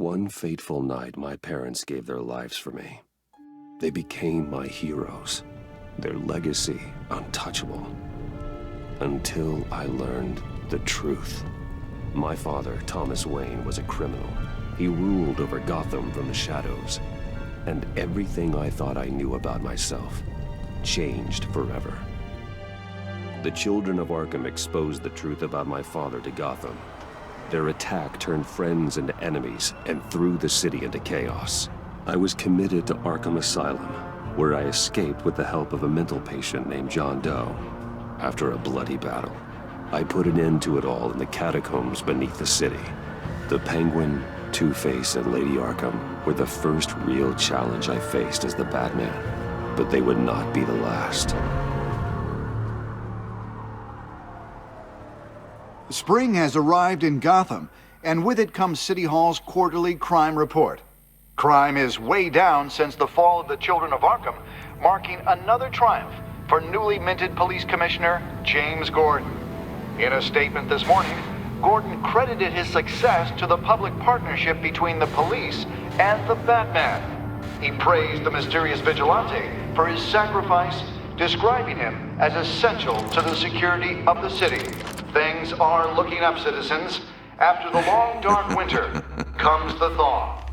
One fateful night, my parents gave their lives for me. They became my heroes, their legacy untouchable. Until I learned the truth. My father, Thomas Wayne, was a criminal. He ruled over Gotham from the shadows. And everything I thought I knew about myself changed forever. The children of Arkham exposed the truth about my father to Gotham. Their attack turned friends into enemies and threw the city into chaos. I was committed to Arkham Asylum, where I escaped with the help of a mental patient named John Doe. After a bloody battle, I put an end to it all in the catacombs beneath the city. The Penguin, Two-Face, and Lady Arkham were the first real challenge I faced as the Batman, but they would not be the last. Spring has arrived in Gotham, and with it comes City Hall's quarterly crime report. Crime is way down since the fall of the Children of Arkham, marking another triumph for newly minted Police Commissioner James Gordon. In a statement this morning, Gordon credited his success to the public partnership between the police and the Batman. He praised the mysterious vigilante for his sacrifice, describing him as essential to the security of the city. Things are looking up, citizens. After the long, dark winter comes the thaw.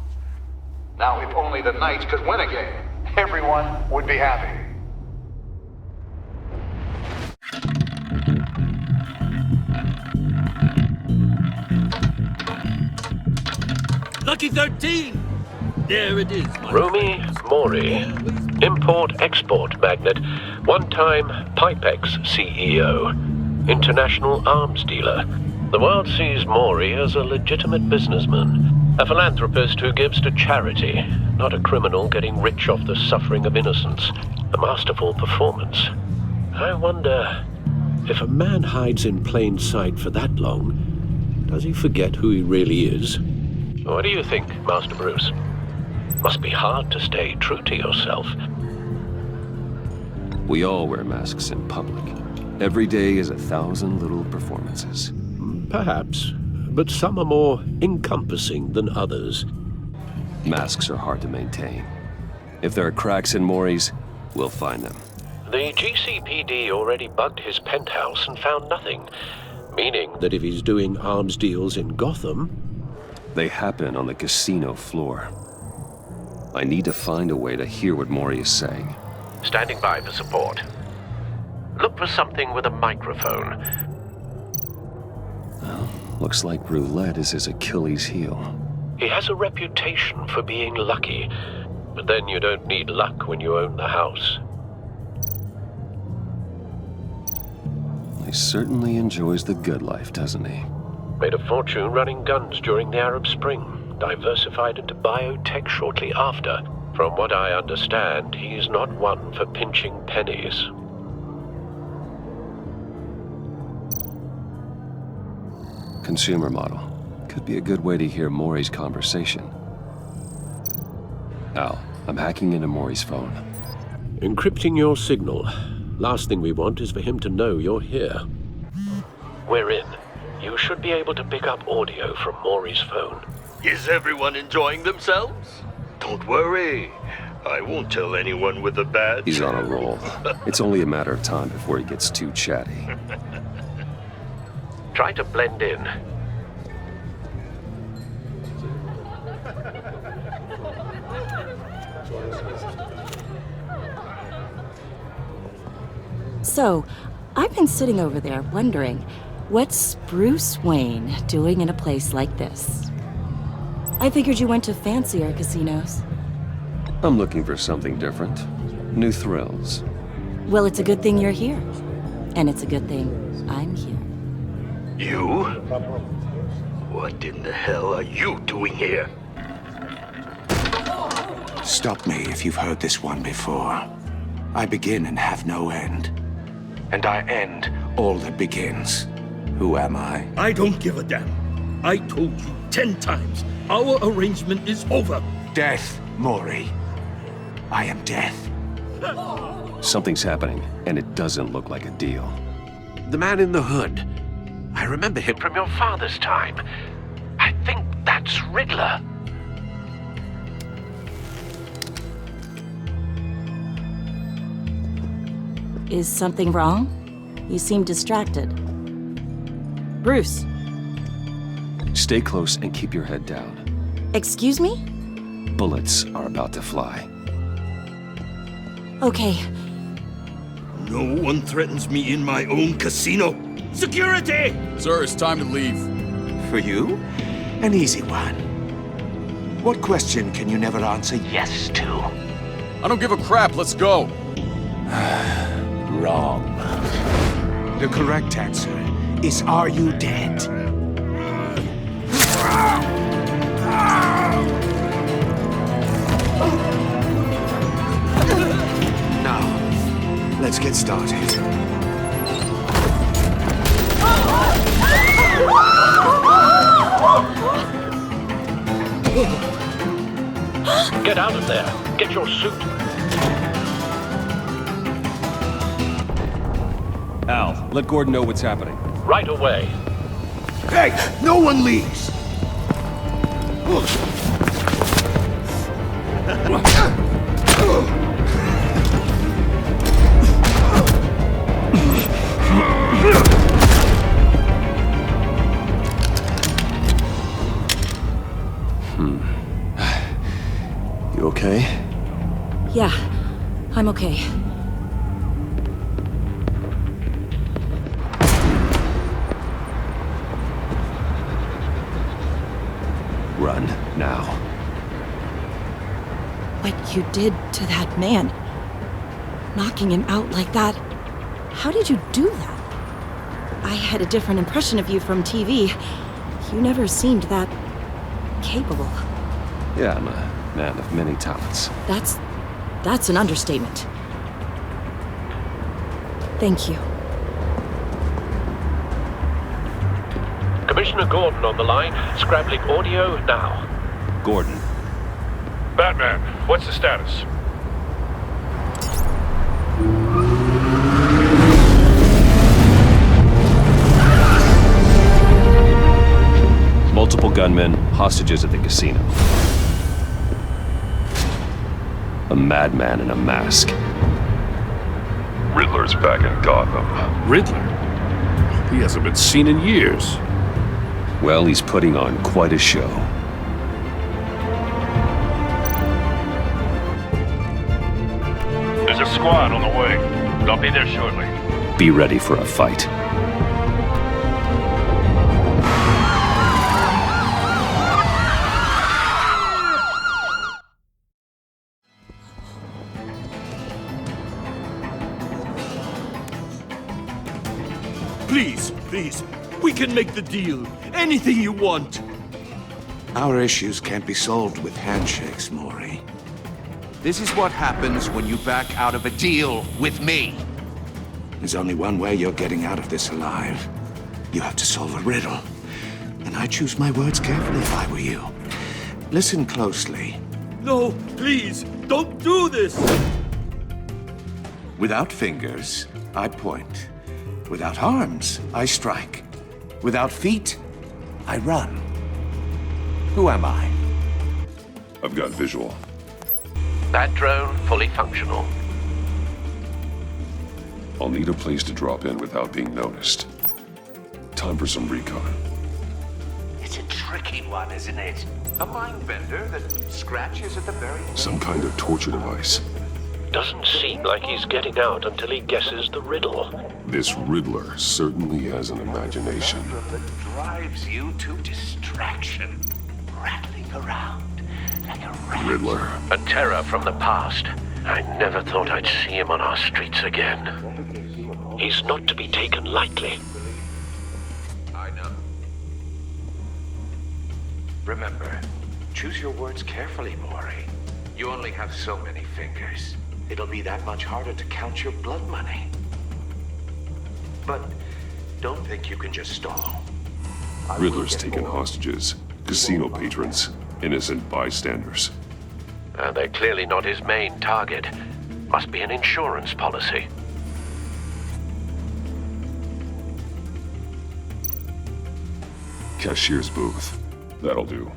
Now, if only the Knights could win again, everyone would be happy. Lucky 13! There it is, my Rumi friends. Mori, import-export magnate, one-time Pipex CEO, international arms dealer. The world sees Mori as a legitimate businessman, a philanthropist who gives to charity, not a criminal getting rich off the suffering of innocence. A masterful performance. I wonder, if a man hides in plain sight for that long, does he forget who he really is? What do you think, Master Bruce? Must be hard to stay true to yourself. We all wear masks in public. Every day is 1,000 little performances. Perhaps, but some are more encompassing than others. Masks are hard to maintain. If there are cracks in Mori's, we'll find them. The GCPD already bugged his penthouse and found nothing, meaning that if he's doing arms deals in Gotham, they happen on the casino floor. I need to find a way to hear what Mori is saying. Standing by for support. Look for something with a microphone. Well, looks like roulette is his Achilles heel. He has a reputation for being lucky, but then you don't need luck when you own the house. He certainly enjoys the good life, doesn't he? Made a fortune running guns during the Arab Spring, diversified into biotech shortly after. From what I understand, he's not one for pinching pennies. Consumer model. Could be a good way to hear Mori's conversation. Al, I'm hacking into Mori's phone. Encrypting your signal. Last thing we want is for him to know you're here. We're in. You should be able to pick up audio from Mori's phone. Is everyone enjoying themselves? Don't worry. I won't tell anyone with a badge. He's on a roll. It's only a matter of time before he gets too chatty. Try to blend in. So, I've been sitting over there wondering, what's Bruce Wayne doing in a place like this? I figured you went to fancier casinos. I'm looking for something different. New thrills. Well, it's a good thing you're here. And it's a good thing I'm here. You? What in the hell are you doing here? Stop me if you've heard this one before. I begin and have no end. And I end all that begins. Who am I? I don't give a damn. I told you 10 times. Our arrangement is over. Death, Mori. I am death. Something's happening, and it doesn't look like a deal. The man in the hood. I remember him from your father's time. I think that's Riddler. Is something wrong? You seem distracted. Bruce. Stay close and keep your head down. Excuse me? Bullets are about to fly. Okay. No one threatens me in my own casino. Security! Sir, it's time to leave. For you? An easy one. What question can you never answer yes to? I don't give a crap, let's go. Wrong. The correct answer is, are you dead? Now, let's get started. Get out of there. Get your suit. Al, let Gordon know what's happening. Right away. Hey, no one leaves! You okay? Yeah, I'm okay. Run, now. What you did to that man. Knocking him out like that. How did you do that? I had a different impression of you from TV. You never seemed that capable. Yeah, I'm a man of many talents. That's an understatement. Thank you. Commissioner Gordon on the line. Scrambling audio now. Gordon. Batman, what's the status? Multiple gunmen, hostages at the casino. A madman in a mask. Riddler's back in Gotham. Riddler? He hasn't been seen in years. Well, he's putting on quite a show. There's a squad on the way. They'll be there shortly. Be ready for a fight. Please, we can make the deal. Anything you want. Our issues can't be solved with handshakes, Maury. This is what happens when you back out of a deal with me. There's only one way you're getting out of this alive. You have to solve a riddle. And I choose my words carefully if I were you. Listen closely. No, please, don't do this! Without fingers, I point. Without arms, I strike. Without feet, I run. Who am I? I've got visual. That drone fully functional. I'll need a place to drop in without being noticed. Time for some recon. It's a tricky one, isn't it? A mind bender that scratches at the very... Some kind of torture device. Doesn't seem like he's getting out until he guesses the riddle. This Riddler certainly has an imagination. that drives you to distraction. Rattling around like a rat. Riddler. A terror from the past. I never thought I'd see him on our streets again. He's not to be taken lightly. I know. Remember, choose your words carefully, Maury. You only have so many fingers. It'll be that much harder to count your blood money. But don't think you can just stall. Riddler's taken hostages, casino patrons, innocent bystanders. They're clearly not his main target. Must be an insurance policy. Cashier's booth. That'll do.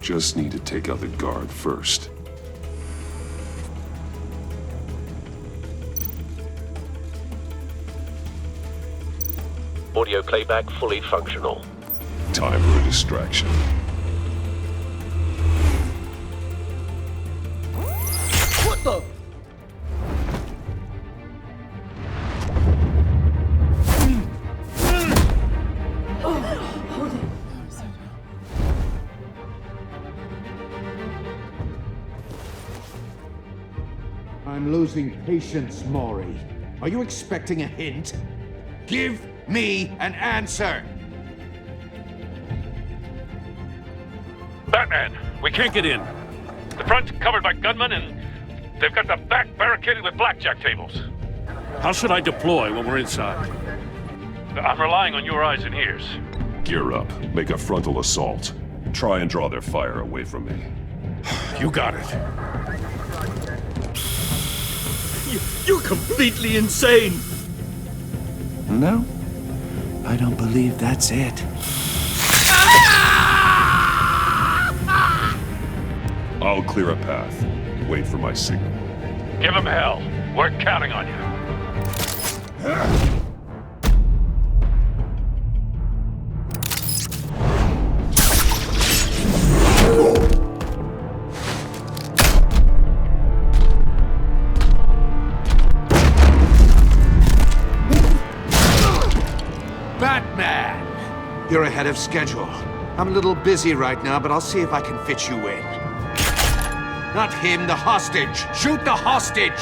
Just need to take out the guard first. Audio playback fully functional. Time for a distraction. What the? I'm losing patience, Maury. Are you expecting a hint? Give me an answer! Batman, we can't get in. The front's covered by gunmen, and they've got the back barricaded with blackjack tables. How should I deploy when we're inside? I'm relying on your eyes and ears. Gear up. Make a frontal assault. Try and draw their fire away from me. You got it. You're completely insane! No, I don't believe that's it. I'll clear a path. Wait for my signal. Give him hell. We're counting on you. Batman! You're ahead of schedule. I'm a little busy right now, but I'll see if I can fit you in. Not him, the hostage! Shoot the hostage!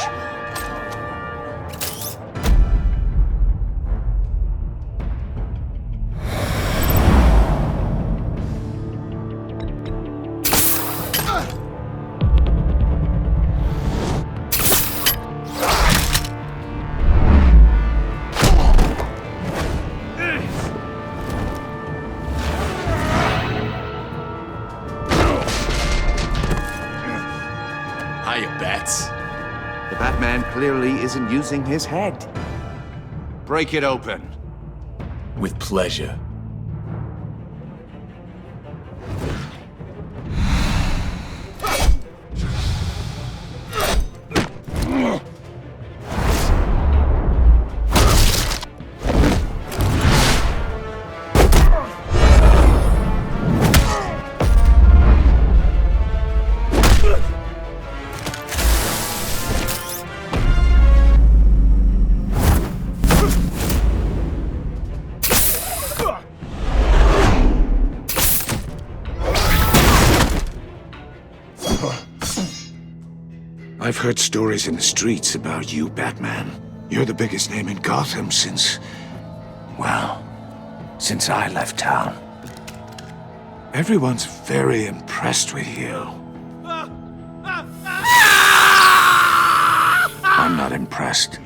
The Batman clearly isn't using his head. Break it open. With pleasure. I've heard stories in the streets about you, Batman. You're the biggest name in Gotham since I left town. Everyone's very impressed with you. I'm not impressed.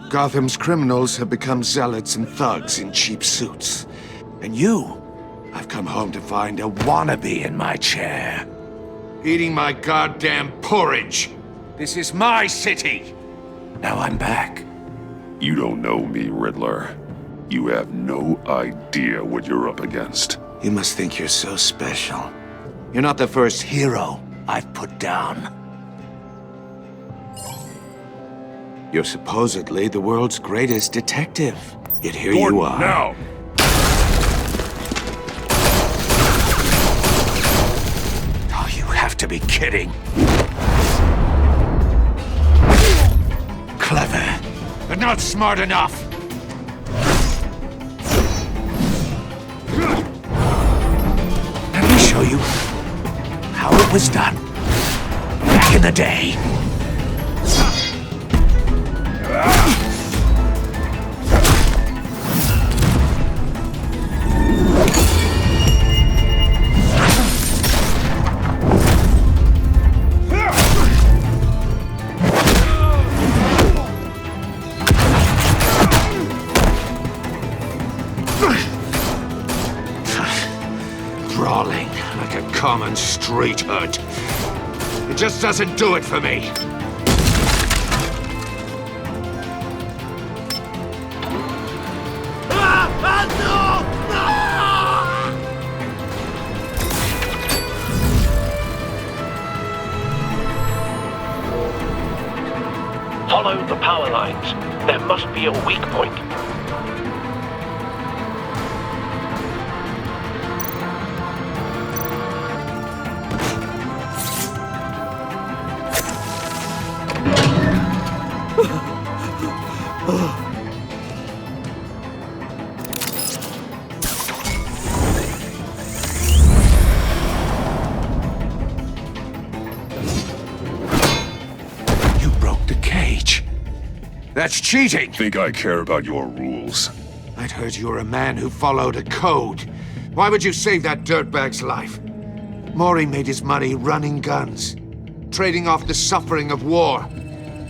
Gotham's criminals have become zealots and thugs in cheap suits. And you, I've come home to find a wannabe in my chair. Eating my goddamn porridge. This is my city. Now I'm back. You don't know me, Riddler. You have no idea what you're up against. You must think you're so special. You're not the first hero I've put down. You're supposedly the world's greatest detective. Yet here Gordon, you are. now! Oh, you have to be kidding. Clever, but not smart enough. Let me show you how it was done back in the day. Brawling like a common street hood. It just doesn't do it for me. Follow the power lines. There must be a weak point. You broke the cage. That's cheating! Think I care about your rules? I'd heard you were a man who followed a code. Why would you save that dirtbag's life? Maury made his money running guns, trading off the suffering of war.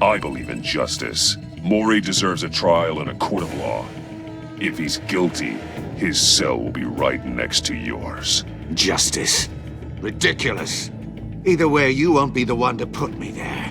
I believe in justice. Maury deserves a trial in a court of law. If he's guilty, his cell will be right next to yours. Justice? Ridiculous. Either way, you won't be the one to put me there.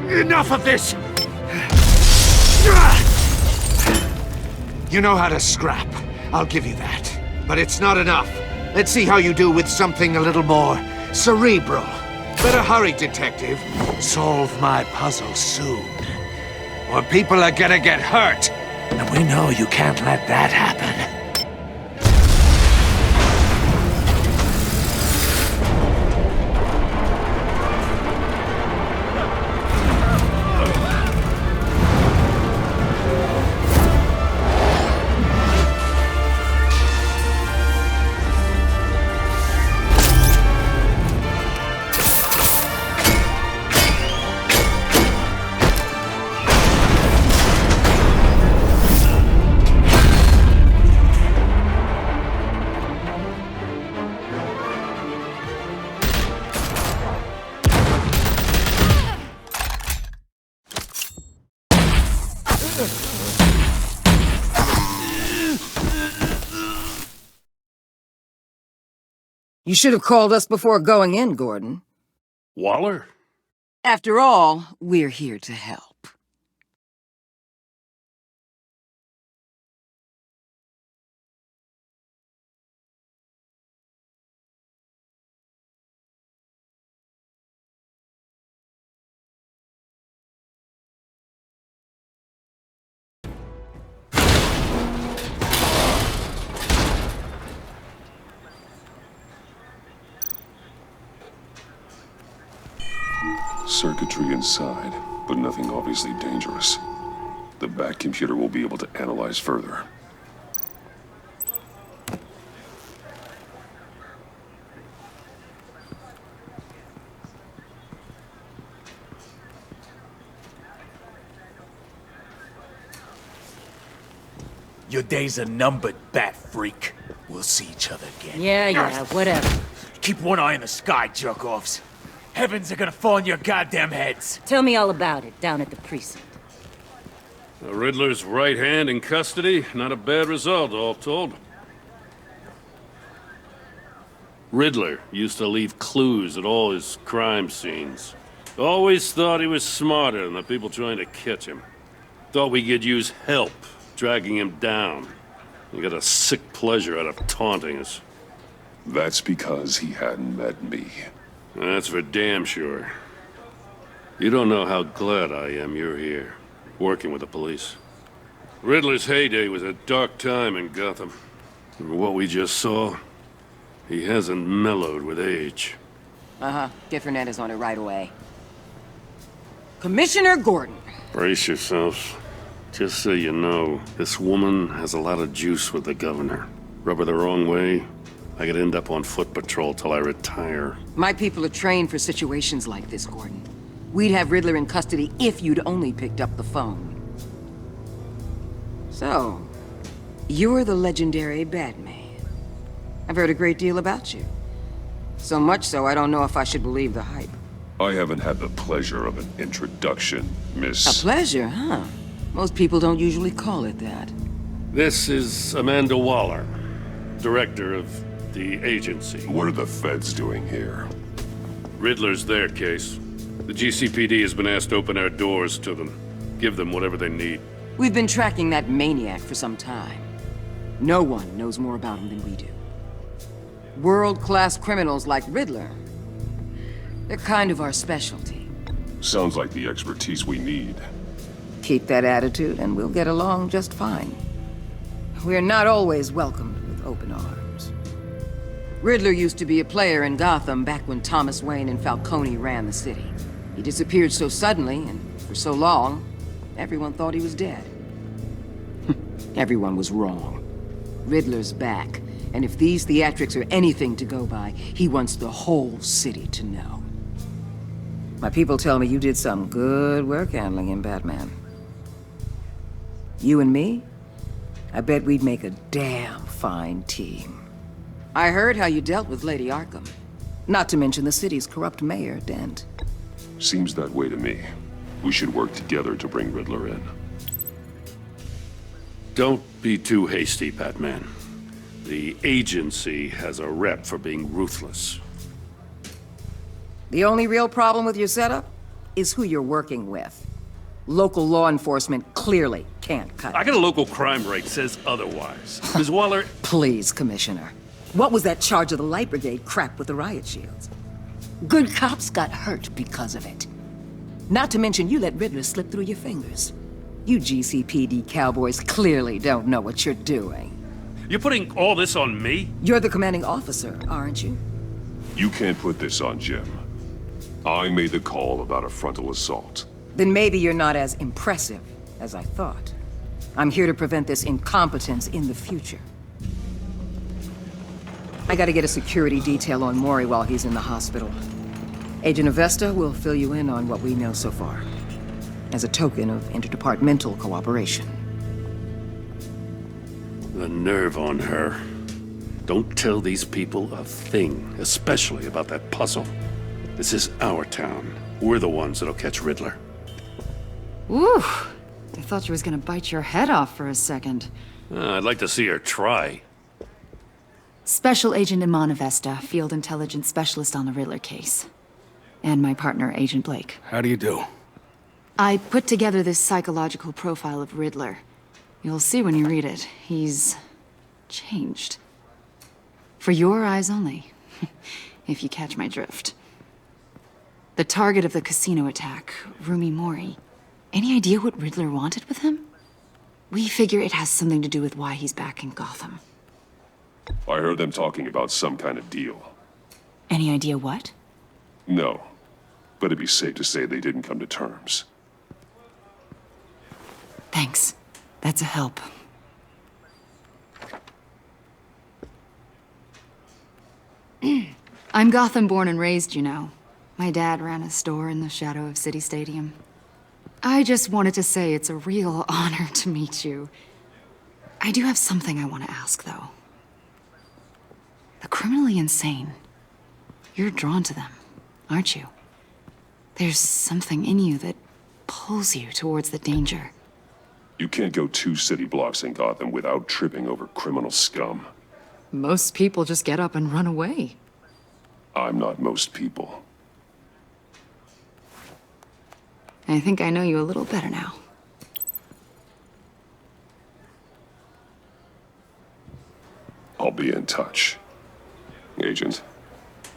Enough of this! You know how to scrap. I'll give you that. But it's not enough. Let's see how you do with something a little more cerebral. Better hurry, detective. Solve my puzzle soon. Or people are gonna get hurt. And we know you can't let that happen. You should have called us before going in, Gordon. Waller? After all, we're here to help. Circuitry inside, but nothing obviously dangerous. The back computer will be able to analyze further. Your days are numbered, bat freak. We'll see each other again. Yeah, whatever. Keep one eye in the sky, jerk-offs. Heavens are gonna fall on your goddamn heads. Tell me all about it down at the precinct. The Riddler's right hand in custody. Not a bad result, all told. Riddler used to leave clues at all his crime scenes. Always thought he was smarter than the people trying to catch him. Thought we could use help dragging him down. He got a sick pleasure out of taunting us. That's because he hadn't met me. That's for damn sure. You don't know how glad I am you're here, working with the police. Riddler's heyday was a dark time in Gotham. And what we just saw, he hasn't mellowed with age. Get Fernandez on it right away. Commissioner Gordon. Brace yourselves. Just so you know, this woman has a lot of juice with the governor. Rub her the wrong way, I could end up on foot patrol till I retire. My people are trained for situations like this, Gordon. We'd have Riddler in custody if you'd only picked up the phone. So, you're the legendary Batman. I've heard a great deal about you. So much so, I don't know if I should believe the hype. I haven't had the pleasure of an introduction, Miss... A pleasure, huh? Most people don't usually call it that. This is Amanda Waller, director of the agency. What are the feds doing here? Riddler's their case. The GCPD has been asked to open our doors to them. Give them whatever they need. We've been tracking that maniac for some time. No one knows more about him than we do. World-class criminals like Riddler. They're kind of our specialty. Sounds like the expertise we need. Keep that attitude and we'll get along just fine. We're not always welcomed with open arms. Riddler used to be a player in Gotham back when Thomas Wayne and Falcone ran the city. He disappeared so suddenly and for so long, everyone thought he was dead. Everyone was wrong. Riddler's back, and if these theatrics are anything to go by, he wants the whole city to know. My people tell me you did some good work handling him, Batman. You and me? I bet we'd make a damn fine team. I heard how you dealt with Lady Arkham. Not to mention the city's corrupt mayor, Dent. Seems that way to me. We should work together to bring Riddler in. Don't be too hasty, Batman. The agency has a rep for being ruthless. The only real problem with your setup is who you're working with. Local law enforcement clearly can't cut it. I got a local crime rate says otherwise. Ms. Waller... Please, Commissioner. What was that charge of the Light Brigade crap with the riot shields? Good cops got hurt because of it. Not to mention you let Riddler slip through your fingers. You GCPD cowboys clearly don't know what you're doing. You're putting all this on me? You're the commanding officer, aren't you? You can't put this on Jim. I made the call about a frontal assault. Then maybe you're not as impressive as I thought. I'm here to prevent this incompetence in the future. I gotta get a security detail on Mori while he's in the hospital. Agent Avesta will fill you in on what we know so far, as a token of interdepartmental cooperation. The nerve on her. Don't tell these people a thing, especially about that puzzle. This is our town. We're the ones that'll catch Riddler. Ooh, I thought she was gonna bite your head off for a second. I'd like to see her try. Special Agent Iman Avesta, Field Intelligence Specialist on the Riddler case. And my partner, Agent Blake. How do you do? I put together this psychological profile of Riddler. You'll see when you read it. He's changed. For your eyes only, if you catch my drift. The target of the casino attack, Rumi Mori. Any idea what Riddler wanted with him? We figure it has something to do with why he's back in Gotham. I heard them talking about some kind of deal. Any idea what? No, but it'd be safe to say they didn't come to terms. Thanks. That's a help. I'm Gotham born and raised, you know. My dad ran a store in the shadow of City Stadium. I just wanted to say it's a real honor to meet you. I do have something I want to ask, though. The criminally insane. You're drawn to them, aren't you? There's something in you that pulls you towards the danger. You can't go 2 city blocks in Gotham without tripping over criminal scum. Most people just get up and run away. I'm not most people. I think I know you a little better now. I'll be in touch. Agent.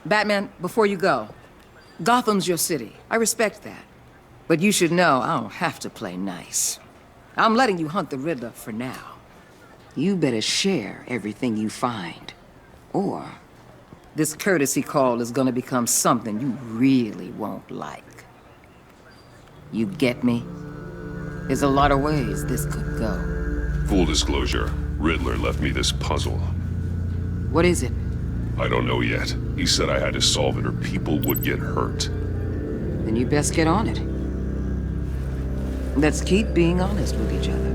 Batman, before you go, Gotham's your city. I respect that. But you should know I don't have to play nice. I'm letting you hunt the Riddler for now. You better share everything you find. Or this courtesy call is gonna become something you really won't like. You get me? There's a lot of ways this could go. Full disclosure, Riddler left me this puzzle. What is it? I don't know yet. He said I had to solve it or people would get hurt. Then you best get on it. Let's keep being honest with each other.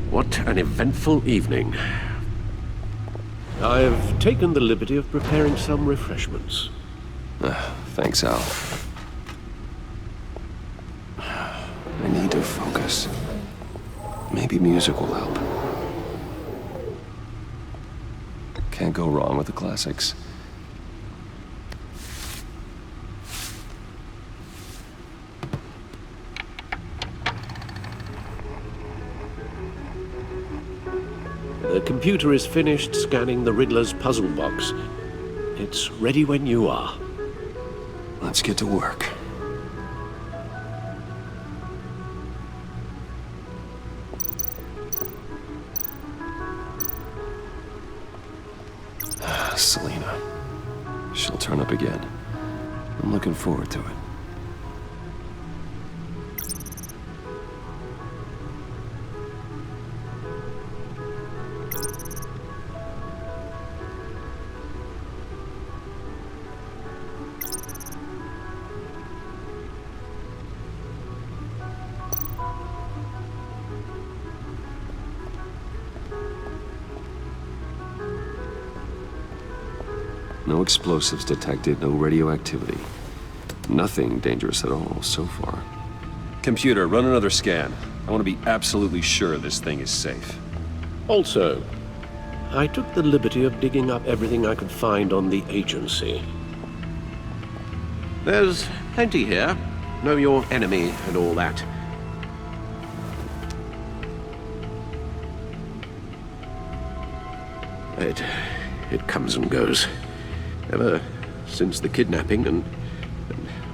What an eventful evening. I've taken the liberty of preparing some refreshments. Thanks, Al. I need to focus. Maybe music will help. Can't go wrong with the classics. The computer is finished scanning the Riddler's puzzle box. It's ready when you are. Let's get to work. Selena. She'll turn up again. I'm looking forward to it. No explosives detected, no radioactivity. Nothing dangerous at all so far. Computer, run another scan. I want to be absolutely sure this thing is safe. Also, I took the liberty of digging up everything I could find on the agency. There's plenty here. Know your enemy and all that. It comes and goes. Ever since the kidnapping and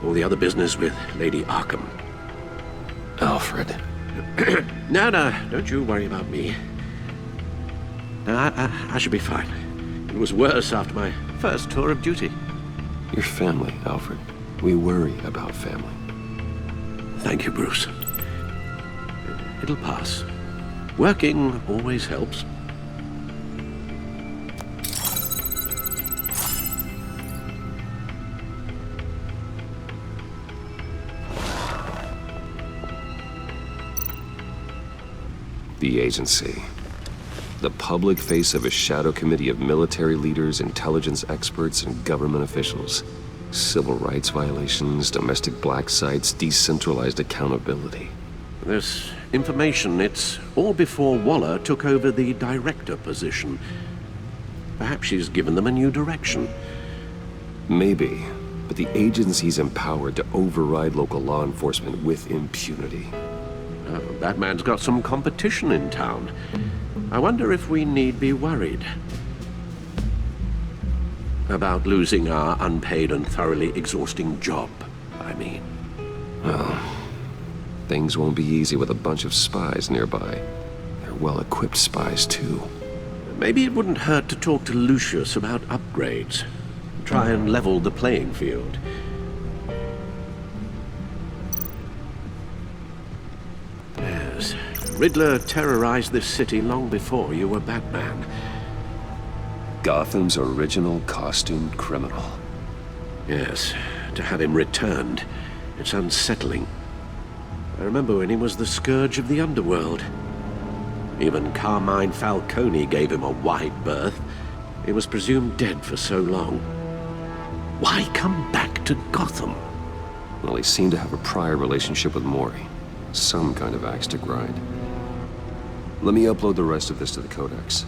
all the other business with Lady Arkham. Alfred. No, don't you worry about me. No, I should be fine. It was worse after my first tour of duty. Your family, Alfred. We worry about family. Thank you, Bruce. It'll pass. Working always helps. The agency. The public face of a shadow committee of military leaders, intelligence experts, and government officials. Civil rights violations, domestic black sites, decentralized accountability. This information, it's all before Waller took over the director position. Perhaps she's given them a new direction. Maybe, but the agency's empowered to override local law enforcement with impunity. That man's got some competition in town. I wonder if we need be worried about losing our unpaid and thoroughly exhausting job, I mean. Well, things won't be easy with a bunch of spies nearby. They're well-equipped spies, too. Maybe it wouldn't hurt to talk to Lucius about upgrades. Try and level the playing field. Yes, Riddler terrorized this city long before you were Batman. Gotham's original costumed criminal. Yes, to have him returned, it's unsettling. I remember when he was the scourge of the underworld. Even Carmine Falcone gave him a wide berth. He was presumed dead for so long. Why come back to Gotham? Well, he seemed to have a prior relationship with Mori. Some kind of axe to grind. Let me upload the rest of this to the Codex.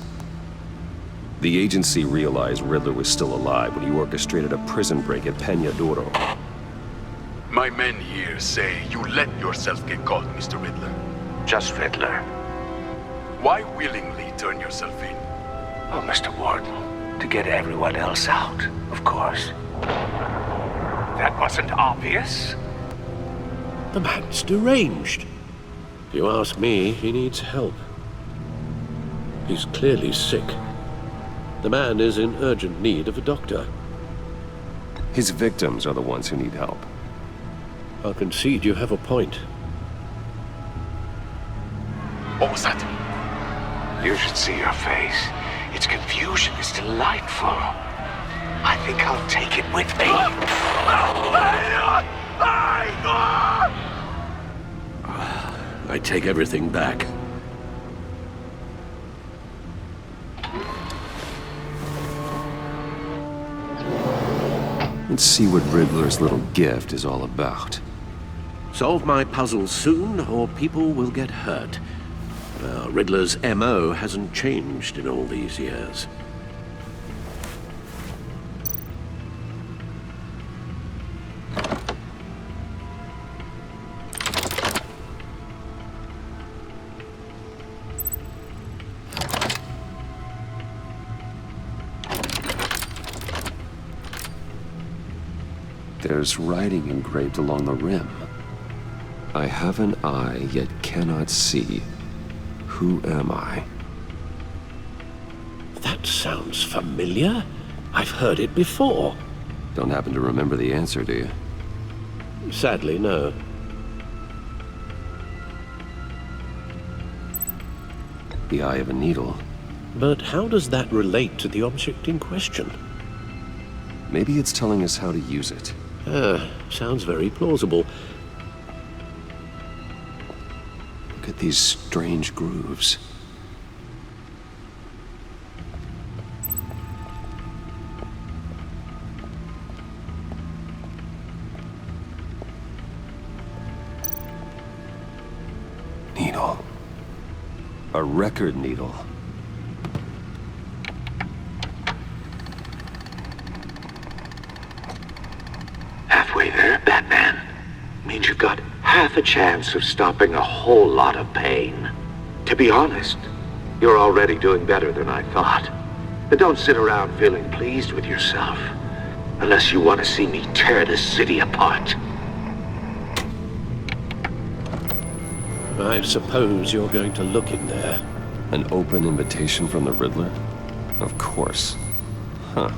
The agency realized Riddler was still alive when he orchestrated a prison break at Peñadoro. My men here say you let yourself get caught, Mr. Riddler. Just Riddler. Why willingly turn yourself in? Oh, Mr. Warden, to get everyone else out, of course. That wasn't obvious. The man's deranged. If you ask me, he needs help. He's clearly sick. The man is in urgent need of a doctor. His victims are the ones who need help. I'll concede you have a point. What was that? You should see your face. Its confusion is delightful. I think I'll take it with me. I take everything back. Let's see what Riddler's little gift is all about. Solve my puzzle soon, or people will get hurt. Riddler's MO hasn't changed in all these years. There's writing engraved along the rim. I have an eye, yet cannot see. Who am I? That sounds familiar. I've heard it before. Don't happen to remember the answer, do you? Sadly, no. The eye of a needle. But how does that relate to the object in question? Maybe it's telling us how to use it. Sounds very plausible. Look at these strange grooves. Needle. A record needle. Halfway there, Batman. Means you've got half a chance of stopping a whole lot of pain. To be honest, you're already doing better than I thought. But don't sit around feeling pleased with yourself. Unless you want to see me tear this city apart. I suppose you're going to look in there. An open invitation from the Riddler? Of course. Huh.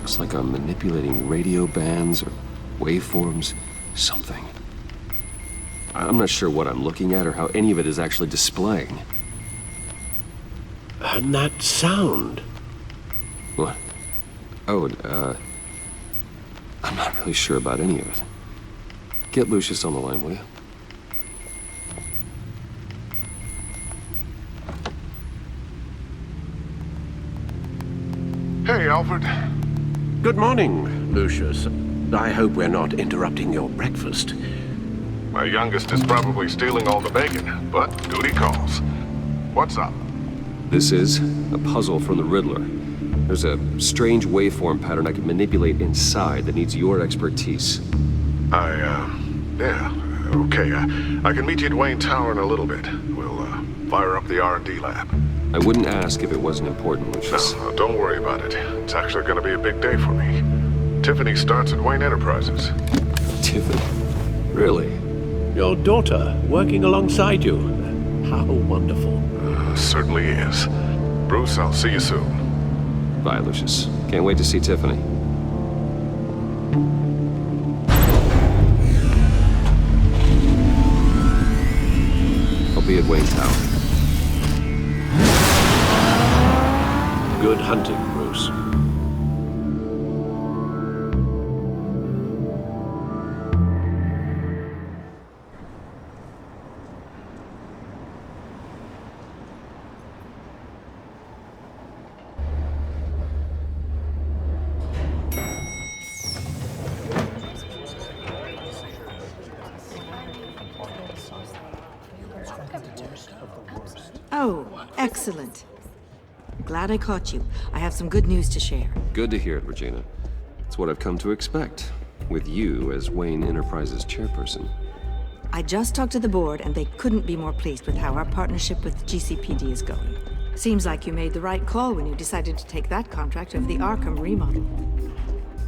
Looks like I'm manipulating radio bands or waveforms, something. I'm not sure what I'm looking at or how any of it is actually displaying. And that sound. What? Oh, I'm not really sure about any of it. Get Lucius on the line, will you? Hey, Alfred. Good morning, Lucius. I hope we're not interrupting your breakfast. My youngest is probably stealing all the bacon, but duty calls. What's up? This is a puzzle from the Riddler. There's a strange waveform pattern I can manipulate inside that needs your expertise. Yeah, okay. I can meet you at Wayne Tower in a little bit. We'll, fire up the R&D lab. I wouldn't ask if it wasn't important, Lucius. No, don't worry about it. It's actually gonna be a big day for me. Tiffany starts at Wayne Enterprises. Tiffany? Really? Your daughter, working alongside you. How wonderful. Certainly is. Bruce, I'll see you soon. Bye, Lucius. Can't wait to see Tiffany. I'll be at Wayne Tower. Good hunting, Bruce. Oh, excellent. Glad I caught you. I have some good news to share. Good to hear it, Regina. It's what I've come to expect, with you as Wayne Enterprises chairperson. I just talked to the board, and they couldn't be more pleased with how our partnership with GCPD is going. Seems like you made the right call when you decided to take that contract over the Arkham remodel.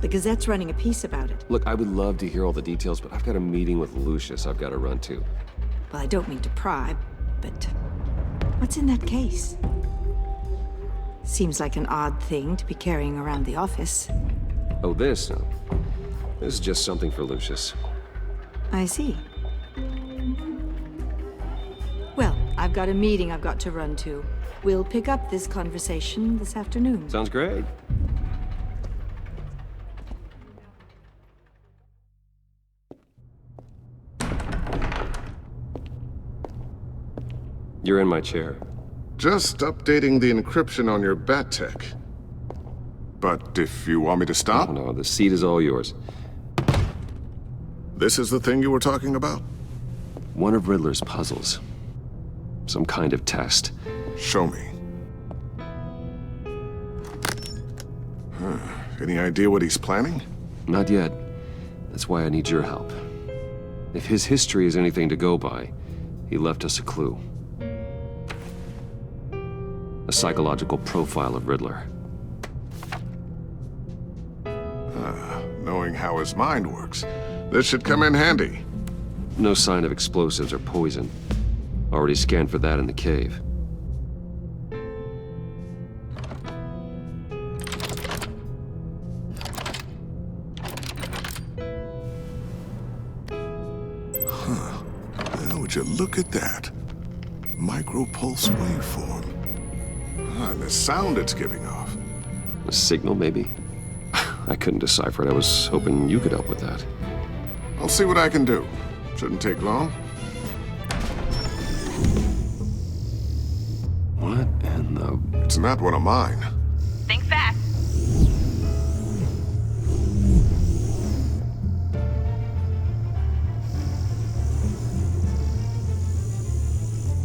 The Gazette's running a piece about it. Look, I would love to hear all the details, but I've got a meeting with Lucius I've got to run to. Well, I don't mean to pry, but what's in that case? Seems like an odd thing to be carrying around the office. Oh, this? No. This is just something for Lucius. I see. Well, I've got a meeting I've got to run to. We'll pick up this conversation this afternoon. Sounds great. You're in my chair. Just updating the encryption on your bat tech. But if you want me to stop... No, the seat is all yours. This is the thing you were talking about? One of Riddler's puzzles. Some kind of test. Show me. Any idea what he's planning? Not yet. That's why I need your help. If his history is anything to go by, he left us a clue. A psychological profile of Riddler. Knowing how his mind works, this should come in handy. No sign of explosives or poison. Already scanned for that in the cave. Would you look at that? Micropulse waveform. And the sound it's giving off. A signal, maybe? I couldn't decipher it. I was hoping you could help with that. I'll see what I can do. Shouldn't take long. What in the... It's not one of mine. Think fast.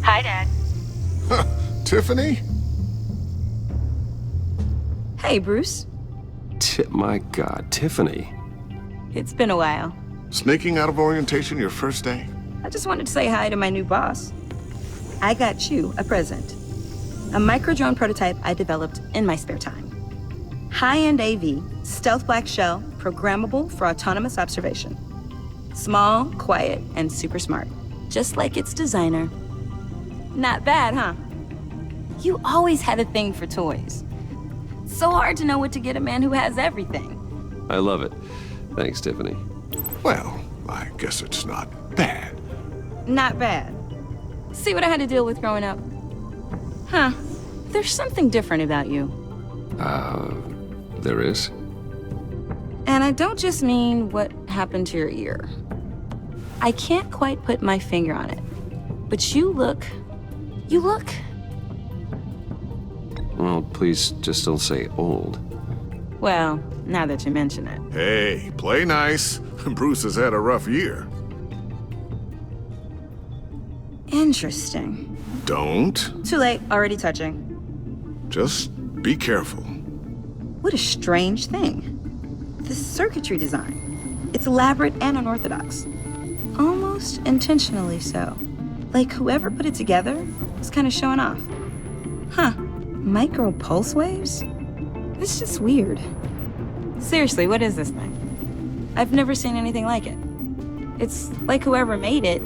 Hi, Dad. Tiffany? Hey, Bruce. My God, Tiffany. It's been a while. Sneaking out of orientation your first day? I just wanted to say hi to my new boss. I got you a present. A micro-drone prototype I developed in my spare time. High-end AV, stealth black shell, programmable for autonomous observation. Small, quiet, and super smart. Just like its designer. Not bad, huh? You always had a thing for toys. So hard to know what to get a man who has everything. I love it. Thanks, Tiffany. Well, I guess it's not bad. Not bad. See what I had to deal with growing up? Huh. There's something different about you. There is? And I don't just mean what happened to your ear. I can't quite put my finger on it. But you look... Well, please just don't say old. Well, now that you mention it. Hey, play nice. Bruce has had a rough year. Interesting. Don't. Too late, already touching. Just be careful. What a strange thing. The circuitry design. It's elaborate and unorthodox. Almost intentionally so. Like whoever put it together was kind of showing off. Huh. Micro pulse waves? It's just weird. Seriously, what is this thing? I've never seen anything like it. It's like whoever made it.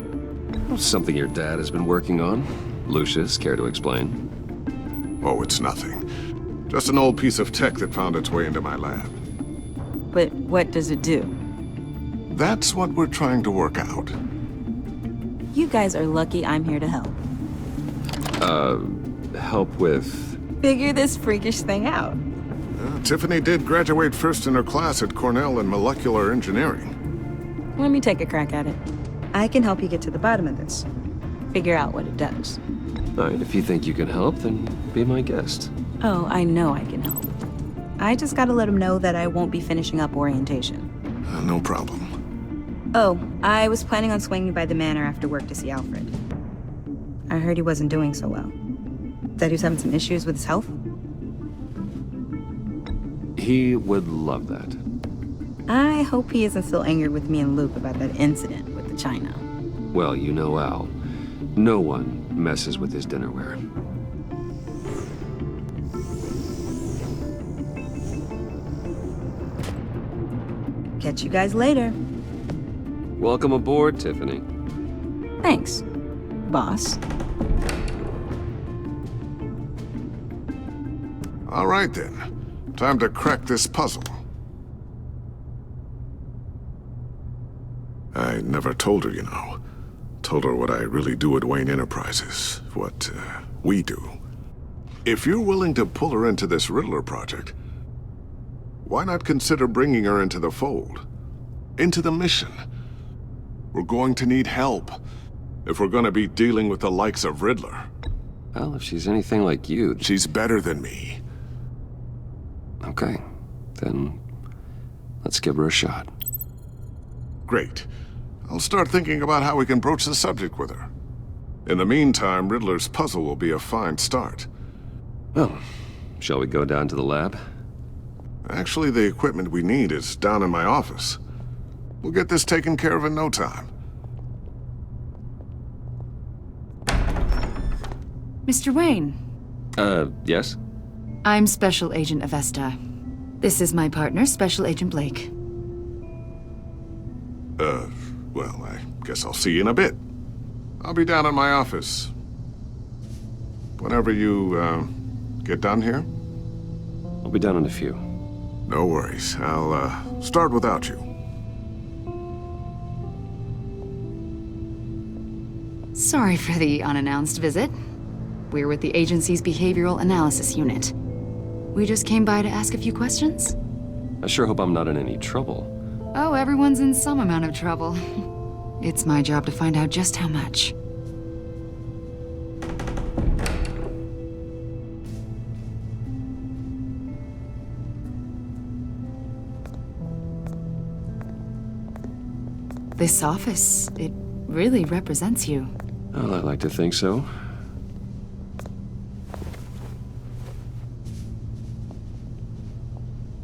Something your dad has been working on. Lucius, care to explain? Oh, it's nothing. Just an old piece of tech that found its way into my lab. But what does it do? That's what we're trying to work out. You guys are lucky I'm here to help. Help with... Figure this freakish thing out. Tiffany did graduate first in her class at Cornell in molecular engineering. Let me take a crack at it. I can help you get to the bottom of this. Figure out what it does. All right, if you think you can help, then be my guest. Oh, I know I can help. I just gotta let him know that I won't be finishing up orientation. No problem. Oh, I was planning on swinging by the manor after work to see Alfred. I heard he wasn't doing so well. That he was having some issues with his health? He would love that. I hope he isn't still angered with me and Luke about that incident with the china. Well, you know Al. No one messes with his dinnerware. Catch you guys later. Welcome aboard, Tiffany. Thanks, boss. All right, then. Time to crack this puzzle. I never told her, you know. Told her what I really do at Wayne Enterprises. What, we do. If you're willing to pull her into this Riddler project, why not consider bringing her into the fold? Into the mission? We're going to need help if we're going to be dealing with the likes of Riddler. Well, if she's anything like you... She's better than me. Okay. Then let's give her a shot. Great. I'll start thinking about how we can broach the subject with her. In the meantime, Riddler's puzzle will be a fine start. Well, shall we go down to the lab? Actually, the equipment we need is down in my office. We'll get this taken care of in no time. Mr. Wayne. Yes? I'm Special Agent Avesta. This is my partner, Special Agent Blake. Well, I guess I'll see you in a bit. I'll be down in my office. Whenever you, get done here? I'll be down in a few. No worries. I'll, start without you. Sorry for the unannounced visit. We're with the agency's Behavioral Analysis Unit. We just came by to ask a few questions. I sure hope I'm not in any trouble. Oh, everyone's in some amount of trouble. It's my job to find out just how much. This office, it really represents you. Well, I'd like to think so.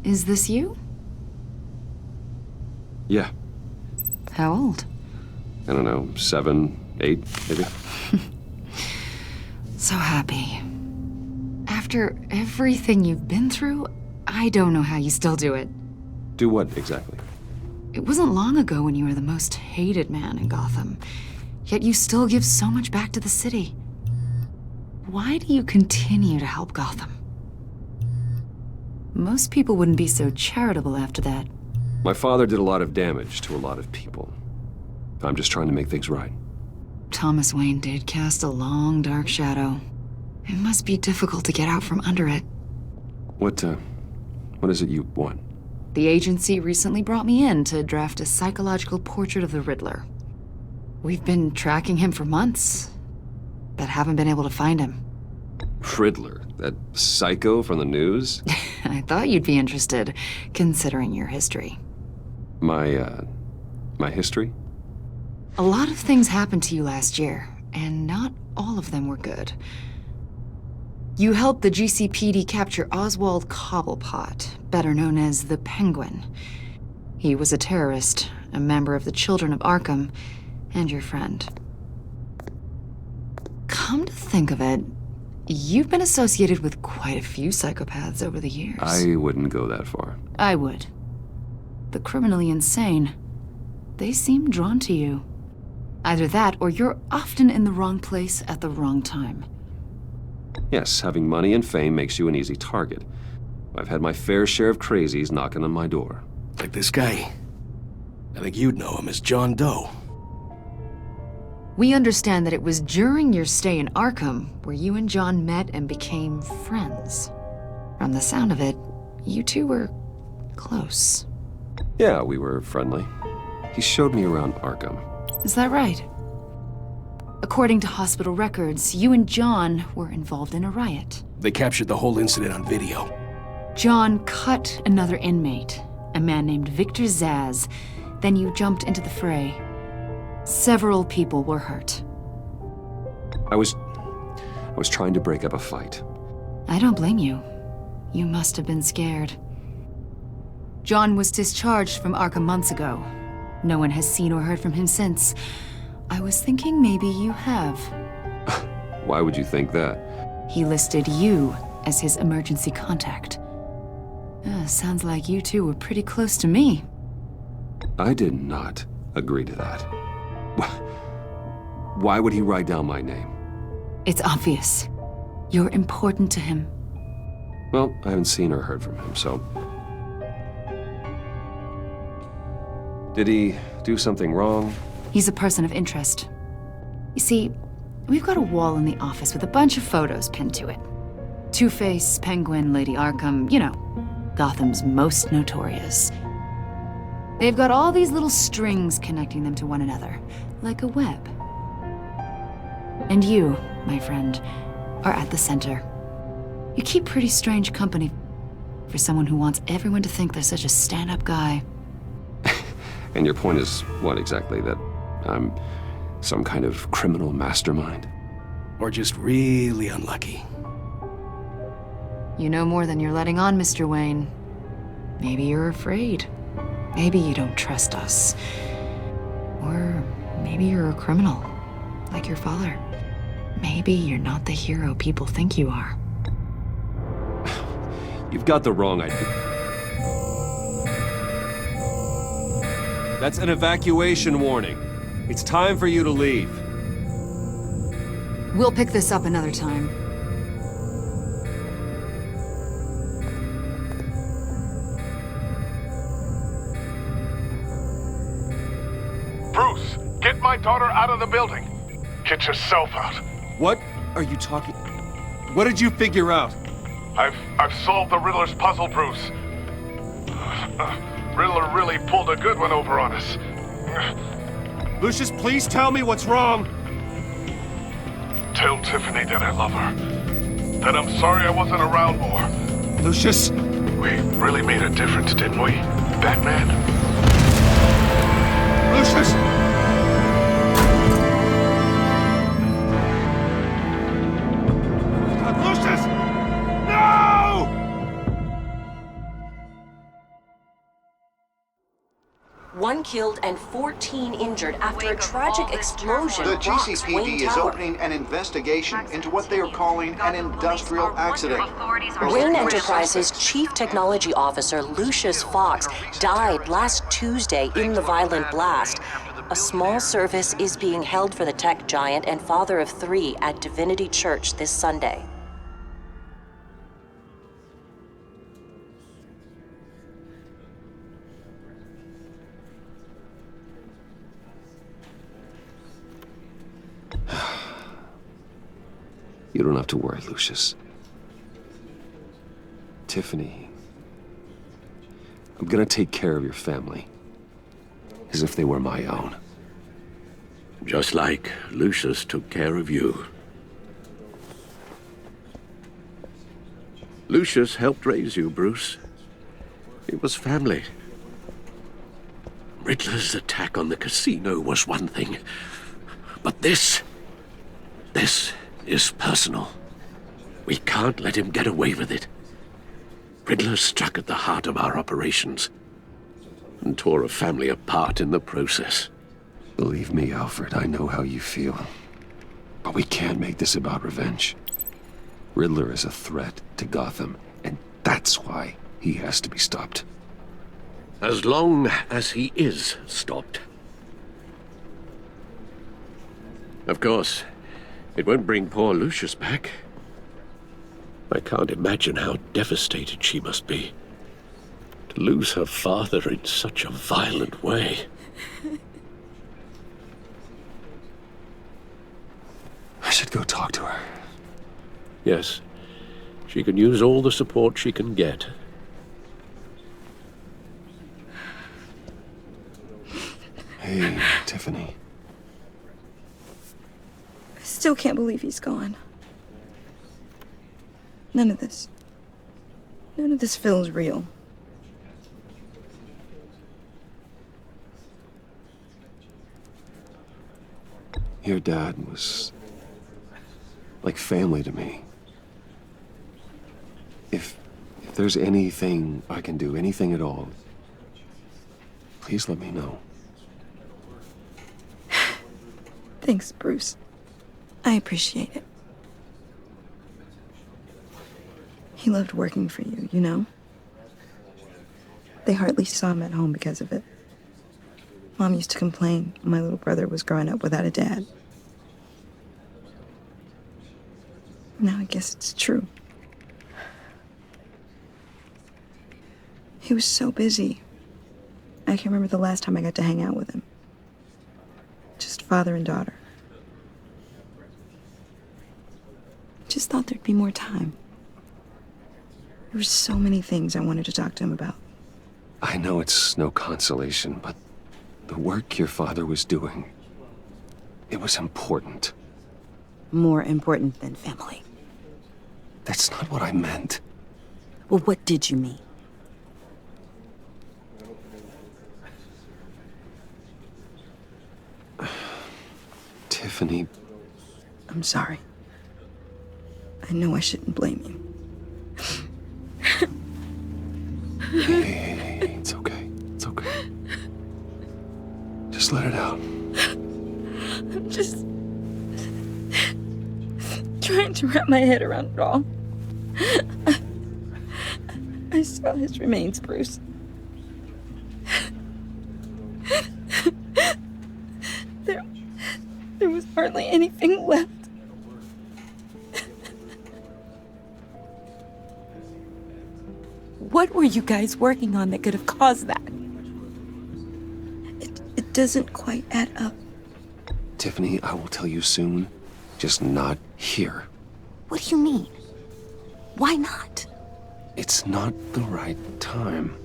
Is this you? Yeah. How old? I don't know, 7, 8, maybe? So happy. After everything you've been through, I don't know how you still do it. Do what, exactly? It wasn't long ago when you were the most hated man in Gotham, yet you still give so much back to the city. Why do you continue to help Gotham? Most people wouldn't be so charitable after that. My father did a lot of damage to a lot of people. I'm just trying to make things right. Thomas Wayne did cast a long, dark shadow. It must be difficult to get out from under it. What is it you want? The agency recently brought me in to draft a psychological portrait of the Riddler. We've been tracking him for months, but haven't been able to find him. Riddler? That psycho from the news? I thought you'd be interested, considering your history. My history? A lot of things happened to you last year, and not all of them were good. You helped the GCPD capture Oswald Cobblepot, better known as the Penguin. He was a terrorist, a member of the Children of Arkham, and your friend. Come to think of it, you've been associated with quite a few psychopaths over the years. I wouldn't go that far. I would. The criminally insane, they seem drawn to you. Either that, or you're often in the wrong place at the wrong time. Yes, having money and fame makes you an easy target. I've had my fair share of crazies knocking on my door. Like this guy. I think you'd know him as John Doe. We understand that it was during your stay in Arkham where you and John met and became friends. From the sound of it, you two were close. Yeah, we were friendly. He showed me around Arkham. Is that right? According to hospital records, you and John were involved in a riot. They captured the whole incident on video. John cut another inmate, a man named Victor Zsasz. Then you jumped into the fray. Several people were hurt. I was trying to break up a fight. I don't blame you. You must have been scared. John was discharged from Arkham months ago. No one has seen or heard from him since. I was thinking maybe you have. Why would you think that? He listed you as his emergency contact. Sounds like you two were pretty close to me. I did not agree to that. Why would he write down my name? It's obvious. You're important to him. Well, I haven't seen or heard from him, so... Did he do something wrong? He's a person of interest. You see, we've got a wall in the office with a bunch of photos pinned to it. Two-Face, Penguin, Lady Arkham, you know, Gotham's most notorious. They've got all these little strings connecting them to one another, like a web. And you, my friend, are at the center. You keep pretty strange company. For someone who wants everyone to think they're such a stand-up guy. And your point is what exactly? That I'm some kind of criminal mastermind? Or just really unlucky? You know more than you're letting on, Mr. Wayne. Maybe you're afraid. Maybe you don't trust us. Or maybe you're a criminal, like your father. Maybe you're not the hero people think you are. You've got the wrong idea. That's an evacuation warning. It's time for you to leave. We'll pick this up another time. Bruce, get my daughter out of the building. Get yourself out. What are you talking? What did you figure out? I've solved the Riddler's puzzle, Bruce. Riddler really pulled a good one over on us. Lucius, please tell me what's wrong. Tell Tiffany that I love her. That I'm sorry I wasn't around more. Lucius! We really made a difference, didn't we, Batman? Lucius! Lucius! No! One killed and 14 injured after a tragic explosion. The rocks GCPD Wayne is Tower. opening an investigation into what they are calling an industrial accident. Wayne Enterprises' Chief Technology Officer Lucius Fox died last Tuesday in the violent blast. A small service is being held for the tech giant and father of 3 at Divinity Church this Sunday. You don't have to worry, Lucius. Tiffany, I'm gonna take care of your family. As if they were my own. Just like Lucius took care of you. Lucius helped raise you, Bruce. It was family. Riddler's attack on the casino was one thing. But this is personal. We can't let him get away with it. Riddler struck at the heart of our operations and tore a family apart in the process. Believe me, Alfred, I know how you feel. But we can't make this about revenge. Riddler is a threat to Gotham, and that's why he has to be stopped. As long as he is stopped. Of course, it won't bring poor Lucius back. I can't imagine how devastated she must be. To lose her father in such a violent way. I should go talk to her. Yes, she can use all the support she can get. Hey, Tiffany. I still can't believe he's gone. None of this feels real. Your dad was like family to me. If there's anything I can do, anything at all, please let me know. Thanks, Bruce. I appreciate it. He loved working for you, you know? They hardly saw him at home because of it. Mom used to complain my little brother was growing up without a dad. Now I guess it's true. He was so busy. I can't remember the last time I got to hang out with him. Just father and daughter. Just thought there'd be more time. There were so many things I wanted to talk to him about. I know it's no consolation, but the work your father was doing, it was important. More important than family. That's not what I meant. Well, what did you mean? Tiffany... I'm sorry. I know I shouldn't blame you. Hey, it's okay. It's okay. Just let it out. I'm just trying to wrap my head around it all. I saw his remains, Bruce. There was hardly anything left. What were you guys working on that could have caused that? It doesn't quite add up. Tiffany, I will tell you soon. Just not here. What do you mean? Why not? It's not the right time.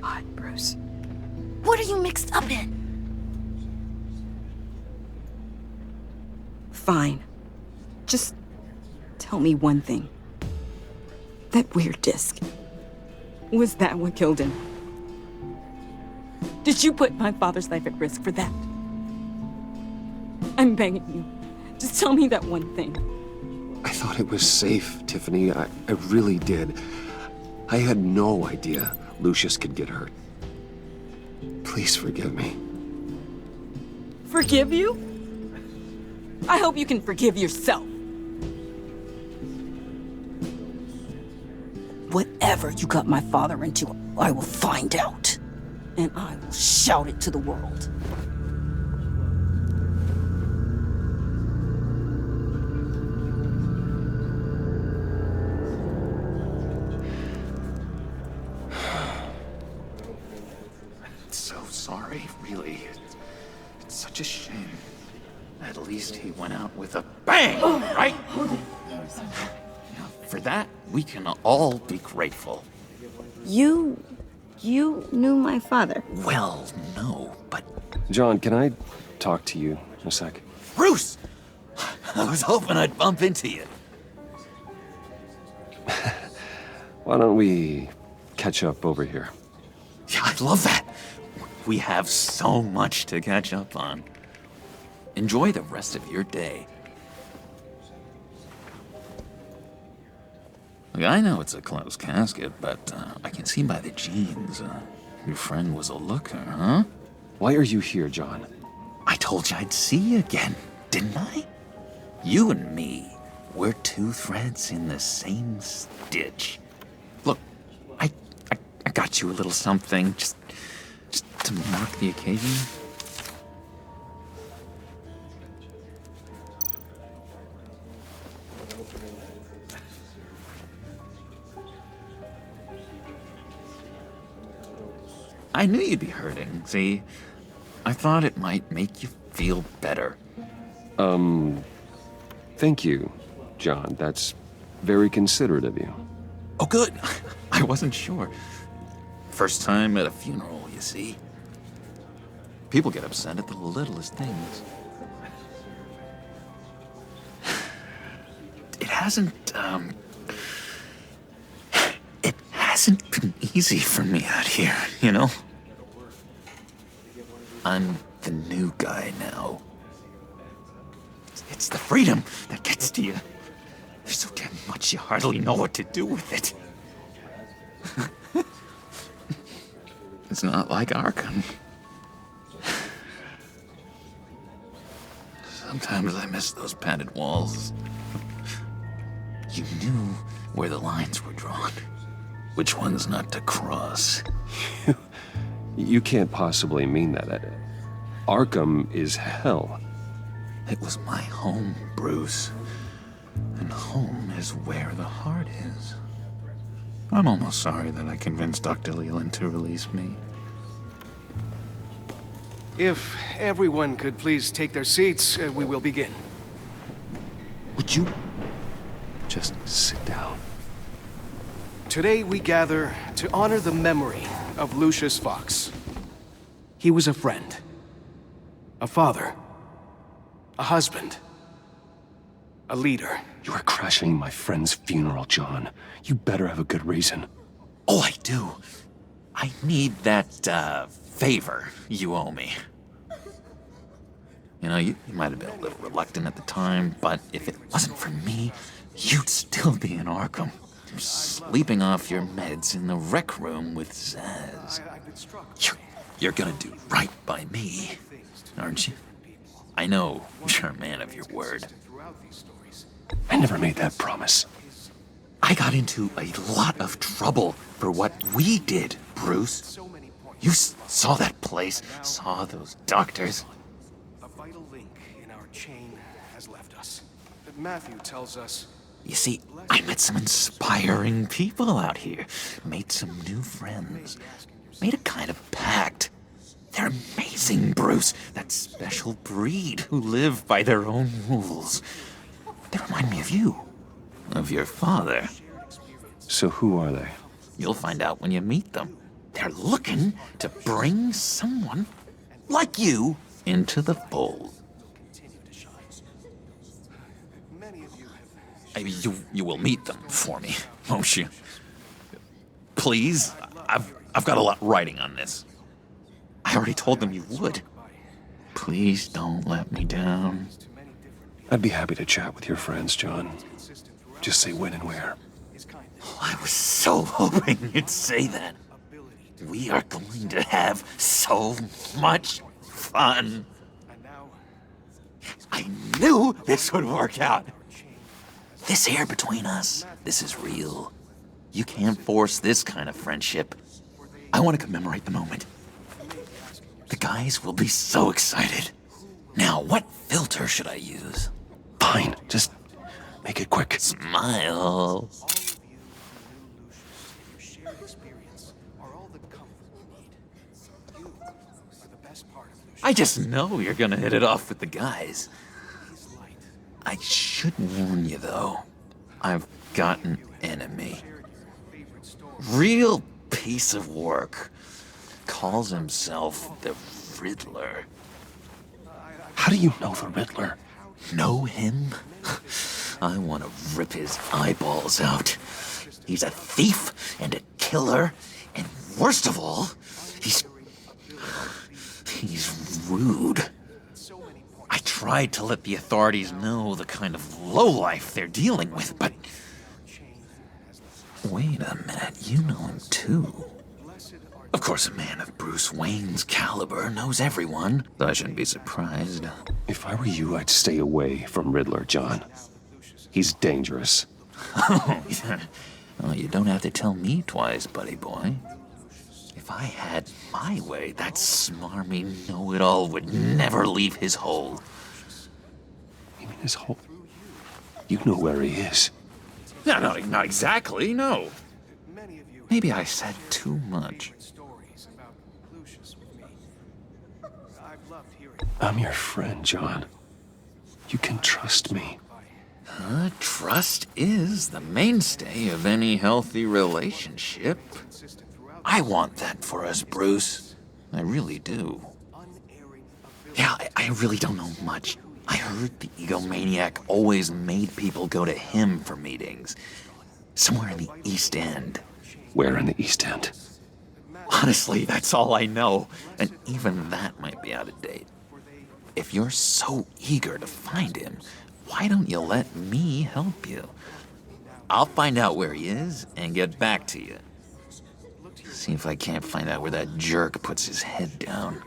God, Bruce. What are you mixed up in? Fine. Just tell me one thing. That weird disc. Was that what killed him? Did you put my father's life at risk for that? I'm begging you. Just tell me that one thing. I thought it was safe, Tiffany. I really did. I had no idea Lucius could get hurt. Please forgive me. Forgive you? I hope you can forgive yourself. Whatever you got my father into, I will find out. And I will shout it to the world. So sorry, really. It's such a shame. At least he went out with a bang, right? For that, we can all be grateful. You knew my father. Well, no, but... John, can I talk to you a sec? Bruce! I was hoping I'd bump into you. Why don't we catch up over here? Yeah, I'd love that. We have so much to catch up on. Enjoy the rest of your day. Look, I know it's a closed casket, but I can see by the jeans, your friend was a looker, huh? Why are you here, John? I told you I'd see you again, didn't I? You and me, we're two threads in the same stitch. Look, I got you a little something, just to mark the occasion. I knew you'd be hurting, see? I thought it might make you feel better. Thank you, John. That's very considerate of you. Oh, good. I wasn't sure. First time at a funeral, you see? People get upset at the littlest things. It hasn't been easy for me out here, you know? I'm the new guy now. It's the freedom that gets to you. There's so damn much you hardly know what to do with it. It's not like Arkham. Sometimes I miss those padded walls. You knew where the lines were drawn. Which ones not to cross. You can't possibly mean that. Arkham is hell. It was my home, Bruce. And home is where the heart is. I'm almost sorry that I convinced Dr. Leland to release me. If everyone could please take their seats, we will begin. Would you just sit down? Today we gather to honor the memory of Lucius Fox. He was a friend, a father, a husband, a leader. You are crashing my friend's funeral, John. You better have a good reason. Oh, I do. I need that, favor you owe me. You know, you might have been a little reluctant at the time, but if it wasn't for me, you'd still be in Arkham. Sleeping off your meds in the rec room with Zaz. You're gonna do right by me, aren't you? I know you're a man of your word. I never made that promise. I got into a lot of trouble for what we did, Bruce. You saw that place, saw those doctors. A vital link in our chain has left us. Matthew tells us... You see, I met some inspiring people out here. Made some new friends. Made a kind of pact. They're amazing, Bruce. That special breed who live by their own rules. They remind me of you. Of your father. So who are they? You'll find out when you meet them. They're looking to bring someone like you into the fold. You will meet them for me, won't you? Please? I've got a lot writing on this. I already told them you would. Please don't let me down. I'd be happy to chat with your friends, John. Just say when and where. I was so hoping you'd say that. We are going to have so much fun. I knew this would work out. This air between us, this is real. You can't force this kind of friendship. I want to commemorate the moment. The guys will be so excited. Now, what filter should I use? Fine, just make it quick. Smile. I just know you're gonna hit it off with the guys. I should warn you, though. I've got an enemy. Real piece of work. Calls himself the Riddler. How do you know the Riddler? Know him? I want to rip his eyeballs out. He's a thief and a killer, and worst of all, he's rude. I tried to let the authorities know the kind of lowlife they're dealing with, but... Wait a minute, you know him too. Of course, a man of Bruce Wayne's caliber knows everyone, so I shouldn't be surprised. If I were you, I'd stay away from Riddler, John. He's dangerous. Oh, yeah. Well, you don't have to tell me twice, buddy boy. If I had my way, that smarmy know-it-all would never leave his hole. You mean his hole? You know where he is. No, not exactly, no. Maybe I said too much. I'm your friend, John. You can trust me. Trust is the mainstay of any healthy relationship. I want that for us, Bruce. I really do. Yeah, I really don't know much. I heard the egomaniac always made people go to him for meetings. Somewhere in the East End. Where in the East End? Honestly, that's all I know. And even that might be out of date. If you're so eager to find him, why don't you let me help you? I'll find out where he is and get back to you. See if I can't find out where that jerk puts his head down.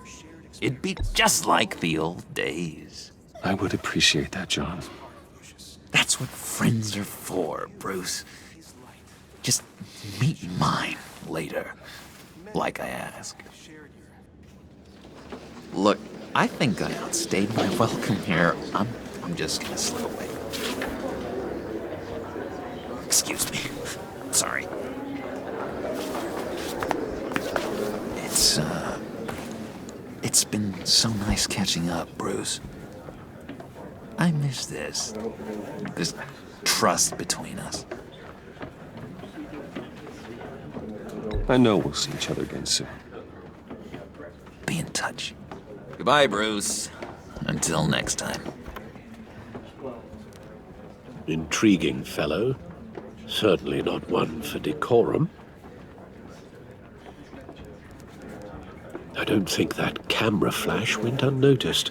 It'd be just like the old days. I would appreciate that, John. That's what friends are for, Bruce. Just meet mine later, like I asked. Look, I think I outstayed my welcome here. I'm just gonna slip away. Excuse me. Sorry. It's been so nice catching up, Bruce. I miss this trust between us. I know we'll see each other again soon. Be in touch. Goodbye, Bruce. Until next time. Intriguing fellow. Certainly not one for decorum. I don't think that camera flash went unnoticed.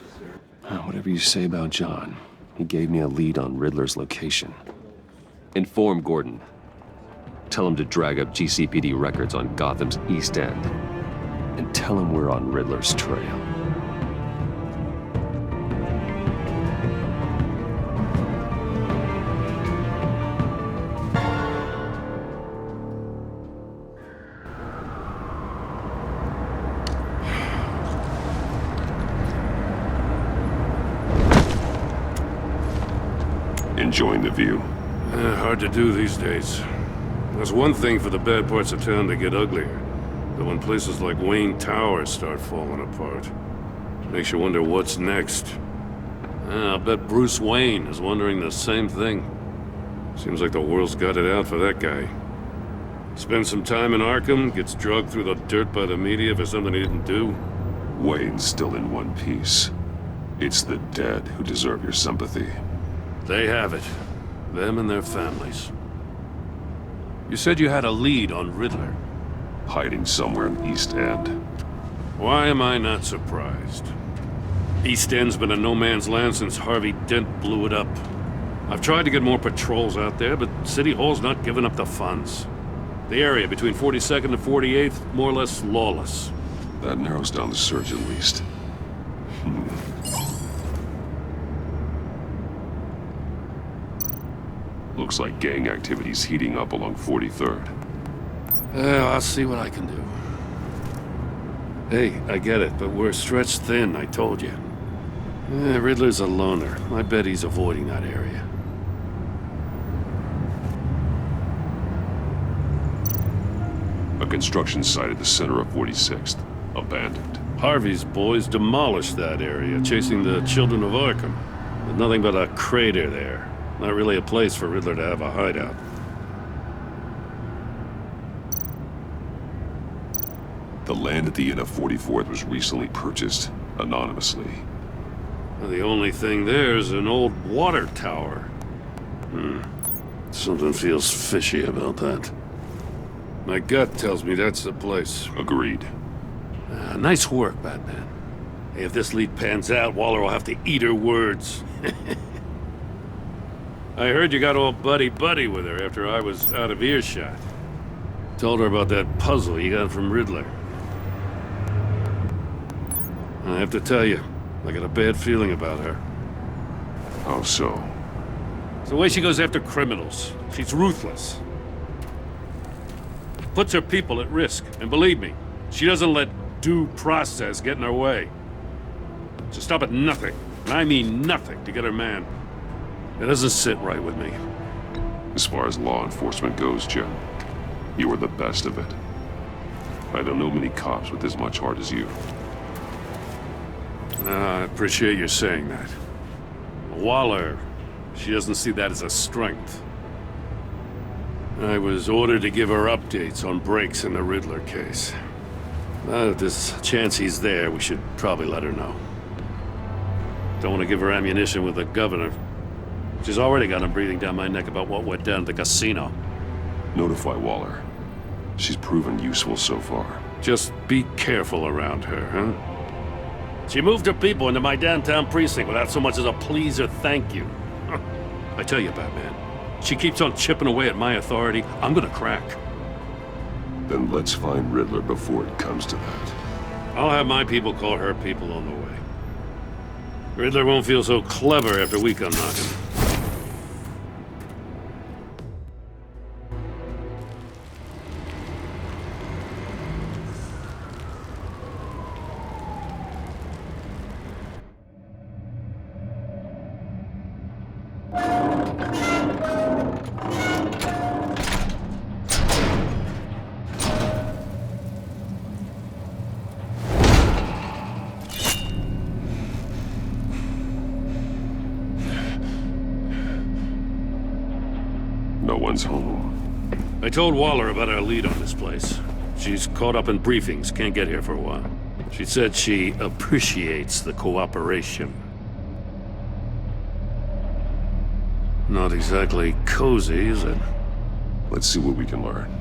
Whatever you say about John, he gave me a lead on Riddler's location. Inform Gordon. Tell him to drag up GCPD records on Gotham's East End. And tell him we're on Riddler's trail. Enjoying the view? Hard to do these days. There's one thing for the bad parts of town to get uglier. But when places like Wayne Tower start falling apart, makes you wonder what's next. I'll bet Bruce Wayne is wondering the same thing. Seems like the world's got it out for that guy. Spends some time in Arkham, gets drugged through the dirt by the media for something he didn't do. Wayne's still in one piece. It's the dead who deserve your sympathy. They have it. Them and their families. You said you had a lead on Riddler. Hiding somewhere in East End. Why am I not surprised? East End's been a no-man's land since Harvey Dent blew it up. I've tried to get more patrols out there, but City Hall's not giving up the funds. The area between 42nd and 48th, more or less lawless. That narrows down the search at least. Looks like gang activity's heating up along 43rd. I'll see what I can do. Hey, I get it, but we're stretched thin, I told you. Riddler's a loner. I bet he's avoiding that area. A construction site at the center of 46th. Abandoned. Harvey's boys demolished that area, chasing the children of Arkham. There's nothing but a crater there. Not really a place for Riddler to have a hideout. The land at the end of 44th was recently purchased, anonymously. The only thing there is an old water tower. Something feels fishy about that. My gut tells me that's the place. Agreed. Nice work, Batman. Hey, if this lead pans out, Waller will have to eat her words. I heard you got all buddy-buddy with her after I was out of earshot. Told her about that puzzle you got from Riddler. I have to tell you, I got a bad feeling about her. How so? It's the way she goes after criminals. She's ruthless. Puts her people at risk, and believe me, she doesn't let due process get in her way. She'll stop at nothing, and I mean nothing, to get her man. It doesn't sit right with me. As far as law enforcement goes, Jim, you are the best of it. I don't know many cops with as much heart as you. I appreciate you saying that. Waller, she doesn't see that as a strength. I was ordered to give her updates on breaks in the Riddler case. If there's a chance he's there, we should probably let her know. Don't want to give her ammunition with the governor. She's already got him breathing down my neck about what went down at the casino. Notify Waller. She's proven useful so far. Just be careful around her, huh? She moved her people into my downtown precinct without so much as a please or thank you. I tell you, Batman, she keeps on chipping away at my authority, I'm gonna crack. Then let's find Riddler before it comes to that. I'll have my people call her people on the way. Riddler won't feel so clever after we come knocking. No one's home. I told Waller about our lead on this place. She's caught up in briefings, can't get here for a while. She said she appreciates the cooperation. Not exactly cozy, is it? Let's see what we can learn.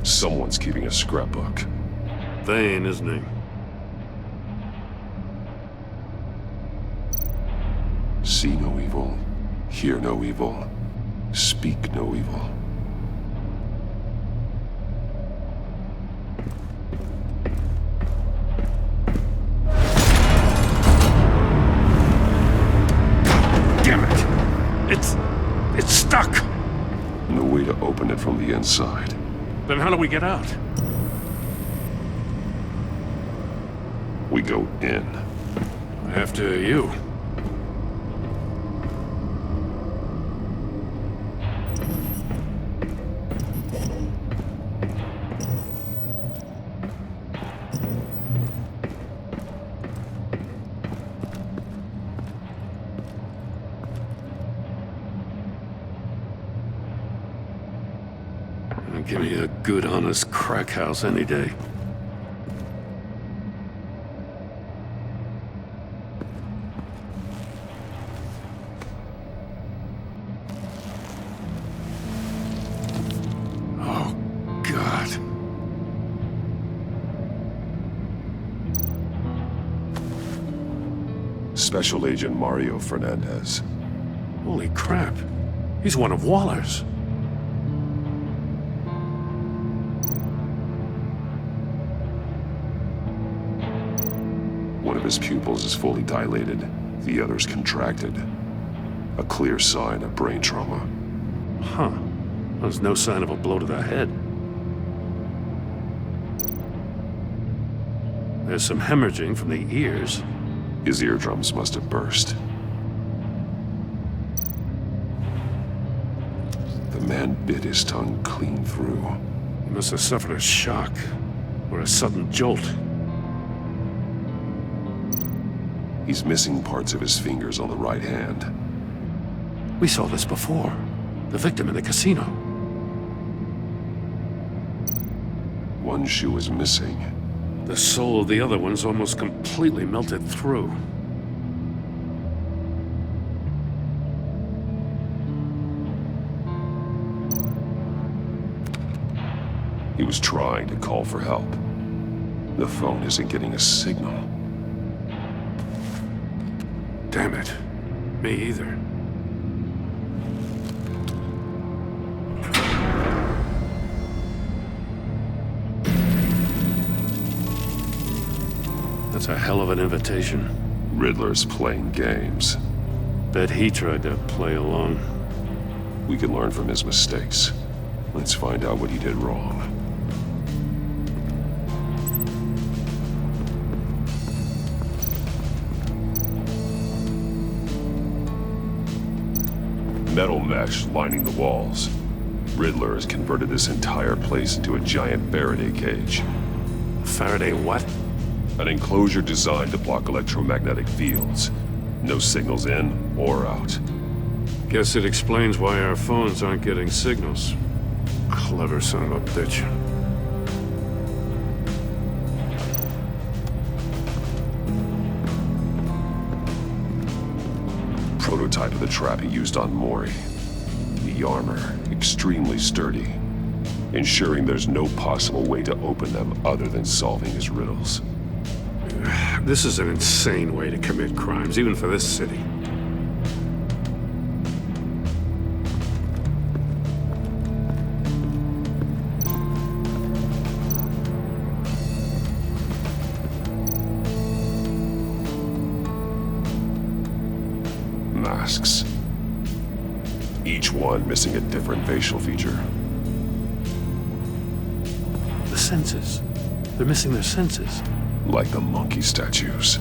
Someone's keeping a scrapbook. Vain, isn't he? See no evil, hear no evil, speak no evil. Damn it! It's stuck! No way to open it from the inside. Then how do we get out? We go in. After you. Give me a good, honest crack house any day. Oh, God. Special Agent Mario Fernandez. Holy crap. He's one of Waller's. One of his pupils is fully dilated, the other's contracted. A clear sign of brain trauma. Huh. There's no sign of a blow to the head. There's some hemorrhaging from the ears. His eardrums must have burst. The man bit his tongue clean through. He must have suffered a shock, or a sudden jolt. He's missing parts of his fingers on the right hand. We saw this before. The victim in the casino. One shoe is missing. The sole of the other one's almost completely melted through. He was trying to call for help. The phone isn't getting a signal. Damn it. Me either. That's a hell of an invitation. Riddler's playing games. Bet he tried to play along. We can learn from his mistakes. Let's find out what he did wrong. Metal mesh lining the walls. Riddler has converted this entire place into a giant Faraday cage. Faraday what? An enclosure designed to block electromagnetic fields. No signals in or out. Guess it explains why our phones aren't getting signals. Clever son of a bitch. Prototype of the trap he used on Mori. The armor, extremely sturdy, ensuring there's no possible way to open them other than solving his riddles. This is an insane way to commit crimes, even for this city. Masks. Each one missing a different facial feature. The senses. They're missing their senses. Like the monkey statues.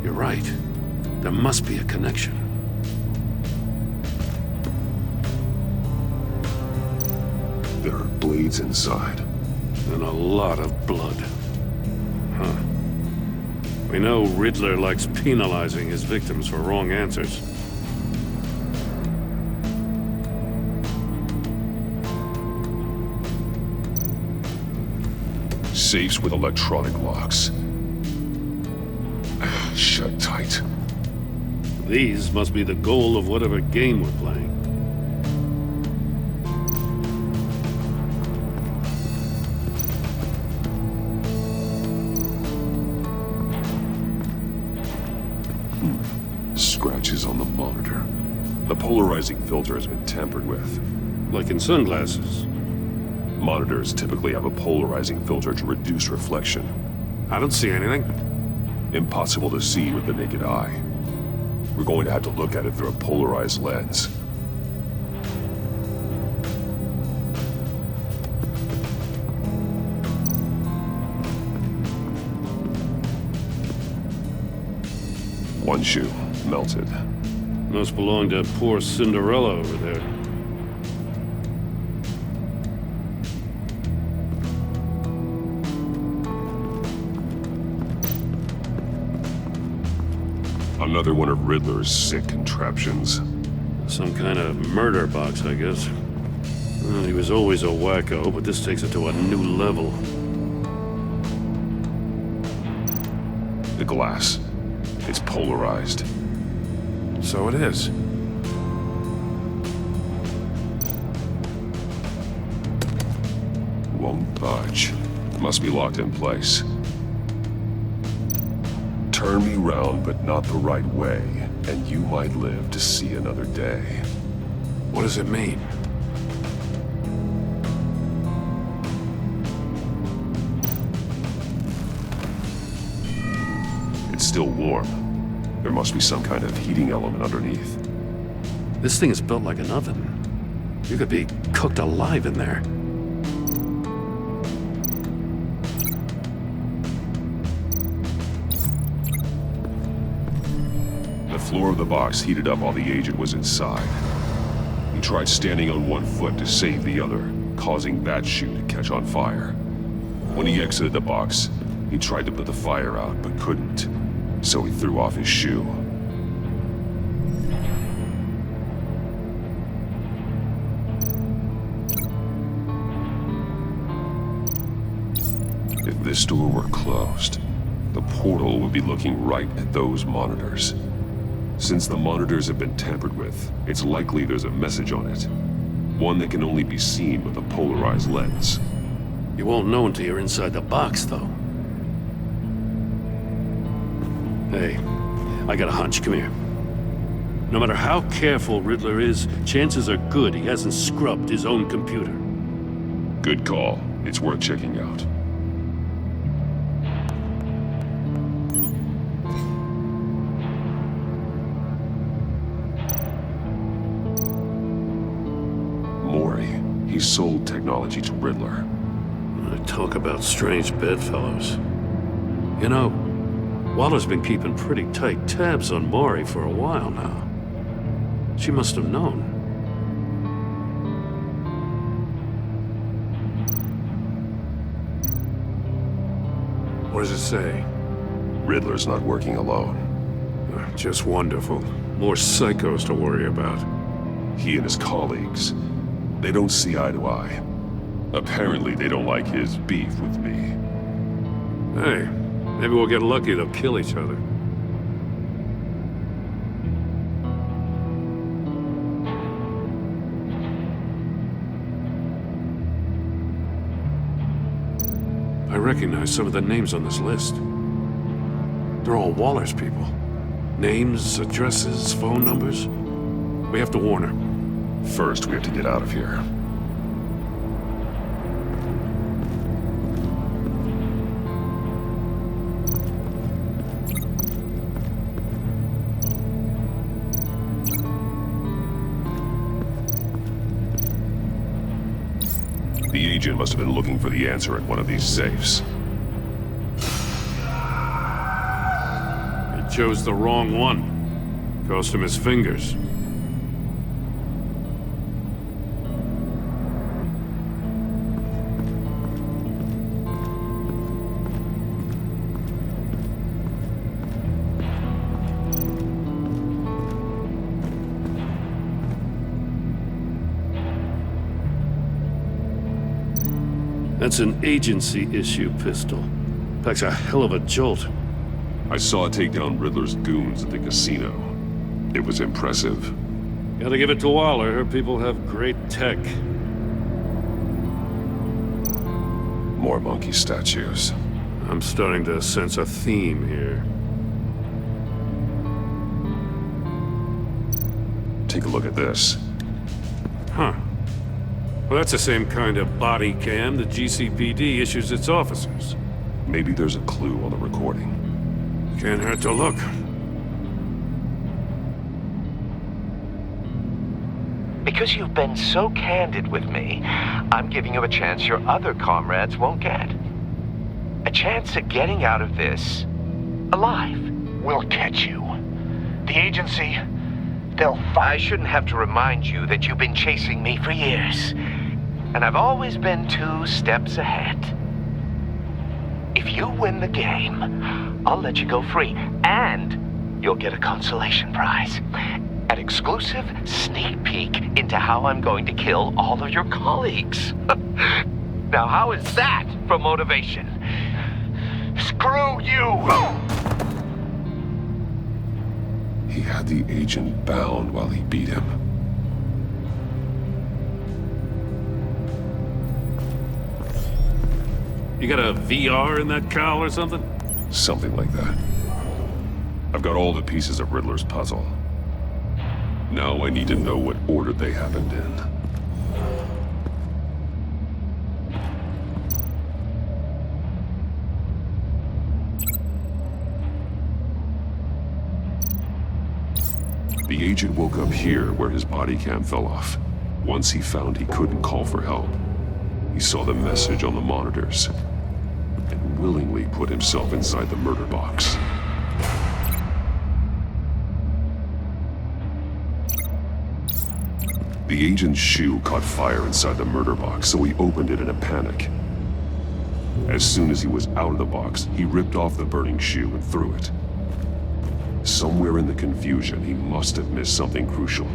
You're right. There must be a connection. There are blades inside. And a lot of blood. Huh. We know Riddler likes penalizing his victims for wrong answers. Safes with electronic locks. Shut tight. These must be the goal of whatever game we're playing. Scratches on the monitor. The polarizing filter has been tampered with. Like in sunglasses. Monitors typically have a polarizing filter to reduce reflection. I don't see anything. Impossible to see with the naked eye. We're going to have to look at it through a polarized lens. One shoe, melted. Must belong to poor Cinderella over there. Another one of Riddler's sick contraptions. Some kind of murder box, I guess. Well, he was always a wacko, but this takes it to a new level. The glass. It's polarized. So it is. Won't budge. Must be locked in place. Turn me round, but not the right way, and you might live to see another day. What does it mean? It's still warm. There must be some kind of heating element underneath. This thing is built like an oven. You could be cooked alive in there. The floor of the box heated up while the agent was inside. He tried standing on one foot to save the other, causing that shoe to catch on fire. When he exited the box, he tried to put the fire out, but couldn't, so he threw off his shoe. If this door were closed, the portal would be looking right at those monitors. Since the monitors have been tampered with, it's likely there's a message on it. One that can only be seen with a polarized lens. You won't know until you're inside the box, though. Hey, I got a hunch. Come here. No matter how careful Riddler is, chances are good he hasn't scrubbed his own computer. Good call. It's worth checking out. He sold technology to Riddler. Talk about strange bedfellows. You know, Waller's been keeping pretty tight tabs on Maury for a while now. She must have known. What does it say? Riddler's not working alone. Just wonderful. More psychos to worry about. He and his colleagues. They don't see eye to eye. Apparently, they don't like his beef with me. Hey, maybe we'll get lucky they'll kill each other. I recognize some of the names on this list. They're all Waller's people. Names, addresses, phone numbers. We have to warn her. First, we have to get out of here. The agent must have been looking for the answer at one of these safes. He chose the wrong one. Cost him his fingers. That's an agency-issue pistol. Packs a hell of a jolt. I saw it take down Riddler's goons at the casino. It was impressive. Gotta give it to Waller. Her people have great tech. More monkey statues. I'm starting to sense a theme here. Take a look at this. Huh. Well, that's the same kind of body cam the GCPD issues its officers. Maybe there's a clue on the recording. Can't hurt to look. Because you've been so candid with me, I'm giving you a chance your other comrades won't get. A chance at getting out of this alive. We'll catch you. The agency, they'll I shouldn't have to remind you that you've been chasing me for years. And I've always been 2 steps ahead. If you win the game, I'll let you go free. And you'll get a consolation prize. An exclusive sneak peek into how I'm going to kill all of your colleagues. Now, how is that for motivation? Screw you! He had the agent bound while he beat him. You got a VR in that cowl or something? Something like that. I've got all the pieces of Riddler's puzzle. Now I need to know what order they happened in. The agent woke up here where his body cam fell off. Once he found he couldn't call for help, he saw the message on the monitors and willingly put himself inside the murder box. The agent's shoe caught fire inside the murder box, so he opened it in a panic. As soon as he was out of the box, he ripped off the burning shoe and threw it. Somewhere in the confusion, he must have missed something crucial.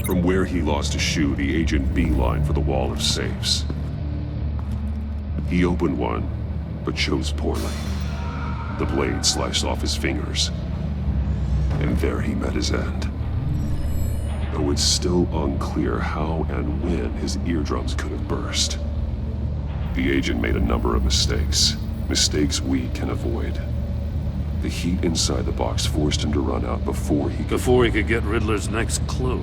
From where he lost a shoe, the agent beelined for the wall of safes. He opened one, but chose poorly. The blade sliced off his fingers, and there he met his end. Though it's still unclear how and when his eardrums could have burst. The agent made a number of mistakes. Mistakes we can avoid. The heat inside the box forced him to run out before he could get Riddler's next clue.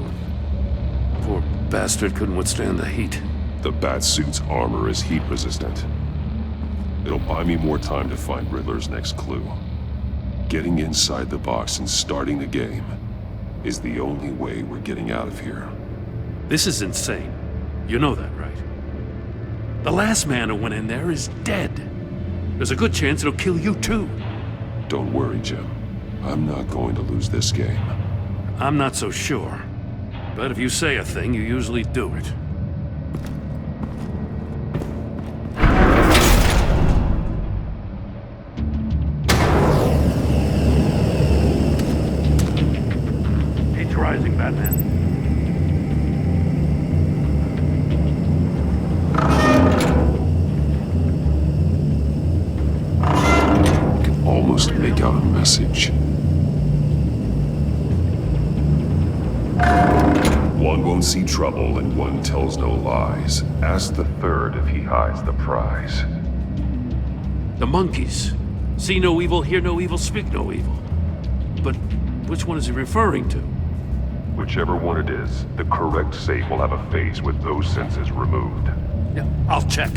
Poor bastard couldn't withstand the heat. The Batsuit's armor is heat resistant. It'll buy me more time to find Riddler's next clue. Getting inside the box and starting the game is the only way we're getting out of here. This is insane. You know that, right? The last man who went in there is dead. There's a good chance it'll kill you too. Don't worry, Jim. I'm not going to lose this game. I'm not so sure. But if you say a thing, you usually do it. Heat's rising, Batman. I can almost make out a message. One won't see trouble and one tells no lies. Ask the third if he hides the prize. The monkeys. See no evil, hear no evil, speak no evil. But which one is he referring to? Whichever one it is, the correct safe will have a phase with those senses removed. Yeah, I'll check.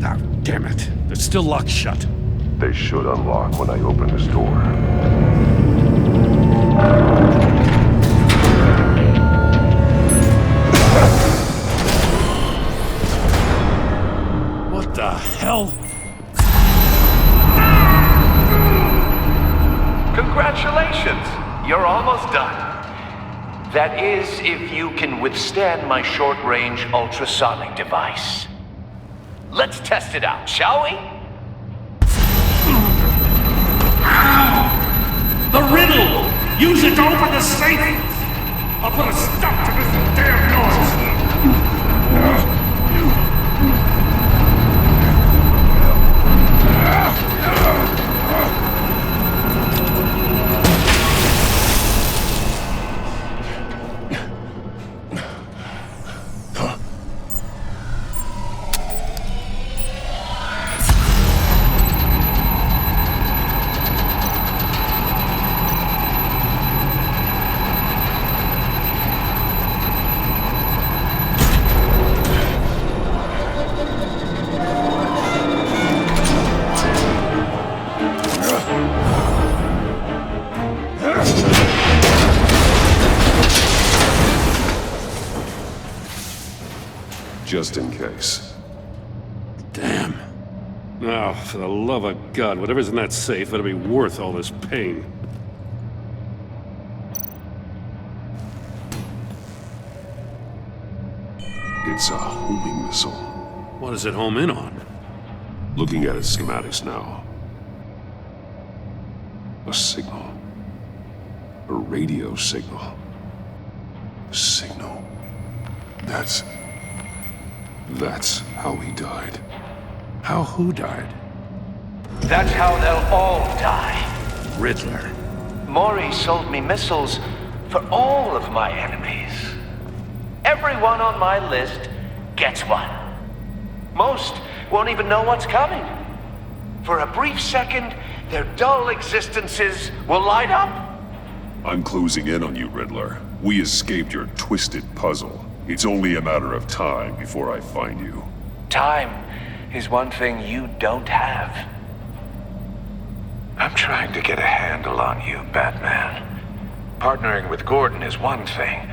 Ah, damn it. They're still locked shut. They should unlock when I open this door. What the hell? Congratulations! You're almost done. That is, if you can withstand my short-range ultrasonic device. Let's test it out, shall we? The open the safe! I'll put a stop to this damn noise! Just in case. Damn. Now, for the love of God, whatever's in that safe better be worth all this pain. It's a homing missile. What does it home in on? Looking at its schematics now. A signal. A radio signal. A signal. That's how he died. How who died? That's how they'll all die. Riddler. Maury sold me missiles for all of my enemies. Everyone on my list gets one. Most won't even know what's coming. For a brief second, their dull existences will light up. I'm closing in on you, Riddler. We escaped your twisted puzzle. It's only a matter of time before I find you. Time is one thing you don't have. I'm trying to get a handle on you, Batman. Partnering with Gordon is one thing.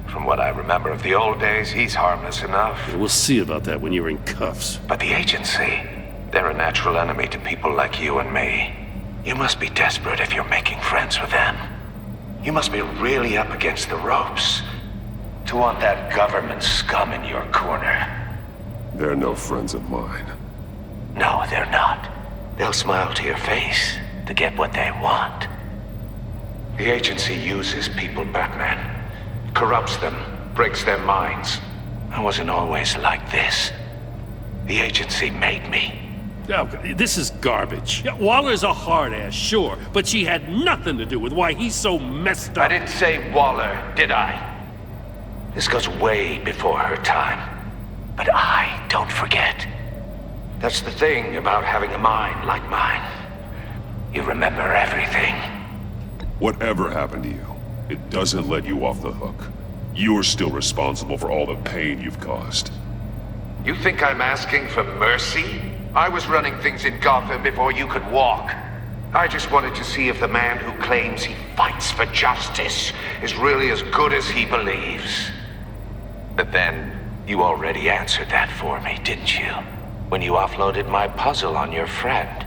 From what I remember of the old days, he's harmless enough. Yeah, we'll see about that when you're in cuffs. But the agency, they're a natural enemy to people like you and me. You must be desperate if you're making friends with them. You must be really up against the ropes to want that government scum in your corner. They're no friends of mine. No, they're not. They'll smile to your face to get what they want. The agency uses people, Batman. Corrupts them, breaks their minds. I wasn't always like this. The agency made me. Oh, this is garbage. Yeah, Waller's a hard-ass, sure, but she had nothing to do with why he's so messed up. I didn't say Waller, did I? This goes way before her time. But I don't forget. That's the thing about having a mind like mine. You remember everything. Whatever happened to you, it doesn't let you off the hook. You're still responsible for all the pain you've caused. You think I'm asking for mercy? I was running things in Gotham before you could walk. I just wanted to see if the man who claims he fights for justice is really as good as he believes. But then, you already answered that for me, didn't you? When you offloaded my puzzle on your friend.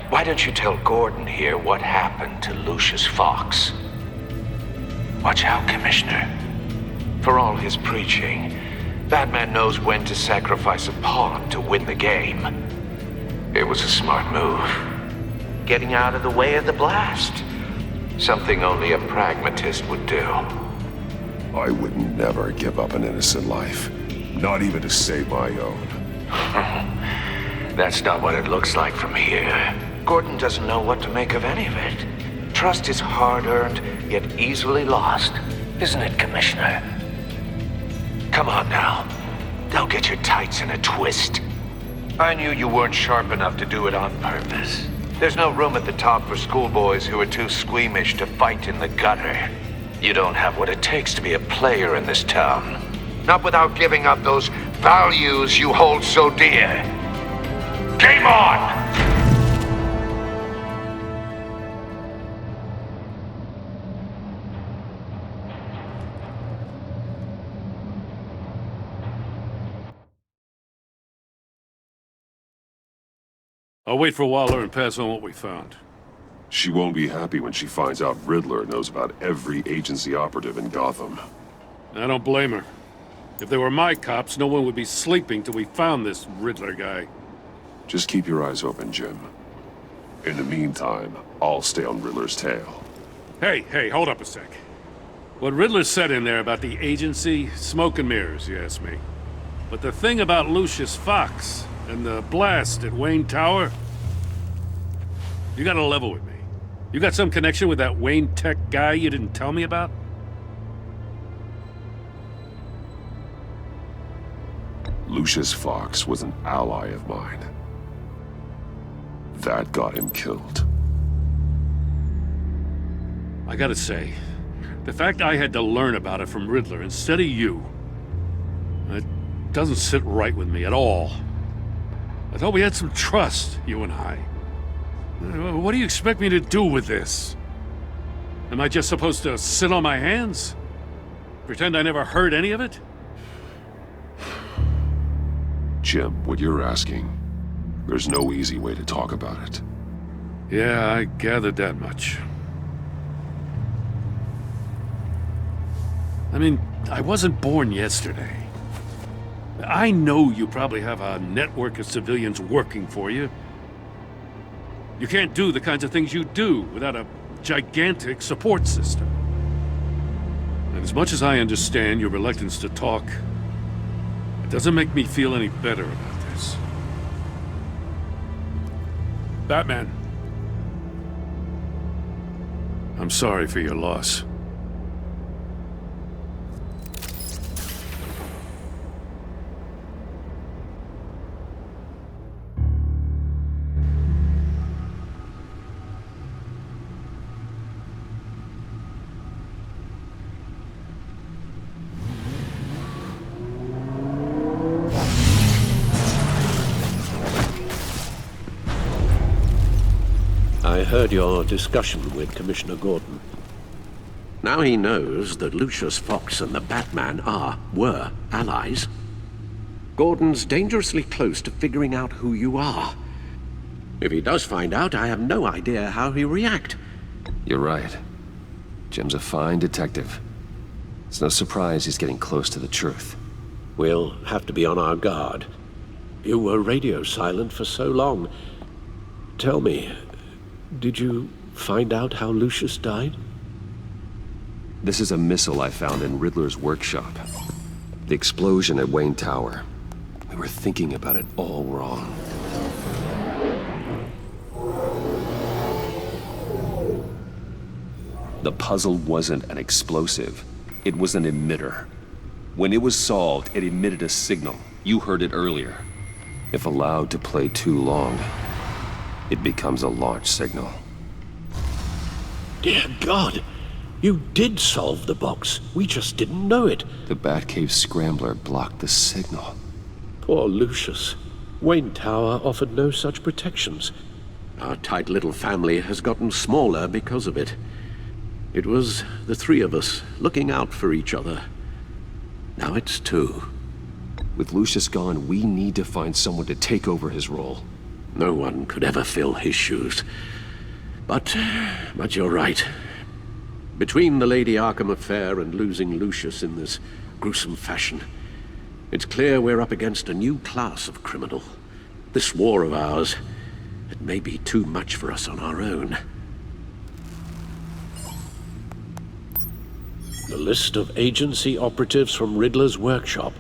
Why don't you tell Gordon here what happened to Lucius Fox? Watch out, Commissioner. For all his preaching, Batman knows when to sacrifice a pawn to win the game. It was a smart move. Getting out of the way of the blast. Something only a pragmatist would do. I would never give up an innocent life. Not even to save my own. That's not what it looks like from here. Gordon doesn't know what to make of any of it. Trust is hard-earned, yet easily lost. Isn't it, Commissioner? Come on now. Don't get your tights in a twist. I knew you weren't sharp enough to do it on purpose. There's no room at the top for schoolboys who are too squeamish to fight in the gutter. You don't have what it takes to be a player in this town. Not without giving up those values you hold so dear. Game on! I'll wait for Waller and pass on what we found. She won't be happy when she finds out Riddler knows about every agency operative in Gotham. I don't blame her. If they were my cops, no one would be sleeping till we found this Riddler guy. Just keep your eyes open, Jim. In the meantime, I'll stay on Riddler's tail. Hey, hold up a sec. What Riddler said in there about the agency, smoke and mirrors, you ask me. But the thing about Lucius Fox and the blast at Wayne Tower, you gotta level with me. You got some connection with that Wayne Tech guy you didn't tell me about? Lucius Fox was an ally of mine. That got him killed. I gotta say, the fact I had to learn about it from Riddler instead of you, it doesn't sit right with me at all. I thought we had some trust, you and I. What do you expect me to do with this? Am I just supposed to sit on my hands? Pretend I never heard any of it? Jim, what you're asking, there's no easy way to talk about it. Yeah, I gathered that much. I mean, I wasn't born yesterday. I know you probably have a network of civilians working for you. You can't do the kinds of things you do without a gigantic support system. And as much as I understand your reluctance to talk, it doesn't make me feel any better about this. Batman. I'm sorry for your loss. I heard your discussion with Commissioner Gordon. Now he knows that Lucius Fox and the Batman were allies. Gordon's dangerously close to figuring out who you are. If he does find out, I have no idea how he'll react. You're right. Jim's a fine detective. It's no surprise he's getting close to the truth. We'll have to be on our guard. You were radio silent for so long. Tell me, did you find out how Lucius died? This is a missile I found in Riddler's workshop. The explosion at Wayne Tower. We were thinking about it all wrong. The puzzle wasn't an explosive. It was an emitter. When it was solved, it emitted a signal. You heard it earlier. If allowed to play too long, it becomes a launch signal. Dear God! You did solve the box. We just didn't know it. The Batcave scrambler blocked the signal. Poor Lucius. Wayne Tower offered no such protections. Our tight little family has gotten smaller because of it. It was the three of us looking out for each other. Now it's two. With Lucius gone, we need to find someone to take over his role. No one could ever fill his shoes. But you're right. Between the Lady Arkham affair and losing Lucius in this gruesome fashion, it's clear we're up against a new class of criminal. This war of ours, it may be too much for us on our own. The list of agency operatives from Riddler's workshop.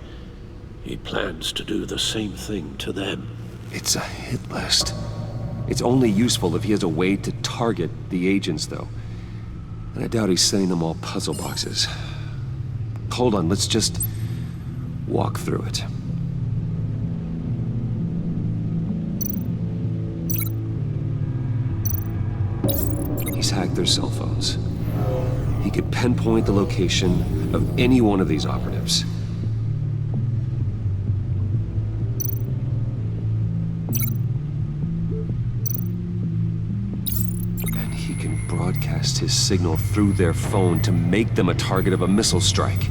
He plans to do the same thing to them. It's a hit list. It's only useful if he has a way to target the agents, though. And I doubt he's sending them all puzzle boxes. Hold on, let's just walk through it. He's hacked their cell phones. He could pinpoint the location of any one of these operatives. And he can broadcast his signal through their phone to make them a target of a missile strike.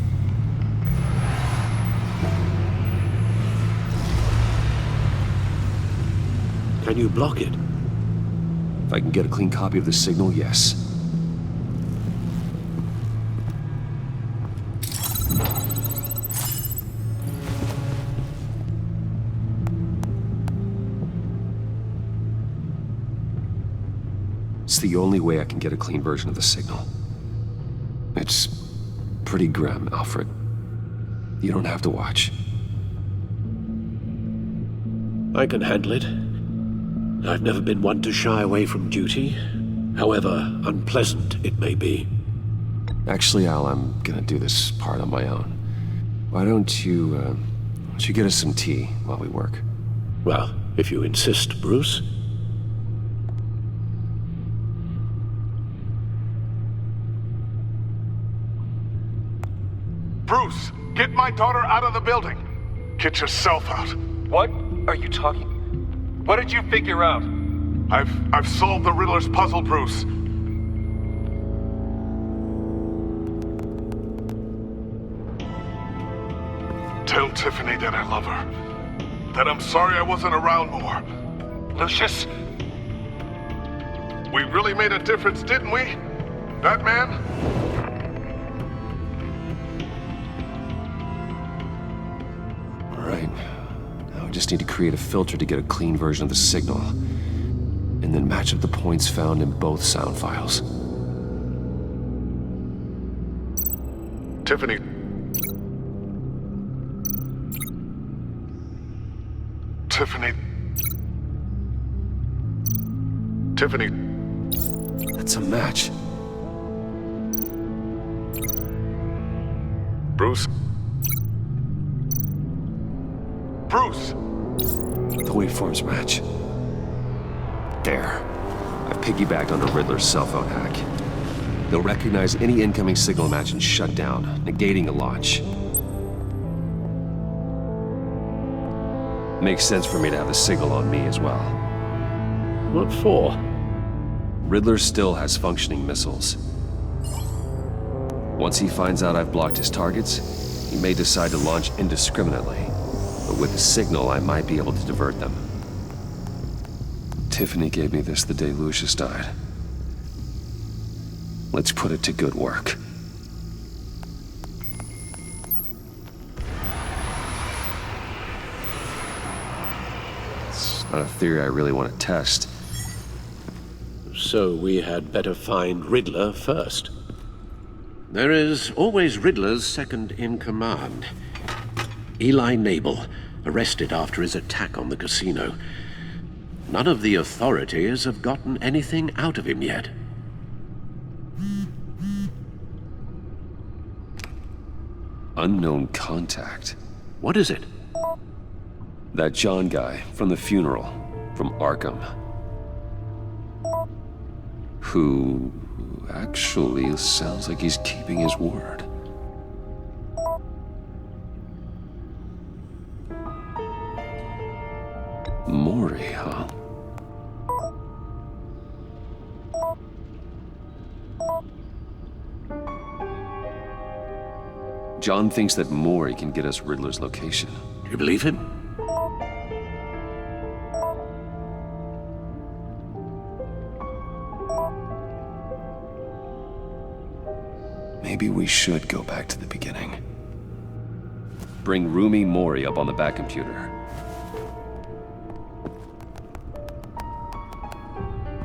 Can you block it? If I can get a clean copy of the signal, yes. It's the only way I can get a clean version of the signal. It's pretty grim, Alfred. You don't have to watch. I can handle it. I've never been one to shy away from duty, however unpleasant it may be. Actually, Al, I'm gonna do this part on my own. Why don't you get us some tea while we work? Well, if you insist, Bruce. Bruce, get my daughter out of the building. Get yourself out. What are you talking? What did you figure out? I've solved the Riddler's puzzle, Bruce. Tell Tiffany that I love her. That I'm sorry I wasn't around more. Lucius? We really made a difference, didn't we? Batman? All right. Now we just need to create a filter to get a clean version of the signal. And then match up the points found in both sound files. Tiffany. Tiffany. That's a match. Bruce. The waveforms match. There. I've piggybacked on the Riddler's cell phone hack. They'll recognize any incoming signal match and shut down, negating the launch. Makes sense for me to have the signal on me as well. What for? Riddler still has functioning missiles. Once he finds out I've blocked his targets, he may decide to launch indiscriminately. But with the signal, I might be able to divert them. Tiffany gave me this the day Lucius died. Let's put it to good work. It's not a theory I really want to test. So we had better find Riddler first. There is always Riddler's second in command. Eli Nabel, arrested after his attack on the casino. None of the authorities have gotten anything out of him yet. Unknown contact. What is it? That John guy from the funeral, from Arkham. Who actually sounds like he's keeping his word. Mori, huh? John thinks that Mori can get us Riddler's location. Do you believe him? Maybe we should go back to the beginning. Bring Rumi Mori up on the back computer.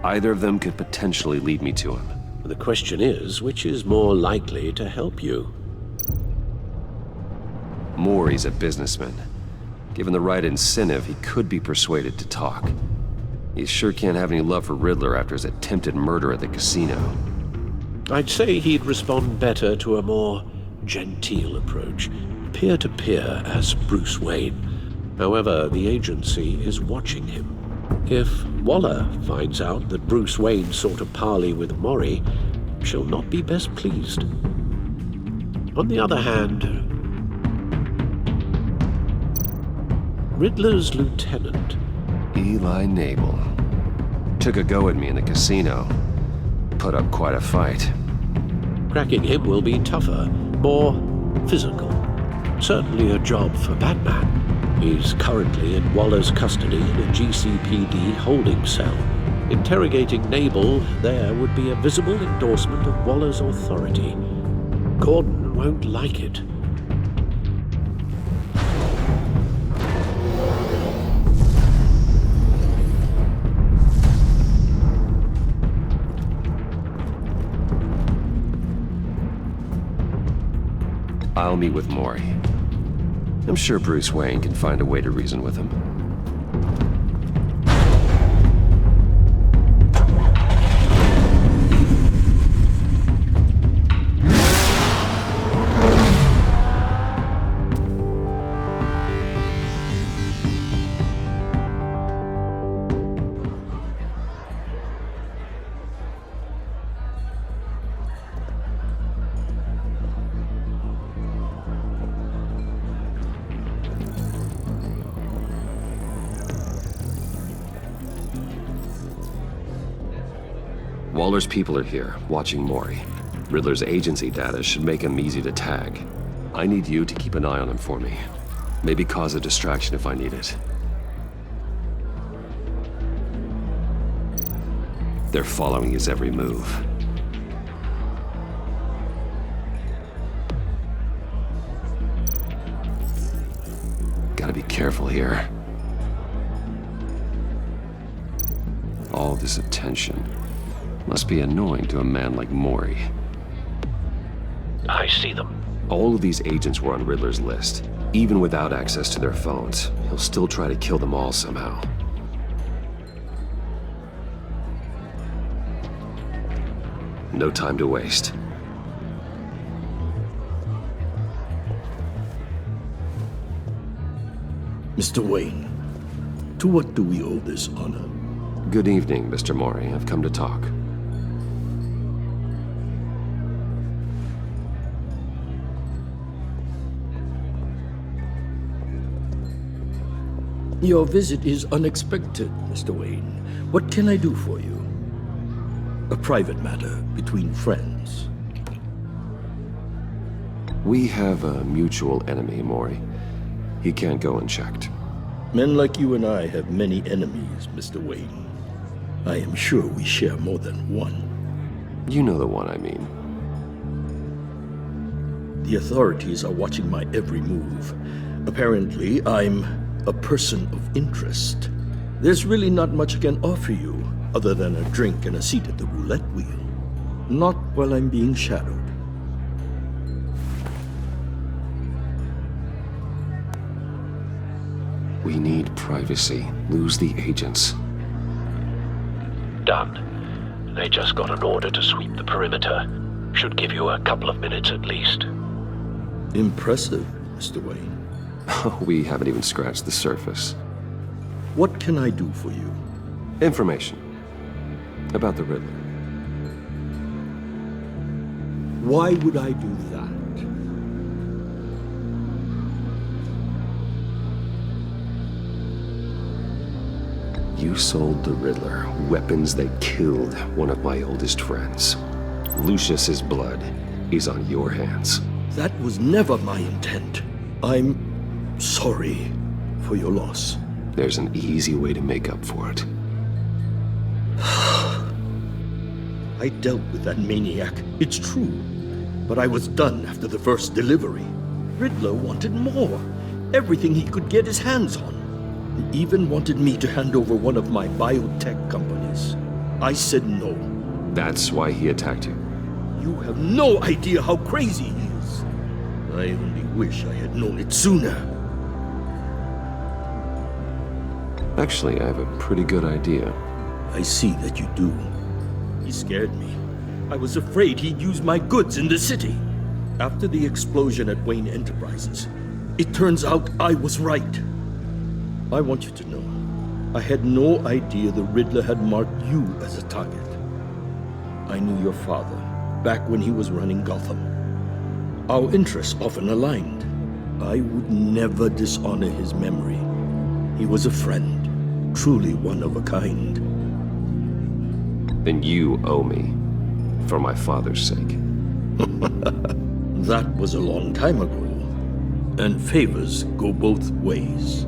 Either of them could potentially lead me to him. The question is, which is more likely to help you? Mori's a businessman. Given the right incentive, he could be persuaded to talk. He sure can't have any love for Riddler after his attempted murder at the casino. I'd say he'd respond better to a more genteel approach, peer-to-peer as Bruce Wayne. However, the agency is watching him. If Waller finds out that Bruce Wayne sought a parley with Mori, she'll not be best pleased. On the other hand, Riddler's lieutenant, Eli Nabel, took a go at me in the casino. Put up quite a fight. Cracking him will be tougher, more physical. Certainly a job for Batman. He's currently in Waller's custody in a GCPD holding cell. Interrogating Nabel there would be a visible endorsement of Waller's authority. Gordon won't like it. I'll meet with Maury. I'm sure Bruce Wayne can find a way to reason with him. Waller's people are here, watching Maury. Riddler's agency data should make him easy to tag. I need you to keep an eye on him for me. Maybe cause a distraction if I need it. They're following his every move. Gotta be careful here. All this attention must be annoying to a man like Maury. I see them. All of these agents were on Riddler's list. Even without access to their phones, he'll still try to kill them all somehow. No time to waste. Mr. Wayne, to what do we owe this honor? Good evening, Mr. Maury. I've come to talk. Your visit is unexpected, Mr. Wayne. What can I do for you? A private matter between friends. We have a mutual enemy, Maury. He can't go unchecked. Men like you and I have many enemies, Mr. Wayne. I am sure we share more than one. You know the one I mean. The authorities are watching my every move. Apparently, I'm a person of interest. There's really not much I can offer you, other than a drink and a seat at the roulette wheel. Not while I'm being shadowed. We need privacy. Lose the agents. Done. They just got an order to sweep the perimeter. Should give you a couple of minutes at least. Impressive, Mr. Wayne. We haven't even scratched the surface. What can I do for you? Information. About the Riddler. Why would I do that? You sold the Riddler weapons that killed one of my oldest friends. Lucius's blood is on your hands. That was never my intent. I'm sorry for your loss. There's an easy way to make up for it. I dealt with that maniac, it's true. But I was done after the first delivery. Riddler wanted more. Everything he could get his hands on. He even wanted me to hand over one of my biotech companies. I said no. That's why he attacked you. You have no idea how crazy he is. I only wish I had known it sooner. Actually, I have a pretty good idea. I see that you do. He scared me. I was afraid he'd use my goods in the city. After the explosion at Wayne Enterprises, it turns out I was right. I want you to know, I had no idea the Riddler had marked you as a target. I knew your father back when he was running Gotham. Our interests often aligned. I would never dishonor his memory. He was a friend, truly one of a kind. Then you owe me, for my father's sake. That was a long time ago, and favors go both ways.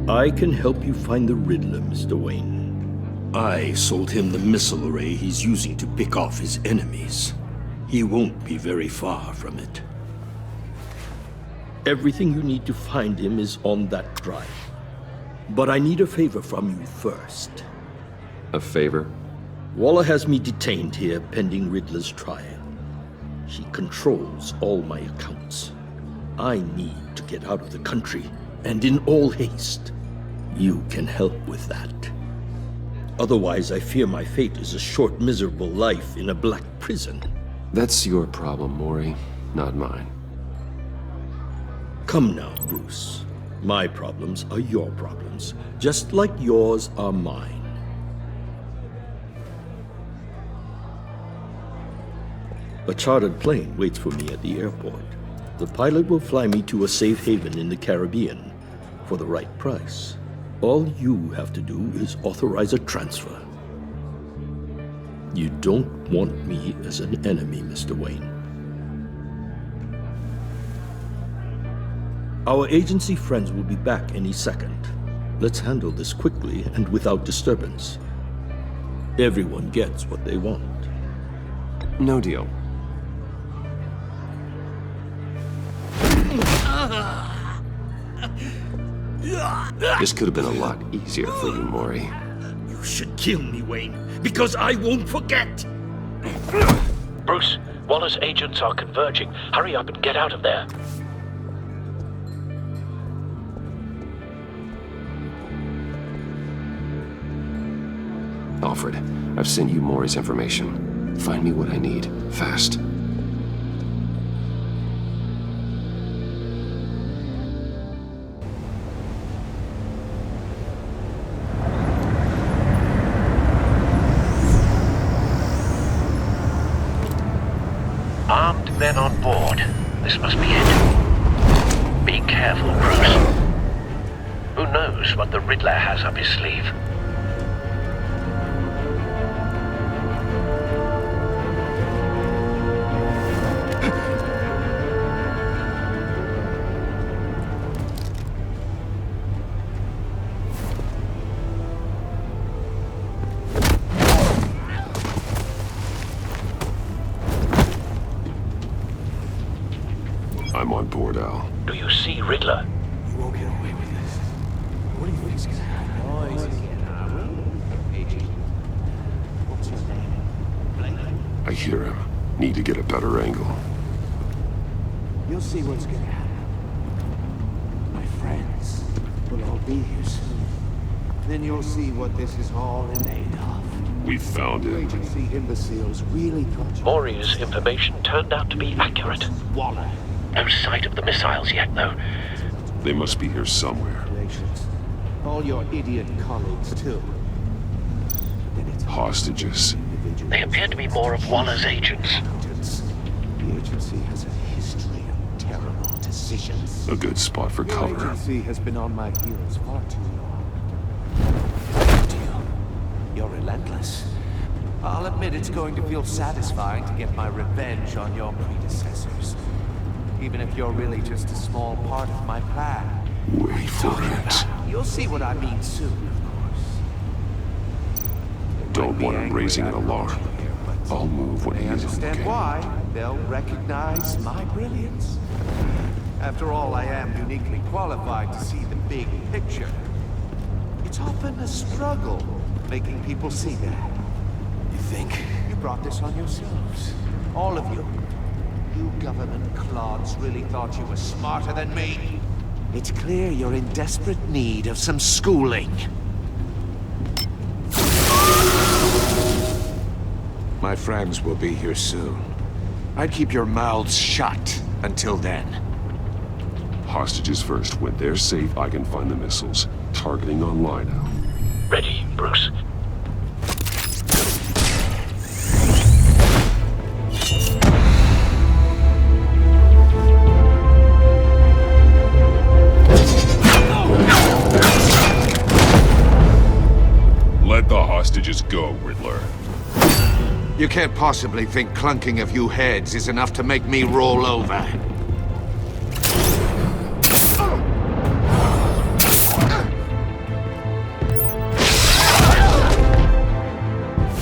I can help you find the Riddler, Mr. Wayne. I sold him the missile array he's using to pick off his enemies. He won't be very far from it. Everything you need to find him is on that drive. But I need a favor from you first. A favor? Waller has me detained here pending Riddler's trial. She controls all my accounts. I need to get out of the country, and in all haste. You can help with that. Otherwise, I fear my fate is a short, miserable life in a black prison. That's your problem, Maury, not mine. Come now, Bruce. My problems are your problems, just like yours are mine. A chartered plane waits for me at the airport. The pilot will fly me to a safe haven in the Caribbean for the right price. All you have to do is authorize a transfer. You don't want me as an enemy, Mr. Wayne. Our agency friends will be back any second. Let's handle this quickly and without disturbance. Everyone gets what they want. No deal. This could have been a lot easier for you, Maury. You should kill me, Wayne, because I won't forget! Bruce, Waller's agents are converging. Hurry up and get out of there. Alfred, I've sent you Maury's information. Find me what I need, fast. Armed men on board. This must be it. Be careful, Bruce. Who knows what the Riddler has up his sleeve? I'm on board, Al. Do you see Riddler? You won't get away with this. What do you think's gonna happen? What's your name? I hear him. Need to get a better angle. You'll see what's gonna happen. My friends will all be here soon. Then you'll see what this is all in aid of. We found him. Agency imbeciles really thought you... Maury's information turned out to be accurate. Waller. No sight of the missiles yet, though. They must be here somewhere. All your idiot colleagues, too. Hostages. They appear to be more of Waller's agents. The agency has a history of terrible decisions. A good spot for cover. The agency has been on my heels far too long. You're relentless. I'll admit it's going to feel satisfying to get my revenge on your predecessors. Even if you're really just a small part of my plan. Wait for it. You'll see what I mean soon, of course. Don't want him raising an alarm. I'll move when he isn't Understand looking. why? They'll recognize my brilliance. After all, I am uniquely qualified to see the big picture. It's often a struggle making people see that. You think? You brought this on yourselves. All of you. You government clods really thought you were smarter than me. It's clear you're in desperate need of some schooling. My friends will be here soon. I'd keep your mouths shut until then. Hostages first. When they're safe, I can find the missiles. Targeting online now. Ready, Bruce. Let the hostages go, Riddler. You can't possibly think clunking a few heads is enough to make me roll over.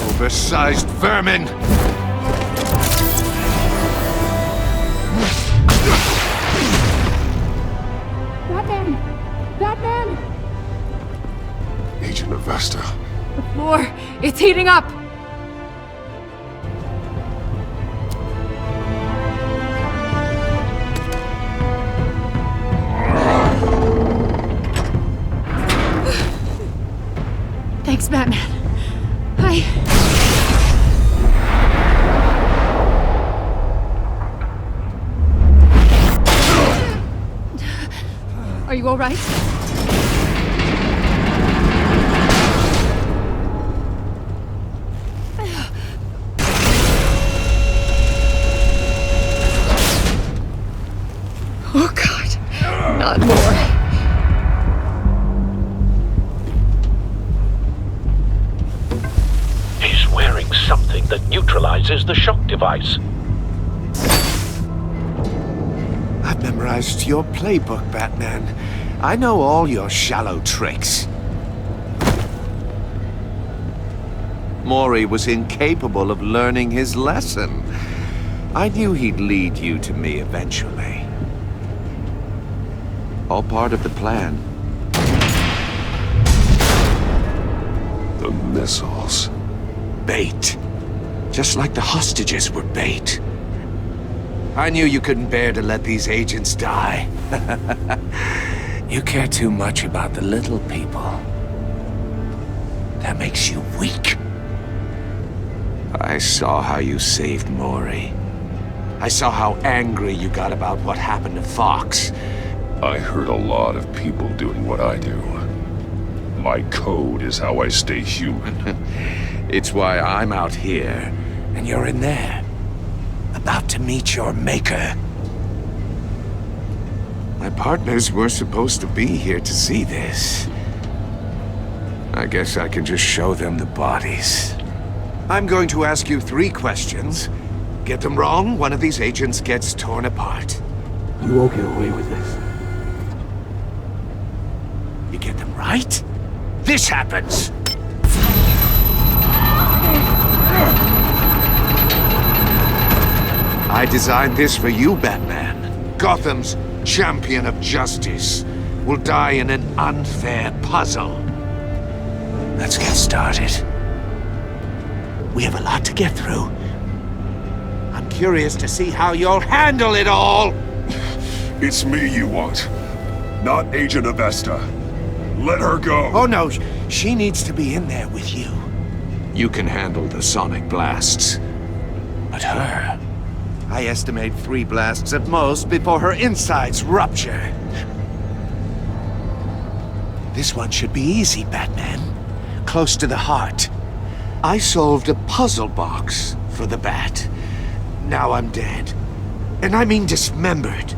Oversized vermin! Batman! Batman! Agent Avesta. The floor! It's heating up! Batman. Are you all right? Oh, God. Not more. He's wearing something that neutralizes the shock device. I've memorized your playbook, Batman. I know all your shallow tricks. Mori was incapable of learning his lesson. I knew he'd lead you to me eventually. All part of the plan. The missiles. Bait. Just like the hostages were bait. I knew you couldn't bear to let these agents die. You care too much about the little people. That makes you weak. I saw how you saved Mori. I saw how angry you got about what happened to Fox. I heard a lot of people doing what I do. My code is how I stay human. It's why I'm out here, and you're in there. About to meet your maker. My partners were supposed to be here to see this. I guess I can just show them the bodies. I'm going to ask you 3 questions. Get them wrong, one of these agents gets torn apart. You won't get away with this. You get them right, this happens! I designed this for you, Batman. Gotham's champion of justice will die in an unfair puzzle. Let's get started. We have a lot to get through. I'm curious to see how you'll handle it all. It's me you want, not Agent Avesta. Let her go. Oh no, she needs to be in there with you. You can handle the sonic blasts. But her... I estimate 3 blasts at most before her insides rupture. This one should be easy, Batman. Close to the heart. I solved a puzzle box for the Bat. Now I'm dead. And I mean dismembered.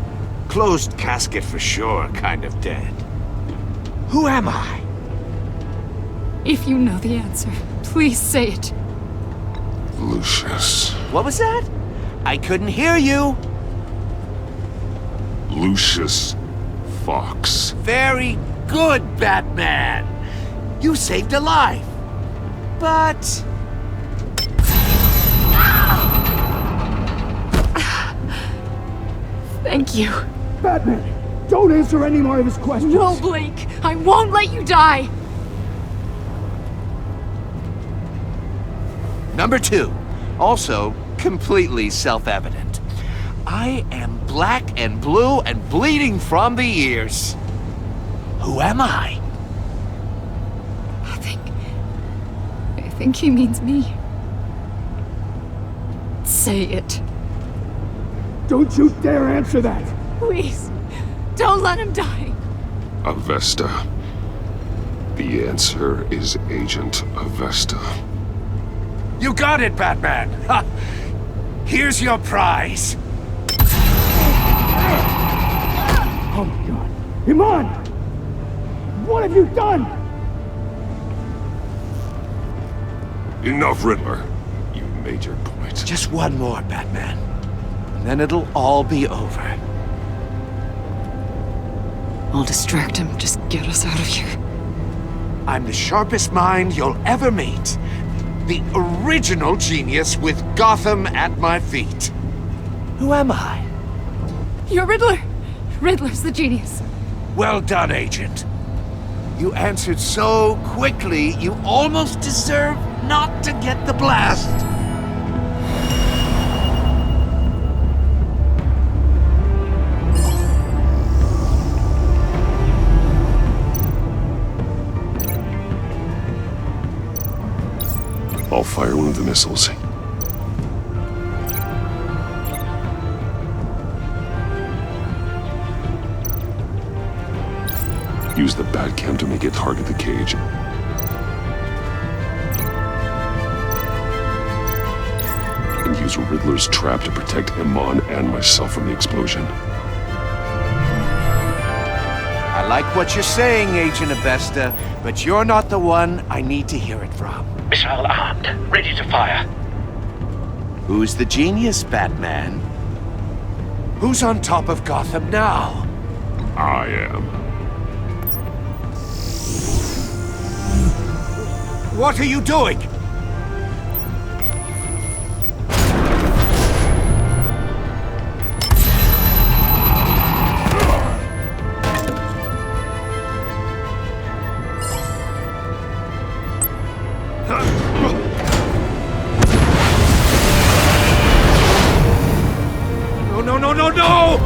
Closed casket for sure, kind of dead. Who am I? If you know the answer, please say it. Lucius. What was that? I couldn't hear you. Lucius Fox. Very good, Batman. You saved a life. But... Thank you. Batman, don't answer any more of his questions. No, Blake. I won't let you die. Number 2. Also, completely self-evident. I am black and blue and bleeding from the ears. Who am I? I think he means me. Say it. Don't you dare answer that! Please, don't let him die. Avesta. The answer is Agent Avesta. You got it, Batman! Ha! Here's your prize! Oh my god. Iman! What have you done? Enough, Riddler. You made your point. Just one more, Batman. And then it'll all be over. I'll distract him. Just get us out of here. I'm the sharpest mind you'll ever meet. The original genius with Gotham at my feet. Who am I? You're Riddler. Riddler's the genius. Well done, Agent. You answered so quickly, you almost deserve not to get the blast. missiles. Use the Batcam to make it target the cage. And use Riddler's trap to protect Iman and myself from the explosion. I like what you're saying, Agent Avesta, but you're not the one I need to hear it from. Missile armed, ready to fire. Who's the genius, Batman? Who's on top of Gotham now? I am. What are you doing? No!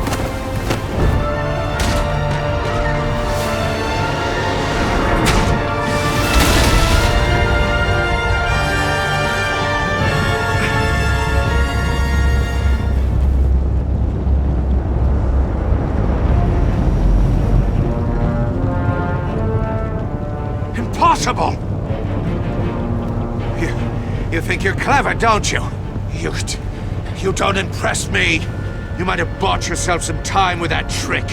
Impossible! You think you're clever, don't you? You don't impress me. You might have bought yourself some time with that trick,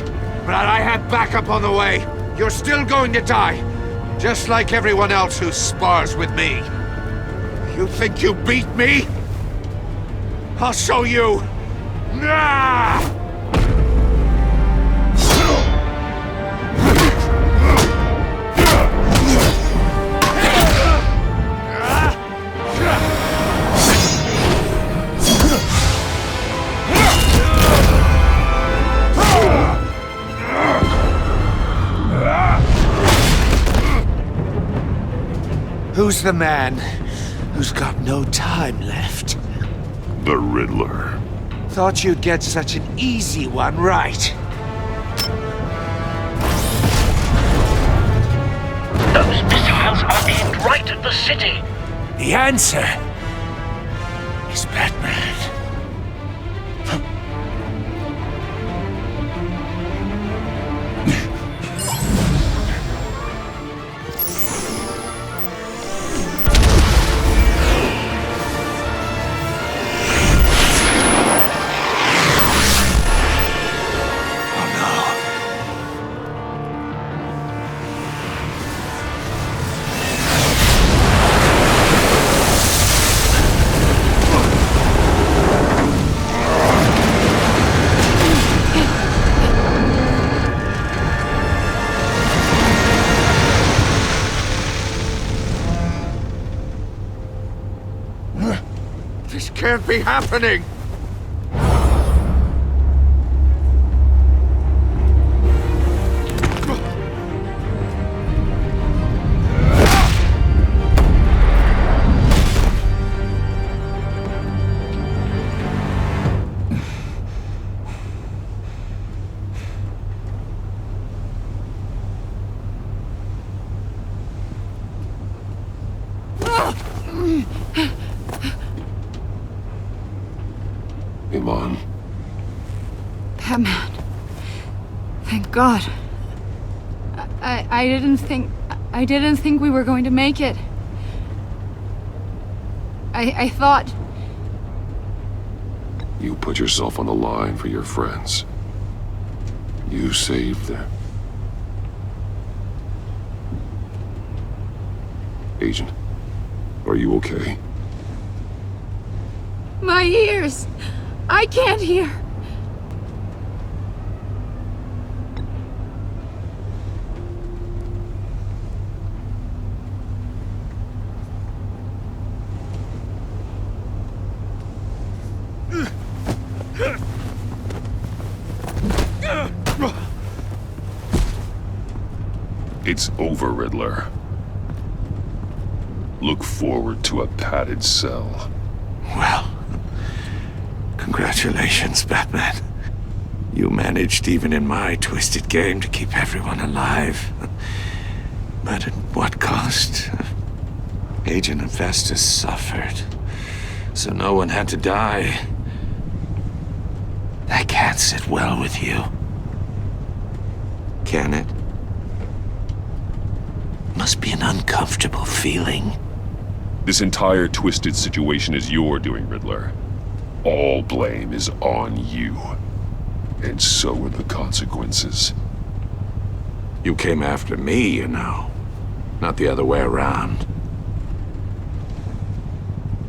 but I have backup on the way. You're still going to die, just like everyone else who spars with me. You think you beat me? I'll show you. Nah! Who's the man who's got no time left? The Riddler. Thought you'd get such an easy one right. Those missiles are aimed right at the city. The answer is Batman. This can't be happening! Iman. Batman. Thank God. I didn't think we were going to make it. I thought... You put yourself on the line for your friends. You saved them. Agent, are you okay? My ears! I can't hear! It's over, Riddler. Look forward to a padded cell. Well, congratulations, Batman. You managed, even in my twisted game, to keep everyone alive. But at what cost? Agent Avesta suffered. So no one had to die. That can't sit well with you. Can it? Must be an uncomfortable feeling. This entire twisted situation is your doing, Riddler. All blame is on you. And so are the consequences. You came after me, you know. Not the other way around.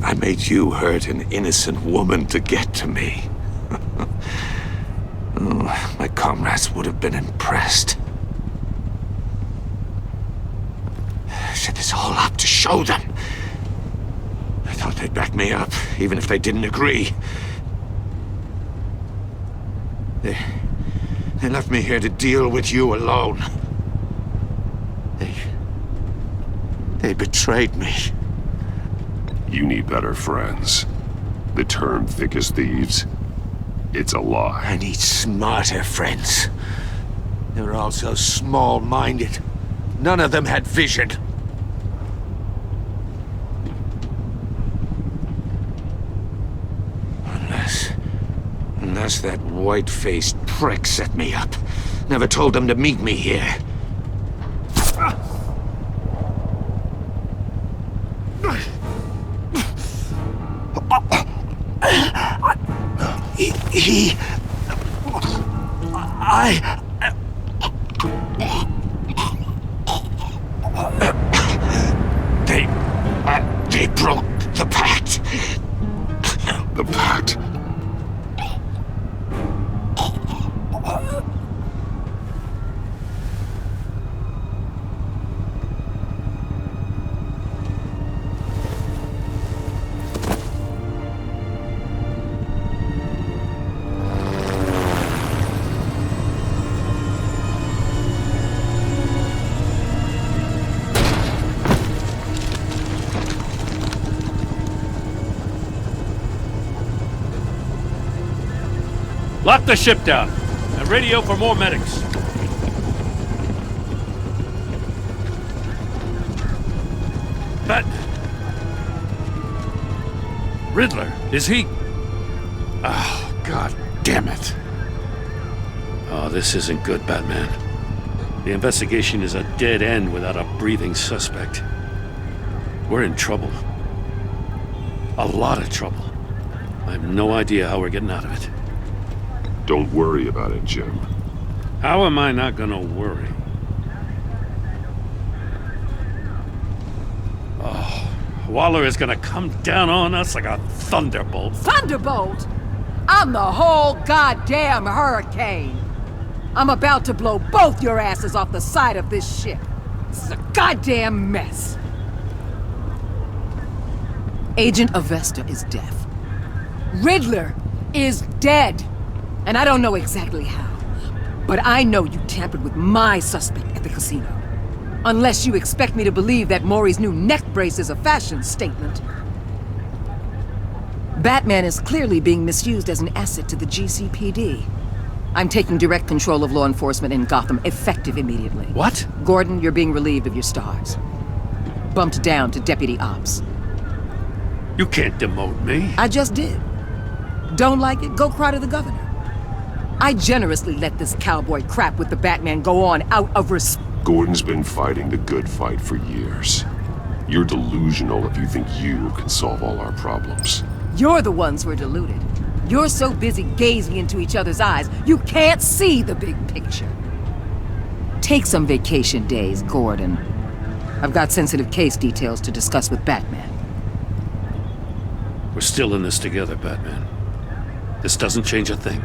I made you hurt an innocent woman to get to me. Oh, my comrades would have been impressed. I set this all up to show them. I thought they'd back me up, even if they didn't agree. They left me here to deal with you alone. They betrayed me. You need better friends. The term thick as thieves, it's a lie. I need smarter friends. They were all so small-minded. None of them had vision. Unless that white-faced prick set me up. Never told them to meet me here. They broke the Pact. The Pact? Lock the ship down and radio for more medics. But Riddler, is he? Oh, God damn it. Oh, this isn't good, Batman. The investigation is a dead end without a breathing suspect. We're in trouble. A lot of trouble. I have no idea how we're getting out of it. Don't worry about it, Jim. How am I not gonna worry? Oh, Waller is gonna come down on us like a thunderbolt. Thunderbolt? I'm the whole goddamn hurricane. I'm about to blow both your asses off the side of this ship. This is a goddamn mess. Agent Avesta is deaf. Riddler is dead. And I don't know exactly how, but I know you tampered with my suspect at the casino. Unless you expect me to believe that Maury's new neck brace is a fashion statement. Batman is clearly being misused as an asset to the GCPD. I'm taking direct control of law enforcement in Gotham, effective immediately. What? Gordon, you're being relieved of your stars. Bumped down to Deputy Ops. You can't demote me. I just did. Don't like it? Go cry to the governor. I generously let this cowboy crap with the Batman go on out of respect. Gordon's been fighting the good fight for years. You're delusional if you think you can solve all our problems. You're the ones who are deluded. You're so busy gazing into each other's eyes, you can't see the big picture. Take some vacation days, Gordon. I've got sensitive case details to discuss with Batman. We're still in this together, Batman. This doesn't change a thing.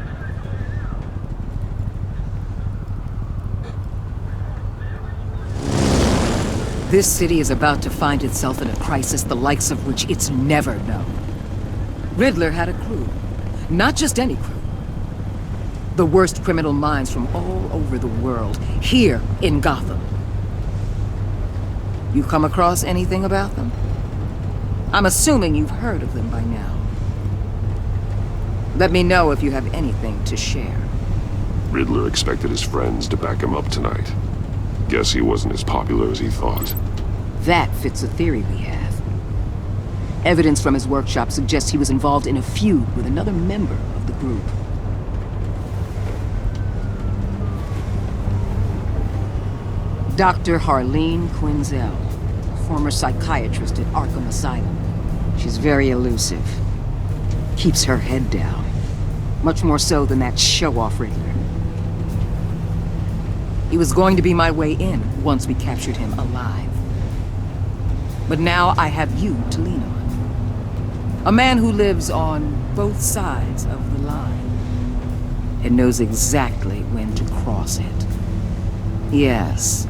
This city is about to find itself in a crisis the likes of which it's never known. Riddler had a crew. Not just any crew. The worst criminal minds from all over the world, here in Gotham. You come across anything about them? I'm assuming you've heard of them by now. Let me know if you have anything to share. Riddler expected his friends to back him up tonight. Guess he wasn't as popular as he thought. That fits a theory we have. Evidence from his workshop suggests he was involved in a feud with another member of the group. Dr. Harleen Quinzel, former psychiatrist at Arkham Asylum. She's very elusive. Keeps her head down. Much more so than that show-off Riddler. He was going to be my way in once we captured him alive. But now I have you to lean on. A man who lives on both sides of the line and knows exactly when to cross it. Yes,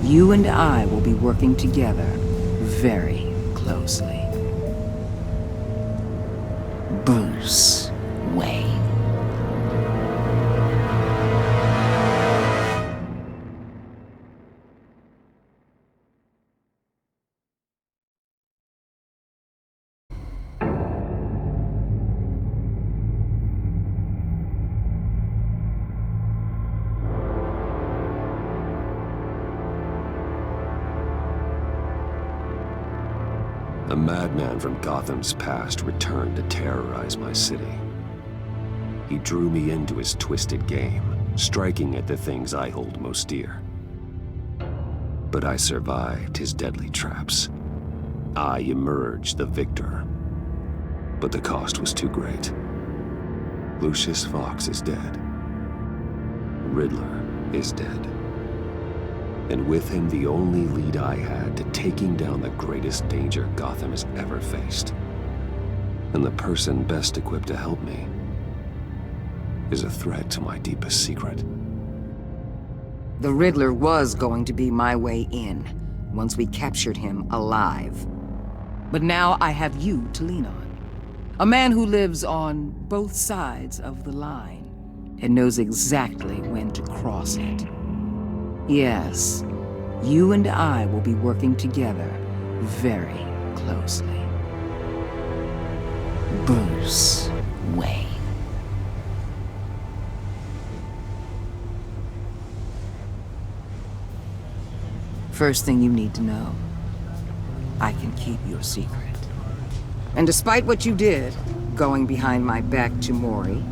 you and I will be working together very closely. Bruce Wayne. A madman from Gotham's past returned to terrorize my city. He drew me into his twisted game, striking at the things I hold most dear. But I survived his deadly traps. I emerged the victor. But the cost was too great. Lucius Fox is dead. Riddler is dead. And with him the only lead I had to taking down the greatest danger Gotham has ever faced. And the person best equipped to help me is a threat to my deepest secret. The Riddler was going to be my way in, once we captured him alive. But now I have you to lean on. A man who lives on both sides of the line and knows exactly when to cross it. Yes, you and I will be working together very closely. Bruce Wayne. First thing you need to know, I can keep your secret. And despite what you did, going behind my back to Mori,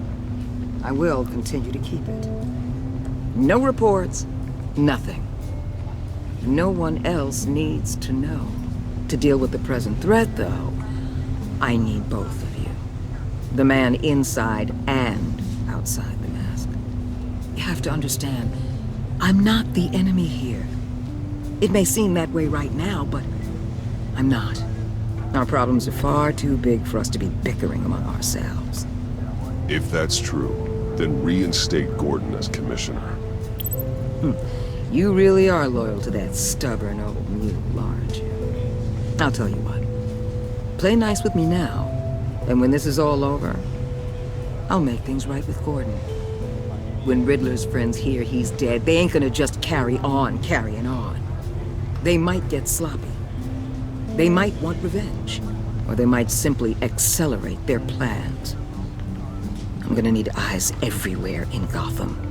I will continue to keep it. No reports, nothing. No one else needs to know. To deal with the present threat, though, I need both of you. The man inside and outside the mask. You have to understand, I'm not the enemy here. It may seem that way right now, but I'm not. Our problems are far too big for us to be bickering among ourselves. If that's true, then reinstate Gordon as commissioner. You really are loyal to that stubborn old mule, aren't you? I'll tell you what. Play nice with me now, and when this is all over, I'll make things right with Gordon. When Riddler's friends hear he's dead, they ain't gonna just carry on carrying on. They might get sloppy. They might want revenge, or they might simply accelerate their plans. I'm gonna need eyes everywhere in Gotham.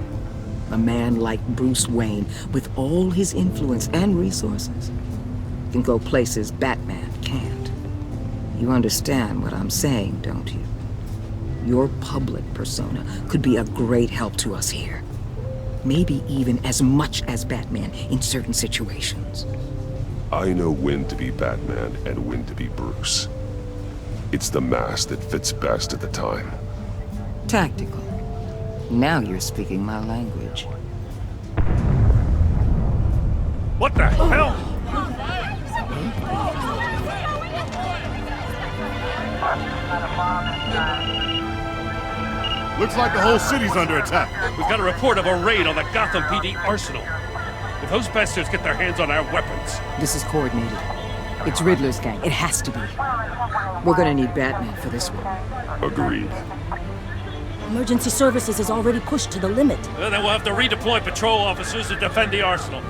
A man like Bruce Wayne, with all his influence and resources, can go places Batman can't. You understand what I'm saying, don't you? Your public persona could be a great help to us here. Maybe even as much as Batman in certain situations. I know when to be Batman and when to be Bruce. It's the mask that fits best at the time. Tactical. Now you're speaking my language. What the hell? Looks like the whole city's under attack. We've got a report of a raid on the Gotham PD arsenal. If those bastards get their hands on our weapons... This is coordinated. It's Riddler's gang. It has to be. We're gonna need Batman for this one. Agreed. Emergency services is already pushed to the limit. Then we'll have to redeploy patrol officers to defend the arsenal.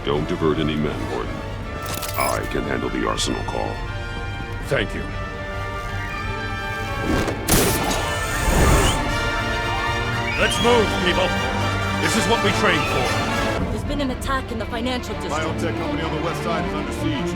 Don't divert any men, Gordon. I can handle the arsenal call. Thank you. Let's move, people. This is what we trained for. There's been an attack in the financial district. Biotech company on the west side is under siege.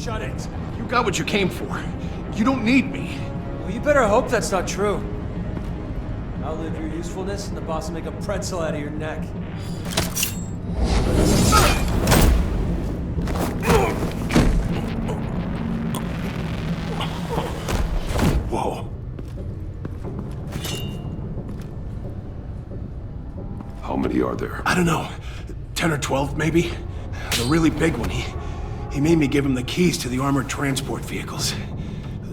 Shut it. You got what you came for. You don't need me. Well, you better hope that's not true. Outlive your usefulness, and the boss will make a pretzel out of your neck. Whoa. How many are there? I don't know. 10 or 12, maybe? The really big one, he made me give him the keys to the armored transport vehicles.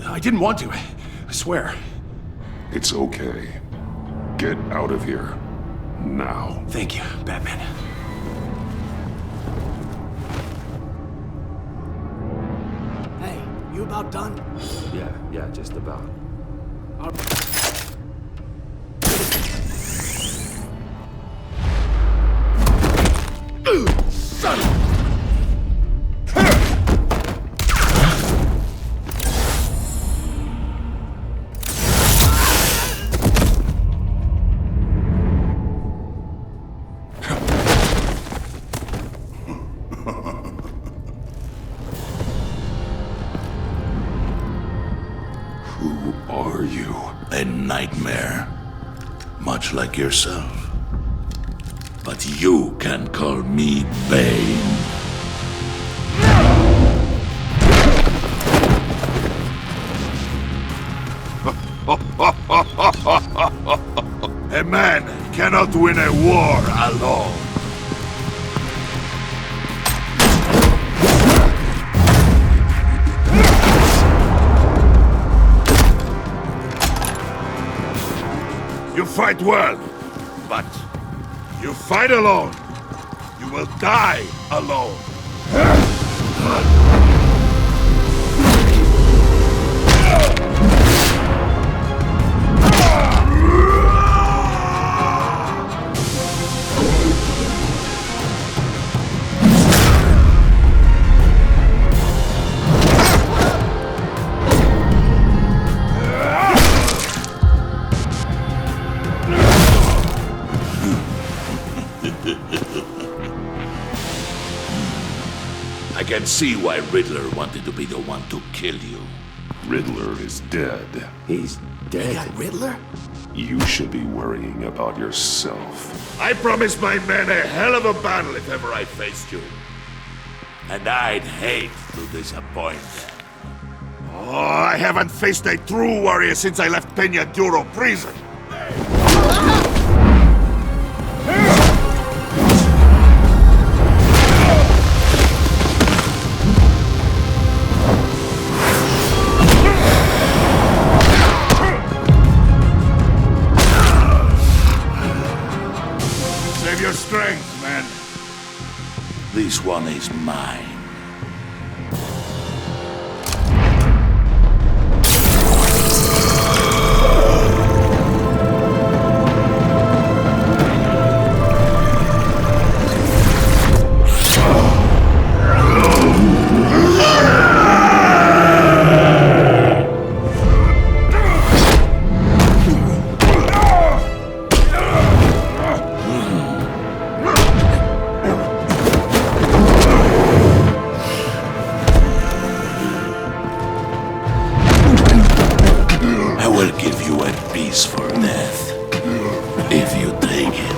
I didn't want to, I swear. It's okay. Get out of here. Now. Thank you, Batman. Hey, you about done? Yeah, just about. Son of... Who are you? A nightmare. Much like yourself. But you can call me Bane. A man cannot win a war alone. You fight well, but you fight alone. You will die alone. I can see why Riddler wanted to be the one to kill you. Riddler is dead. He's dead. You got Riddler? You should be worrying about yourself. I promised my men a hell of a battle if ever I faced you. And I'd hate to disappoint them. Oh, I haven't faced a true warrior since I left Peña Duro prison. Save your strength, man. This one is mine. For death, if you take it.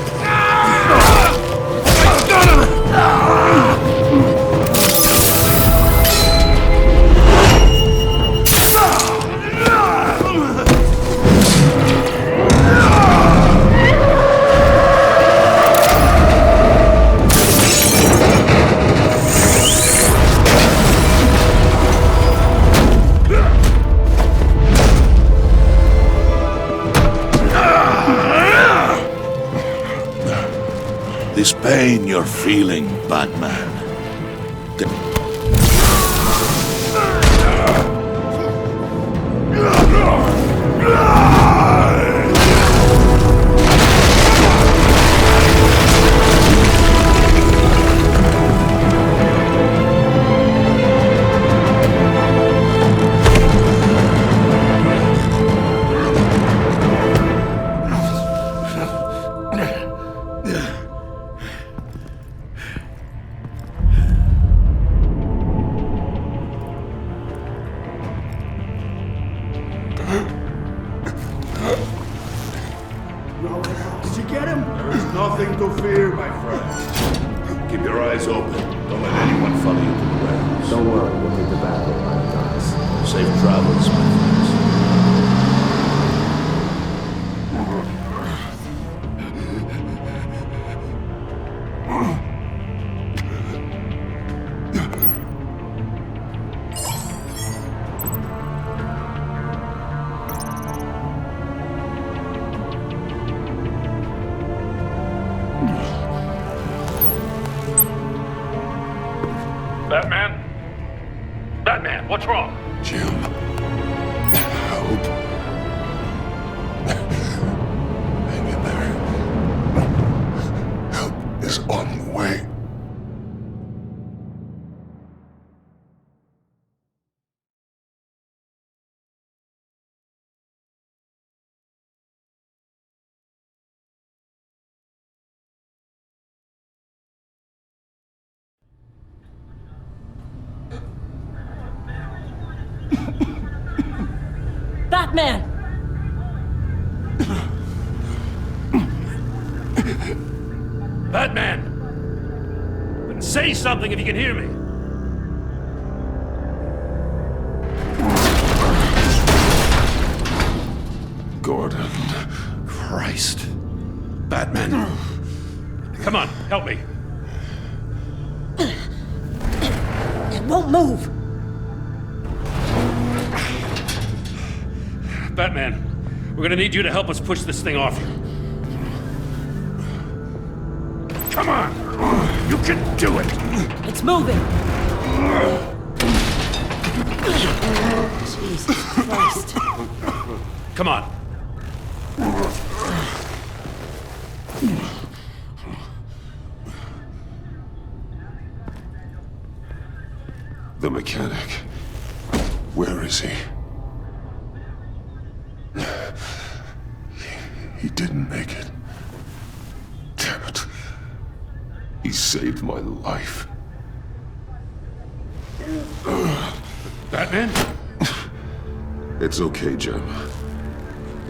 This pain you're feeling, Batman. Did you get him? There is nothing to fear, my friend. Keep your eyes open. Don't let anyone follow you to the warehouse. Don't worry, we'll meet the battle by the docks. Safe travels, my friends. Batman? Batman, what's wrong? Jim. Help. Hang in there. Help is on the way. Batman! Batman! Say something if you can hear me. Gordon. Christ. Batman. Come on, help me. It won't move! Batman, we're gonna need you to help us push this thing off you. Come on! You can do it! It's moving! Jesus Christ. Come on. The mechanic. Where is he? He didn't make it. Damn it. He saved my life. Batman? It's okay, Jim.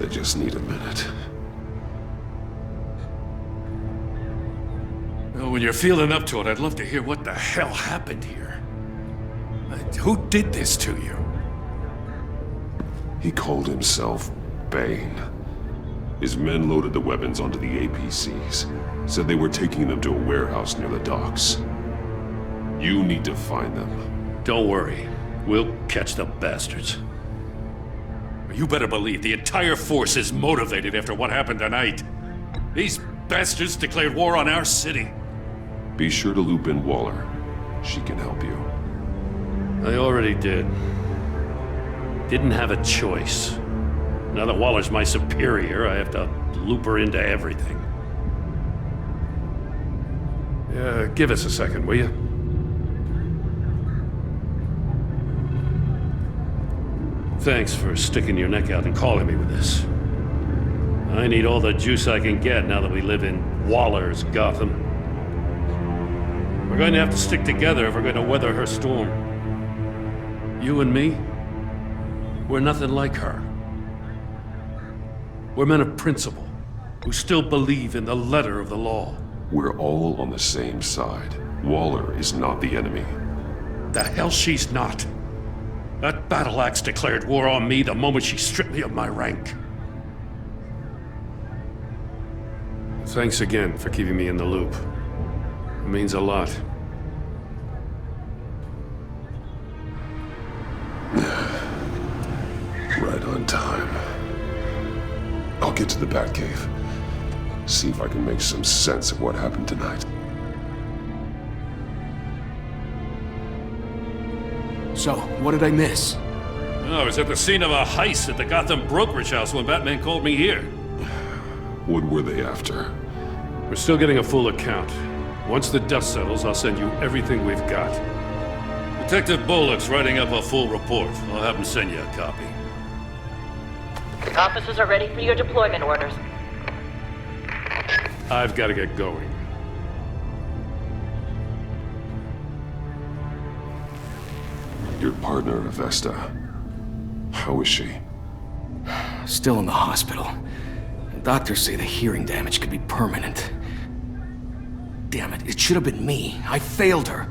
I just need a minute. Well, when you're feeling up to it, I'd love to hear what the hell happened here. Who did this to you? He called himself Bane. His men loaded the weapons onto the APCs. Said they were taking them to a warehouse near the docks. You need to find them. Don't worry. We'll catch the bastards. You better believe the entire force is motivated after what happened tonight. These bastards declared war on our city. Be sure to loop in Waller. She can help you. I already did. Didn't have a choice. Now that Waller's my superior, I have to loop her into everything. Give us a second, will you? Thanks for sticking your neck out and calling me with this. I need all the juice I can get now that we live in Waller's Gotham. We're going to have to stick together if we're going to weather her storm. You and me, we're nothing like her. We're men of principle, who still believe in the letter of the law. We're all on the same side. Waller is not the enemy. The hell she's not. That battle axe declared war on me the moment she stripped me of my rank. Thanks again for keeping me in the loop. It means a lot. Right on time. I'll get to the Batcave. See if I can make some sense of what happened tonight. So, what did I miss? I was at the scene of a heist at the Gotham brokerage house when Batman called me here. What were they after? We're still getting a full account. Once the dust settles, I'll send you everything we've got. Detective Bullock's writing up a full report. I'll have him send you a copy. Officers are ready for your deployment orders. I've got to get going. Your partner, Vesta. How is she? Still in the hospital. Doctors say the hearing damage could be permanent. Damn it, it should have been me. I failed her.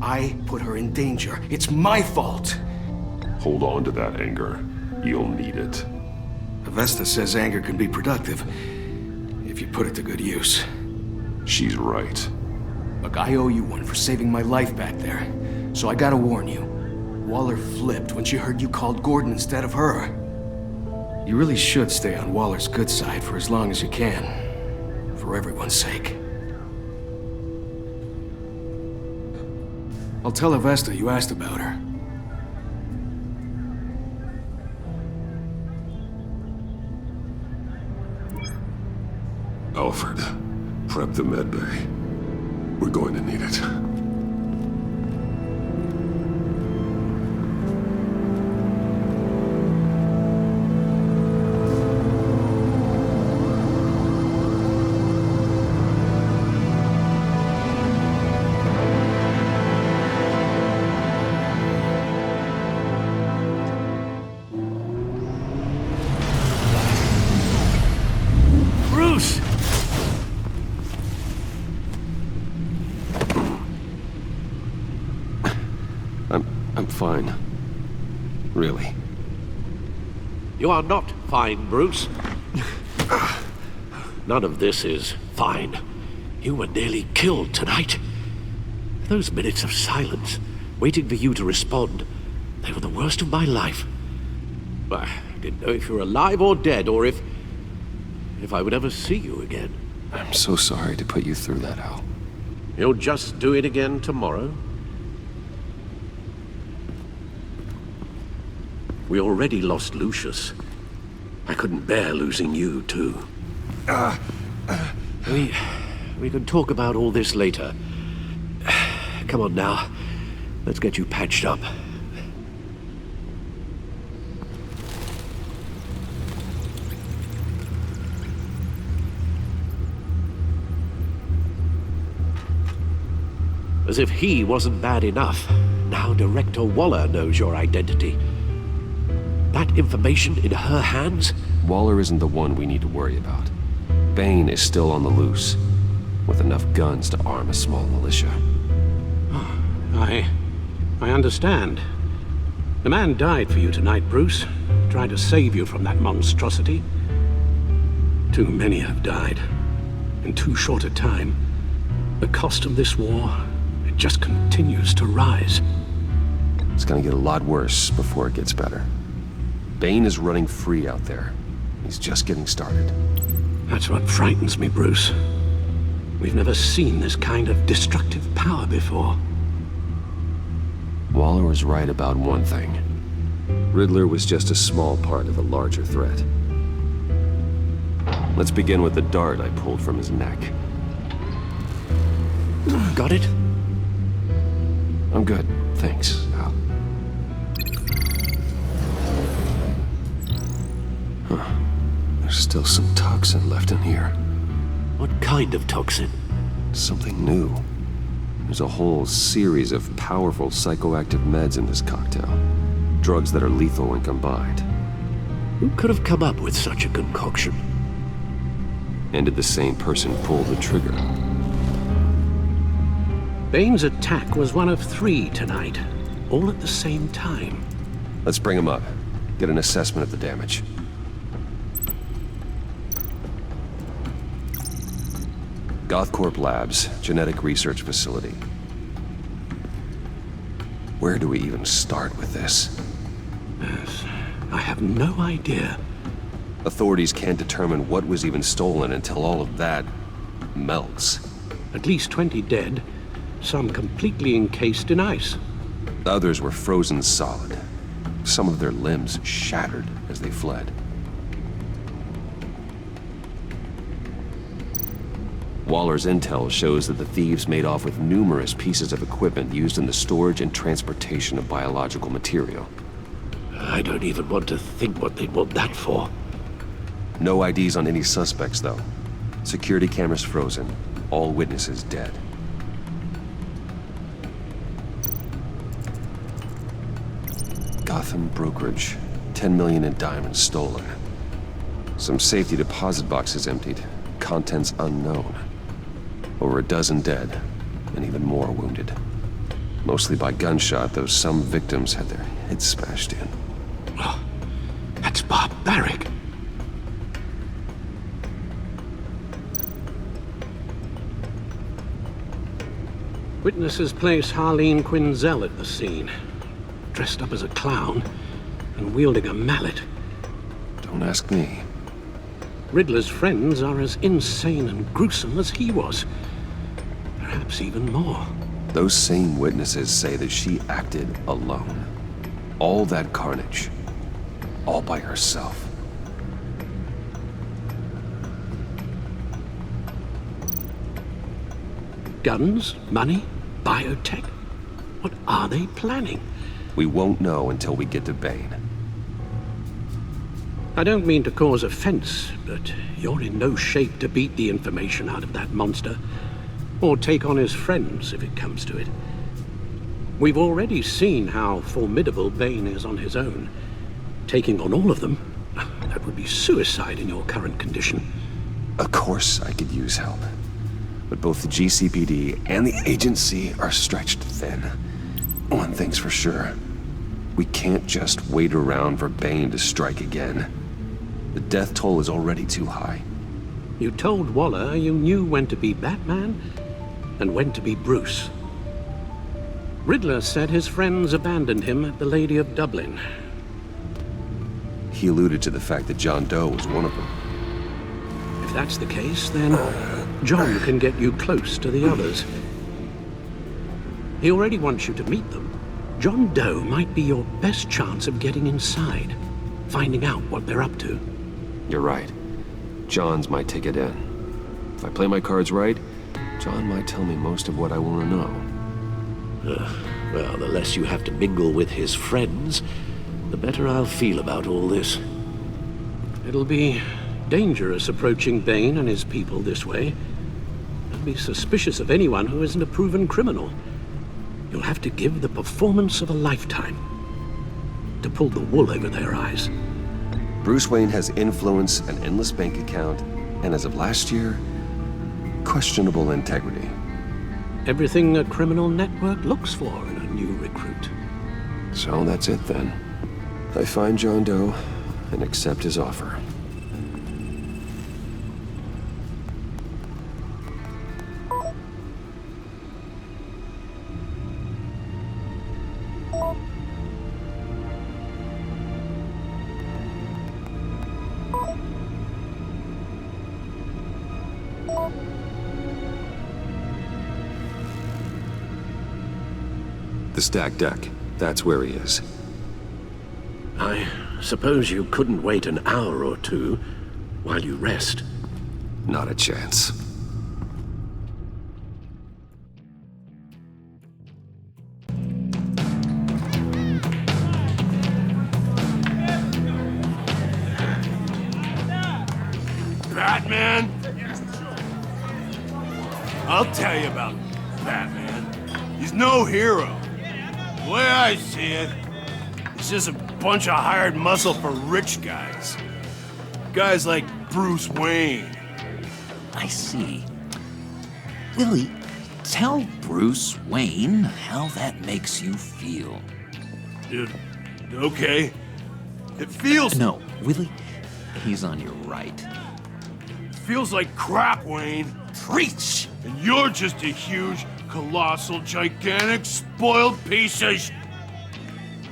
I put her in danger. It's my fault. Hold on to that anger. You'll need it. Avesta says anger can be productive, if you put it to good use. She's right. Look, I owe you one for saving my life back there. So I gotta warn you. Waller flipped when she heard you called Gordon instead of her. You really should stay on Waller's good side for as long as you can. For everyone's sake. I'll tell Avesta you asked about her. Alfred, prep the med bay. We're going to need it. Bruce! I'm fine. Really. You are not fine, Bruce. None of this is fine. You were nearly killed tonight. Those minutes of silence, waiting for you to respond, they were the worst of my life. I didn't know if you were alive or dead, or if I would ever see you again. I'm so sorry to put you through that, Al. You'll just do it again tomorrow? We already lost Lucius. I couldn't bear losing you, too. We can talk about all this later. Come on now. Let's get you patched up. As if he wasn't bad enough, now Director Waller knows your identity. That information in her hands? Waller isn't the one we need to worry about. Bane is still on the loose, with enough guns to arm a small militia. I understand. The man died for you tonight, Bruce. Tried to save you from that monstrosity. Too many have died. In too short a time. The cost of this war, it just continues to rise. It's gonna get a lot worse before it gets better. Bane is running free out there. He's just getting started. That's what frightens me, Bruce. We've never seen this kind of destructive power before. Waller was right about one thing. Riddler was just a small part of a larger threat. Let's begin with the dart I pulled from his neck. Got it? I'm good, thanks, Al. Huh. There's still some toxin left in here. What kind of toxin? Something new. There's a whole series of powerful psychoactive meds in this cocktail. Drugs that are lethal when combined. Who could have come up with such a concoction? And did the same person pull the trigger? Bane's attack was one of 3 tonight, all at the same time. Let's bring him up. Get an assessment of the damage. Gothcorp Labs, genetic research facility. Where do we even start with this? Yes, I have no idea. Authorities can't determine what was even stolen until all of that melts. At least 20 dead, some completely encased in ice. Others were frozen solid. Some of their limbs shattered as they fled. Waller's intel shows that the thieves made off with numerous pieces of equipment used in the storage and transportation of biological material. I don't even want to think what they'd want that for. No IDs on any suspects, though. Security cameras frozen. All witnesses dead. Gotham Brokerage. 10 million in diamonds stolen. Some safety deposit boxes emptied, contents unknown. Over a dozen dead, and even more wounded. Mostly by gunshot, though some victims had their heads smashed in. Oh, that's barbaric. Witnesses place Harleen Quinzel at the scene, dressed up as a clown and wielding a mallet. Don't ask me. Riddler's friends are as insane and gruesome as he was. Perhaps even more. Those same witnesses say that she acted alone. All that carnage. All by herself. Guns? Money? Biotech? What are they planning? We won't know until we get to Bane. I don't mean to cause offense, but you're in no shape to beat the information out of that monster. Or take on his friends, if it comes to it. We've already seen how formidable Bane is on his own. Taking on all of them, that would be suicide in your current condition. Of course I could use help. But both the GCPD and the agency are stretched thin. One thing's for sure. We can't just wait around for Bane to strike again. The death toll is already too high. You told Waller you knew when to be Batman and when to be Bruce. Riddler said his friends abandoned him at the Lady of Dublin. He alluded to the fact that John Doe was one of them. If that's the case, then John can get you close to the others. He already wants you to meet them. John Doe might be your best chance of getting inside, finding out what they're up to. You're right. John's my ticket in. If I play my cards right, John might tell me most of what I want to know. Well, the less you have to mingle with his friends, the better I'll feel about all this. It'll be dangerous approaching Bane and his people this way. They'll be suspicious of anyone who isn't a proven criminal. You'll have to give the performance of a lifetime to pull the wool over their eyes. Bruce Wayne has influence, an endless bank account, and as of last year, questionable integrity. Everything a criminal network looks for in a new recruit. So that's it then. I find John Doe and accept his offer. The stacked deck. That's where he is. I suppose you couldn't wait an hour or two while you rest? Not a chance. Batman? I'll tell you about Batman. He's no hero. The way I see it, he's just a bunch of hired muscle for rich guys. Guys like Bruce Wayne. I see. Willie, tell Bruce Wayne how that makes you feel. Dude, okay. It feels... No, Willie, he's on your right. It feels like crap, Wayne. Preach! And you're just a huge, colossal, gigantic, spoiled piece of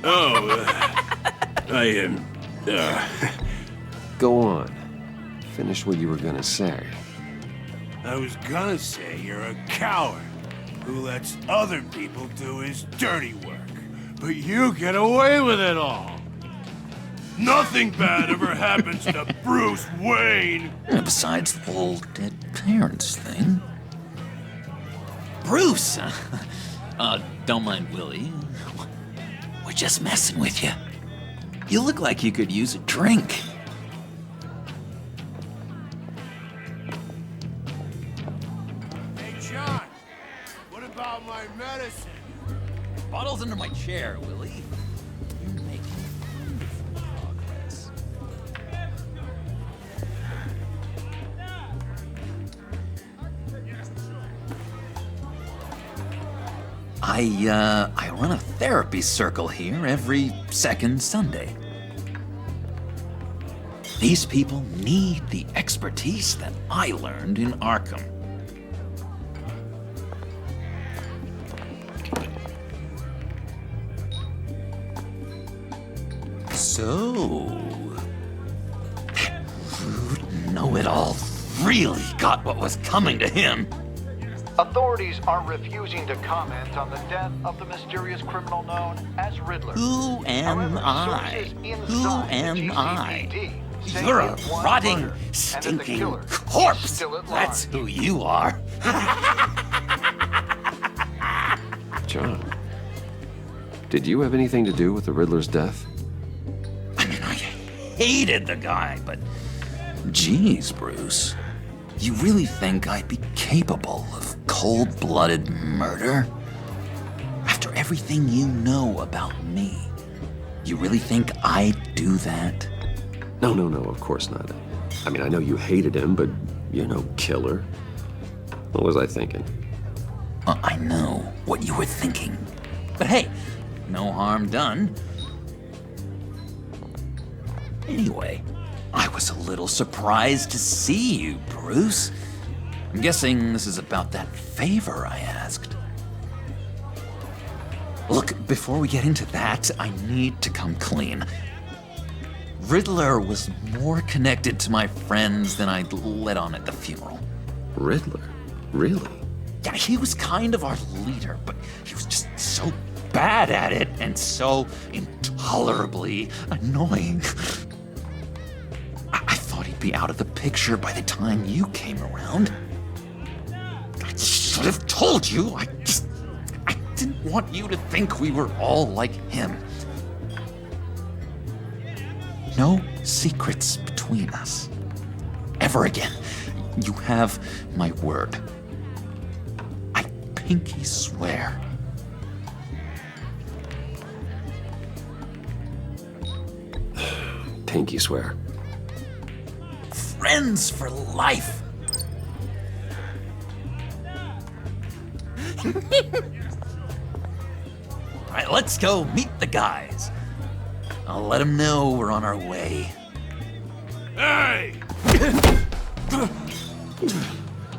I am... Go on. Finish what you were gonna say. I was gonna say you're a coward who lets other people do his dirty work. But you get away with it all. Nothing bad ever happens to Bruce Wayne. Besides the whole dead parents thing. Bruce! Don't mind Willie. We're just messing with you. You look like you could use a drink. Hey, John, what about my medicine? Bottle's under my chair, Willie. You're making I run a therapy circle here every second Sunday. These people need the expertise that I learned in Arkham. So, know-it-all really got what was coming to him. Authorities are refusing to comment on the death of the mysterious criminal known as Riddler. Who am I? Who am I? say You're a it was rotting, murder, and that the stinking killer is corpse. still at That's large. who you are. John, did you have anything to do with the Riddler's death? Hated the guy, but geez, Bruce, you really think I'd be capable of cold-blooded murder? After everything you know about me, you really think I'd do that? No, of course not. I mean, I know you hated him, but you're no killer. What was I thinking? I know what you were thinking. But hey, no harm done. Anyway, I was a little surprised to see you, Bruce. I'm guessing this is about that favor I asked. Look, before we get into that, I need to come clean. Riddler was more connected to my friends than I'd let on at the funeral. Riddler? Really? Yeah, he was kind of our leader, but he was just so bad at it and so intolerably annoying. I thought he'd be out of the picture by the time you came around. I should have told you. I didn't want you to think we were all like him. No secrets between us. Ever again. You have my word. I pinky swear. Pinky swear. Friends for life. All right, let's go meet the guys. I'll let them know we're on our way. Hey!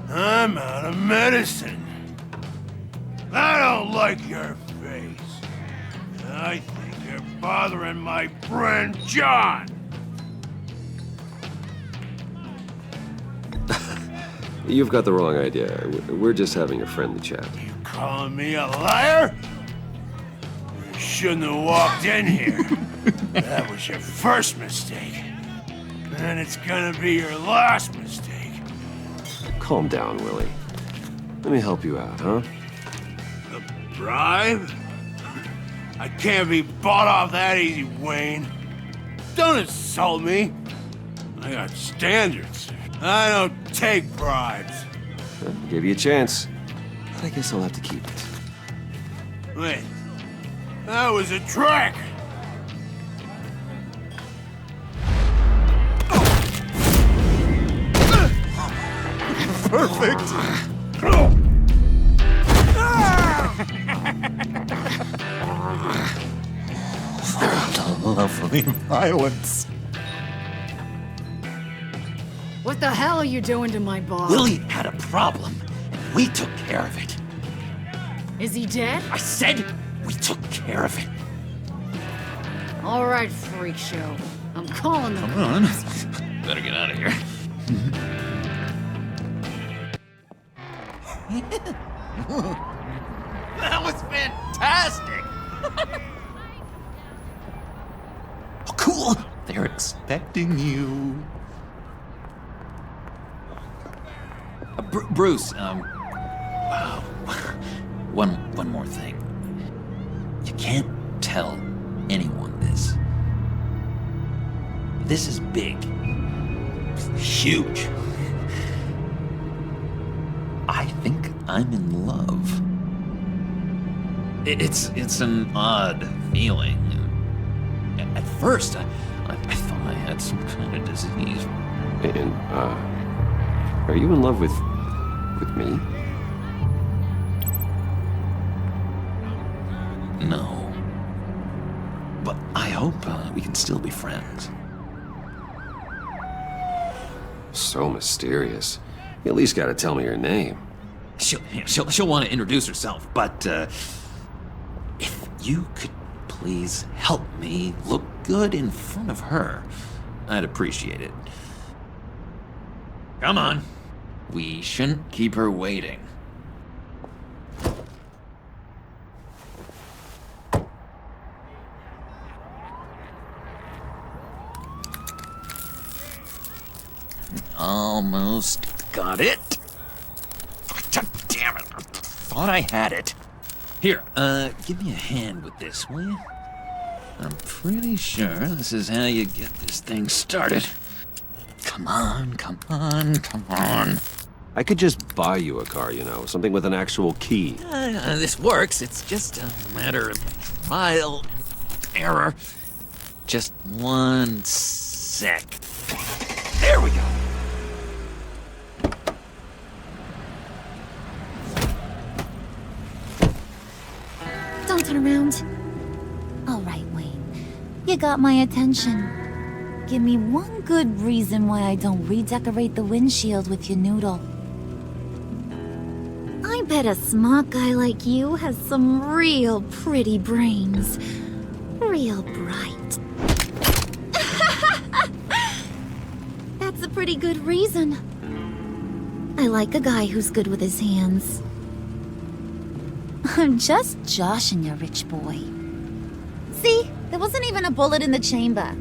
I'm out of medicine. I don't like your face. I think you're bothering my friend John. You've got the wrong idea. We're just having a friendly chat. Calling me a liar? You shouldn't have walked in here. That was your first mistake. And it's gonna be your last mistake. Calm down, Willie. Let me help you out, huh? A bribe? I can't be bought off that easy, Wayne. Don't insult me. I got standards. I don't take bribes. Well, gave you a chance. But I guess I'll have to keep it. Wait. That was a trick! Perfect! Lovely violence. What the hell are you doing to my boss? Willie had a problem, and we took care of it. Is he dead? I said we took care of it. All right, freak show. I'm calling the Come on. Better get out of here. That was fantastic! Oh, cool! They're expecting you. Bruce, one more thing. You can't tell anyone this. This is big. Huge. I think I'm in love. It's an odd feeling. At first, I thought I had some kind of disease. And, are you in love with me? No. But I hope we can still be friends. So mysterious. You at least gotta tell me your name. She'll want to introduce herself, but if you could please help me look good in front of her, I'd appreciate it. Come on. We shouldn't keep her waiting. Almost got it. Damn it. Thought I had it. Here, give me a hand with this, will you? I'm pretty sure this is how you get this thing started. Come on, come on, come on. I could just buy you a car, something with an actual key. This works. It's just a matter of trial and error. Just 1 sec. There we go. Don't turn around. All right, Wayne. You got my attention. Give me one good reason why I don't redecorate the windshield with your noodle. I bet a smart guy like you has some real pretty brains. Real bright. That's a pretty good reason. I like a guy who's good with his hands. I'm just joshing you, rich boy. See? There wasn't even a bullet in the chamber.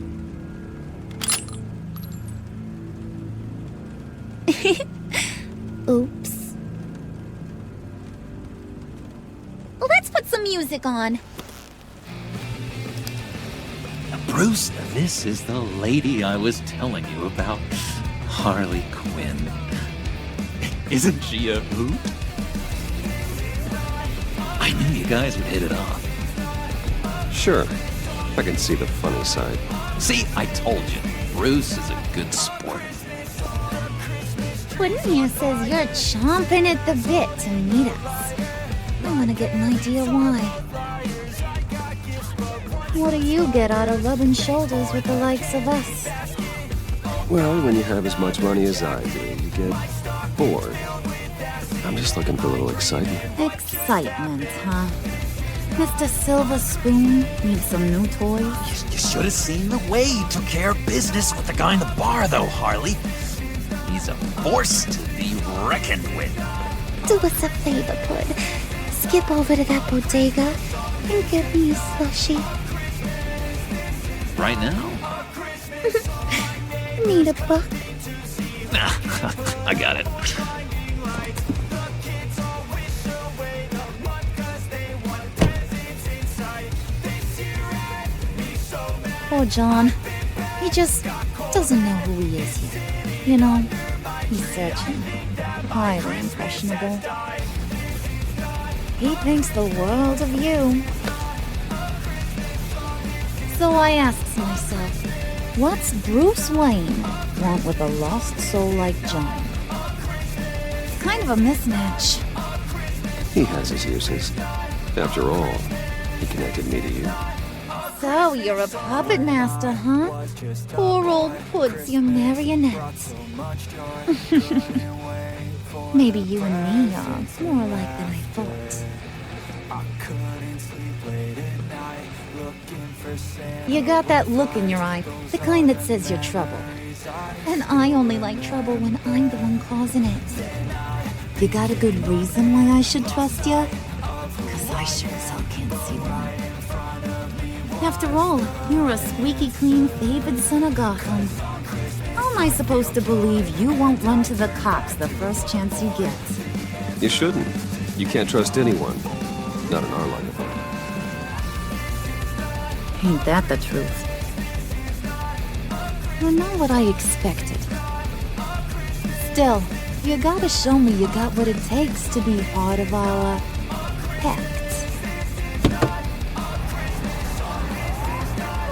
Oops. Let's put some music on. Bruce, this is the lady I was telling you about. Harley Quinn. Isn't she a hoot? I knew you guys would hit it off. Sure. I can see the funny side. See, I told you. Bruce is a good sport. Puddin' here says you're chomping at the bit to meet us. I want to get an idea why. What do you get out of rubbing shoulders with the likes of us? Well, when you have as much money as I do, you get bored. I'm just looking for a little excitement. Excitement, huh? Mr. Silver Spoon needs some new toys? You should have seen the way he took care of business with the guy in the bar, though, Harley. He's a force to be reckoned with. Do us a favor, Pud. Skip over to that bodega and get me a slushie. Right now? Need a buck? I got it. Poor John. He just doesn't know who he is yet. You know, he's searching. Highly impressionable. He thinks the world of you. So I asks myself, what's Bruce Wayne want with a lost soul like John? Kind of a mismatch. He has his uses. After all, he connected me to you. So you're a puppet master, huh? Poor old Pud's your marionette. Maybe you and me are more alike than I thought. You got that look in your eye, the kind that says you're trouble. And I only like trouble when I'm the one causing it. You got a good reason why I should trust you? 'Cause I sure as hell can't see one. After all, you're a squeaky clean favored son of Gotham. How am I supposed to believe you won't run to the cops the first chance you get? You shouldn't. You can't trust anyone. Not in our line of work. Ain't that the truth? You're not what I expected. Still, you gotta show me you got what it takes to be part of our pact.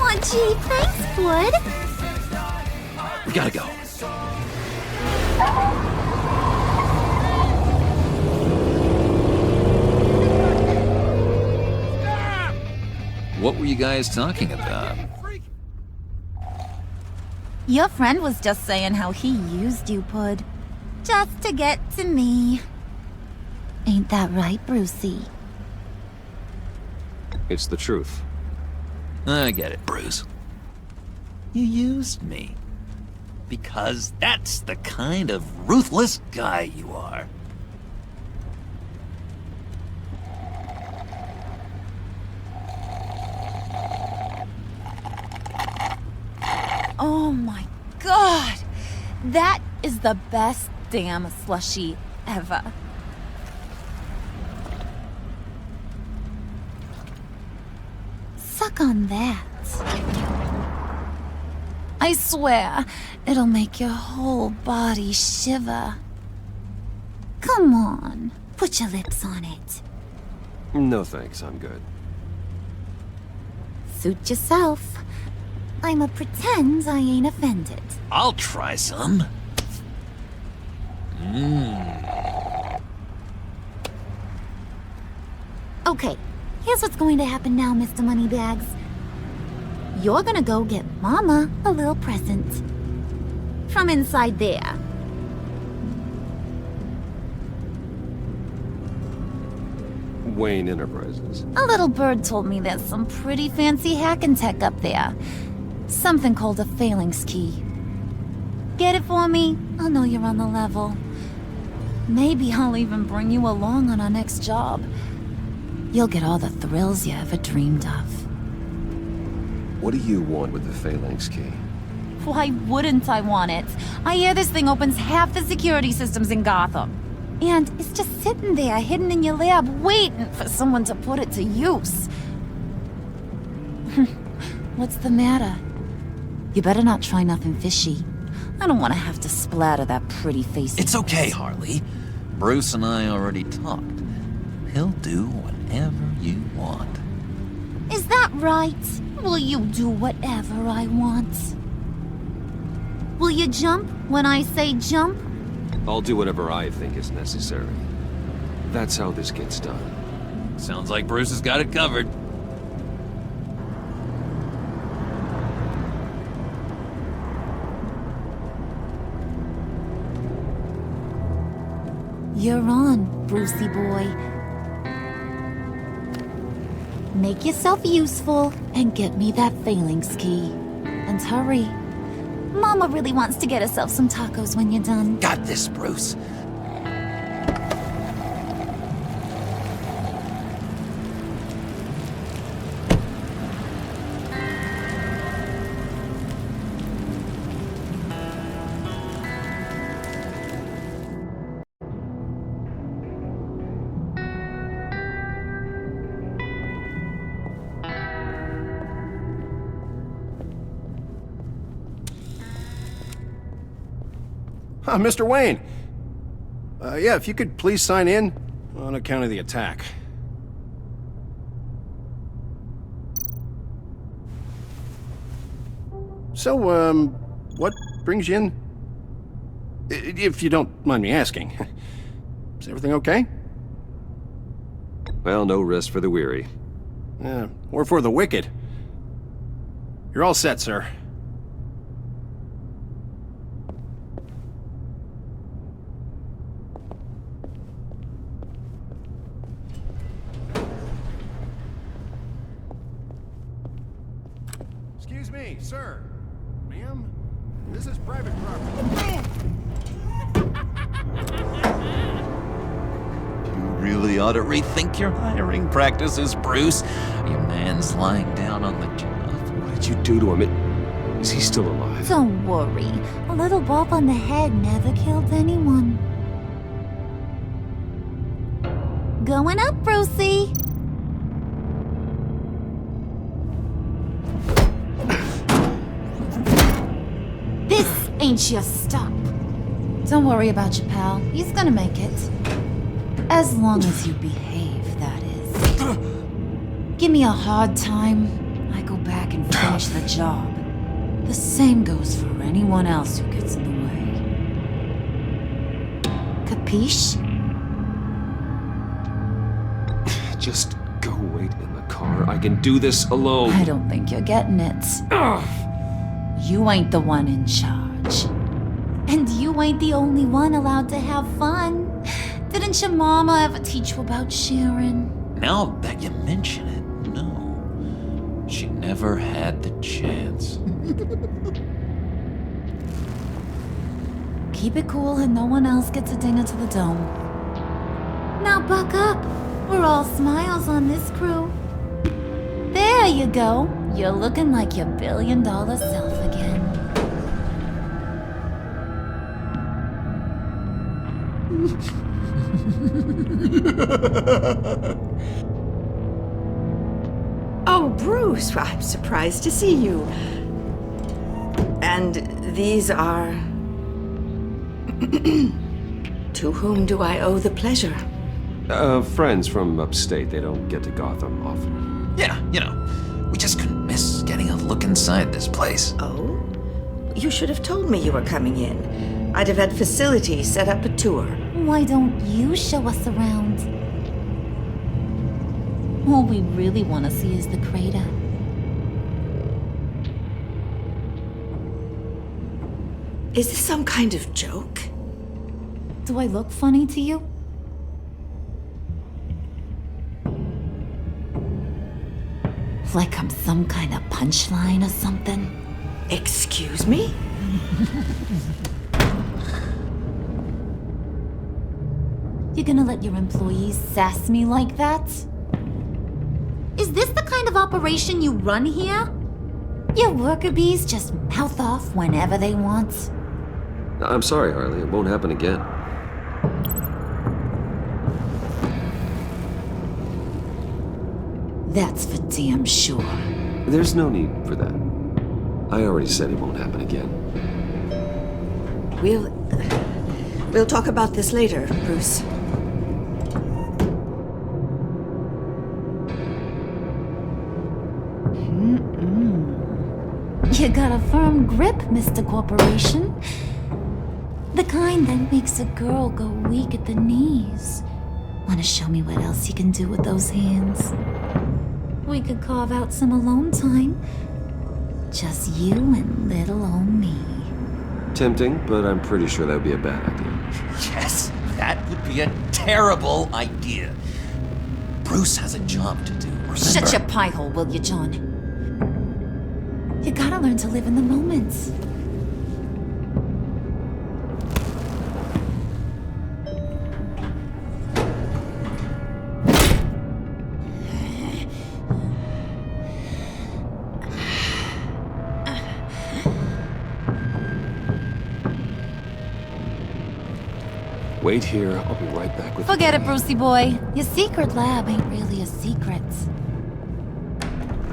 Aw, gee, thanks, Bud. We gotta go. What were you guys talking about? Your friend was just saying how he used you, Pud. Just to get to me. Ain't that right, Brucey? It's the truth. I get it, Bruce. You used me. Because that's the kind of ruthless guy you are. Oh my god! That is the best damn slushie ever. Suck on that. I swear, it'll make your whole body shiver. Come on, put your lips on it. No thanks, I'm good. Suit yourself. I'ma pretend I ain't offended. I'll try some. Okay, here's what's going to happen now, Mr. Moneybags. You're gonna go get Mama a little present. From inside there. Wayne Enterprises. A little bird told me there's some pretty fancy hacking tech up there. Something called a phalanx key. Get it for me? I'll know you're on the level. Maybe I'll even bring you along on our next job. You'll get all the thrills you ever dreamed of. What do you want with the phalanx key? Why wouldn't I want it? I hear this thing opens half the security systems in Gotham. And it's just sitting there, hidden in your lab, waiting for someone to put it to use. What's the matter? You better not try nothing fishy. I don't want to have to splatter that pretty face. It's okay, Harley. Bruce and I already talked. He'll do whatever you want. Is that right? Will you do whatever I want? Will you jump when I say jump? I'll do whatever I think is necessary. That's how this gets done. Sounds like Bruce has got it covered. You're on, Brucey boy. Make yourself useful and get me that phalanx key. And hurry. Mama really wants to get herself some tacos when you're done. Got this, Bruce. Mr. Wayne. Yeah, if you could please sign in on account of the attack. So, what brings you in? If you don't mind me asking. Is everything okay? Well, no rest for the weary. Or for the wicked. You're all set, sir. Excuse me, sir. Ma'am, this is private property. You really ought to rethink your hiring practices, Bruce. Your man's lying down on the job. What did you do to him? Is he still alive? Don't worry. A little bump on the head never killed anyone. Going up, Brucey. This ain't your stop. Don't worry about your pal. He's gonna make it. As long as you behave, that is. Give me a hard time, I go back and finish the job. The same goes for anyone else who gets in the way. Capiche? Just go wait in the car. car. I can do this alone. I don't think you're getting it. Ugh. You ain't the one in charge. And you ain't the only one allowed to have fun. Didn't your mama ever teach you about sharing? Now that you mention it, no. She never had the chance. Keep it cool and no one else gets a dinger to the dome. Now buck up. We're all smiles on this crew. There you go. You're looking like your billion-dollar self again. Oh, Bruce, I'm surprised to see you. And these are... To whom do I owe the pleasure? Friends from upstate. They don't get to Gotham often. Yeah, you know, we just couldn't miss getting a look inside this place. Oh? You should have told me you were coming in. I'd have had facilities set up a tour. Why don't you show us around? All we really want to see is the crater. Is this some kind of joke? Do I look funny to you? Like I'm some kind of punchline or something? Excuse me? You gonna let your employees sass me like that? Is this the kind of operation you run here? Your worker bees just mouth off whenever they want? I'm sorry, Harley. It won't happen again. That's for damn sure. There's no need for that. I already said it won't happen again. We'll talk about this later, Bruce. You got a firm grip, Mr. Corporation. The kind that makes a girl go weak at the knees. Wanna show me what else you can do with those hands? We could carve out some alone time. Just you and little old me. Tempting, but I'm pretty sure that would be a bad idea. Yes, that would be a terrible idea. Bruce has a job to do, remember? Shut your pie hole, will you, John? You gotta learn to live in the moment. Wait here. I'll be right back with Forget it, Brucey boy. Your secret lab ain't really a secret.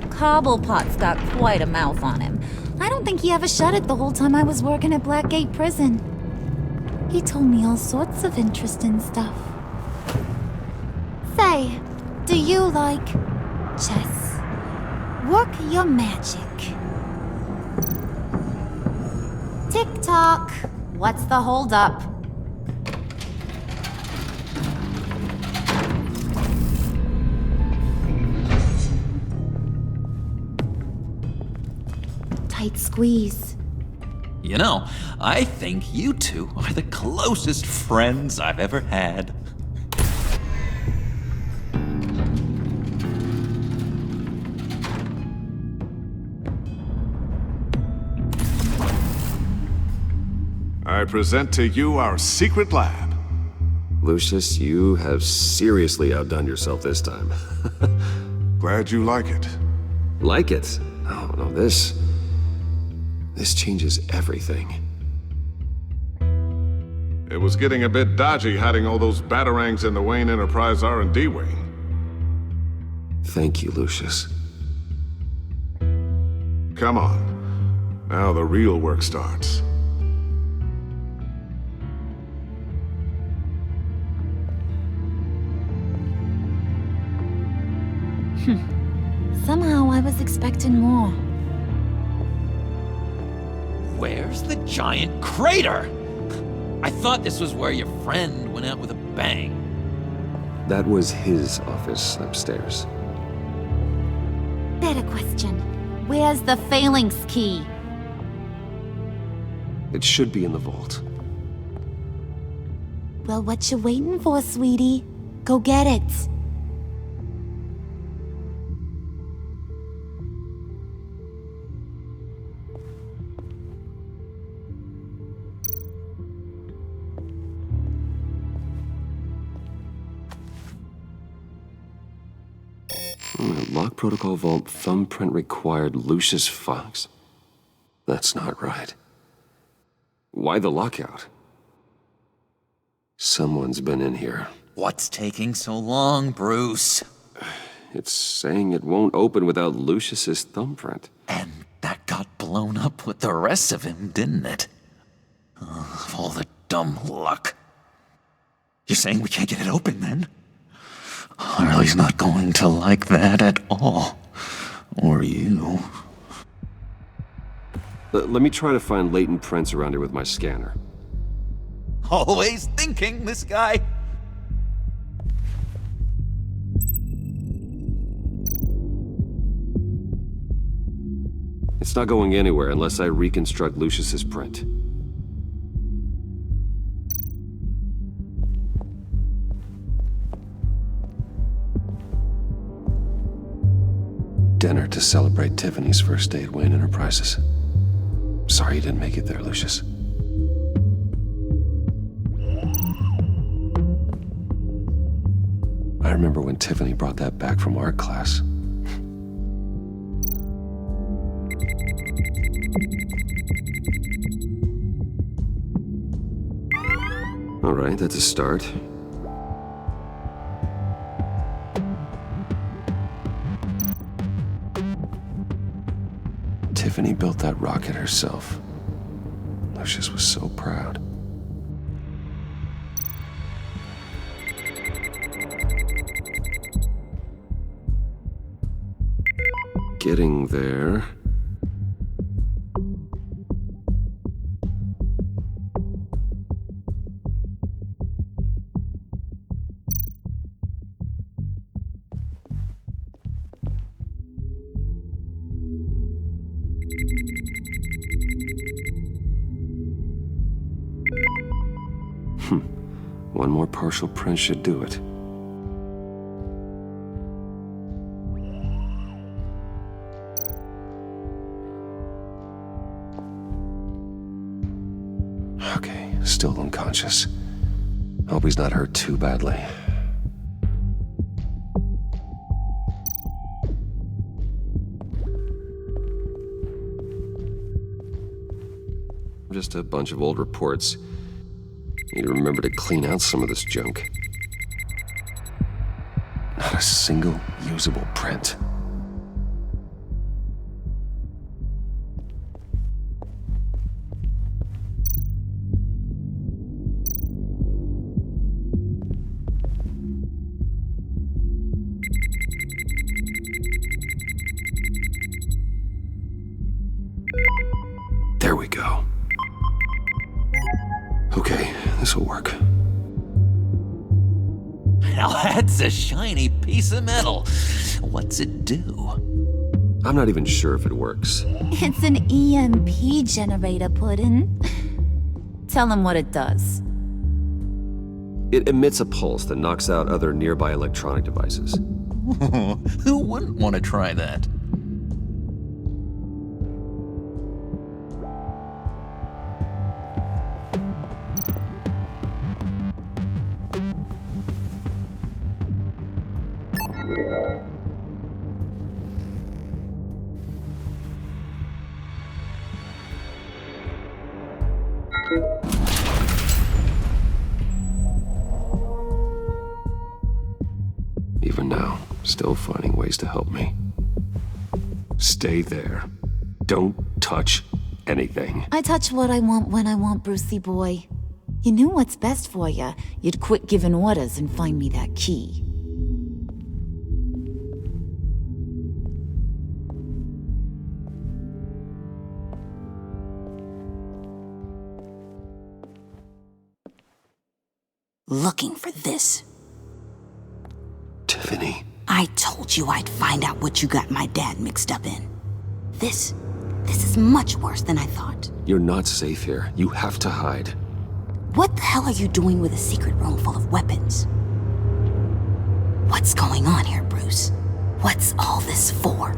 Cobblepot's got quite a mouth on him. I don't think he ever shut it the whole time I was working at Blackgate Prison. He told me all sorts of interesting stuff. Say, do you like chess? Work your magic. Tick-tock. What's the holdup? Tight squeeze. You know, I think you two are the closest friends I've ever had. I present to you our secret lab. Lucius, you have seriously outdone yourself this time. Glad you like it. Like it? Oh, no, this changes everything. It was getting a bit dodgy hiding all those batarangs in the Wayne Enterprise R&D wing. Thank you, Lucius. Come on. Now the real work starts. Somehow I was expecting more. Where's the giant crater? I thought this was where your friend went out with a bang. That was his office upstairs. got a question. Where's the phalanx key? It should be in the vault. Well, what you waiting for, sweetie? Go get it. Lock protocol vault thumbprint required Lucius Fox? That's not right. Why the lockout? Someone's been in here. What's taking so long, Bruce? It's saying it won't open without Lucius's thumbprint. And that got blown up with the rest of him, didn't it? All the dumb luck. You're saying we can't get it open, then? Harley's not going to like that at all. Or you. Let me try to find latent prints around here with my scanner. Always thinking, this guy. It's not going anywhere unless I reconstruct Lucius's print. Dinner to celebrate Tiffany's first day at Wayne Enterprises. Sorry you didn't make it there, Lucius. I remember when Tiffany brought that back from art class. All right, that's a start. Tiffany built that rocket herself. Lucius was so proud. Getting there. One more partial print should do it. Okay, still unconscious. Hope he's not hurt too badly. Just a bunch of old reports. Need to remember to clean out some of this junk. Not a single usable print. There we go. Okay, this'll work. Now that's a shiny piece of metal. What's it do? I'm not even sure if it works. It's an EMP generator, Puddin'. Tell him what it does. It emits a pulse that knocks out other nearby electronic devices. Who wouldn't want to try that? Even now, still finding ways to help me. Stay there. Don't touch anything. I touch what I want when I want, Brucey boy. You knew what's best for you. You'd quit giving orders and find me that key. Looking for this. Tiffany. I told you I'd find out what you got my dad mixed up in. This is much worse than I thought. You're not safe here. You have to hide. What the hell are you doing with a secret room full of weapons? What's going on here, Bruce? What's all this for?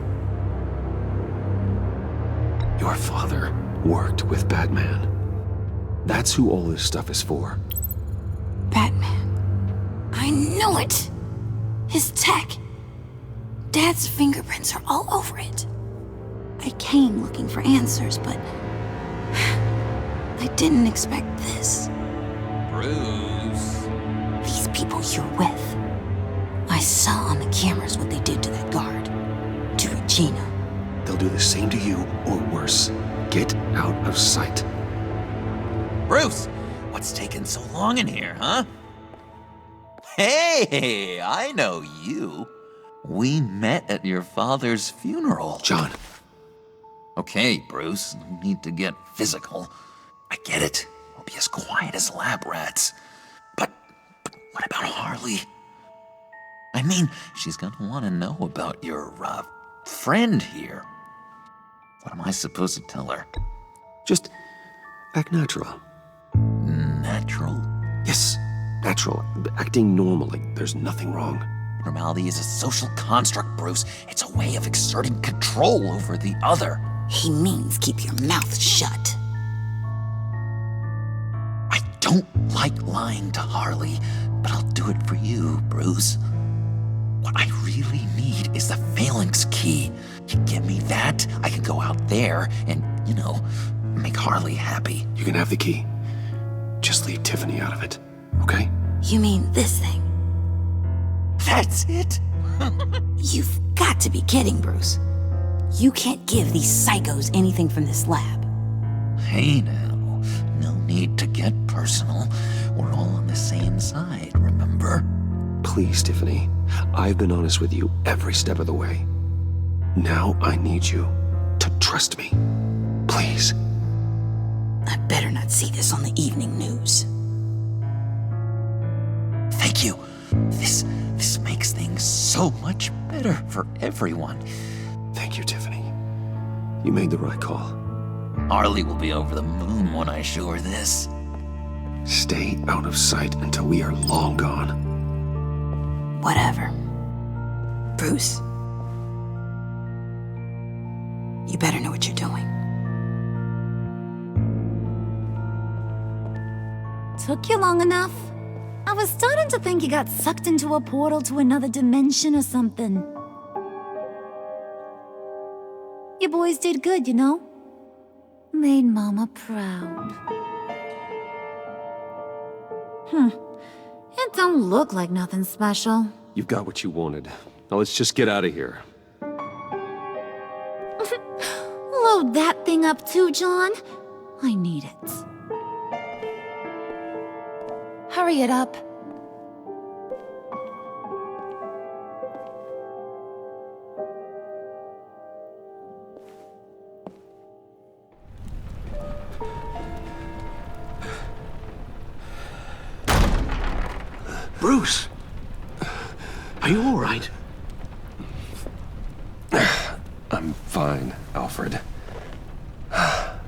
Your father worked with Batman. That's who all this stuff is for. Batman. I knew it! His tech. Dad's fingerprints are all over it. I came looking for answers, but I didn't expect this. Bruce. These people you're with. I saw on the cameras what they did to that guard. To Regina. They'll do the same to you, or worse. Get out of sight. Bruce, what's taking so long in here, huh? Hey, I know you. We met at your father's funeral. John. Okay, Bruce, no need to get physical. I get it. We'll be as quiet as lab rats. But what about Harley? I mean, she's gonna want to know about your, friend here. What am I supposed to tell her? Just act natural. Natural? Yes, natural. Acting normally. There's nothing wrong. Normality is a social construct, Bruce. It's a way of exerting control over the other. He means keep your mouth shut. I don't like lying to Harley, but I'll do it for you, Bruce. What I really need is the phalanx key. You give me that, I can go out there and, make Harley happy. You can have the key. Just leave Tiffany out of it, okay? You mean this thing? That's it? You've got to be kidding, Bruce. You can't give these psychos anything from this lab. Hey now, no need to get personal. We're all on the same side, remember? Please, Tiffany. I've been honest with you every step of the way. Now I need you to trust me. Please. I better not see this on the evening news. Thank you. This makes things so much better for everyone. Thank you, Tiffany. You made the right call. Harley will be over the moon when I show her this. Stay out of sight until we are long gone. Whatever. Bruce. You better know what you're doing. Took you long enough? I was starting to think you got sucked into a portal to another dimension or something. You boys did good, you know? Made Mama proud. It don't look like nothing special. You've got what you wanted. Now let's just get out of here. Load that thing up too, John. I need it. Hurry it up. Bruce! Are you all right? I'm fine, Alfred. I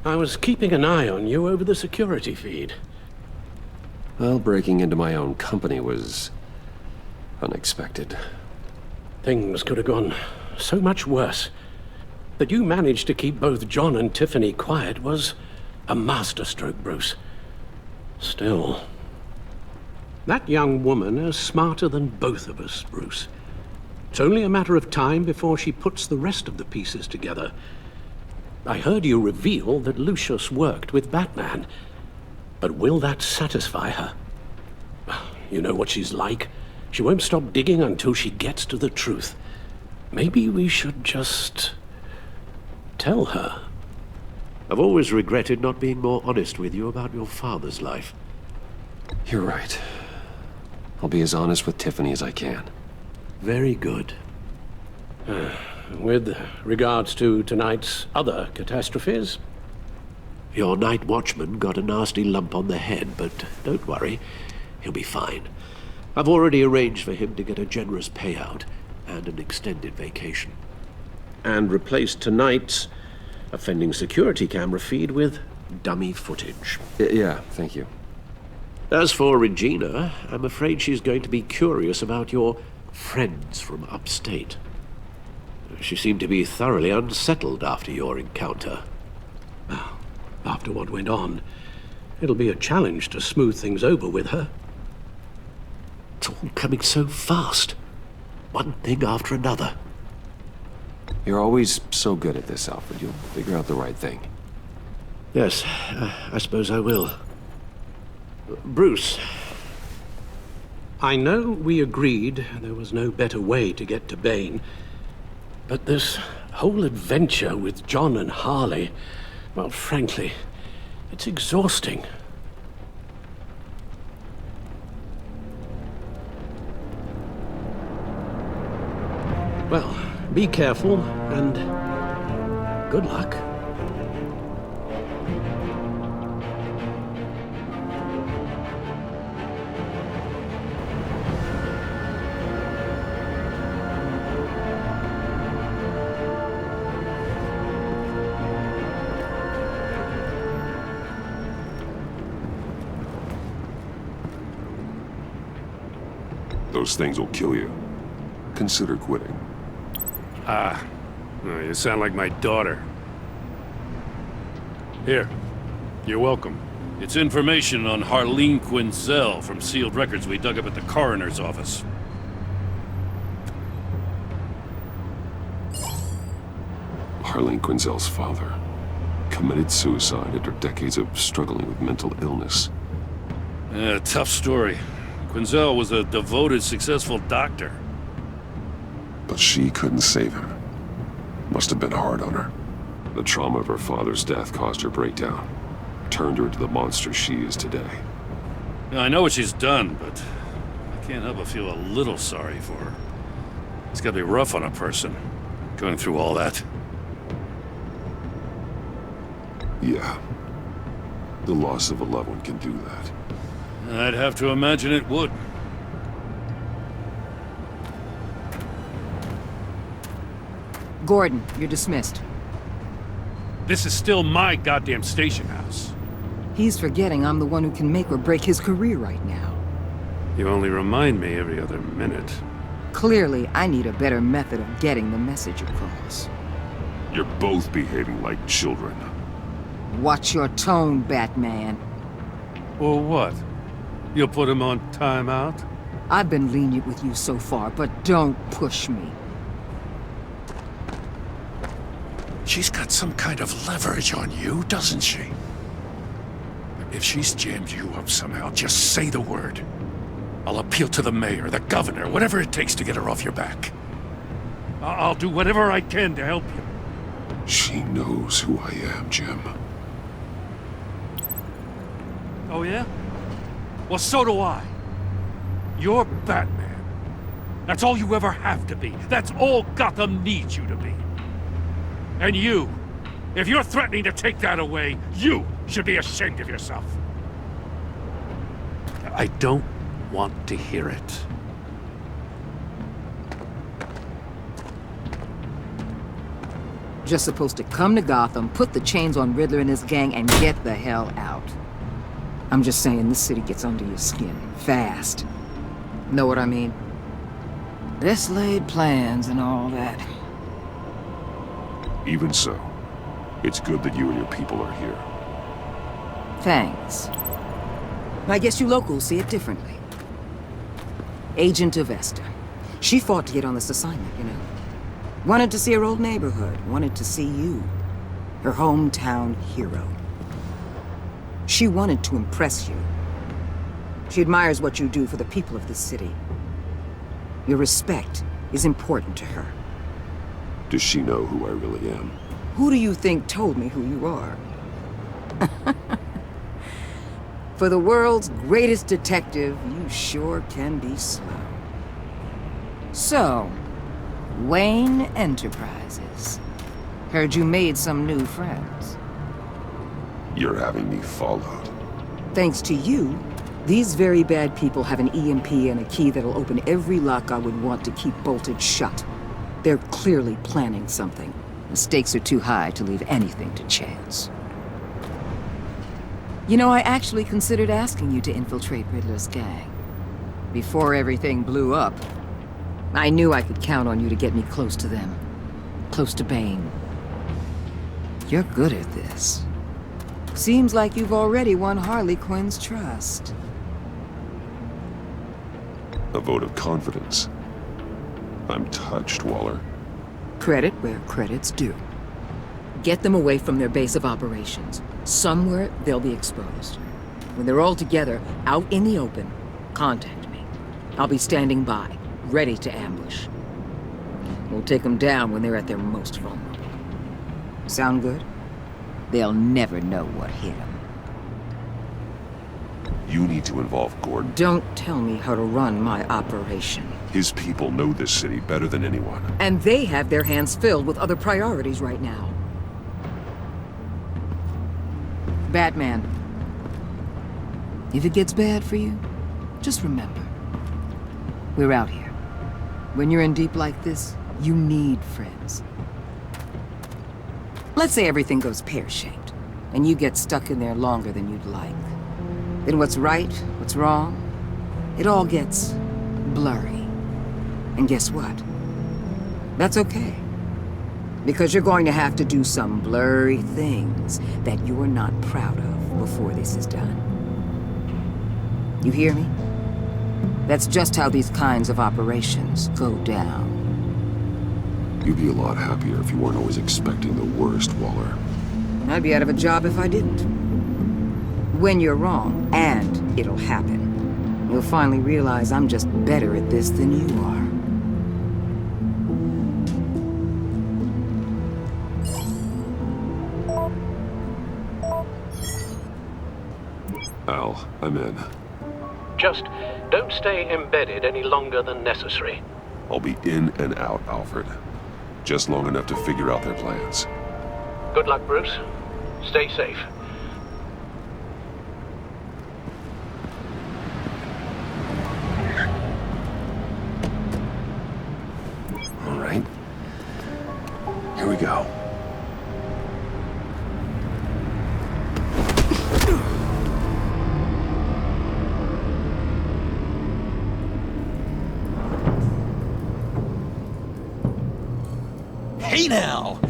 was keeping an eye on you over the security feed. Well, breaking into my own company was unexpected. Things could have gone so much worse. That you managed to keep both John and Tiffany quiet was a masterstroke, Bruce. Still, that young woman is smarter than both of us, Bruce. It's only a matter of time before she puts the rest of the pieces together. I heard you reveal that Lucius worked with Batman. But will that satisfy her? You know what she's like. She won't stop digging until she gets to the truth. Maybe we should just tell her. I've always regretted not being more honest with you about your father's life. You're right. I'll be as honest with Tiffany as I can. Very good. With regards to tonight's other catastrophes? Your night watchman got a nasty lump on the head, but don't worry, he'll be fine. I've already arranged for him to get a generous payout and an extended vacation. And replaced tonight's offending security camera feed with dummy footage. Yeah, thank you. As for Regina, I'm afraid she's going to be curious about your friends from upstate. She seemed to be thoroughly unsettled after your encounter. Well, after what went on, it'll be a challenge to smooth things over with her. It's all coming so fast. One thing after another. You're always so good at this, Alfred. You'll figure out the right thing. Yes, I suppose I will. Bruce, I know we agreed there was no better way to get to Bane, but this whole adventure with John and Harley, well, frankly, it's exhausting. Well, be careful, and good luck. Those things will kill you. Consider quitting. You sound like my daughter. Here, you're welcome. It's information on Harleen Quinzel from sealed records we dug up at the coroner's office. Harleen Quinzel's father committed suicide after decades of struggling with mental illness. Yeah, tough story. Quinzel was a devoted, successful doctor. But she couldn't save him. Must have been hard on her. The trauma of her father's death caused her breakdown. Turned her into the monster she is today. Yeah, I know what she's done, but I can't help but feel a little sorry for her. It's gotta be rough on a person, going through all that. Yeah. The loss of a loved one can do that. I'd have to imagine it would. Gordon, you're dismissed. This is still my goddamn station house. He's forgetting I'm the one who can make or break his career right now. You only remind me every other minute. Clearly, I need a better method of getting the message across. You're both behaving like children. Watch your tone, Batman. Or what? You'll put him on timeout? I've been lenient with you so far, but don't push me. She's got some kind of leverage on you, doesn't she? If she's jammed you up somehow, just say the word. I'll appeal to the mayor, the governor, whatever it takes to get her off your back. I'll do whatever I can to help you. She knows who I am, Jim. Oh yeah? Well, so do I. You're Batman. That's all you ever have to be. That's all Gotham needs you to be. And you, if you're threatening to take that away, you should be ashamed of yourself. I don't want to hear it. Just supposed to come to Gotham, put the chains on Riddler and his gang, and get the hell out. I'm just saying, this city gets under your skin fast. Know what I mean? Best laid plans and all that. Even so, it's good that you and your people are here. Thanks. I guess you locals see it differently. Agent Avesta. She fought to get on this assignment, you know. Wanted to see her old neighborhood. Wanted to see you. Her hometown hero. She wanted to impress you. She admires what you do for the people of this city. Your respect is important to her. Does she know who I really am? Who do you think told me who you are? For the world's greatest detective, you sure can be slow. So, Wayne Enterprises. Heard you made some new friends. You're having me followed. Thanks to you, These very bad people have an EMP and a key that'll open every lock I would want to keep bolted shut. They're clearly planning something. The stakes are too high to leave anything to chance. You know, I actually considered asking you to infiltrate Riddler's gang. Before everything blew up, I knew I could count on you to get me close to them. Close to Bane. You're good at this. Seems like you've already won Harley Quinn's trust. A vote of confidence. I'm touched, Waller. Credit where credit's due. Get them away from their base of operations. Somewhere they'll be exposed. When they're all together, out in the open, contact me. I'll be standing by, ready to ambush. We'll take them down when they're at their most vulnerable. Sound good? They'll never know what hit them. You need to involve Gordon. Don't tell me how to run my operation. His people know this city better than anyone. And they have their hands filled with other priorities right now. Batman. If it gets bad for you, just remember. We're out here. When you're in deep like this, you need friends. Let's say everything goes pear-shaped, and you get stuck in there longer than you'd like. Then what's right, what's wrong, it all gets blurry. And guess what? That's okay. Because you're going to have to do some blurry things that you're not proud of before this is done. You hear me? That's just how these kinds of operations go down. You'd be a lot happier if you weren't always expecting the worst, Waller. I'd be out of a job if I didn't. When you're wrong, and it'll happen, you'll finally realize I'm just better at this than you are. Al, I'm in. Just don't stay embedded any longer than necessary. I'll be in and out, Alfred. Just long enough to figure out their plans. Good luck, Bruce. Stay safe. All right. Here we go. Hey now!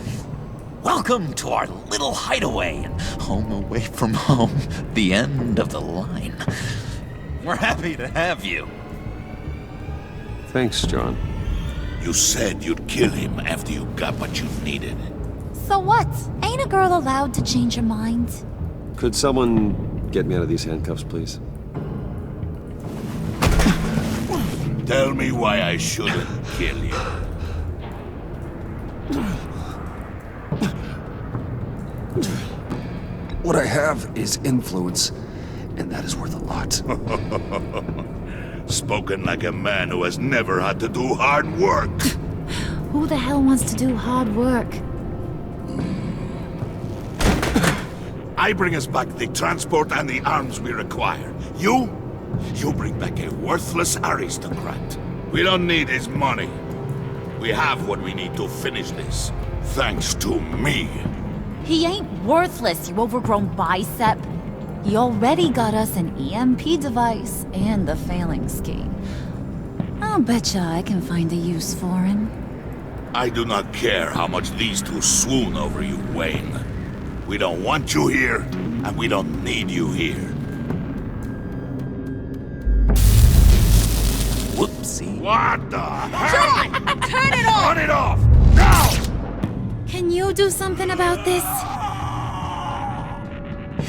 Welcome to our little hideaway and home away from home, the end of the line. We're happy to have you. Thanks, John. You said you'd kill him after you got what you needed. So what? Ain't a girl allowed to change her mind? Could someone get me out of these handcuffs, please? Tell me why I shouldn't kill you. What I have is influence, and that is worth a lot. Spoken like a man who has never had to do hard work. Who the hell wants to do hard work? I bring us back the transport and the arms we require. You bring back a worthless aristocrat. We don't need his money. We have what we need to finish this. Thanks to me. He ain't worthless, you overgrown bicep. He already got us an EMP device and the phalanx key. I'll betcha I can find a use for him. I do not care how much these two swoon over you, Wayne. We don't want you here, and we don't need you here. Whoopsie. What the hell? John! Turn it off! Turn it off! Now! Can you do something about this?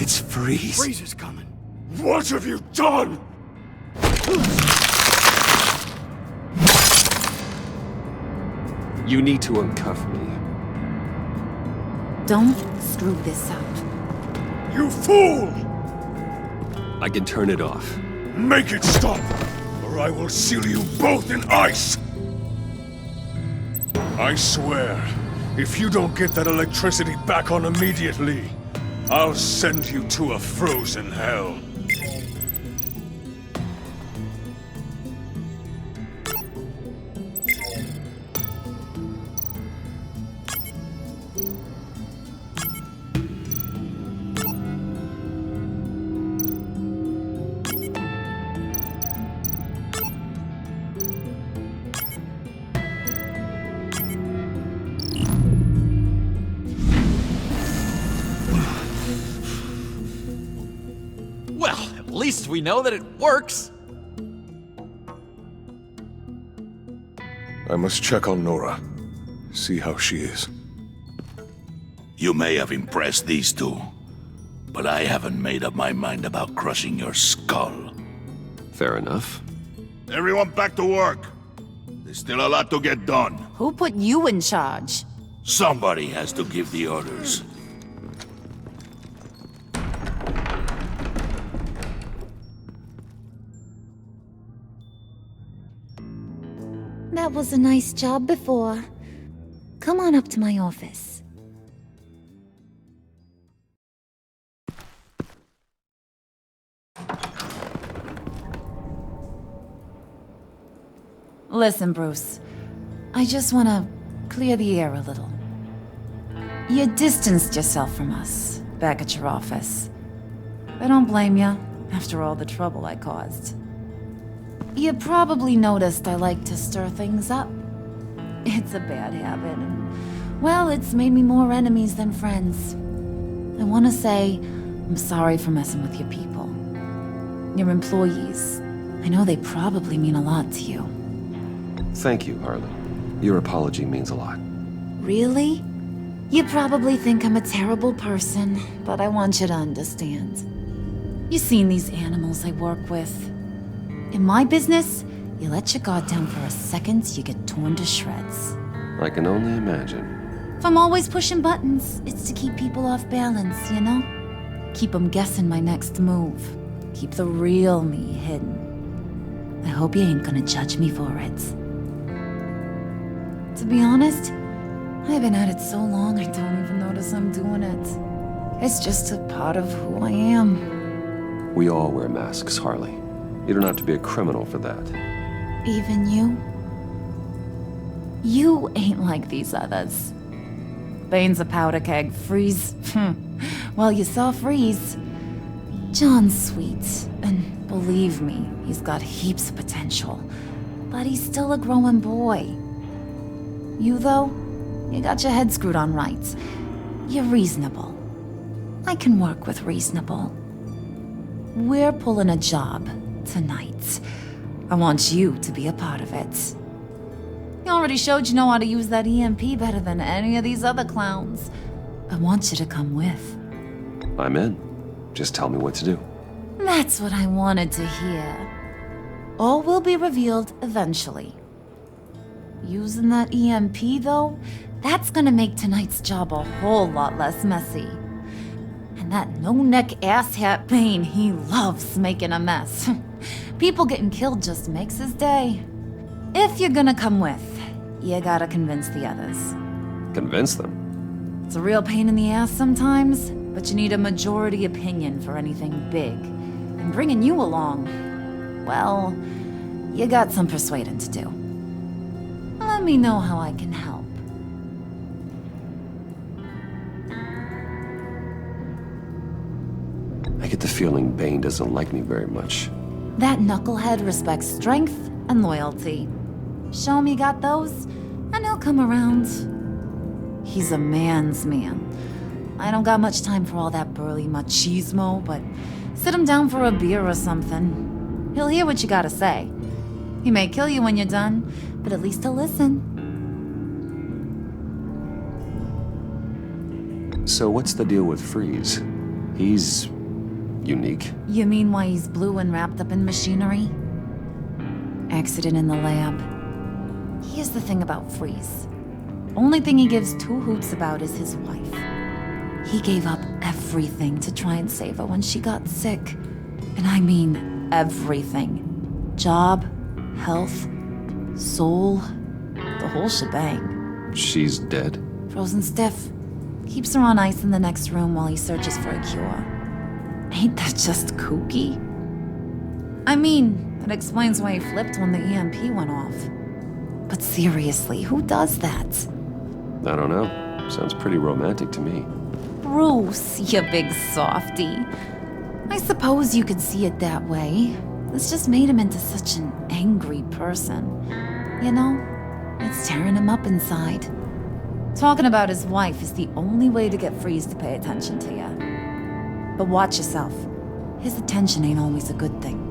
It's Freeze. Freeze is coming. What have you done? You need to uncuff me. Don't screw this up. You fool! I can turn it off. Make it stop, or I will seal you both in ice! I swear, if you don't get that electricity back on immediately, I'll send you to a frozen hell. least we know that it works. I must check on Nora. See how she is. You may have impressed these two, but I haven't made up my mind about crushing your skull. Fair enough. Everyone back to work. There's still a lot to get done. Who put you in charge? Somebody has to give the orders. That was a nice job before. Come on up to my office. Listen, Bruce. I just want to clear the air a little. You distanced yourself from us back at your office. I don't blame you, after all the trouble I caused. You probably noticed I like to stir things up. It's a bad habit, and, well, it's made me more enemies than friends. I want to say I'm sorry for messing with your people. Your employees. I know they probably mean a lot to you. Thank you, Harley. Your apology means a lot. Really? You probably think I'm a terrible person, but I want you to understand. You've seen these animals I work with. In my business, you let your guard down for a second, you get torn to shreds. I can only imagine. If I'm always pushing buttons, it's to keep people off balance, you know? Keep them guessing my next move. Keep the real me hidden. I hope you ain't gonna judge me for it. To be honest, I've been at it so long I don't even notice I'm doing it. It's just a part of who I am. We all wear masks, Harley. You don't have to be a criminal for that. Even you? You ain't like these others. Bane's a powder keg. Freeze. Well, you saw Freeze. John's sweet, and believe me, he's got heaps of potential. But he's still a growing boy. You, though, you got your head screwed on right. You're reasonable. I can work with reasonable. We're pulling a job tonight. I want you to be a part of it. You already showed you know how to use that EMP better than any of these other clowns. I want you to come with. I'm in. Just tell me what to do. That's what I wanted to hear. All will be revealed eventually. Using that EMP, though, that's gonna make tonight's job a whole lot less messy. And that no-neck asshat Bane, he loves making a mess. People getting killed just makes his day. If you're gonna come with, you gotta convince the others. Convince them? It's a real pain in the ass sometimes, but you need a majority opinion for anything big. And bringing you along, well, you got some persuading to do. Let me know how I can help. I get the feeling Bane doesn't like me very much. That knucklehead respects strength and loyalty. Show him you got those, and he'll come around. He's a man's man. I don't got much time for all that burly machismo, but sit him down for a beer or something. He'll hear what you gotta say. He may kill you when you're done, but at least he'll listen. So what's the deal with Freeze? He's unique. You mean why he's blue and wrapped up in machinery? Accident in the lab. Here's the thing about Freeze. Only thing he gives two hoots about is his wife. He gave up everything to try and save her when she got sick. And I mean everything. Job, health, soul, the whole shebang. She's dead? Frozen stiff. Keeps her on ice in the next room while he searches for a cure. Ain't that just kooky? I mean, that explains why he flipped when the EMP went off. But seriously, who does that? I don't know. Sounds pretty romantic to me. Bruce, you big softy. I suppose you could see it that way. This just made him into such an angry person. You know, it's tearing him up inside. Talking about his wife is the only way to get Freeze to pay attention to you. But watch yourself. His attention ain't always a good thing.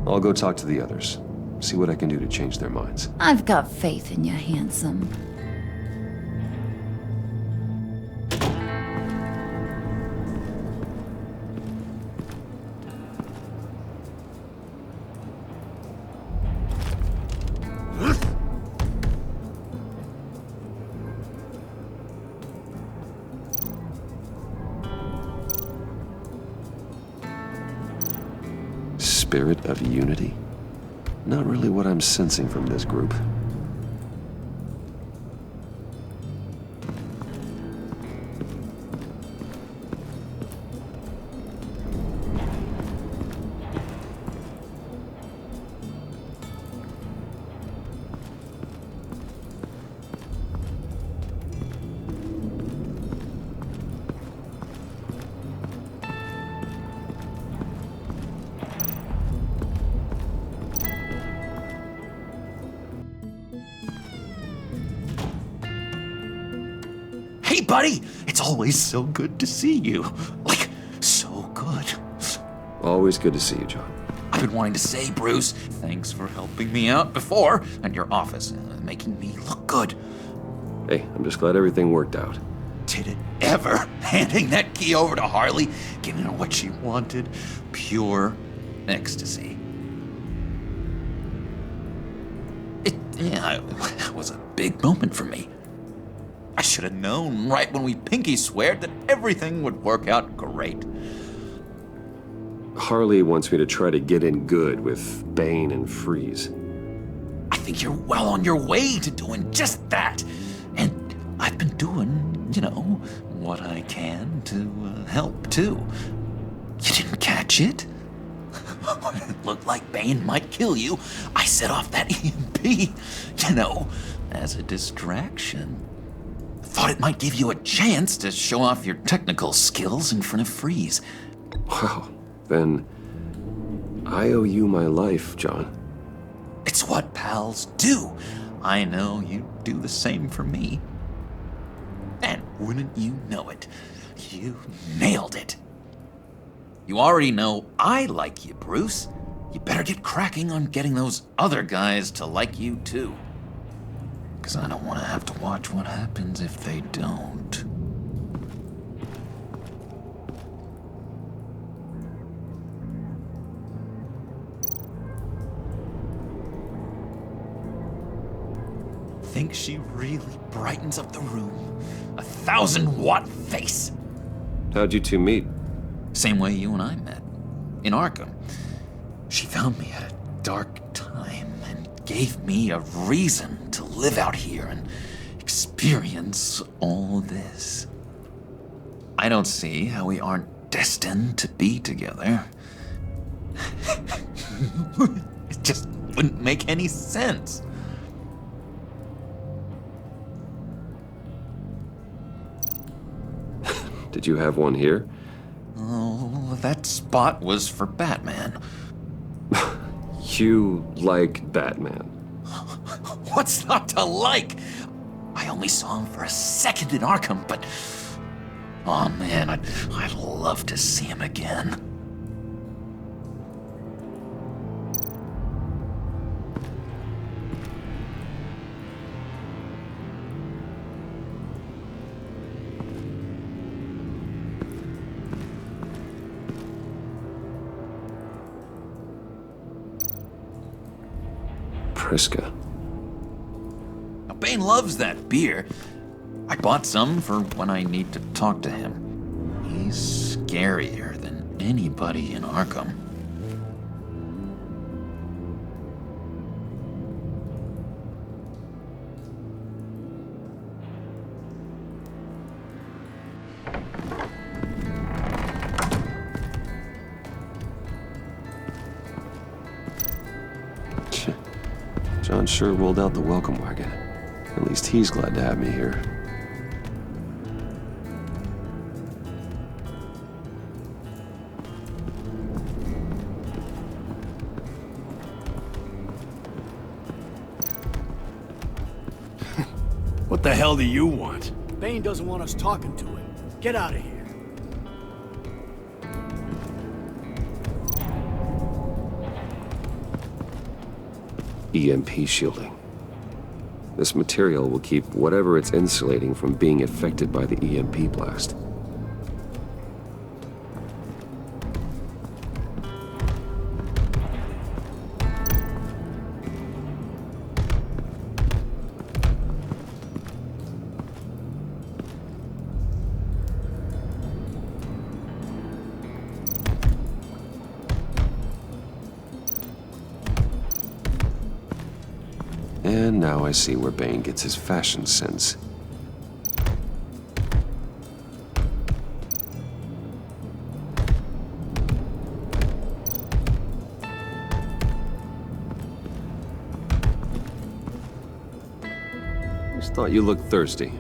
I'll go talk to the others. See what I can do to change their minds. I've got faith in you, handsome. Spirit of unity? Not really what I'm sensing from this group. Hey, buddy! It's always so good to see you. Like, so good. Always good to see you, John. I've been wanting to say, Bruce, thanks for helping me out before at your office and making me look good. Hey, I'm just glad everything worked out. Did it ever? Handing that key over to Harley, giving her what she wanted. Pure ecstasy. It was a big moment for me. I should have known right when we pinky sweared that everything would work out great. Harley wants me to try to get in good with Bane and Freeze. I think you're well on your way to doing just that. And I've been doing, what I can to help too. You didn't catch it? When it looked like Bane might kill you, I set off that EMP, as a distraction. Thought it might give you a chance to show off your technical skills in front of Freeze. Wow, then I owe you my life, John. It's what pals do. I know you do the same for me. And wouldn't you know it, you nailed it. You already know I like you, Bruce. You better get cracking on getting those other guys to like you too. Because I don't want to have to watch what happens if they don't. Think she really brightens up the room. 1,000-watt face. How'd you two meet? Same way you and I met. In Arkham. She found me at a dark time and gave me a reason to live out here and experience all this. I don't see how we aren't destined to be together. It just wouldn't make any sense. Did you have one here? Oh, that spot was for Batman. You like Batman? What's not to like? I only saw him for a second in Arkham, but... oh man, I'd love to see him again. Priska. Now, Bane loves that beer. I bought some for when I need to talk to him. He's scarier than anybody in Arkham. John sure rolled out the welcome wagon. At least he's glad to have me here. What the hell do you want? Bane doesn't want us talking to him. Get out of here. EMP shielding. This material will keep whatever it's insulating from being affected by the EMP blast. And now I see where Bane gets his fashion sense. Just thought you looked thirsty.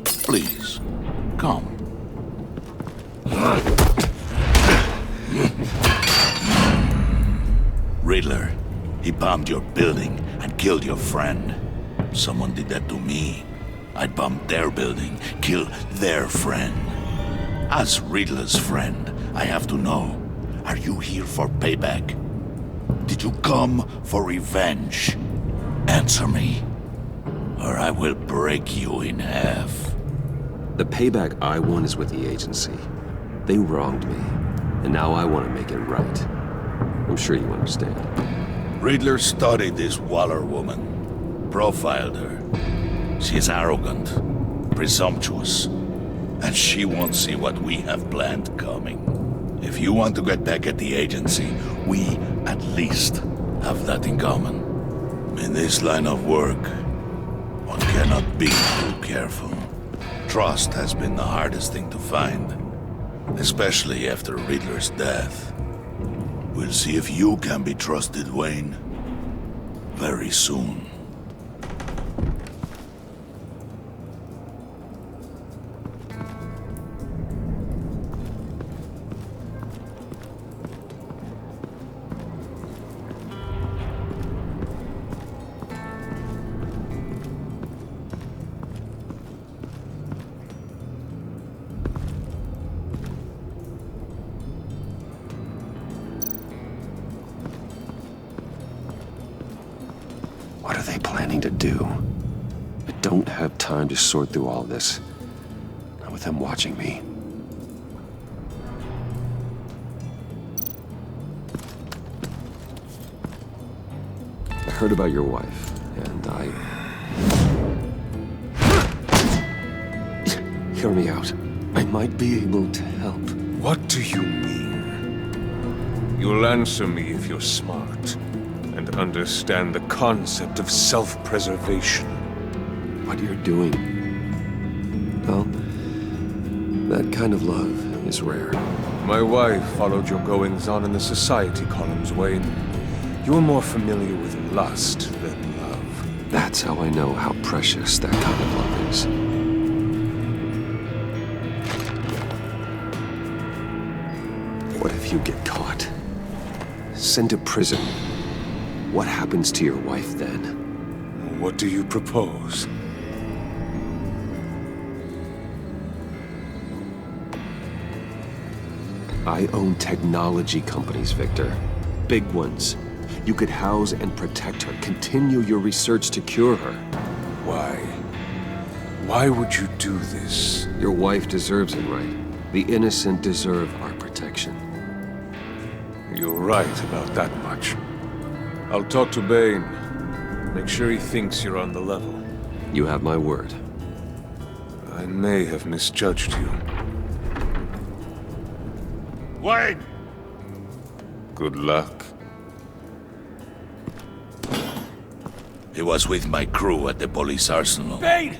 Please, come. Riddler, he bombed your building and killed your friend. Someone did that to me. I'd bomb their building, kill their friend. As Riddler's friend, I have to know, are you here for payback? Did you come for revenge? Answer me, or I will break you in half. The payback I want is with the agency. They wronged me, and now I want to make it right. I'm sure you understand. Riddler studied this Waller woman, profiled her. She is arrogant, presumptuous, and she won't see what we have planned coming. If you want to get back at the agency, we at least have that in common. In this line of work, one cannot be too careful. Trust has been the hardest thing to find, especially after Riddler's death. We'll see if you can be trusted, Wayne. Very soon. What are they planning to do? I don't have time to sort through all this. Not with them watching me. I heard about your wife, and Hear me out. I might be able to help. What do you mean? You'll answer me if you're smart and understand the concept of self-preservation. What you're doing. Well, that kind of love is rare. My wife followed your goings-on in the society columns, Wayne. You're more familiar with lust than love. That's how I know how precious that kind of love is. What if you get caught? Sent to prison? What happens to your wife then? What do you propose? I own technology companies, Victor. Big ones. You could house and protect her, continue your research to cure her. Why? Why would you do this? Your wife deserves it, right? The innocent deserve our protection. You're right about that much. I'll talk to Bane. Make sure he thinks you're on the level. You have my word. I may have misjudged you. Wayne! Good luck. He was with my crew at the police arsenal. Bane!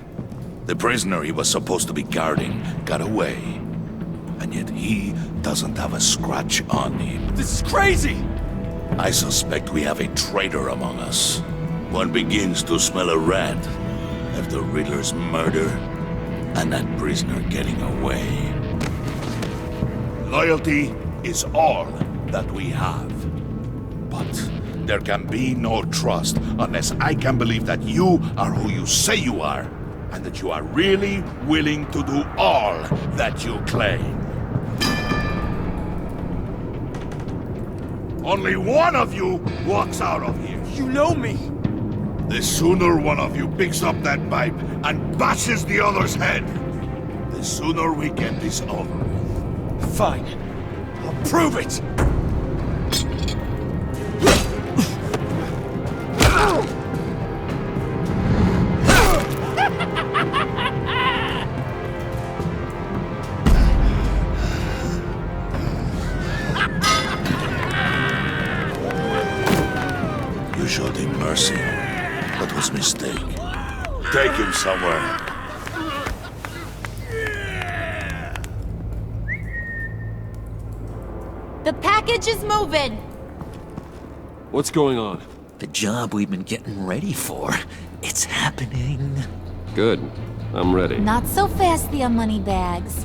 The prisoner he was supposed to be guarding got away. And yet he doesn't have a scratch on him. This is crazy! I suspect we have a traitor among us. One begins to smell a rat after Riddler's murder and that prisoner getting away. Loyalty is all that we have. But there can be no trust unless I can believe that you are who you say you are, and that you are really willing to do all that you claim. only one of you walks out of here. You know me. The sooner one of you picks up that pipe and bashes the other's head, the sooner we get this over with. Fine. I'll prove it. You showed him mercy. That was a mistake. Take him somewhere. The package is moving! What's going on? The job we've been getting ready for. It's happening. Good. I'm ready. Not so fast, the Moneybags.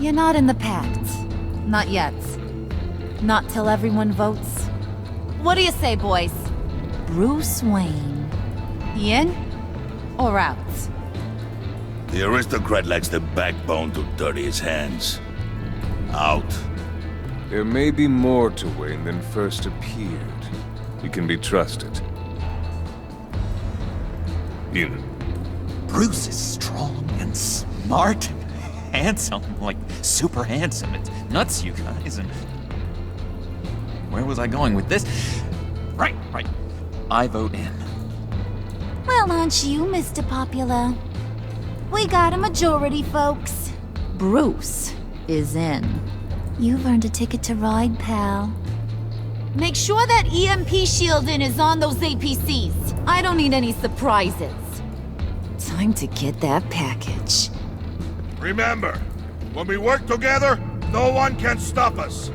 You're not in the Pact. Not yet. Not till everyone votes. What do you say, boys? Bruce Wayne. He in? Or out? The aristocrat lacks the backbone to dirty his hands. Out. There may be more to Wayne than first appeared. He can be trusted. In. Bruce is strong and smart and handsome, like super handsome. It's nuts, you guys. And where was I going with this? Right. I vote in. Well, aren't you, Mr. Popular? We got a majority, folks. Bruce is in. You've earned a ticket to ride, pal. Make sure that EMP shielding is on those APCs. I don't need any surprises. Time to get that package. Remember, when we work together, no one can stop us.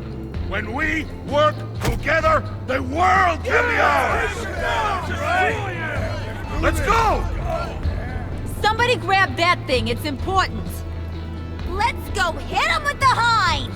When we work together, the world can be ours! Let's go! Somebody grab that thing, it's important. Let's go hit him with the hind!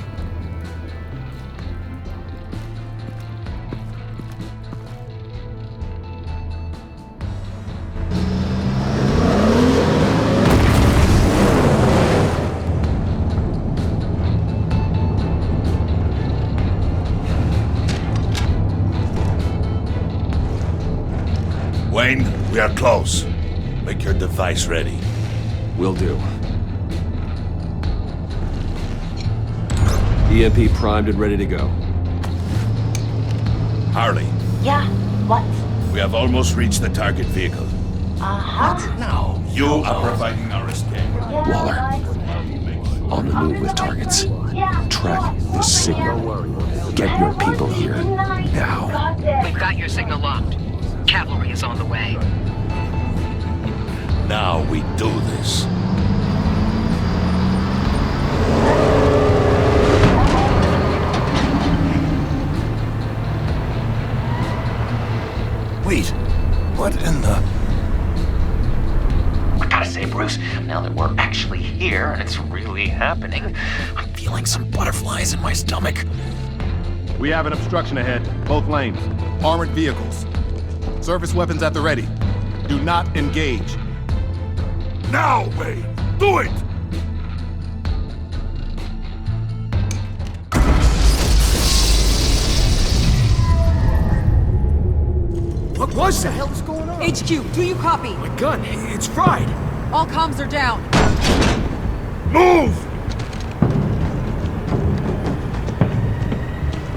Wayne, we are close. Make your device ready. Will do. EMP primed and ready to go. Harley. Yeah, what? We have almost reached the target vehicle. Uh-huh. Now, you are providing our escape. Waller. On the move with targets. Track the signal. Get your people here. Now. We've got your signal locked. Cavalry is on the way. Now we do this. Wait, what in the... I gotta say, Bruce, now that we're actually here and it's really happening, I'm feeling some butterflies in my stomach. We have an obstruction ahead, both lanes. Armored vehicles. Surface weapons at the ready. Do not engage. Now, Wayne! Do it! What was that? What the hell is going on? HQ, do you copy? My gun, it's fried. All comms are down. Move!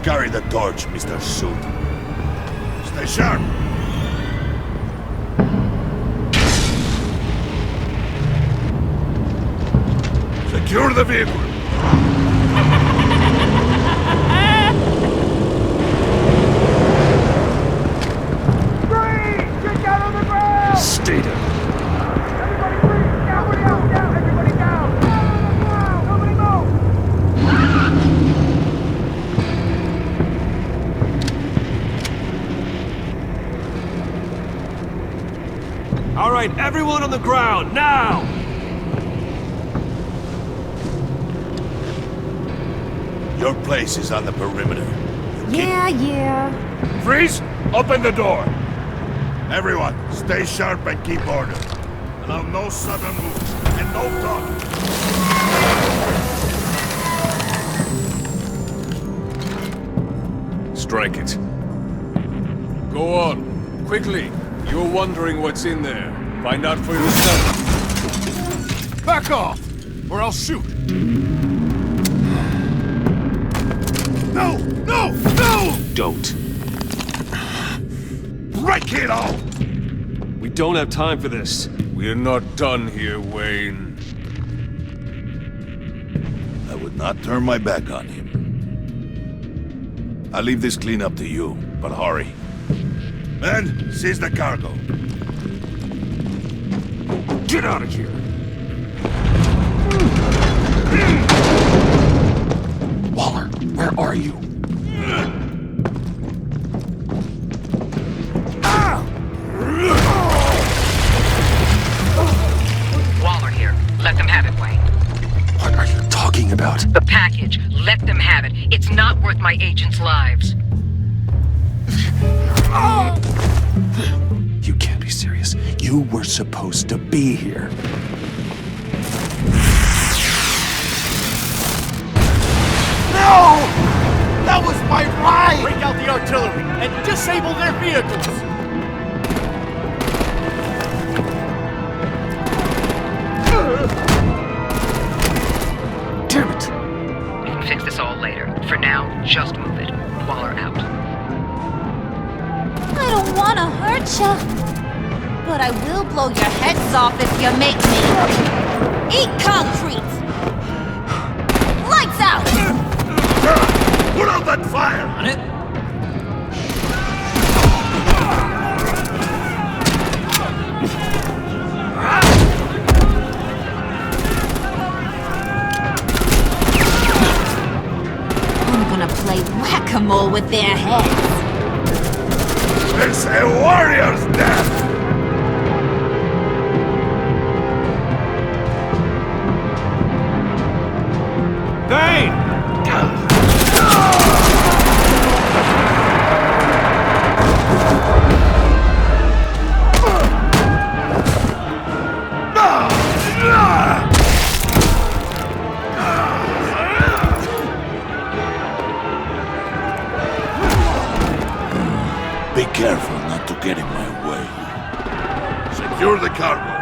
Carry the torch, Mr. Suit. Stay sharp. Secure the vehicle. Stay down. All right, everyone on the ground, now! Your place is on the perimeter. Yeah. Freeze! Open the door! Everyone, stay sharp and keep order. Allow no sudden moves, and no talking. Strike it. Go on. Quickly. You're wondering what's in there. Find out for yourself. Back off, or I'll shoot. No! No! No! Don't. Break it all! We don't have time for this. We're not done here, Wayne. I would not turn my back on him. I'll leave this cleanup to you, but hurry. Men, seize the cargo. Get out of here! Waller, where are you? Waller here. Let them have it, Wayne. What are you talking about? The package. Let them have it. It's not worth my agents' lives. You can't be serious. You were supposed to be here. No! That was my ride! Break out the artillery and disable their vehicles! Damn it! We can fix this all later. For now, just move it. Waller out. I don't want to hurt ya, but I will blow your heads off if you make me eat concrete. Lights out! Put out that fire! On it? I'm gonna play whack-a-mole with their heads. It's a warrior's death! Thane! Be careful not to get in my way. Secure the cargo.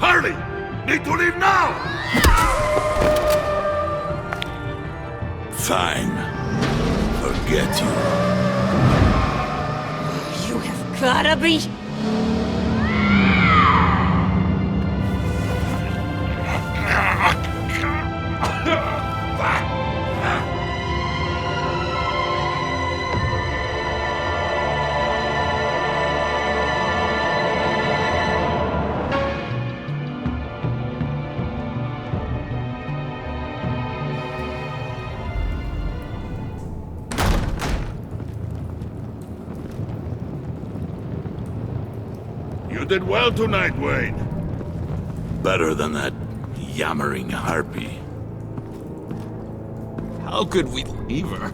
Hurry! Need to leave now! Fine. Forget you. You have gotta be... You did well tonight, Wayne. Better than that yammering harpy. How could we leave her?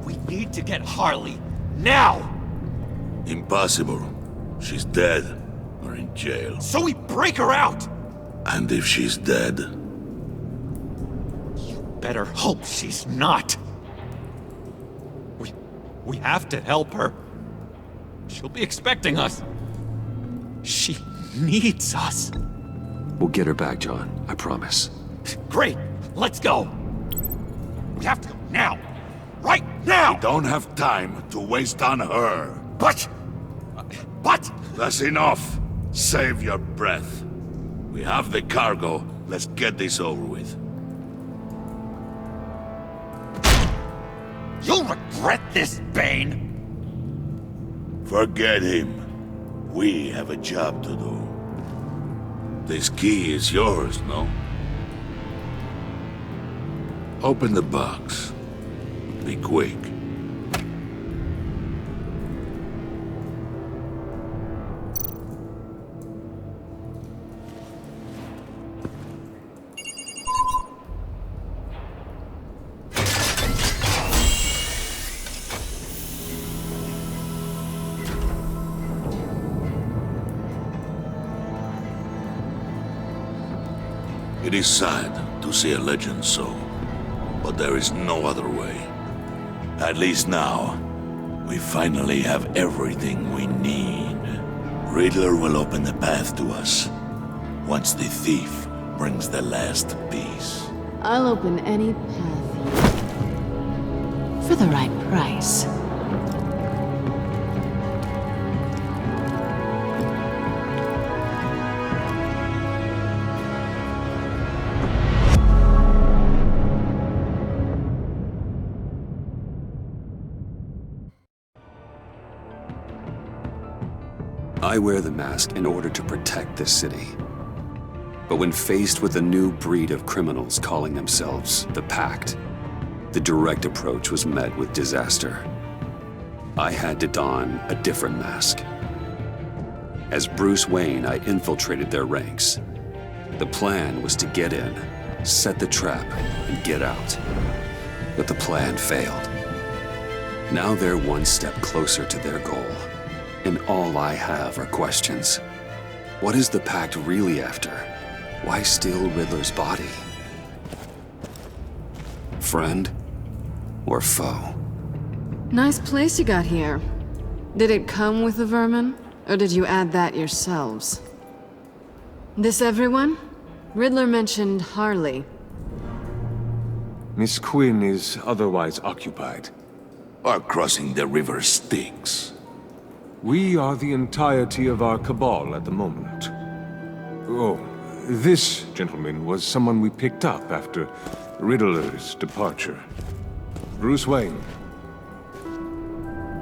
We need to get Harley, now! Impossible. She's dead, or in jail. So we break her out! And if she's dead, Better hope she's not. We have to help her. She'll be expecting us. She needs us. We'll get her back, John. I promise. Great. Let's go. We have to go now. Right now! we don't have time to waste on her. But... That's enough. Save your breath. We have the cargo. Let's get this over with. You'll regret this, Bane! Forget him. We have a job to do. This key is yours, no? Open the box. Be quick. It is sad to see a legend so, but there is no other way. At least now, we finally have everything we need. Riddler will open the path to us, once the thief brings the last piece. I'll open any path for the right price. I wear the mask in order to protect this city. But when faced with a new breed of criminals calling themselves the Pact, the direct approach was met with disaster. I had to don a different mask. As Bruce Wayne, I infiltrated their ranks. The plan was to get in, set the trap, and get out. But the plan failed. Now they're one step closer to their goal. And all I have are questions. What is the Pact really after? Why steal Riddler's body? Friend or foe? Nice place you got here. Did it come with the vermin? Or did you add that yourselves? This everyone? Riddler mentioned Harley. Miss Quinn is otherwise occupied. Or crossing the river Styx. We are the entirety of our cabal at the moment. Oh, this gentleman was someone we picked up after Riddler's departure. Bruce Wayne.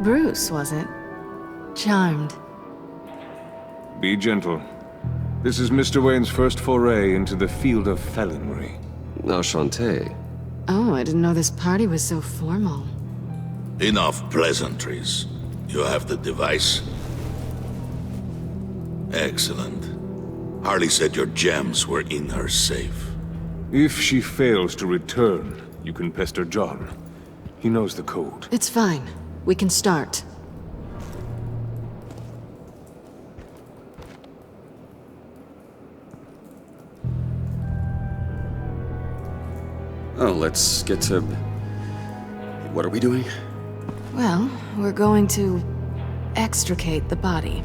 Bruce, was it? Charmed. Be gentle. This is Mr. Wayne's first foray into the field of felonry. Enchanté. Oh, I didn't know this party was so formal. Enough pleasantries. You have the device? Excellent. Harley said your gems were in her safe. If she fails to return, you can pester John. He knows the code. It's fine. We can start. Oh, let's get to... What are we doing? Well, we're going to extricate the body.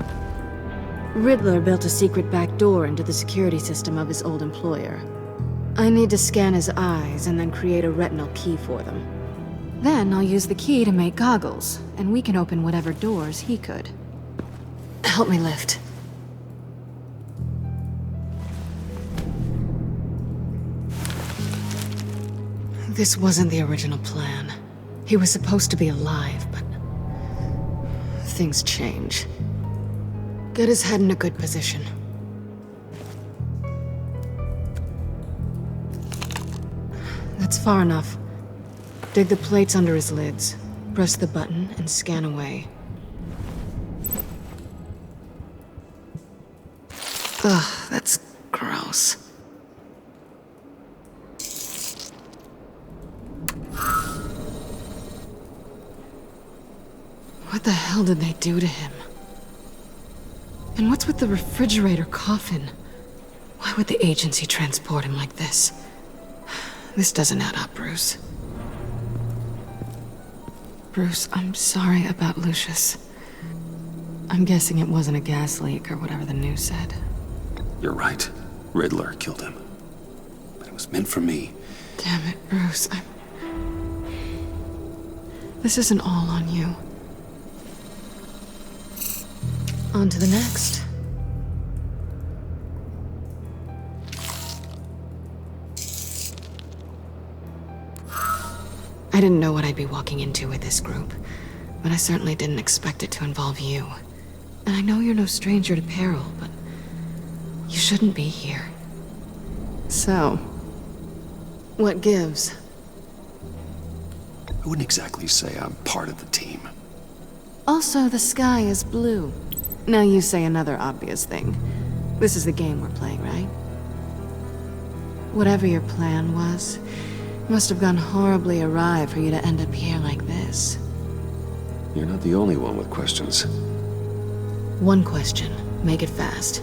Riddler built a secret back door into the security system of his old employer. I need to scan his eyes and then create a retinal key for them. Then I'll use the key to make goggles, and we can open whatever doors he could. Help me lift. This wasn't the original plan. He was supposed to be alive, but things change. Get his head in a good position. That's far enough. Dig the plates under his lids, press the button, and scan away. Ugh, that's gross. What the hell did they do to him? And what's with the refrigerator coffin? Why would the agency transport him like this? This doesn't add up, Bruce. Bruce, I'm sorry about Lucius. I'm guessing it wasn't a gas leak or whatever the news said. You're right. Riddler killed him. But it was meant for me. Damn it, Bruce. This isn't all on you. On to the next. I didn't know what I'd be walking into with this group, but I certainly didn't expect it to involve you. And I know you're no stranger to peril, but you shouldn't be here. So, what gives? I wouldn't exactly say I'm part of the team. Also, the sky is blue. Now you say another obvious thing. This is the game we're playing, right? Whatever your plan was, must have gone horribly awry for you to end up here like this. You're not the only one with questions. One question. Make it fast.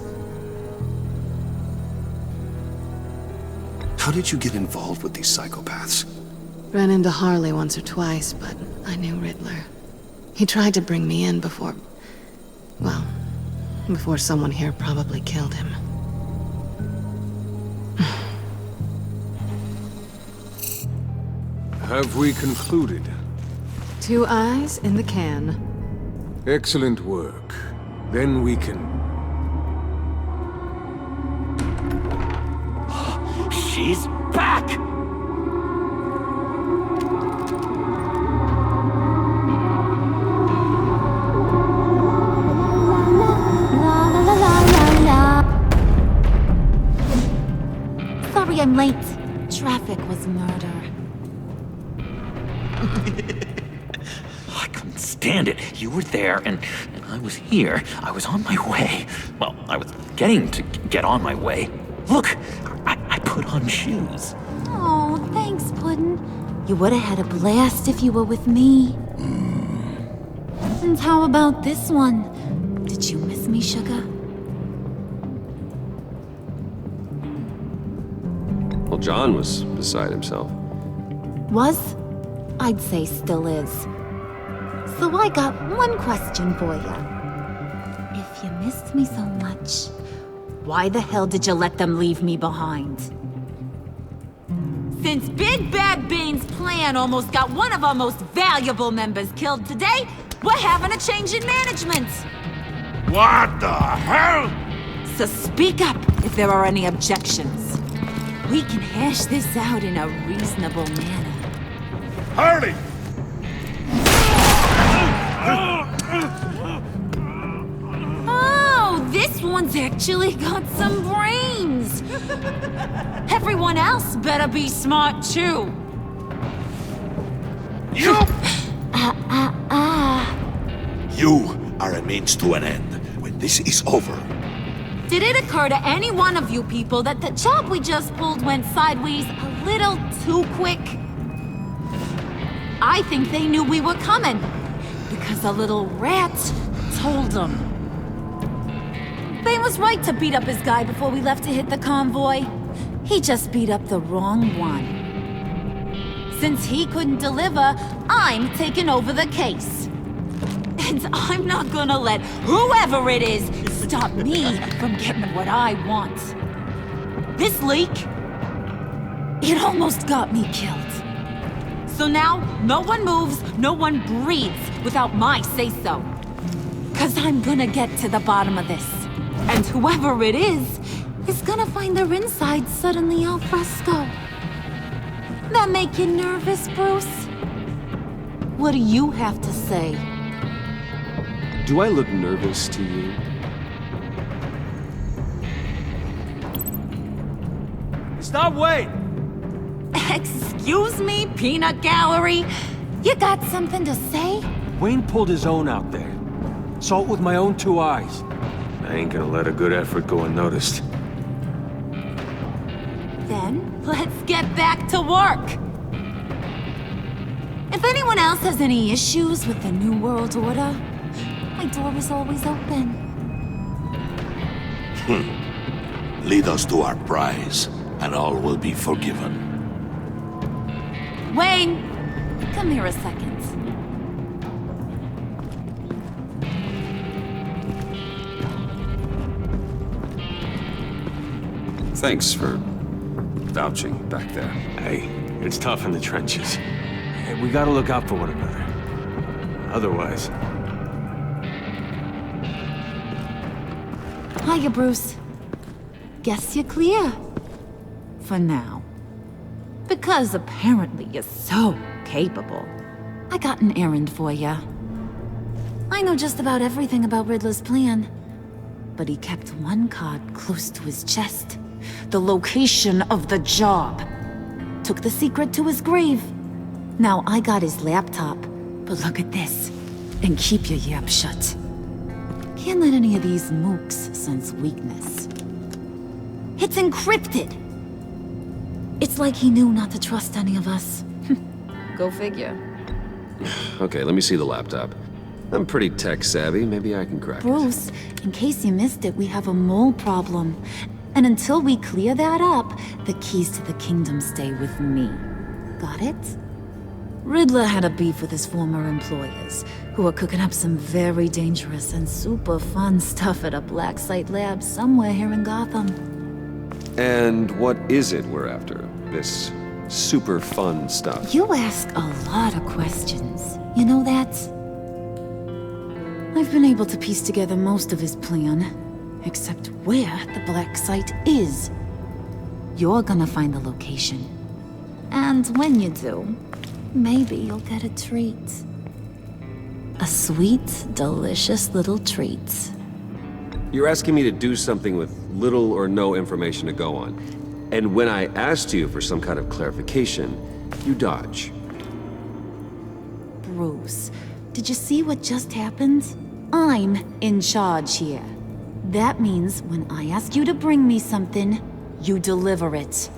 How did you get involved with these psychopaths? Ran into Harley once or twice, but I knew Riddler. He tried to bring me in before... well, before someone here probably killed him. Have we concluded? 2 eyes in the can. Excellent work. Then we can... She's back! Sorry I'm late. Traffic was murder. I couldn't stand it. You were there, and I was here. I was on my way. Well, I was getting to get on my way. Look, I put on shoes. Oh, thanks, Puddin'. You would have had a blast if you were with me. And how about this one? Did you miss me, sugar? Well, John was beside himself. Was? I'd say still is. So I got one question for you. If you missed me so much, why the hell did you let them leave me behind? Since Big Bad Bane's plan almost got one of our most valuable members killed today, we're having a change in management. What the hell? So speak up if there are any objections. We can hash this out in a reasonable manner. Harley! Oh, this one's actually got some brains. Everyone else better be smart too. You! You are a means to an end. When this is over, Did it occur to any one of you people that the job we just pulled went sideways a little too quick? I think they knew we were coming, because a little rat told them. Bane was right to beat up his guy before we left to hit the convoy. He just beat up the wrong one. Since he couldn't deliver, I'm taking over the case. And I'm not gonna let whoever it is stop me from getting what I want. This leak, it almost got me killed. So now, no one moves, no one breathes without my say-so. 'Cause I'm gonna get to the bottom of this. And whoever it is gonna find their insides suddenly al fresco. That make you nervous, Bruce? What do you have to say? Do I look nervous to you? Stop waiting! Excuse me, peanut gallery? You got something to say? Wayne pulled his own out there. Saw it with my own 2 eyes. I ain't gonna let a good effort go unnoticed. Then, let's get back to work. If anyone else has any issues with the New World Order, my door is always open. Lead us to our prize, and all will be forgiven. Wayne, come here a second. Thanks for vouching back there. Hey, it's tough in the trenches. Hey, we gotta look out for one another. Otherwise... Hiya, Bruce. Guess you're clear. For now. Because apparently you're so capable. I got an errand for you. I know just about everything about Riddler's plan. But he kept one card close to his chest. The location of the job. Took the secret to his grave. Now I got his laptop. But look at this. And keep your yap shut. Can't let any of these mooks sense weakness. It's encrypted. It's like he knew not to trust any of us. Go figure. Okay, let me see the laptop. I'm pretty tech savvy. Maybe I can crack it. Bruce, in case you missed it, we have a mole problem. And until we clear that up, the keys to the kingdom stay with me. Got it? Riddler had a beef with his former employers, who were cooking up some very dangerous and super fun stuff at a black site lab somewhere here in Gotham. And what is it we're after? This super fun stuff? You ask a lot of questions. You know that? I've been able to piece together most of his plan, except where the black site is. You're gonna find the location. And when you do, maybe you'll get a treat. A sweet, delicious little treat. You're asking me to do something with little or no information to go on. And when I asked you for some kind of clarification, you dodge. Bruce, did you see what just happened? I'm in charge here. That means when I ask you to bring me something, you deliver it.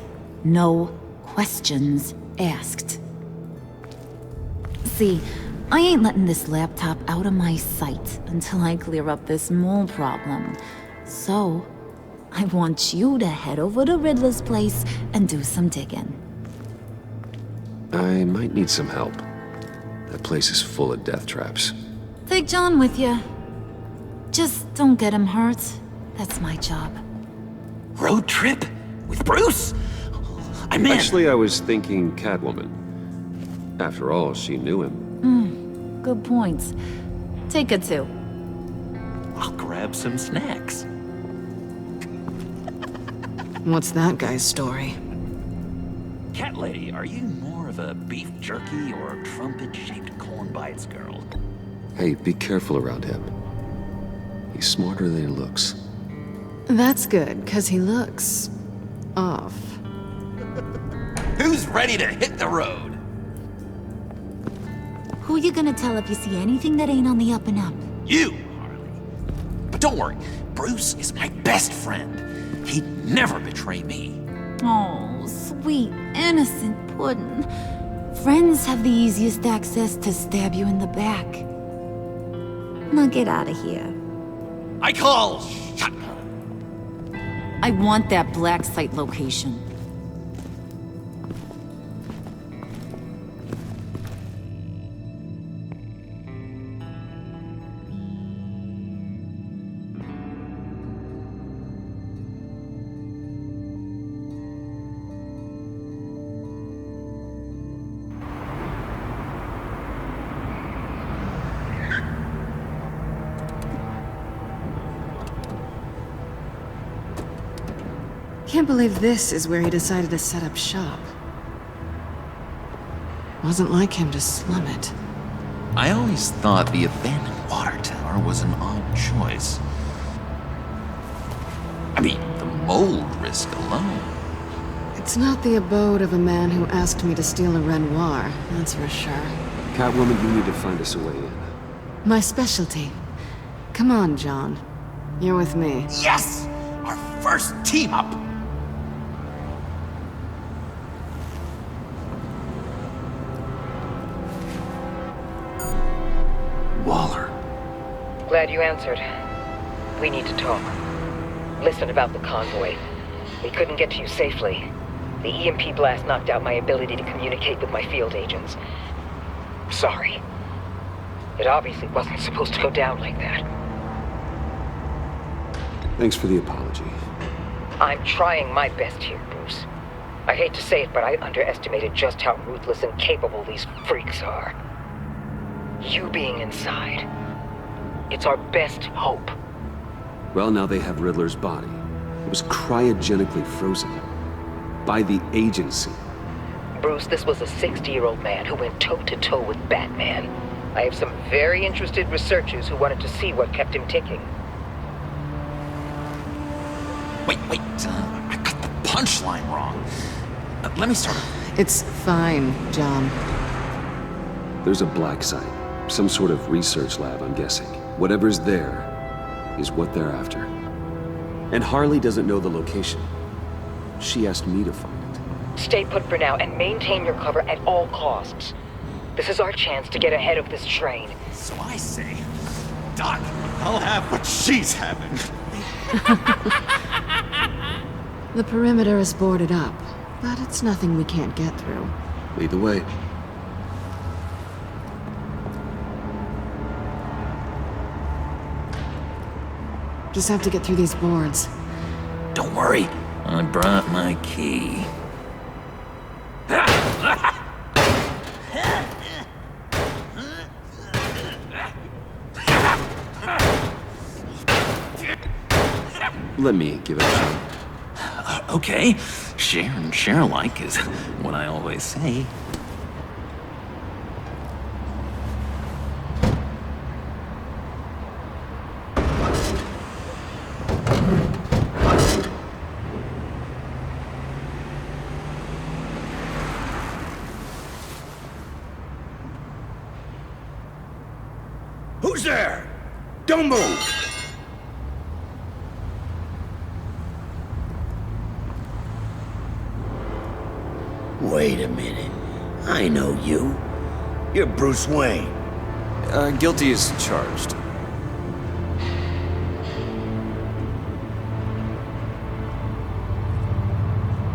No questions asked. See, I ain't letting this laptop out of my sight until I clear up this mole problem. So, I want you to head over to Riddler's place and do some digging. I might need some help. That place is full of death traps. Take John with you. Just don't get him hurt. That's my job. Road trip? With Bruce? I'm in. Actually, I was thinking Catwoman. After all, she knew him. Good points. Take her too. I'll grab some snacks. What's that guy's story? Cat lady, are you more of a beef jerky or trumpet-shaped corn bites girl? Hey, be careful around him. He's smarter than he looks. That's good, because he looks... off. Who's ready to hit the road? Who you gonna tell if you see anything that ain't on the up and up? You, Harley. But don't worry, Bruce is my best friend. He'd never betray me. Oh, sweet, innocent puddin'. Friends have the easiest access to stab you in the back. Now get out of here. I call shotgun. I want that black site location. Can't believe this is where he decided to set up shop. Wasn't like him to slum it. I always thought the abandoned water tower was an odd choice. I mean, the mold risk alone. It's not the abode of a man who asked me to steal a Renoir, that's for sure. Catwoman, you need to find us a way in. My specialty. Come on, John. You're with me. Yes! Our first team up! Waller. Glad you answered. We need to talk. Listen about the convoy. We couldn't get to you safely. The EMP blast knocked out my ability to communicate with my field agents. Sorry. It obviously wasn't supposed to go down like that. Thanks for the apology. I'm trying my best here, Bruce. I hate to say it, but I underestimated just how ruthless and capable these freaks are. You being inside, it's our best hope. Well, now they have Riddler's body. It was cryogenically frozen. By the agency. Bruce, this was a 60-year-old man who went toe-to-toe with Batman. I have some very interested researchers who wanted to see what kept him ticking. Wait, I got the punchline wrong. Let me start. It's fine, John. There's a black site. Some sort of research lab, I'm guessing. Whatever's there is what they're after. And Harley doesn't know the location. She asked me to find it. Stay put for now and maintain your cover at all costs. This is our chance to get ahead of this train. So I say, Doc, I'll have what she's having. The perimeter is boarded up, but it's nothing we can't get through. Lead the way. Just have to get through these boards. Don't worry, I brought my key. Let me give it a shot. Okay, share and share alike is what I always say. Who's there? Don't move! Wait a minute. I know you. You're Bruce Wayne. Guilty as charged.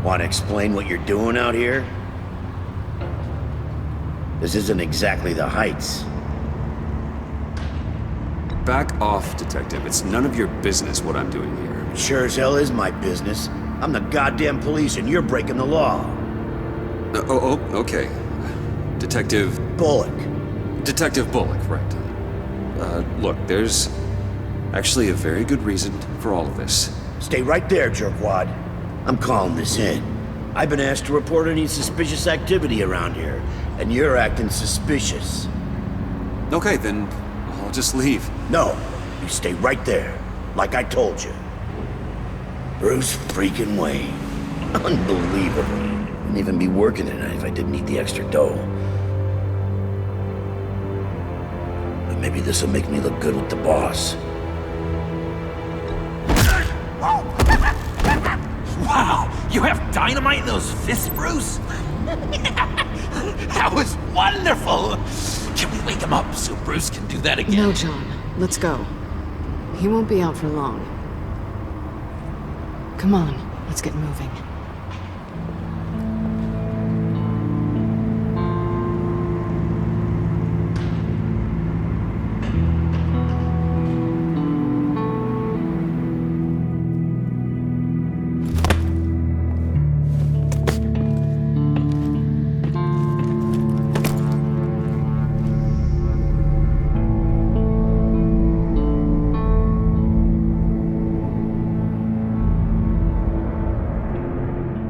Want to explain what you're doing out here? This isn't exactly the Heights. Back off, Detective. It's none of your business what I'm doing here. Sure as hell is my business. I'm the goddamn police and you're breaking the law. Okay. Detective... Bullock. Detective Bullock, right. Look, there's actually a very good reason for all of this. Stay right there, jerkwad. I'm calling this in. I've been asked to report any suspicious activity around here, and you're acting suspicious. Okay, then I'll just leave. No, you stay right there, like I told you. Bruce freaking Wayne. Unbelievable. Wouldn't even be working tonight if I didn't need the extra dough. But maybe this'll make me look good with the boss. Wow, you have dynamite in those fists, Bruce? That was wonderful! Can we wake him up so Bruce can do that again? No, John. Let's go. He won't be out for long. Come on, let's get moving.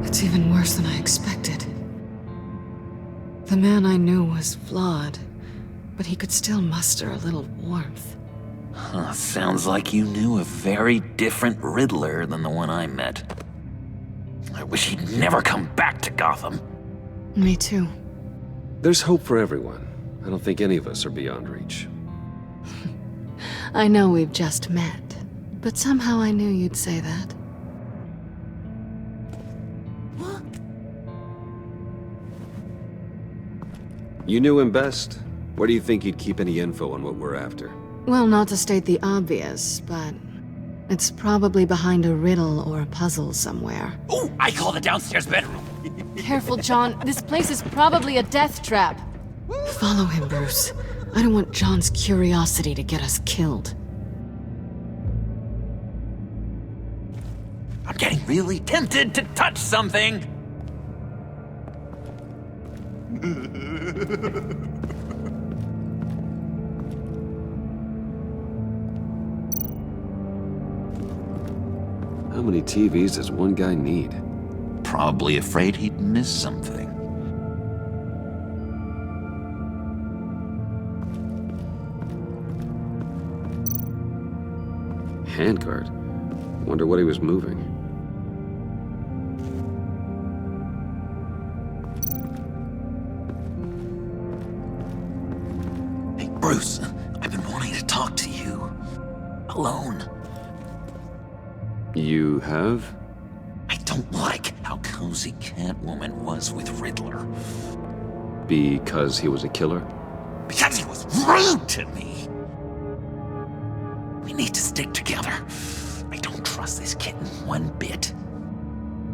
It's even worse than I expected. The man I knew was flawed, but he could still muster a little warmth. Huh, sounds like you knew a very different Riddler than the one I met. I wish he'd never come back to Gotham. Me too. There's hope for everyone. I don't think any of us are beyond reach. I know we've just met, but somehow I knew you'd say that. You knew him best. Where do you think he'd keep any info on what we're after? Well, not to state the obvious, but it's probably behind a riddle or a puzzle somewhere. Oh, I call the downstairs bedroom. Careful, John. This place is probably a death trap. Follow him, Bruce. I don't want John's curiosity to get us killed. I'm getting really tempted to touch something. How many TVs does one guy need? Probably afraid he'd miss something. Handguard. Wonder what he was moving. Hey, Bruce, I've been wanting to talk to you. Alone. You have? I don't like how cozy Catwoman was with Riddler. Because he was a killer? Because he was rude to me! We need to stick together. I don't trust this kitten one bit.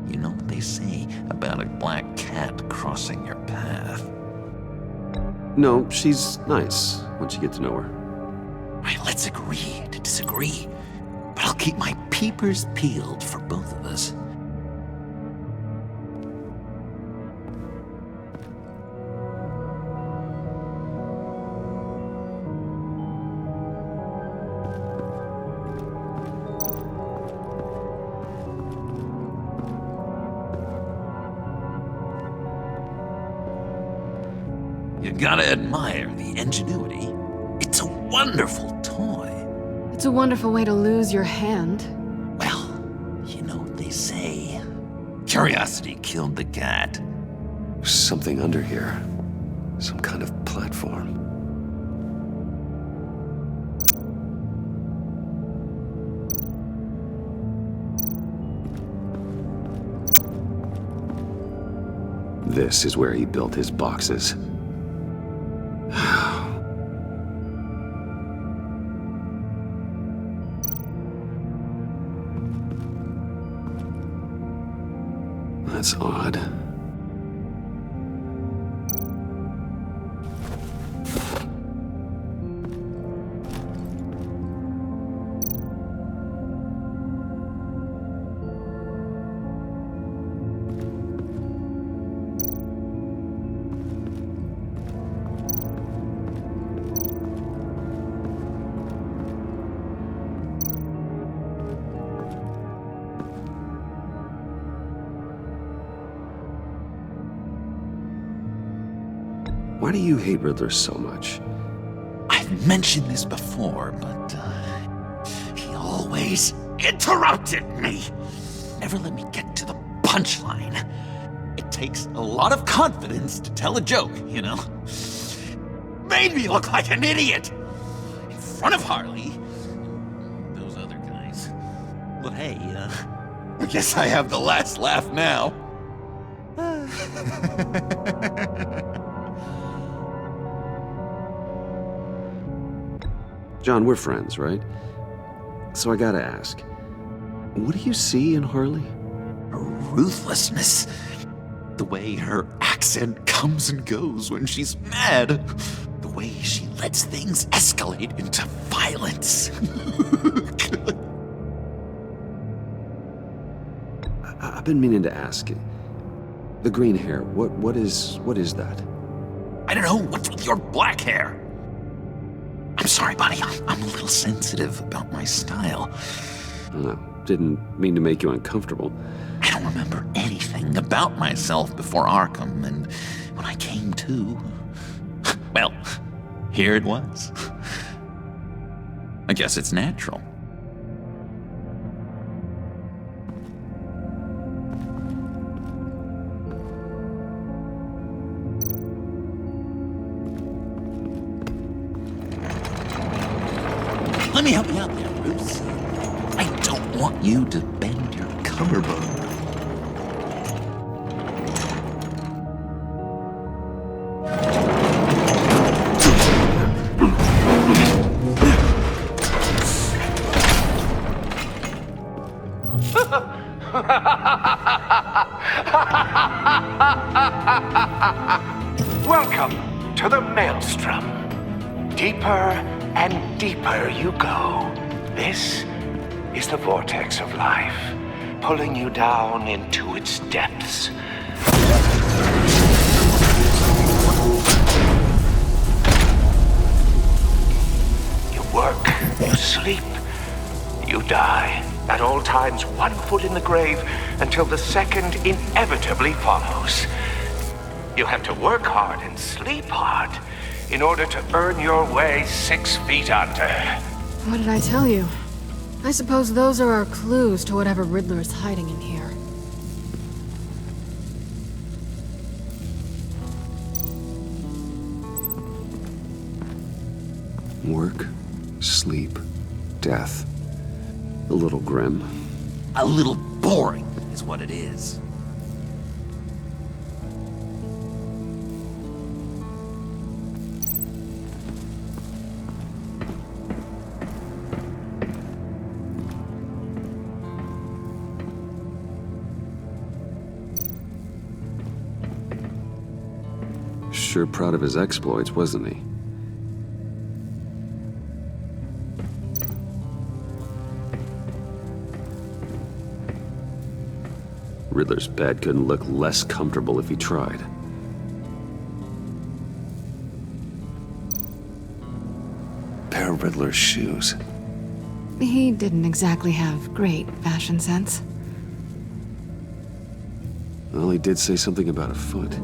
You know what they say about a black cat crossing your path? No, she's nice once you get to know her. Right, let's agree to disagree. But I'll keep my peepers peeled for both of us. You gotta admire the ingenuity. It's a wonderful toy. It's a wonderful way to lose your hand. Well, you know what they say. Curiosity killed the cat. There's something under here. Some kind of platform. This is where he built his boxes. That's odd. Why do you hate Riddler so much? I've mentioned this before, but he always interrupted me. Never let me get to the punchline. It takes a lot of confidence to tell a joke, you know? Made me look like an idiot in front of Harley and those other guys. But hey, I guess I have the last laugh now. John, we're friends, right? So I gotta ask, what do you see in Harley? Her ruthlessness. The way her accent comes and goes when she's mad. The way she lets things escalate into violence. I've been meaning to ask. The green hair, what is that? I don't know, what's with your black hair? I'm sorry, buddy, I'm a little sensitive about my style. Didn't mean to make you uncomfortable. I don't remember anything about myself before Arkham, and when I came to, well, here it was. I guess it's natural. Let me help you out there, Bruce. I don't want you to bend your collarbone. Welcome to the Maelstrom. Deeper and deeper you go. This is the vortex of life, pulling you down into its depths. You work, you sleep, you die. At all times, 1 foot in the grave until the second inevitably follows. You have to work hard and sleep hard in order to earn your way 6 feet under. What did I tell you? I suppose those are our clues to whatever Riddler is hiding in here. Work, sleep, death. A little grim. A little boring is what it is. sure proud of his exploits, wasn't he? Riddler's bed couldn't look less comfortable if he tried. Pair of Riddler's shoes. He didn't exactly have great fashion sense. Well, he did say something about a foot.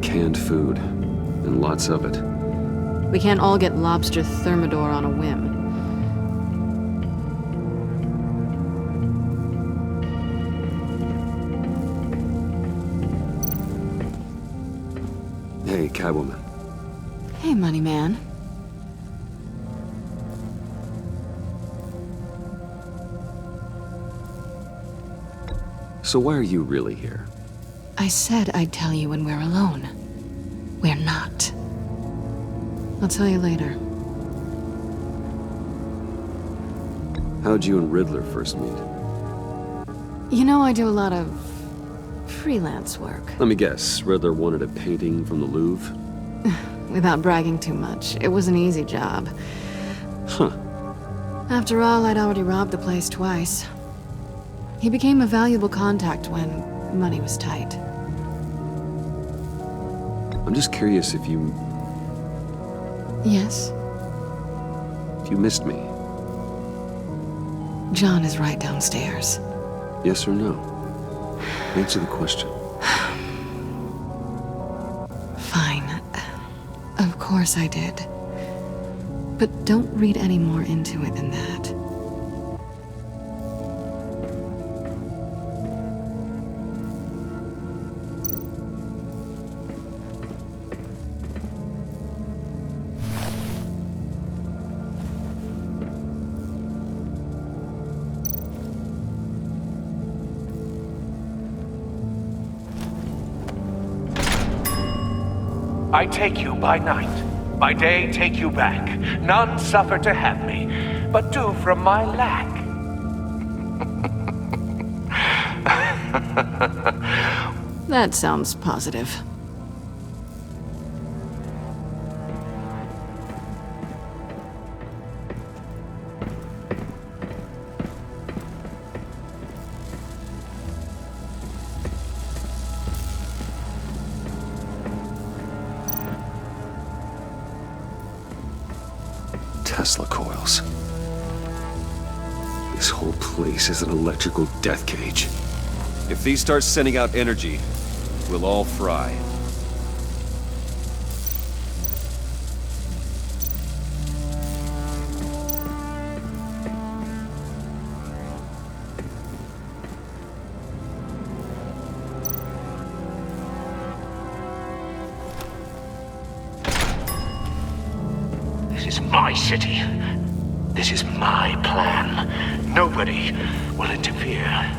Canned food, and lots of it. We can't all get lobster thermidor on a whim. Hey, Catwoman. Hey, money man. So why are you really here? I said I'd tell you when we're alone. We're not. I'll tell you later. How'd you and Riddler first meet? You know, I do a lot of freelance work. Let me guess, Riddler wanted a painting from the Louvre? Without bragging too much, it was an easy job. Huh. After all, I'd already robbed the place twice. He became a valuable contact when money was tight. I'm just curious if you... Yes? If you missed me. John is right downstairs. Yes or no? Answer the question. Fine. Of course I did. But don't read any more into it than that. I take you by night, by day take you back. None suffer to have me, but do from my lack. That sounds positive. Tesla coils. This whole place is an electrical death cage. If these start sending out energy, we'll all fry. This is my city. This is my plan. Nobody will interfere.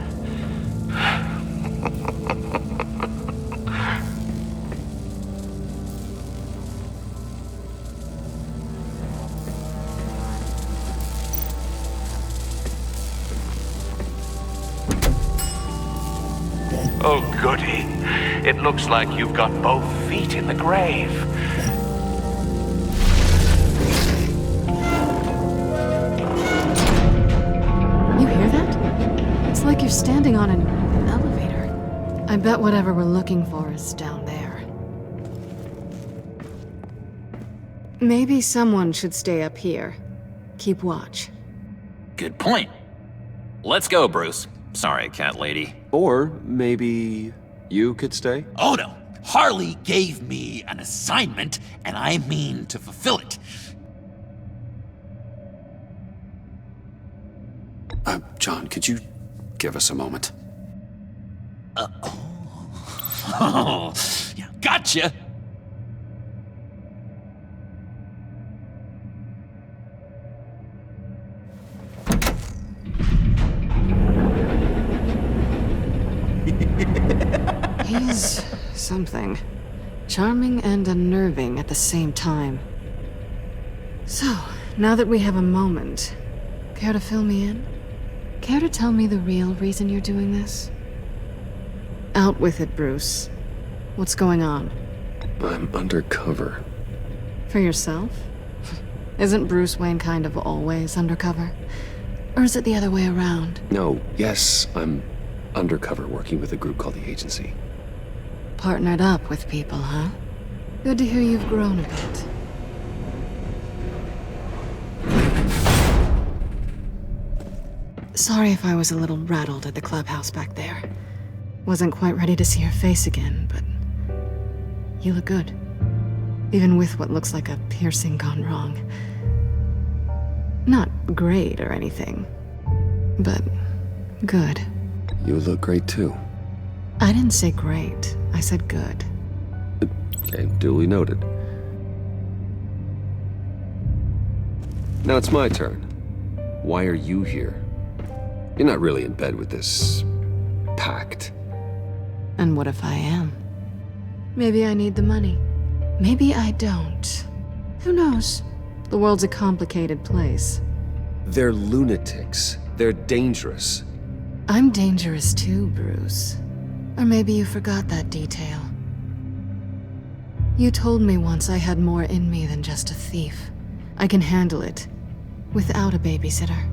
Oh, goody. It looks like you've got both feet in the grave. You hear that? It's like you're standing on an elevator. I bet whatever we're looking for is down there. Maybe someone should stay up here. Keep watch. Good point. Let's go, Bruce. Sorry, cat lady. Or maybe you could stay? Oh no. Harley gave me an assignment, and I mean to fulfill it. John, could you give us a moment? Oh, yeah, gotcha. He's something. Charming and unnerving at the same time. So, now that we have a moment, care to fill me in? Care to tell me the real reason you're doing this? Out with it, Bruce. What's going on? I'm undercover. For yourself? Isn't Bruce Wayne kind of always undercover? Or is it the other way around? No, yes, I'm undercover working with a group called the Agency. Partnered up with people, huh? Good to hear you've grown a bit. Sorry if I was a little rattled at the clubhouse back there. Wasn't quite ready to see your face again, but you look good. Even with what looks like a piercing gone wrong. Not great or anything, but good. You look great too. I didn't say great, I said good. Okay, duly noted. Now it's my turn. Why are you here? You're not really in bed with this Pact. And what if I am? Maybe I need the money. Maybe I don't. Who knows? The world's a complicated place. They're lunatics. They're dangerous. I'm dangerous too, Bruce. Or maybe you forgot that detail. You told me once I had more in me than just a thief. I can handle it. Without a babysitter.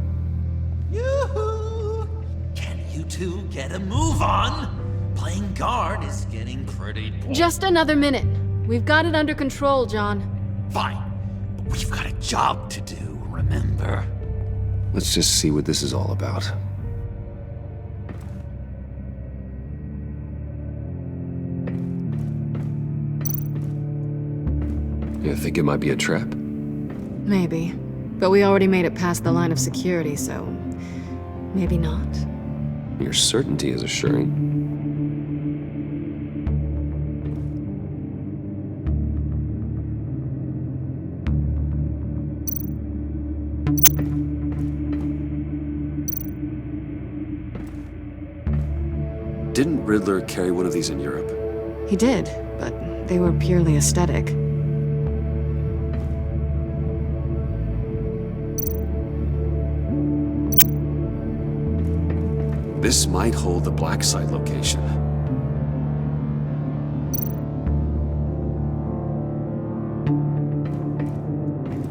Yoo-hoo! Can you two get a move on? Playing guard is getting pretty boring. Just another minute. We've got it under control, John. Fine. But we've got a job to do, remember? Let's just see what this is all about. You think it might be a trap? Maybe. But we already made it past the line of security, so... maybe not. Your certainty is assuring. Didn't Riddler carry one of these in Europe? He did, but they were purely aesthetic. This might hold the black site location.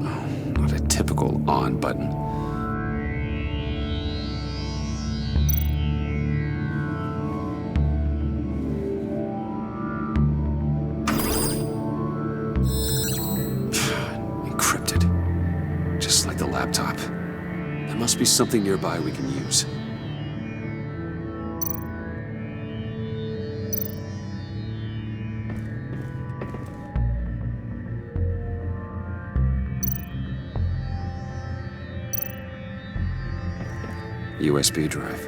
Oh, not a typical on button. Encrypted. Just like the laptop. There must be something nearby we can use. USB drive.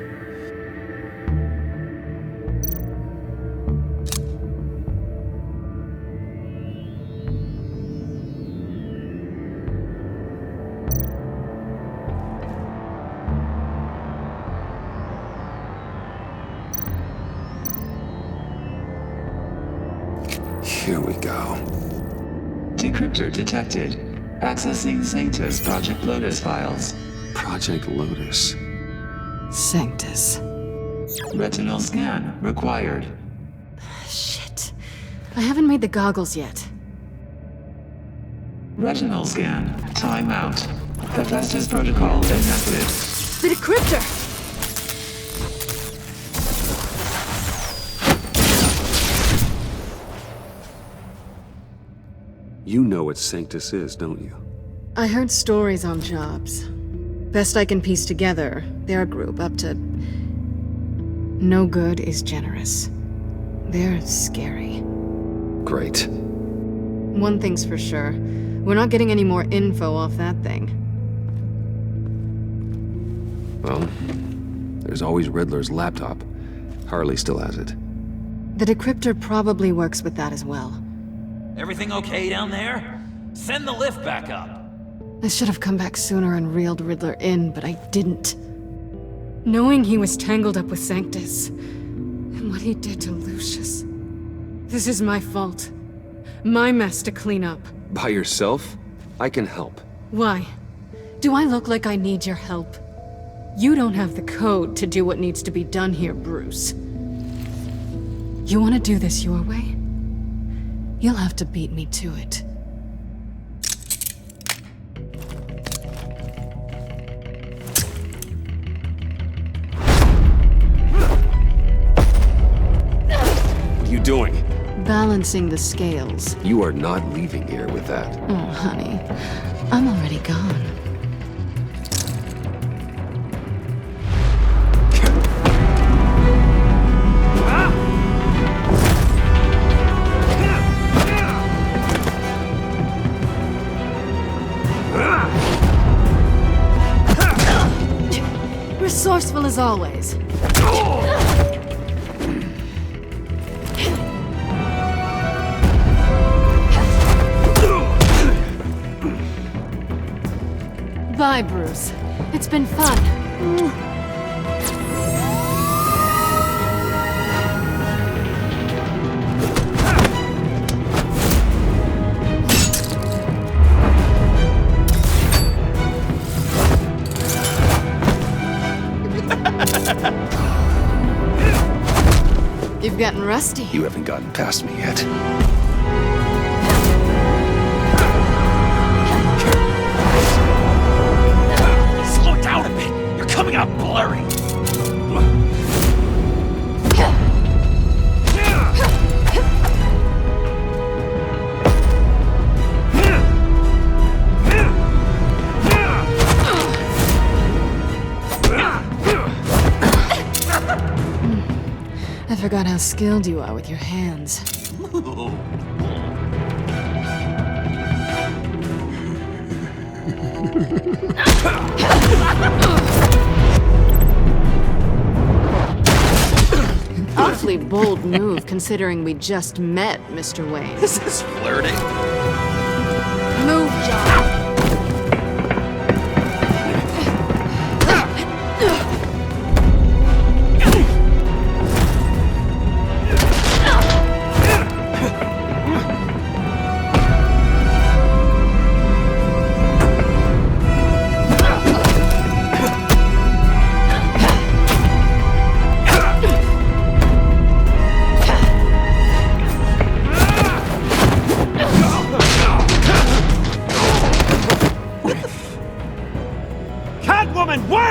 Here we go. Decryptor detected. Accessing Sanctus Project Lotus files. Project Lotus. Sanctus. Retinal scan required. Shit. I haven't made the goggles yet. Retinal scan. Timeout. Hephaestus protocol enacted. The decryptor! You know what Sanctus is, don't you? I heard stories on jobs. Best I can piece together, they're a group up to... no good is generous. They're scary. Great. One thing's for sure. We're not getting any more info off that thing. Well, there's always Riddler's laptop. Harley still has it. The decryptor probably works with that as well. Everything okay down there? Send the lift back up. I should have come back sooner and reeled Riddler in, but I didn't. Knowing he was tangled up with Sanctus, and what he did to Lucius. This is my fault. My mess to clean up. By yourself? I can help. Why? Do I look like I need your help? You don't have the code to do what needs to be done here, Bruce. You want to do this your way? You'll have to beat me to it. What are you doing? Balancing the scales. You are not leaving here with that. Oh, honey. I'm already gone. Resourceful as always. Bye, Bruce. It's been fun. You've gotten rusty. You haven't gotten past me yet. Slow down a bit. You're coming out blurry. I forgot how skilled you are with your hands. Awfully bold move considering we just met, Mr. Wayne. This is flirting. Move, John.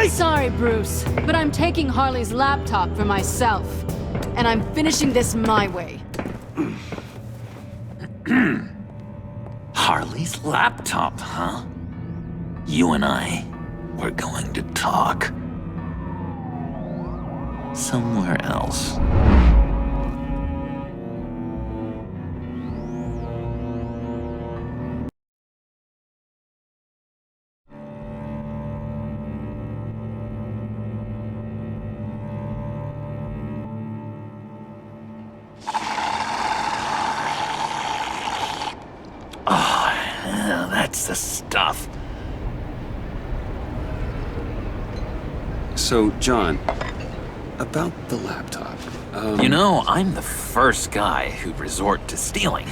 Sorry, Bruce, but I'm taking Harley's laptop for myself. And I'm finishing this my way. Harley's laptop, huh? You and I, we're going to talk. Somewhere else. That's the stuff. So, John, about the laptop. You know, I'm the first guy who'd resort to stealing.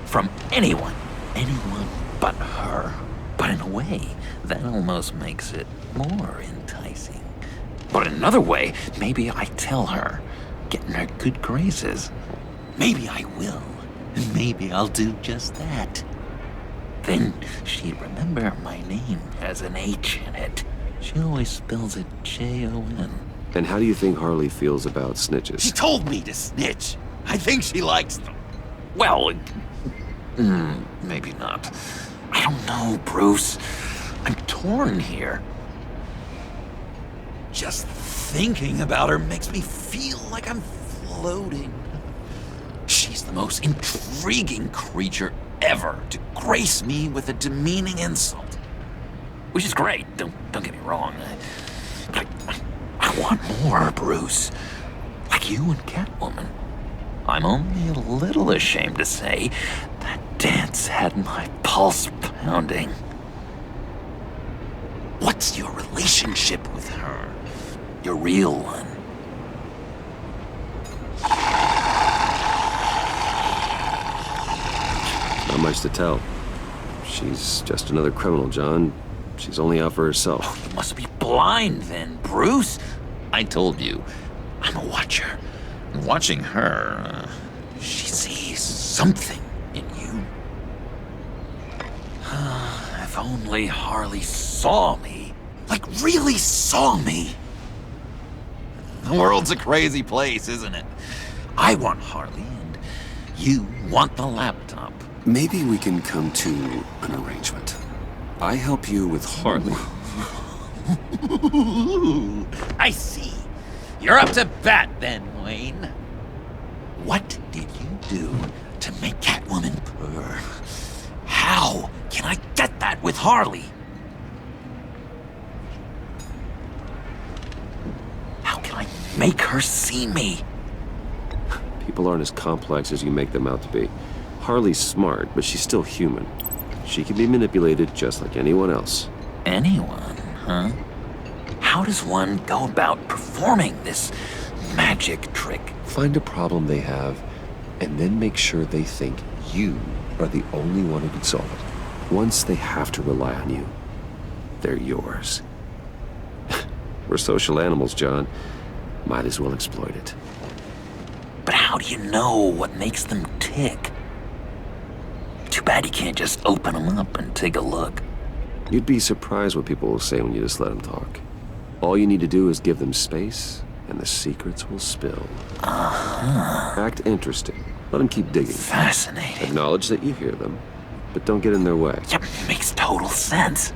From anyone. Anyone but her. But in a way, that almost makes it more enticing. But in another way, maybe I tell her, get in her good graces. Maybe I will. And maybe I'll do just that. Then she'd remember my name has an H in it. She always spells it Jon. And how do you think Harley feels about snitches? She told me to snitch. I think she likes them. Well, maybe not. I don't know, Bruce. I'm torn here. Just thinking about her makes me feel like I'm floating. She's the most intriguing creature ever to grace me with a demeaning insult. Which is great, don't get me wrong. But I want more, Bruce. Like you and Catwoman. I'm only a little ashamed to say that dance had my pulse pounding. What's your relationship with her? Your real one. much to tell. She's just another criminal, John. She's only out for herself. Oh, you must be blind then, Bruce. I told you, I'm a watcher. And watching her, she sees something in you. If only Harley saw me. Like, really saw me. The world's a crazy place, isn't it? I want Harley, and you want the laptop. Maybe we can come to an arrangement. I help you with Harley. I see. You're up to bat then, Wayne. What did you do to make Catwoman purr? How can I get that with Harley? How can I make her see me? People aren't as complex as you make them out to be. Harley's smart, but she's still human. She can be manipulated just like anyone else. Anyone, huh? How does one go about performing this magic trick? Find a problem they have, and then make sure they think you are the only one who can solve it. Once they have to rely on you, they're yours. We're social animals, John. Might as well exploit it. But how do you know what makes them tick? Too bad you can't just open them up and take a look. You'd be surprised what people will say when you just let them talk. All you need to do is give them space, and the secrets will spill. Act interesting. Let them keep digging. Fascinating. Acknowledge that you hear them, but don't get in their way. Yep, makes total sense.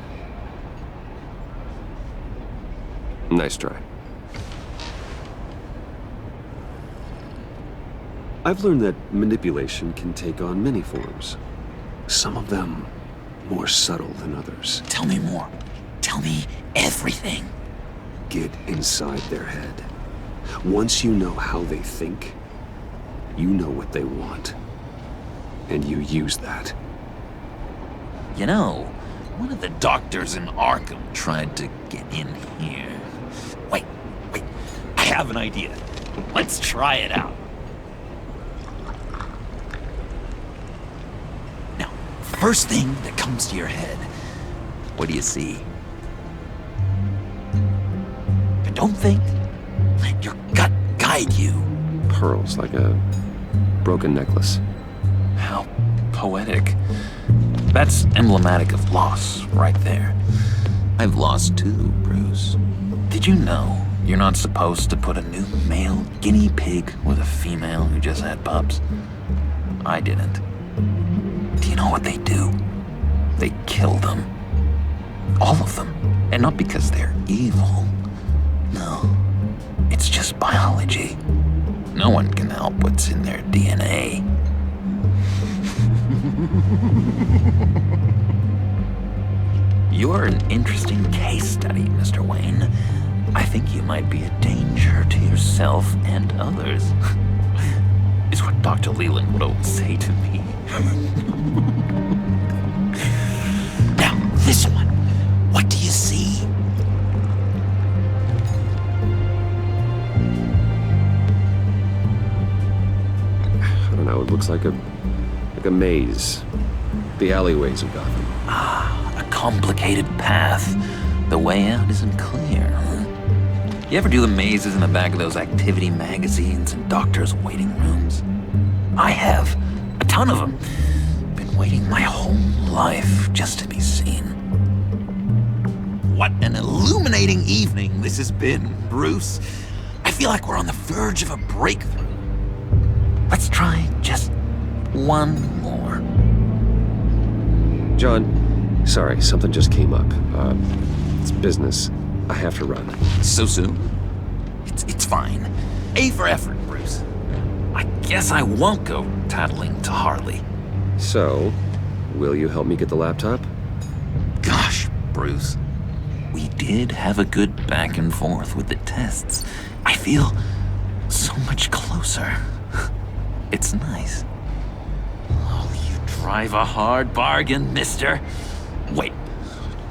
Nice try. I've learned that manipulation can take on many forms. Some of them more subtle than others. Tell me more. Tell me everything. Get inside their head. Once you know how they think, you know what they want. And you use that. You know, one of the doctors in Arkham tried to get in here. Wait. I have an idea. Let's try it out. Now, first thing that comes to your head, what do you see? But don't think. Let your gut guide you. Pearls, like a broken necklace. How poetic. That's emblematic of loss, right there. I've lost too, Bruce. Did you know you're not supposed to put a new male guinea pig with a female who just had pups? I didn't. Do you know what they do? They kill them. All of them. And not because they're evil. No. It's just biology. No one can help what's in their DNA. You're an interesting case study, Mr. Wayne. I think you might be a danger to yourself and others. Is what Dr. Leland would always say to me. Now, this one. What do you see? I don't know, it looks like a maze. The alleyways of Gotham. A complicated path. The way out isn't clear, huh? You ever do the mazes in the back of those activity magazines and doctors' waiting rooms? I have. A ton of them. Been waiting my whole life just to be seen. What an illuminating evening this has been, Bruce. I feel like we're on the verge of a breakthrough. Let's try just one more. John, sorry, something just came up. It's business. I have to run. So soon? It's fine. A for effort, Bruce. I guess I won't go tattling to Harley. So, will you help me get the laptop? Gosh, Bruce. We did have a good back and forth with the tests. I feel so much closer. It's nice. Oh, you drive a hard bargain, mister. Wait.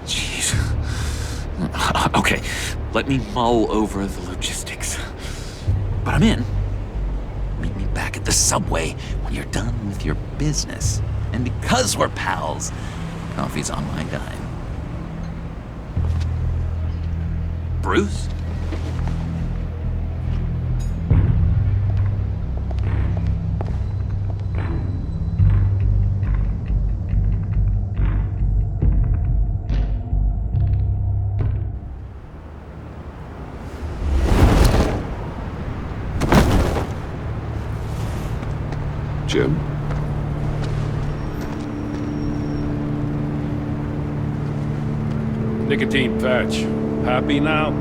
Jeez. Okay, let me mull over the logistics. But I'm in. Meet me back at the subway when you're done with your business. And because we're pals, coffee's on my dime. Bruce? Jim? Nicotine patch. Happy now?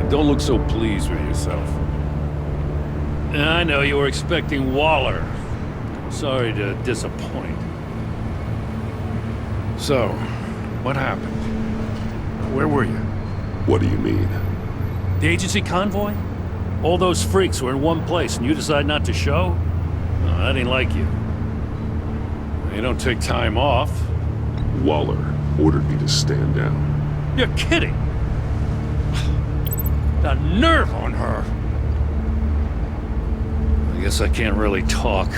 Don't look so pleased with yourself. I know you were expecting Waller. Sorry to disappoint. So, what happened? Where were you? What do you mean? The agency convoy? All those freaks were in one place and you decide not to show? No, that ain't like you. You don't take time off. Waller ordered me to stand down. You're kidding! The nerve on her! I guess I can't really talk.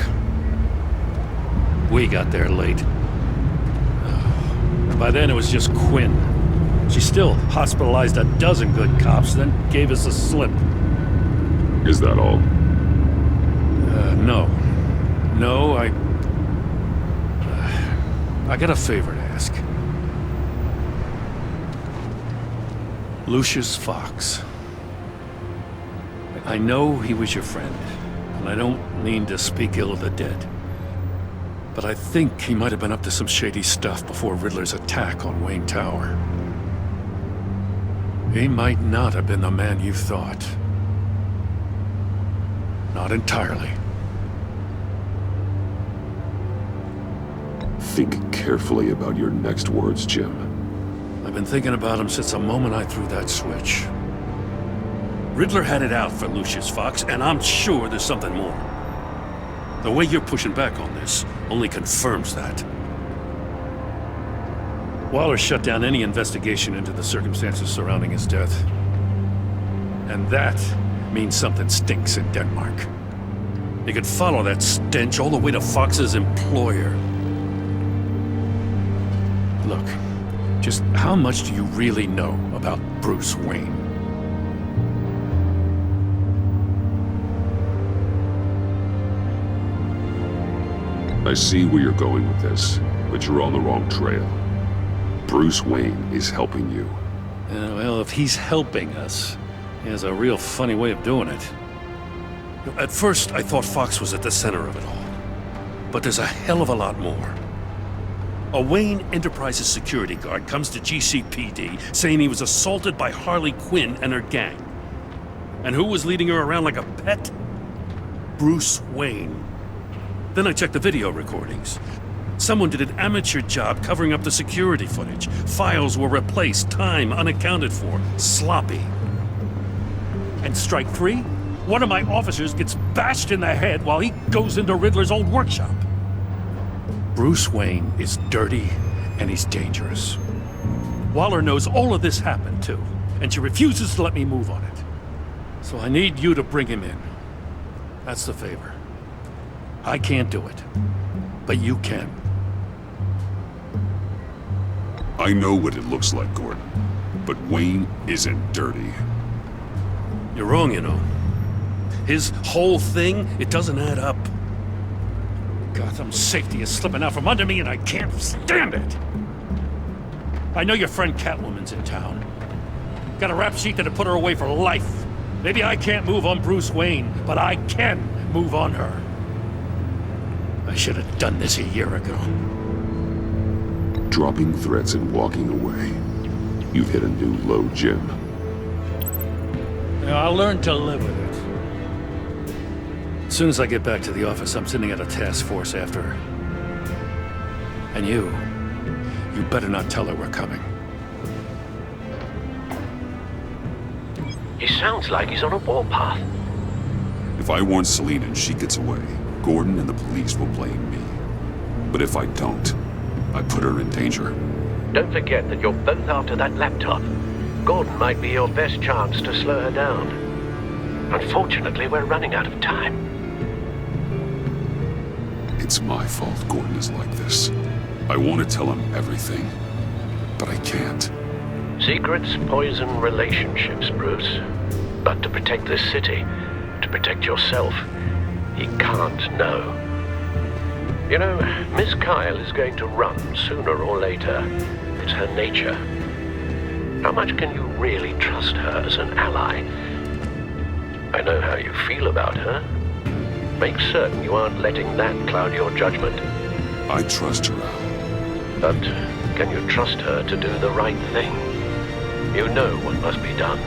We got there late. By then it was just Quinn. She still hospitalized a dozen good cops, then gave us a slip. Is that all? No. No, I got a favor to ask. Lucius Fox. I know he was your friend, and I don't mean to speak ill of the dead. But I think he might have been up to some shady stuff before Riddler's attack on Wayne Tower. He might not have been the man you thought. Not entirely. Think carefully about your next words, Jim. I've been thinking about him since the moment I threw that switch. Riddler had it out for Lucius Fox, and I'm sure there's something more. The way you're pushing back on this only confirms that. Waller shut down any investigation into the circumstances surrounding his death. And that means something stinks in Denmark. You could follow that stench all the way to Fox's employer. Look, just how much do you really know about Bruce Wayne? I see where you're going with this, but you're on the wrong trail. Bruce Wayne is helping you. Well, if he's helping us, he has a real funny way of doing it. At first, I thought Fox was at the center of it all. But there's a hell of a lot more. A Wayne Enterprises security guard comes to GCPD saying he was assaulted by Harley Quinn and her gang. And who was leading her around like a pet? Bruce Wayne. Then I checked the video recordings. Someone did an amateur job covering up the security footage. Files were replaced, time unaccounted for, sloppy. And strike three? One of my officers gets bashed in the head while he goes into Riddler's old workshop. Bruce Wayne is dirty and he's dangerous. Waller knows all of this happened too, and she refuses to let me move on it. So I need you to bring him in. That's the favor. I can't do it, but you can. I know what it looks like, Gordon, but Wayne isn't dirty. You're wrong, you know. His whole thing, it doesn't add up. Gotham's safety is slipping out from under me and I can't stand it! I know your friend Catwoman's in town. Got a rap sheet that'd put her away for life. Maybe I can't move on Bruce Wayne, but I can move on her. I should have done this a year ago. Dropping threats and walking away. You've hit a new low, Jim. I'll learn to live with it. As soon as I get back to the office, I'm sending out a task force after her. And you better not tell her we're coming. He sounds like he's on a warpath. If I warn Selina and she gets away, Gordon and the police will blame me. But if I don't, I put her in danger. Don't forget that you're both after that laptop. Gordon might be your best chance to slow her down. Unfortunately, we're running out of time. It's my fault Gordon is like this. I want to tell him everything, but I can't. Secrets poison relationships, Bruce. But to protect this city, to protect yourself, he can't know. You know, Miss Kyle is going to run sooner or later. It's her nature. How much can you really trust her as an ally? I know how you feel about her. Make certain you aren't letting that cloud your judgment. I trust her, Al. But can you trust her to do the right thing? You know what must be done.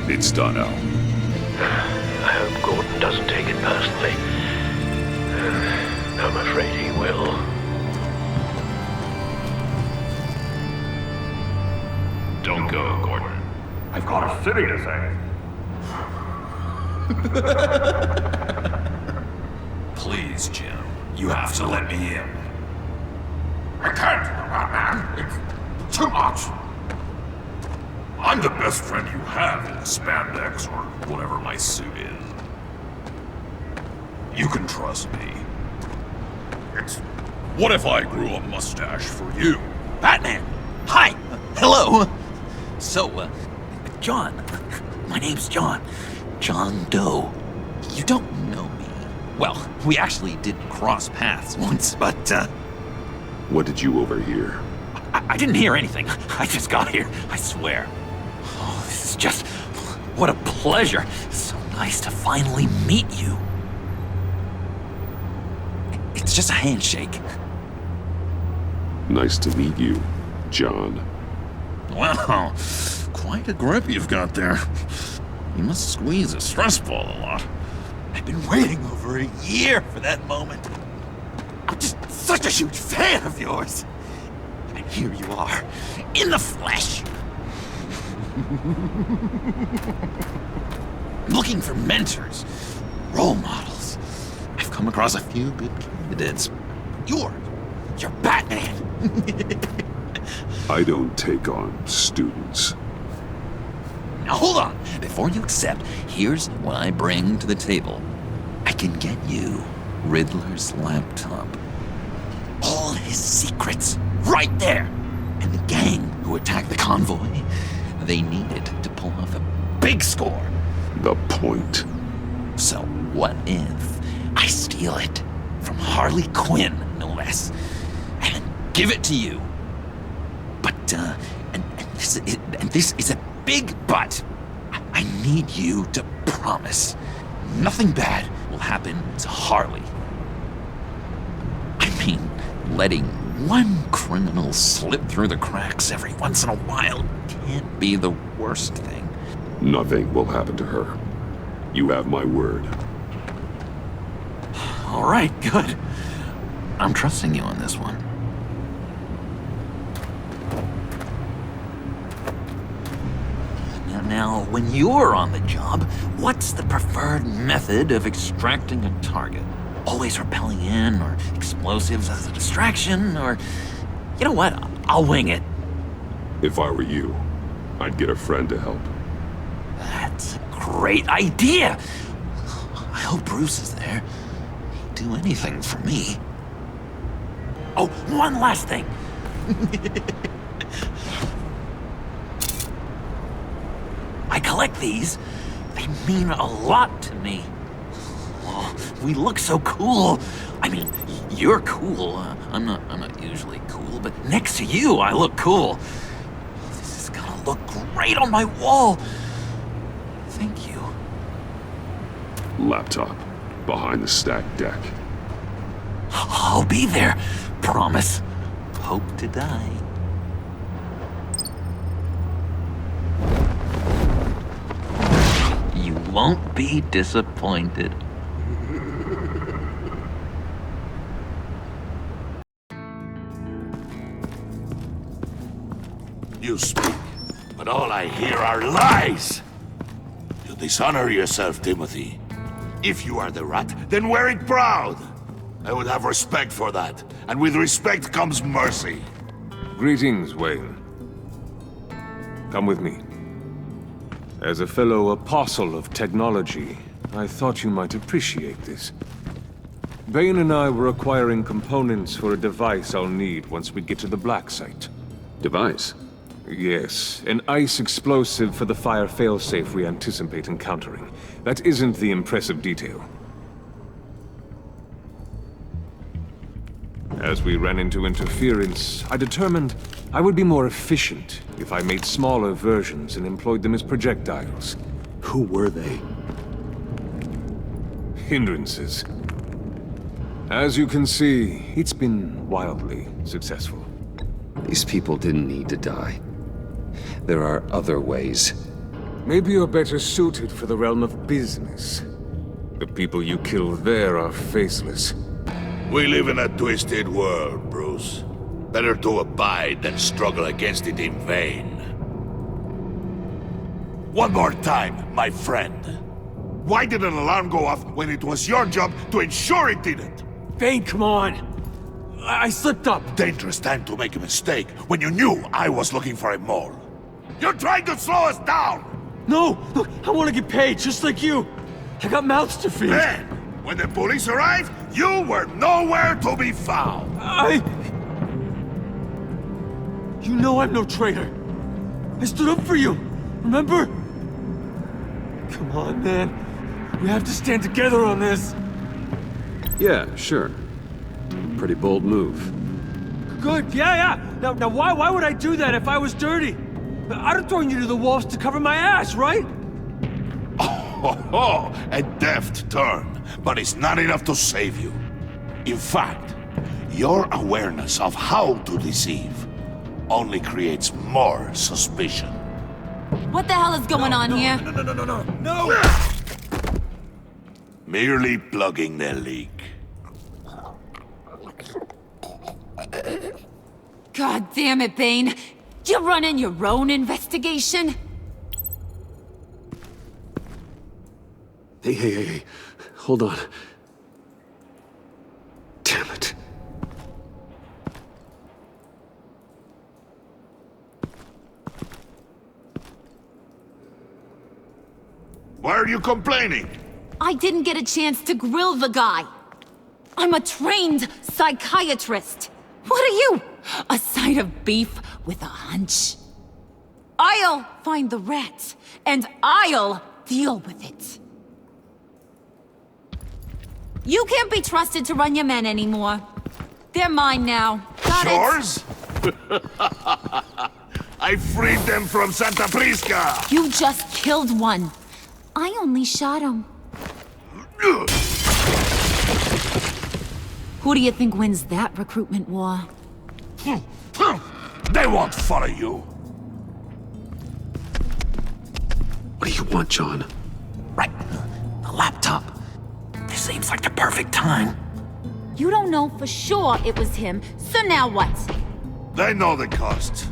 It's done, Al. I hope Gordon doesn't take it personally. I'm afraid he will. Don't go, Gordon. I've got a city to save. Please, Jim. You have to let me in. I can't, man. It's too much. I'm the best friend you have in spandex or whatever my suit is. You can trust me. It's... What if I grew a mustache for you? Batman! Hi! Hello! So, John. My name's John. John Doe. You don't know me. Well, we actually did cross paths once, but, What did you overhear? I didn't hear anything. I just got here, I swear. Oh, this is just... What a pleasure. It's so nice to finally meet you. It's just a handshake. Nice to meet you, John. Wow, quite a grip you've got there. You must squeeze a stress ball a lot. I've been waiting over a year for that moment. I'm just such a huge fan of yours. And here you are, in the flesh. Looking for mentors, role models. I've come across a few good candidates. You're Batman. I don't take on students. Now hold on. Before you accept, here's what I bring to the table. I can get you Riddler's laptop. All his secrets, right there. And the gang who attacked the convoy, they needed to pull off a big score. The point. So what if I steal it from Harley Quinn, no less, and then give it to you? But, and this is a big but. I need you to promise nothing bad will happen to Harley. I mean, letting one criminal slip through the cracks every once in a while can't be the worst thing. Nothing will happen to her. You have my word. All right, good. I'm trusting you on this one. Now, when you're on the job, what's the preferred method of extracting a target? Always rappelling in, or explosives as a distraction, or... You know what? I'll wing it. If I were you, I'd get a friend to help. That's a great idea! I hope Bruce is there. He'd do anything for me. Oh, one last thing! I collect these. They mean a lot to me. Oh, we look so cool. I mean, you're cool. I'm not usually cool, but next to you, I look cool. This is gonna look great on my wall. Thank you. Laptop. Behind the stacked deck. I'll be there. Promise. Hope to die. You won't be disappointed. You speak, but all I hear are lies! You dishonor yourself, Timothy. If you are the rat, then wear it proud! I would have respect for that, and with respect comes mercy. Greetings, Wayne. Come with me. As a fellow apostle of technology, I thought you might appreciate this. Bane and I were acquiring components for a device I'll need once we get to the Black Site. Device? Yes, an ice explosive for the fire failsafe we anticipate encountering. That isn't the impressive detail. As we ran into interference, I determined I would be more efficient if I made smaller versions and employed them as projectiles. Who were they? Hindrances. As you can see, it's been wildly successful. These people didn't need to die. There are other ways. Maybe you're better suited for the realm of business. The people you kill there are faceless. We live in a twisted world, Bruce. Better to abide than struggle against it in vain. One more time, my friend. Why did an alarm go off when it was your job to ensure it didn't? Bane, come on! I slipped up! Dangerous time to make a mistake when you knew I was looking for a mole. You're trying to slow us down! No! Look, I want to get paid, just like you! I got mouths to feed! Then, when the police arrived, you were nowhere to be found! You know I'm no traitor! I stood up for you, remember? Come on, man. We have to stand together on this! Yeah, sure. Pretty bold move. Good, yeah. Now why would I do that if I was dirty? I'd have thrown you to the wolves to cover my ass, right? Oh, a deft turn, but it's not enough to save you. In fact, your awareness of how to deceive only creates more suspicion. What the hell is going on here? No! Merely plugging the leak. God damn it, Bane. You're running your own investigation? Hey. Hold on. Damn it. Why are you complaining? I didn't get a chance to grill the guy. I'm a trained psychiatrist. What are you? A side of beef with a hunch? I'll find the rat, and I'll deal with it. You can't be trusted to run your men anymore. They're mine now. Got Yours? I freed them from Santa Prisca! You just killed one. I only shot him. Who do you think wins that recruitment war? They won't follow you. What do you want, John? Right. The laptop. This seems like the perfect time. You don't know for sure it was him, so now what? They know the cost.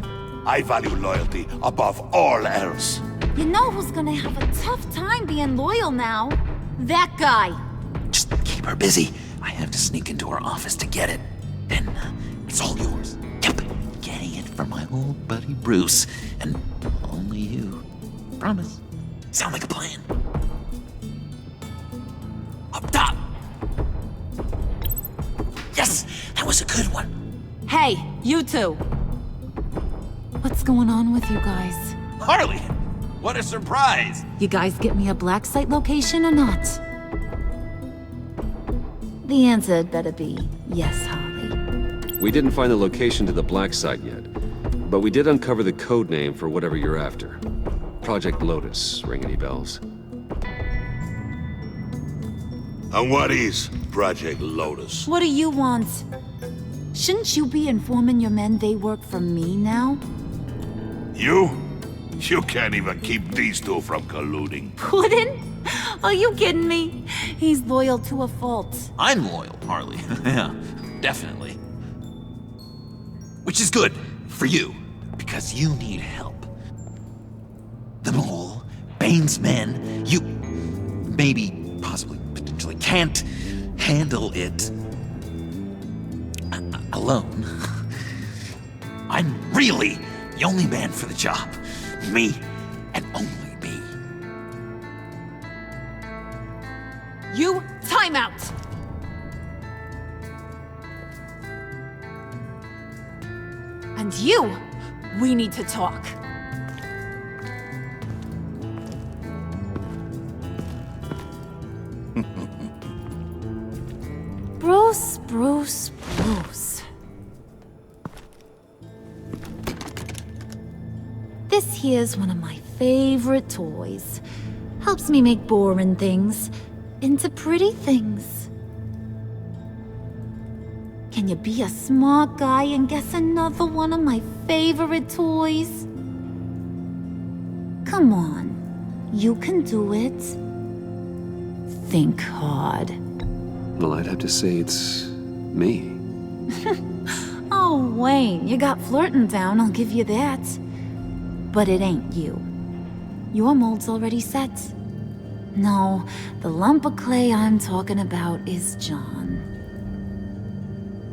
I value loyalty above all else. You know who's gonna have a tough time being loyal now? That guy. Just keep her busy. I have to sneak into her office to get it. Then it's all yours. Yep. Getting it from my old buddy Bruce. And only you. Promise. Sound like a plan. Up top. Yes! That was a good one. Hey, you two. What's going on with you guys? Harley! What a surprise! You guys get me a black site location or not? The answer had better be yes, Harley. We didn't find the location to the Black Site yet, but we did uncover the code name for whatever you're after. Project Lotus. Ring any bells? And what is Project Lotus? What do you want? Shouldn't you be informing your men they work for me now? You? You can't even keep these two from colluding. Puddin'? Are you kidding me? He's loyal to a fault. I'm loyal, Harley. Yeah, definitely. Which is good for you, because you need help. The mole, Bane's men, you maybe, possibly, potentially can't handle it alone. I'm really the only man for the job. Me, and only me. You, time out! And you, we need to talk. Bruce. This here's one of my favorite toys. Helps me make boring things into pretty things. Can you be a smart guy and guess another one of my favorite toys? Come on, you can do it. Think hard. Well, I'd have to say it's me. Oh, Wayne, you got flirting down, I'll give you that. But it ain't you. Your mold's already set. No, the lump of clay I'm talking about is John.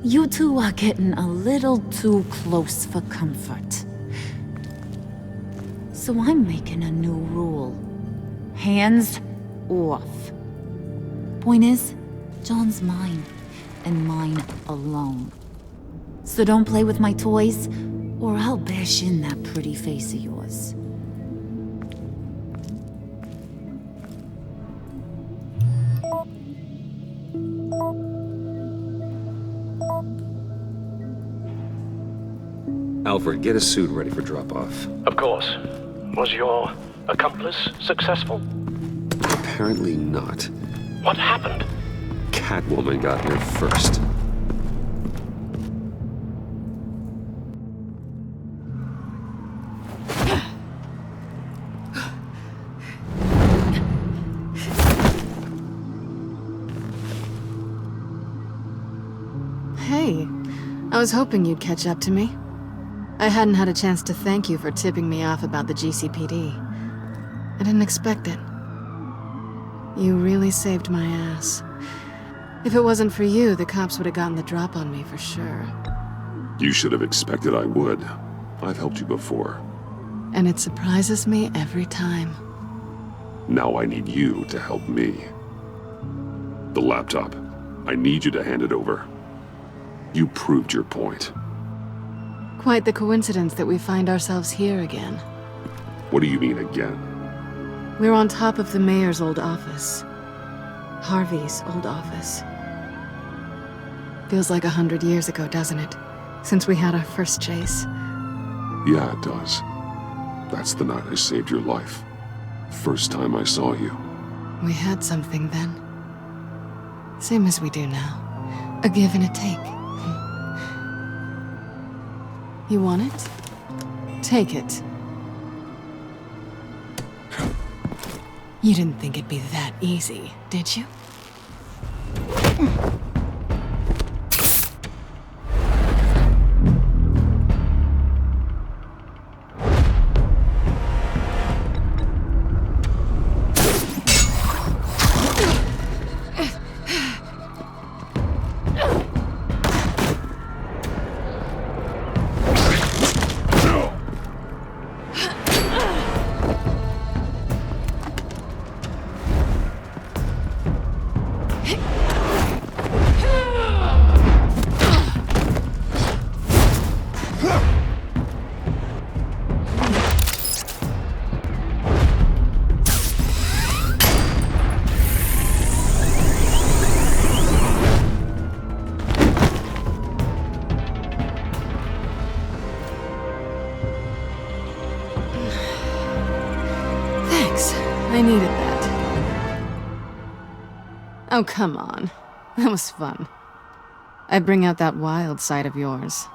You two are getting a little too close for comfort. So I'm making a new rule. Hands off. Point is, John's mine, and mine alone. So don't play with my toys, or I'll bash in that pretty face of yours. Alfred, get a suit ready for drop-off. Of course. Was your accomplice successful? Apparently not. What happened? Catwoman got here first. Hey, I was hoping you'd catch up to me. I hadn't had a chance to thank you for tipping me off about the GCPD. I didn't expect it. You really saved my ass. If it wasn't for you, the cops would have gotten the drop on me for sure. You should have expected I would. I've helped you before. And it surprises me every time. Now I need you to help me. The laptop. I need you to hand it over. You proved your point. Quite the coincidence that we find ourselves here again. What do you mean again? We're on top of the mayor's old office. Harvey's old office. Feels like 100 years ago, doesn't it? Since we had our first chase. Yeah, it does. That's the night I saved your life. First time I saw you. We had something then. Same as we do now. A give and a take. You want it? Take it. You didn't think it'd be that easy, did you? I needed that. Oh, come on. That was fun. I bring out that wild side of yours.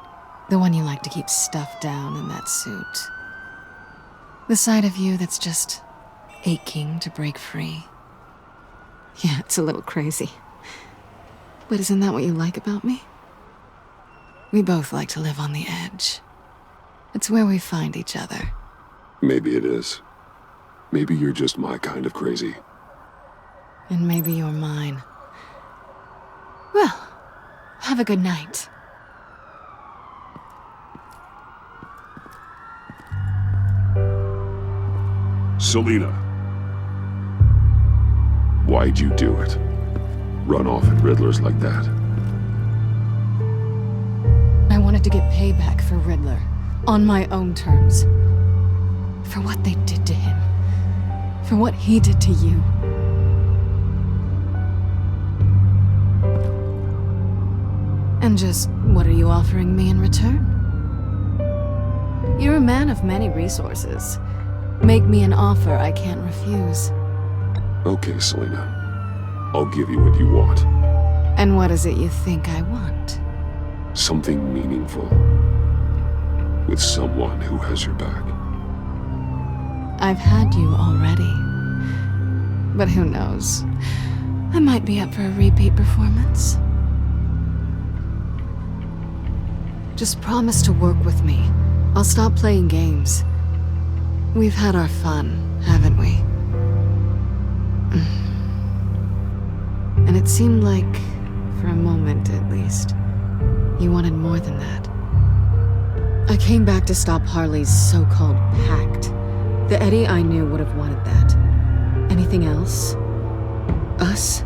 The one you like to keep stuffed down in that suit. The side of you that's just aching to break free. Yeah, it's a little crazy. But isn't that what you like about me? We both like to live on the edge. It's where we find each other. Maybe it is. Maybe you're just my kind of crazy. And maybe you're mine. Well, have a good night. Selina. Why'd you do it? Run off at Riddlers like that? I wanted to get payback for Riddler, on my own terms. For what they did to him. For what he did to you. And just, what are you offering me in return? You're a man of many resources. Make me an offer I can't refuse. Okay, Selina. I'll give you what you want. And what is it you think I want? Something meaningful. With someone who has your back. I've had you already. But who knows? I might be up for a repeat performance. Just promise to work with me. I'll stop playing games. We've had our fun, haven't we? And it seemed like, for a moment at least, you wanted more than that. I came back to stop Harley's so-called Pact. The Eddie I knew would have wanted that. Anything else? Us?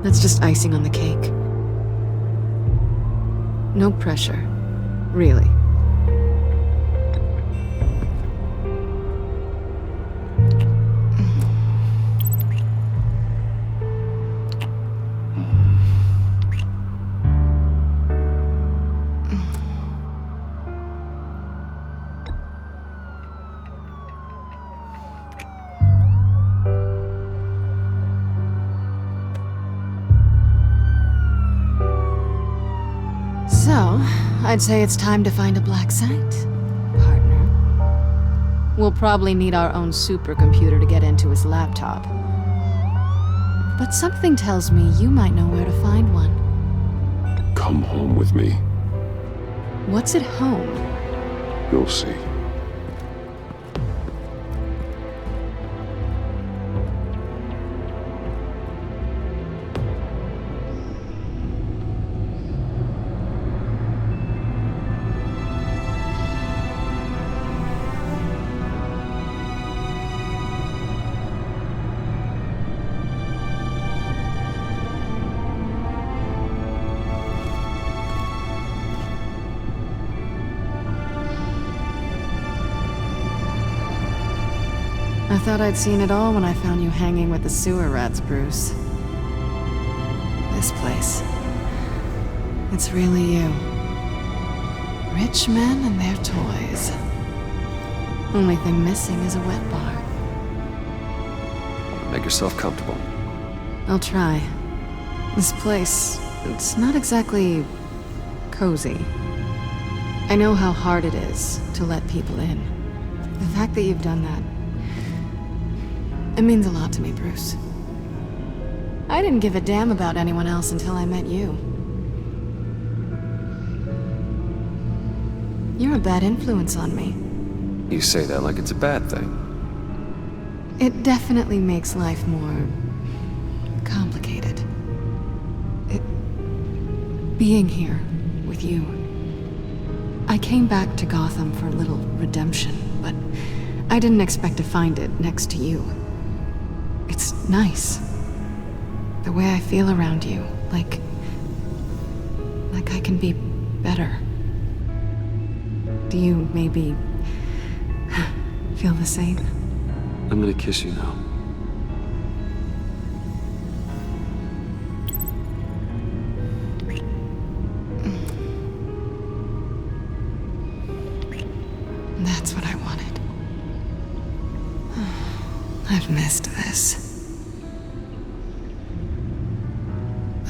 That's just icing on the cake. No pressure. Really. So, I'd say it's time to find a black site, partner. We'll probably need our own supercomputer to get into his laptop. But something tells me you might know where to find one. Come home with me. What's at home? You'll see. I thought I'd seen it all when I found you hanging with the sewer rats, Bruce. This place. It's really you. Rich men and their toys. Only thing missing is a wet bar. Make yourself comfortable. I'll try. This place, it's not exactly cozy. I know how hard it is to let people in. The fact that you've done that, it means a lot to me, Bruce. I didn't give a damn about anyone else until I met you. You're a bad influence on me. You say that like it's a bad thing. It definitely makes life more complicated. Being here with you. I came back to Gotham for a little redemption, but I didn't expect to find it next to you. It's nice. The way I feel around you, like I can be better. Do you maybe feel the same? I'm gonna kiss you now. That's what I wanted. I've missed this.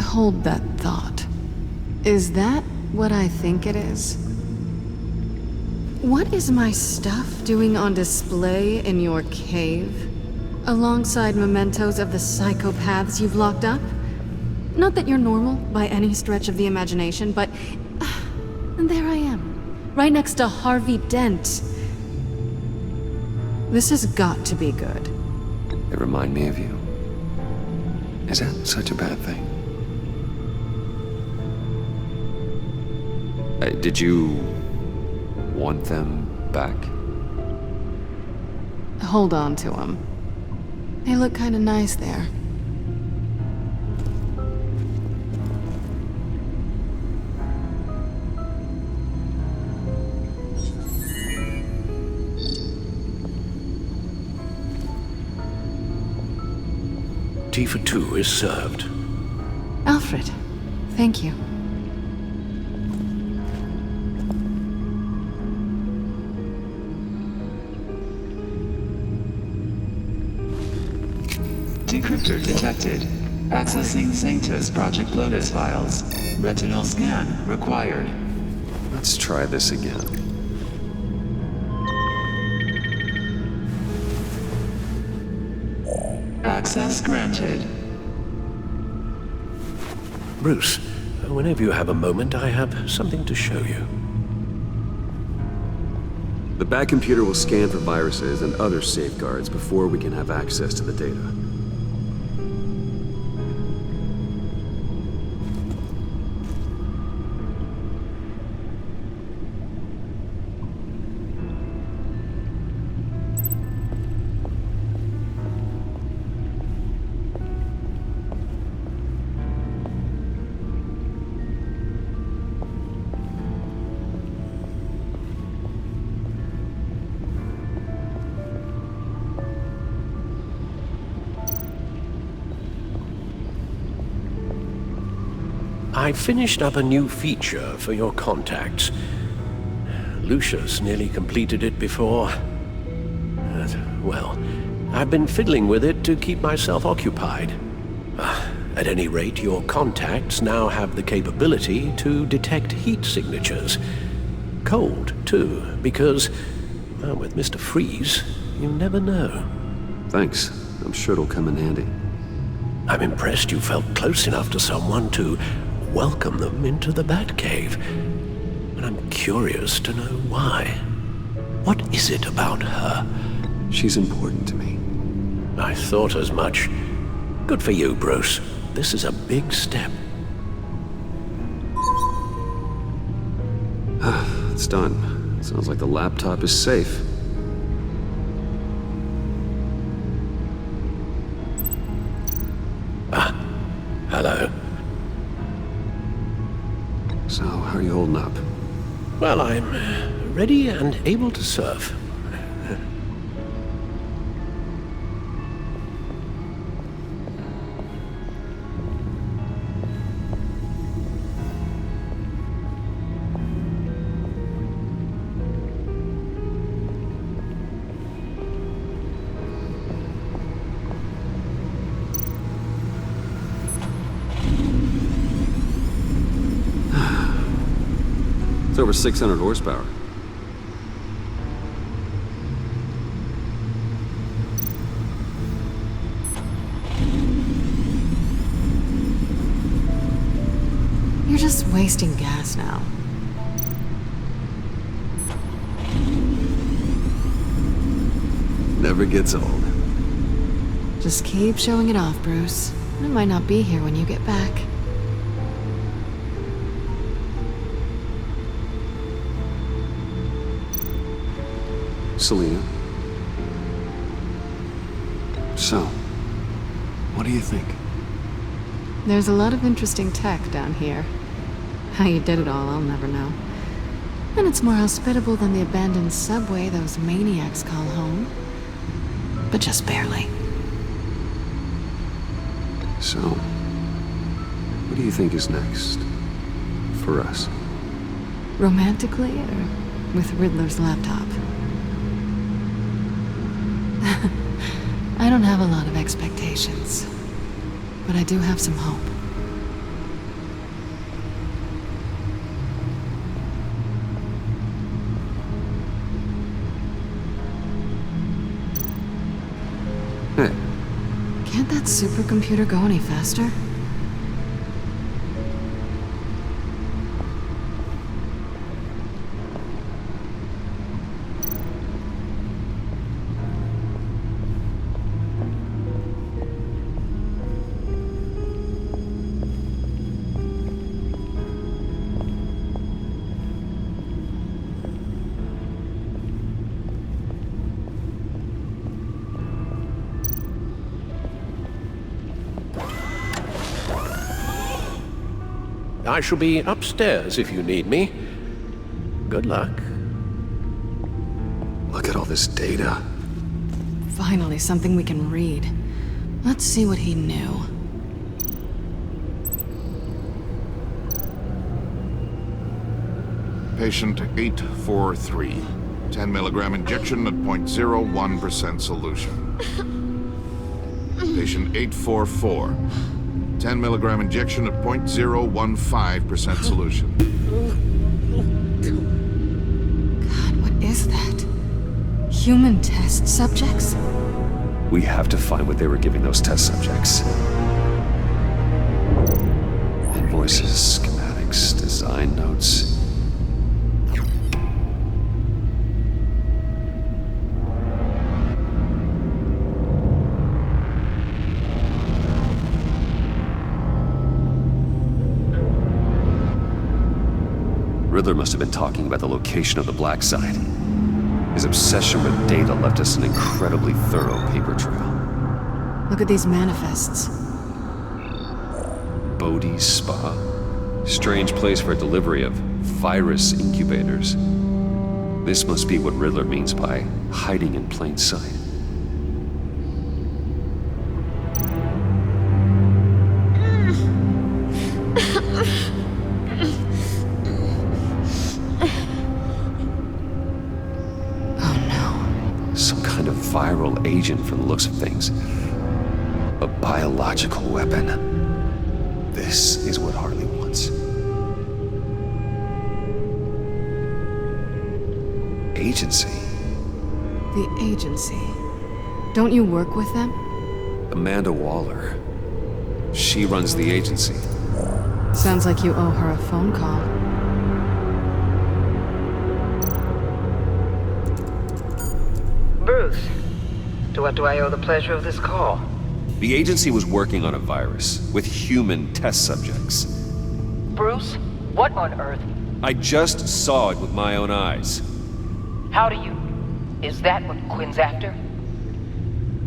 Hold that thought. Is that what I think it is? What is my stuff doing on display in your cave? Alongside mementos of the psychopaths you've locked up? Not that you're normal by any stretch of the imagination, but and there I am, right next to Harvey Dent. This has got to be good. They remind me of you. Is that such a bad thing? Did you want them back? Hold on to them. They look kinda nice there. Tea for two is served. Alfred, thank you. Decryptor detected. Accessing Sanctus Project Lotus files. Retinal scan required. Let's try this again. Access granted. Bruce, whenever you have a moment, I have something to show you. The back computer will scan for viruses and other safeguards before we can have access to the data. I finished up a new feature for your contacts. Lucius nearly completed it before. Well, I've been fiddling with it to keep myself occupied. At any rate, your contacts now have the capability to detect heat signatures. Cold, too, because, well, with Mr. Freeze, you never know. Thanks. I'm sure it'll come in handy. I'm impressed you felt close enough to someone to welcome them into the Batcave. And I'm curious to know why. What is it about her? She's important to me. I thought as much. Good for you, Bruce. This is a big step. It's done. Sounds like the laptop is safe. Hello. So, how are you holding up? Well, I'm ready and able to serve. It's over 600 horsepower. You're just wasting gas now. Never gets old. Just keep showing it off, Bruce. I might not be here when you get back. Selina. So, what do you think? There's a lot of interesting tech down here. How you did it all, I'll never know. And it's more hospitable than the abandoned subway those maniacs call home. But just barely. So, what do you think is next? For us? Romantically, or with Riddler's laptop? I don't have a lot of expectations, but I do have some hope. Hey. Can't that supercomputer go any faster? I shall be upstairs if you need me. Good luck. Look at all this data. Finally, something we can read. Let's see what he knew. Patient 843. 10 milligram injection at 0.01% solution. Patient 844. 10 milligram injection at 0.015% solution. God, what is that? Human test subjects? We have to find what they were giving those test subjects. Invoices, schematics, design notes. Riddler must have been talking about the location of the black site. His obsession with data left us an incredibly thorough paper trail. Look at these manifests. Bodhi's Spa? Strange place for a delivery of virus incubators. This must be what Riddler means by hiding in plain sight. Viral agent from the looks of things. A biological weapon. This is what Harley wants. Agency. The agency. Don't you work with them? Amanda Waller. She runs the agency. Sounds like you owe her a phone call. Bruce. To what do I owe the pleasure of this call? The agency was working on a virus with human test subjects. Bruce? What on earth? I just saw it with my own eyes. How do you... Is that what Quinn's after?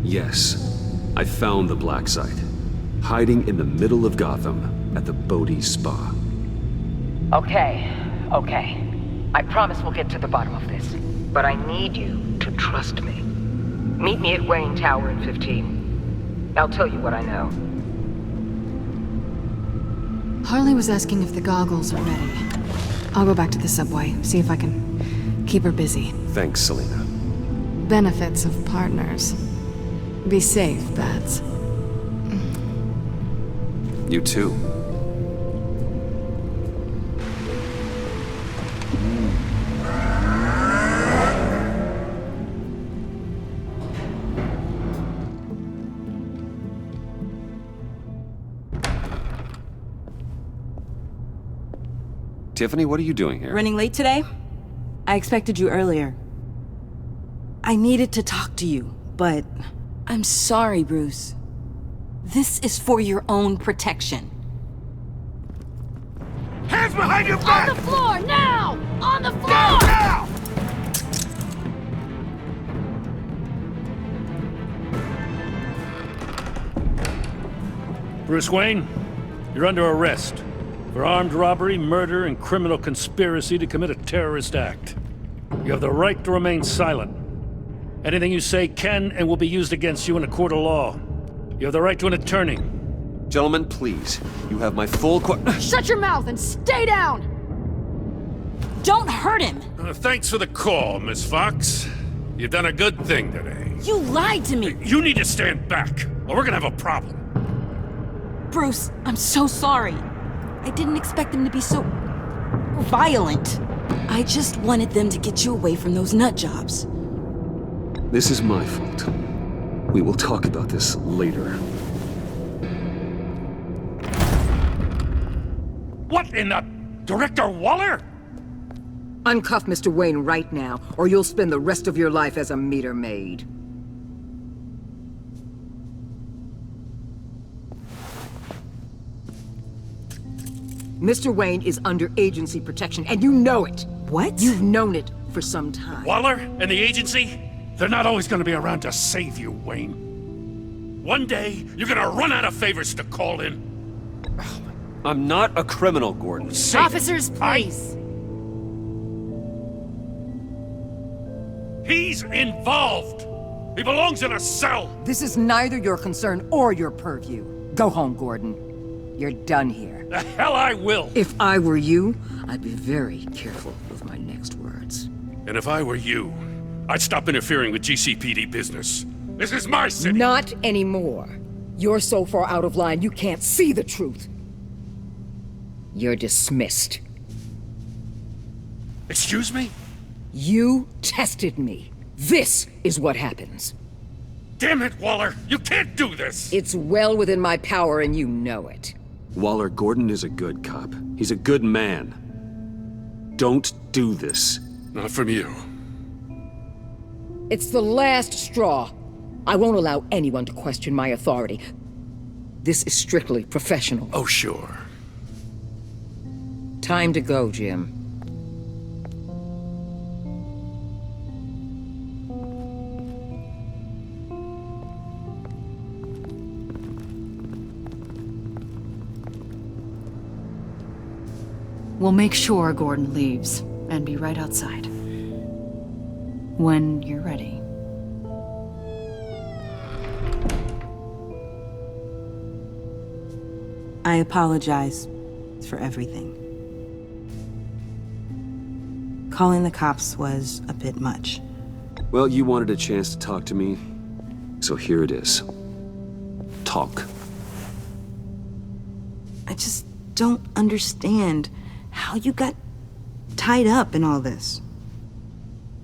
Yes. I found the black site. Hiding in the middle of Gotham at the Bodhi Spa. Okay. I promise we'll get to the bottom of this. But I need you to trust me. Meet me at Wayne Tower in 15. I'll tell you what I know. Harley was asking if the goggles are ready. I'll go back to the subway, see if I can keep her busy. Thanks, Selina. Benefits of partners. Be safe, Bats. You too. Tiffany, what are you doing here? Running late today? I expected you earlier. I needed to talk to you, but I'm sorry, Bruce. This is for your own protection. Hands behind your back! On the floor, now! On the floor! Now! Bruce Wayne, you're under arrest for armed robbery, murder, and criminal conspiracy to commit a terrorist act. You have the right to remain silent. Anything you say can and will be used against you in a court of law. You have the right to an attorney. Gentlemen, please. You have my full Shut your mouth and stay down! Don't hurt him! Thanks for the call, Miss Fox. You've done a good thing today. You lied to me! You need to stand back, or we're gonna have a problem. Bruce, I'm so sorry. I didn't expect them to be so... violent. I just wanted them to get you away from those nut jobs. This is my fault. We will talk about this later. What in the... Director Waller? Uncuff Mr. Wayne right now, or you'll spend the rest of your life as a meter maid. Mr. Wayne is under agency protection, and you know it. What? You've known it for some time. Waller and the agency? They're not always gonna be around to save you, Wayne. One day, you're gonna run out of favors to call in. I'm not a criminal, Gordon. Officers, please. He's involved! He belongs in a cell! This is neither your concern or your purview. Go home, Gordon. You're done here. The hell I will! If I were you, I'd be very careful with my next words. And if I were you, I'd stop interfering with GCPD business. This is my city! Not anymore. You're so far out of line you can't see the truth. You're dismissed. Excuse me? You tested me. This is what happens. Damn it, Waller! You can't do this! It's well within my power and you know it. Waller, Gordon is a good cop. He's a good man. Don't do this. Not from you. It's the last straw. I won't allow anyone to question my authority. This is strictly professional. Oh, sure. Time to go, Jim. We'll make sure Gordon leaves, and be right outside. When you're ready. I apologize for everything. Calling the cops was a bit much. Well, you wanted a chance to talk to me, so here it is. Talk. I just don't understand how you got tied up in all this.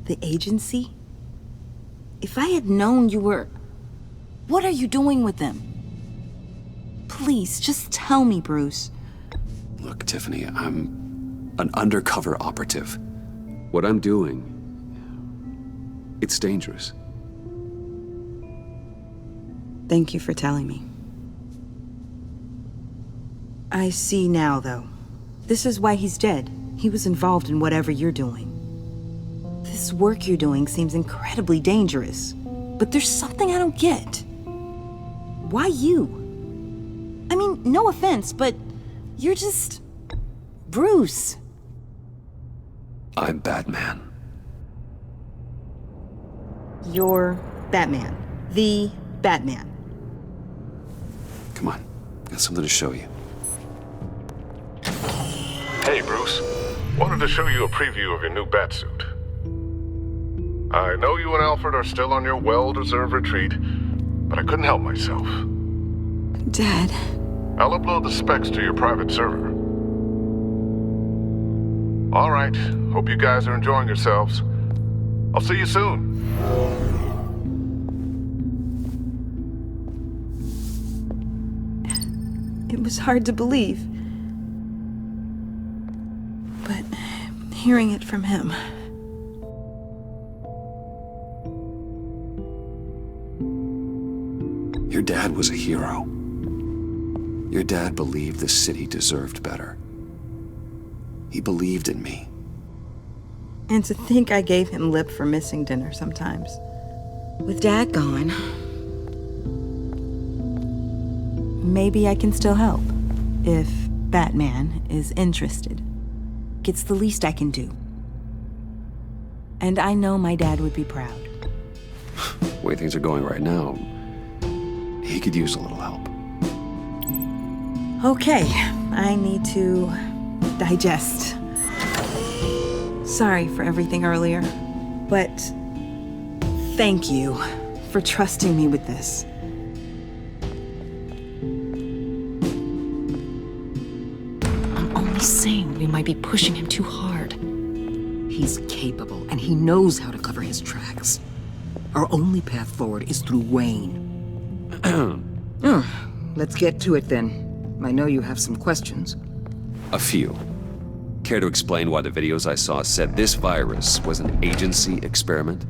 The agency? If I had known you were... What are you doing with them? Please, just tell me, Bruce. Look, Tiffany, I'm an undercover operative. What I'm doing, it's dangerous. Thank you for telling me. I see now, though. This is why he's dead. He was involved in whatever you're doing. This work you're doing seems incredibly dangerous. But there's something I don't get. Why you? I mean, no offense, but you're just... Bruce. I'm Batman. You're Batman. The Batman. Come on, got something to show you. Hey, Bruce. Wanted to show you a preview of your new Batsuit. I know you and Alfred are still on your well-deserved retreat, but I couldn't help myself. Dad. I'll upload the specs to your private server. All right. Hope you guys are enjoying yourselves. I'll see you soon. It was hard to believe. But hearing it from him... Your dad was a hero. Your dad believed the city deserved better. He believed in me. And to think I gave him lip for missing dinner sometimes. With Dad gone... Maybe I can still help. If Batman is interested. It's the least I can do. And I know my dad would be proud. The way things are going right now, he could use a little help. Okay, I need to digest. Sorry for everything earlier, but thank you for trusting me with this. I'm only saying we might be pushing him too hard. He's capable, and he knows how to cover his tracks. Our only path forward is through Wayne. Let's get to it then. I know you have some questions. A few. Care to explain why the videos I saw said this virus was an agency experiment?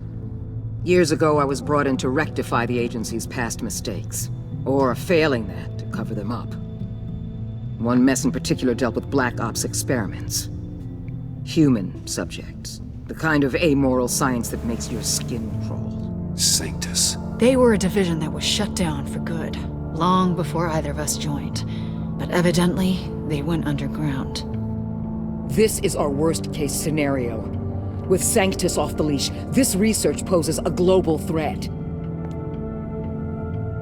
Years ago, I was brought in to rectify the agency's past mistakes. Or failing that, to cover them up. One mess in particular dealt with Black Ops experiments. Human subjects. The kind of amoral science that makes your skin crawl. Sanctus. They were a division that was shut down for good, long before either of us joined. But evidently, They went underground. This is our worst-case scenario. With Sanctus off the leash, this research poses a global threat.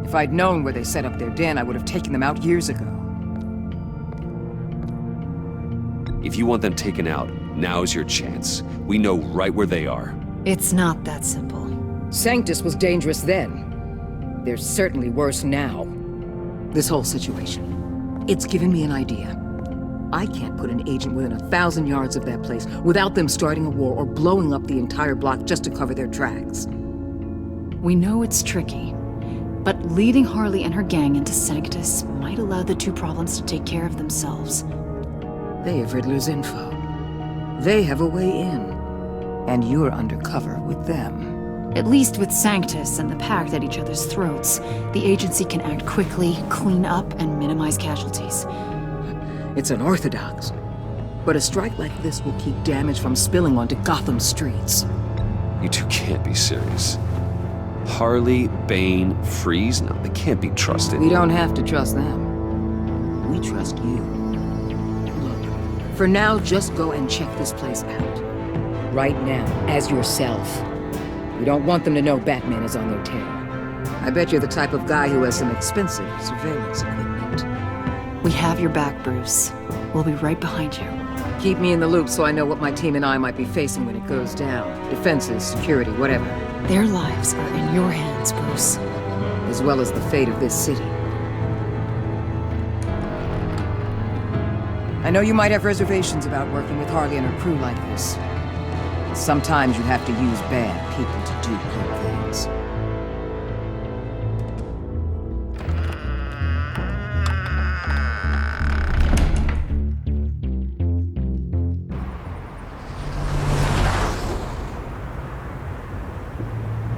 If I'd known where they set up their den, I would have taken them out years ago. If you want them taken out, now's your chance. We know right where they are. It's not that simple. Sanctus was dangerous then. They're certainly worse now. This whole situation, it's given me an idea. I can't put an agent within 1,000 yards of that place without them starting a war or blowing up the entire block just to cover their tracks. We know it's tricky, but leading Harley and her gang into Sanctus might allow the two problems to take care of themselves. They have Riddler's info. They have a way in. And you're undercover with them. At least with Sanctus and the Pact at each other's throats, the agency can act quickly, clean up, and minimize casualties. It's unorthodox. But a strike like this will keep damage from spilling onto Gotham streets. You two can't be serious. Harley, Bane, Freeze? No, they can't be trusted. We don't have to trust them. We trust you. Look, for now, just go and check this place out. Right now, as yourself. We don't want them to know Batman is on their tail. I bet you're the type of guy who has some expensive surveillance equipment. We have your back, Bruce. We'll be right behind you. Keep me in the loop so I know what my team and I might be facing when it goes down. Defenses, security, whatever. Their lives are in your hands, Bruce. As well as the fate of this city. I know you might have reservations about working with Harley and her crew like this. Sometimes you have to use bad people to do good things.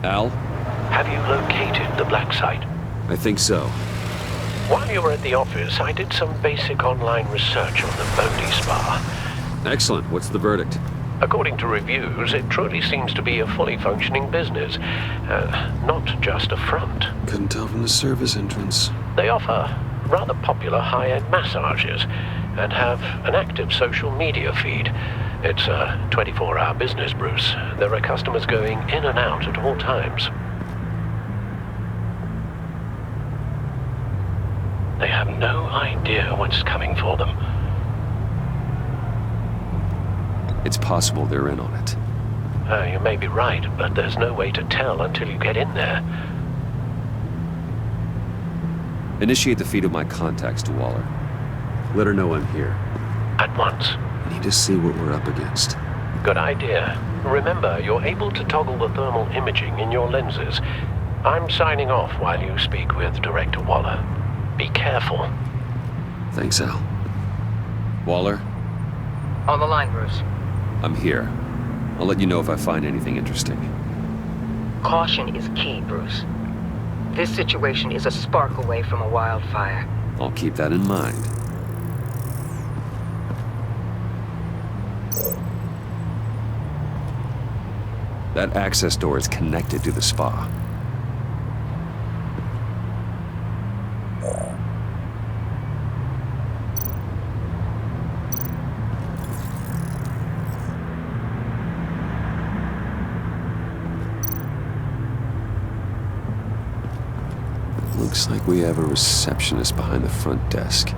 Al? Have you located the black site? I think so. While you were at the office, I did some basic online research on the Bodhi Spa. Excellent. What's the verdict? According to reviews, it truly seems to be a fully functioning business, not just a front. Couldn't tell from the service entrance. They offer rather popular high-end massages and have an active social media feed. It's a 24-hour business, Bruce. There are customers going in and out at all times. They have no idea what's coming for them. It's possible they're in on it. You may be right, but there's no way to tell until you get in there. Initiate the feed of my contacts to Waller. Let her know I'm here. At once. I need to see what we're up against. Good idea. Remember, you're able to toggle the thermal imaging in your lenses. I'm signing off while you speak with Director Waller. Be careful. Thanks, Al. Waller? On the line, Bruce. I'm here. I'll let you know if I find anything interesting. Caution is key, Bruce. This situation is a spark away from a wildfire. I'll keep that in mind. That access door is connected to the spa. Looks like we have a receptionist behind the front desk.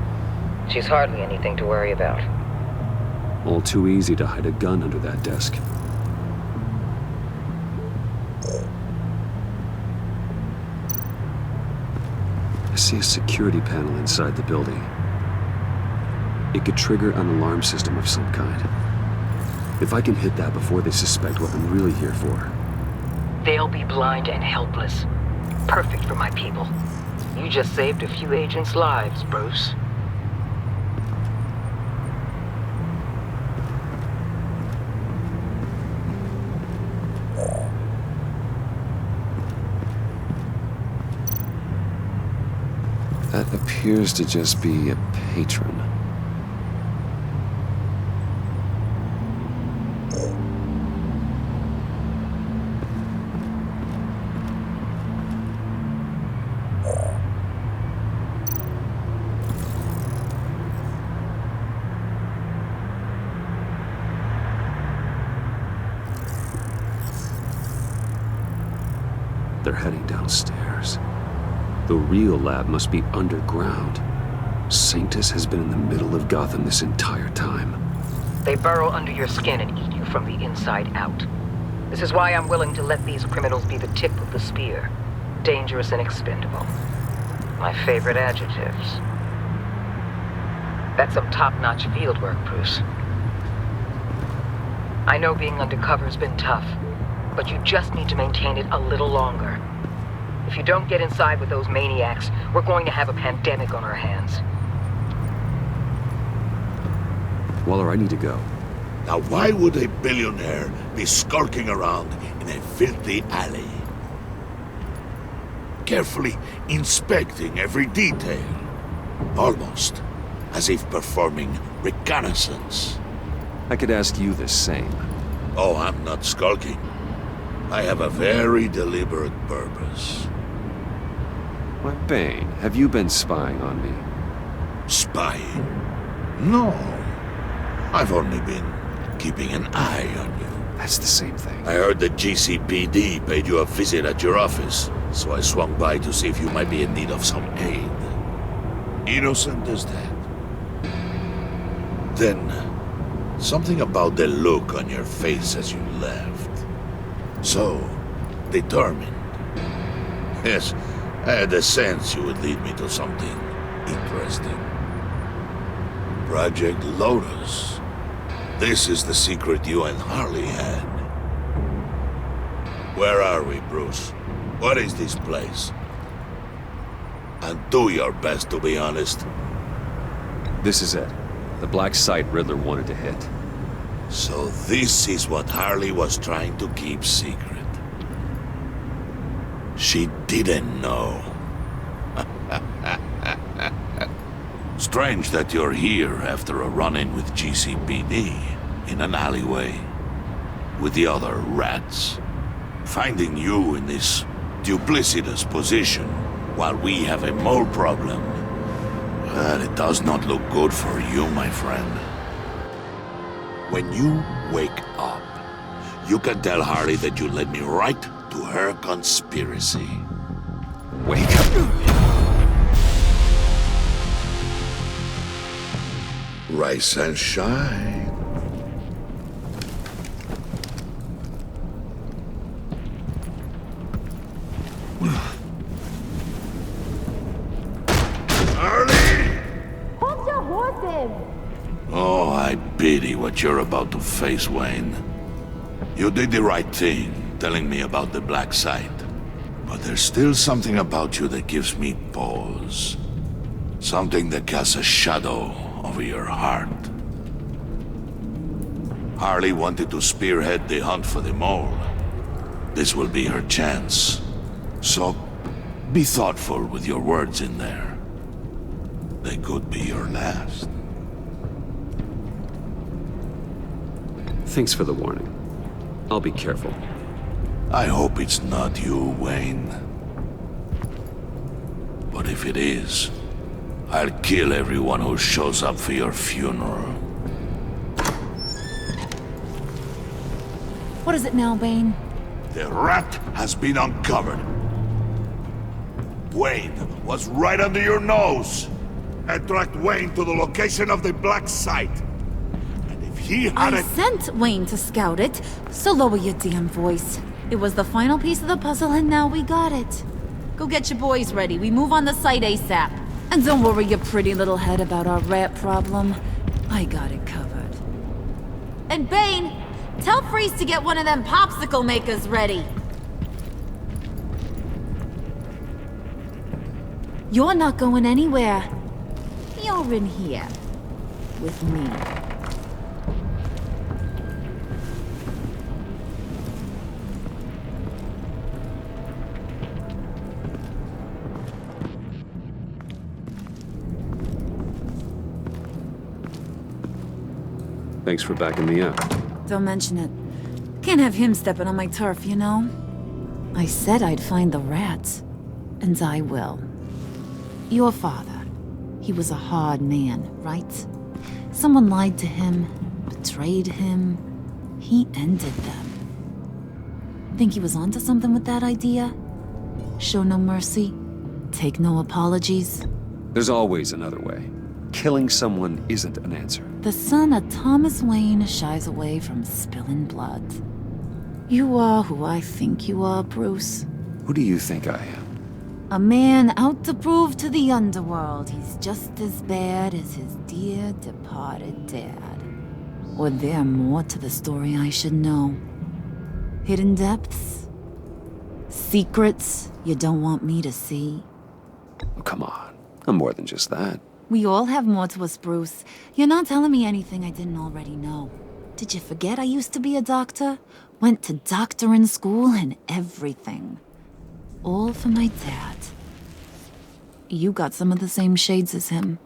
She's hardly anything to worry about. All too easy to hide a gun under that desk. I see a security panel inside the building. It could trigger an alarm system of some kind. If I can hit that before they suspect what I'm really here for. They'll be blind and helpless. Perfect for my people. You just saved a few agents' lives, Bruce. That appears to just be a patron. They're heading downstairs. The real lab must be underground. Sanctus has been in the middle of Gotham this entire time. They burrow under your skin and eat you from the inside out. This is why I'm willing to let these criminals be the tip of the spear. Dangerous and expendable. My favorite adjectives. That's some top-notch field work, Bruce. I know being undercover's been tough, but you just need to maintain it a little longer. If you don't get inside with those maniacs, we're going to have a pandemic on our hands. Waller, I need to go. Now why would a billionaire be skulking around in a filthy alley? Carefully inspecting every detail. Almost as if performing reconnaissance. I could ask you the same. Oh, I'm not skulking. I have a very deliberate purpose. Why, Bane, have you been spying on me? Spying? No. I've only been keeping an eye on you. That's the same thing. I heard the GCPD paid you a visit at your office, so I swung by to see if you might be in need of some aid. Innocent as that. Then, something about the look on your face as you left. So, determined. Yes, I had a sense you would lead me to something interesting. Project Lotus. This is the secret you and Harley had. Where are we, Bruce? What is this place? And do your best to be honest. This is it. The black site Riddler wanted to hit. So this is what Harley was trying to keep secret. She didn't know. Strange that you're here after a run-in with GCPD in an alleyway with the other rats. Finding you in this duplicitous position while we have a mole problem. Well, it does not look good for you, my friend. When you wake up, you can tell Harley that you led me right to her conspiracy. Wake up! Rise and shine. Hold your horses! Oh, I pity what you're about to face, Wayne. You did the right thing, telling me about the black site. But there's still something about you that gives me pause. Something that casts a shadow over your heart. Harley wanted to spearhead the hunt for the mole. This will be her chance. So, be thoughtful with your words in there. They could be your last. Thanks for the warning. I'll be careful. I hope it's not you, Wayne. But if it is, I'll kill everyone who shows up for your funeral. What is it now, Bane? The rat has been uncovered. Wayne was right under your nose. I tracked Wayne to the location of the black site. And if he had I sent Wayne to scout it, so lower your damn voice. It was the final piece of the puzzle and now we got it. Go get your boys ready. We move on the site ASAP. And don't worry your pretty little head about our rat problem. I got it covered. And Bane, tell Freeze to get one of them popsicle makers ready. You're not going anywhere. You're in here. With me. Thanks for backing me up. Don't mention it. Can't have him stepping on my turf, you know? I said I'd find the rats. And I will. Your father. He was a hard man, right? Someone lied to him, betrayed him. He ended them. Think he was onto something with that idea? Show no mercy? Take no apologies? There's always another way. Killing someone isn't an answer. The son of Thomas Wayne shies away from spilling blood. You are who I think you are, Bruce. Who do you think I am? A man out to prove to the underworld he's just as bad as his dear departed dad. Or there more to the story I should know? Hidden depths? Secrets you don't want me to see? Oh, come on. I'm more than just that. We all have more to us, Bruce. You're not telling me anything I didn't already know. Did you forget I used to be a doctor? Went to doctoring school and everything. All for my dad. You got some of the same shades as him.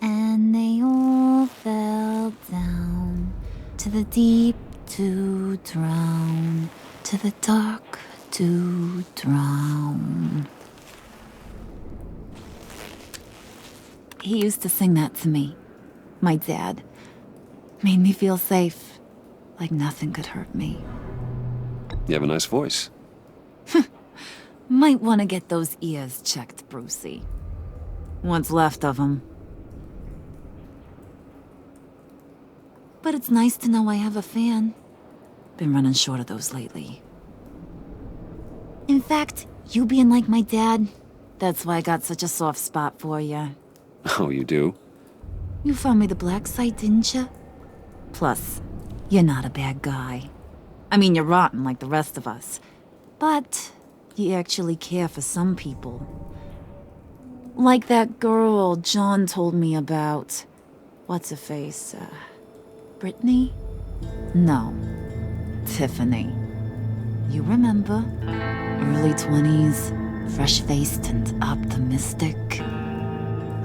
And they all fell down to the deep to drown, to the dark to drown. He used to sing that to me. My dad. Made me feel safe, like nothing could hurt me. You have a nice voice. Might want to get those ears checked, Brucey. What's left of them. But it's nice to know I have a fan. Been running short of those lately. In fact, you being like my dad, that's why I got such a soft spot for you. Oh, you do? You found me the black site, didn't you? Plus, you're not a bad guy. I mean, you're rotten like the rest of us. But you actually care for some people. Like that girl John told me about. What's her face? Brittany? No. Tiffany. You remember? Early 20s, fresh-faced and optimistic.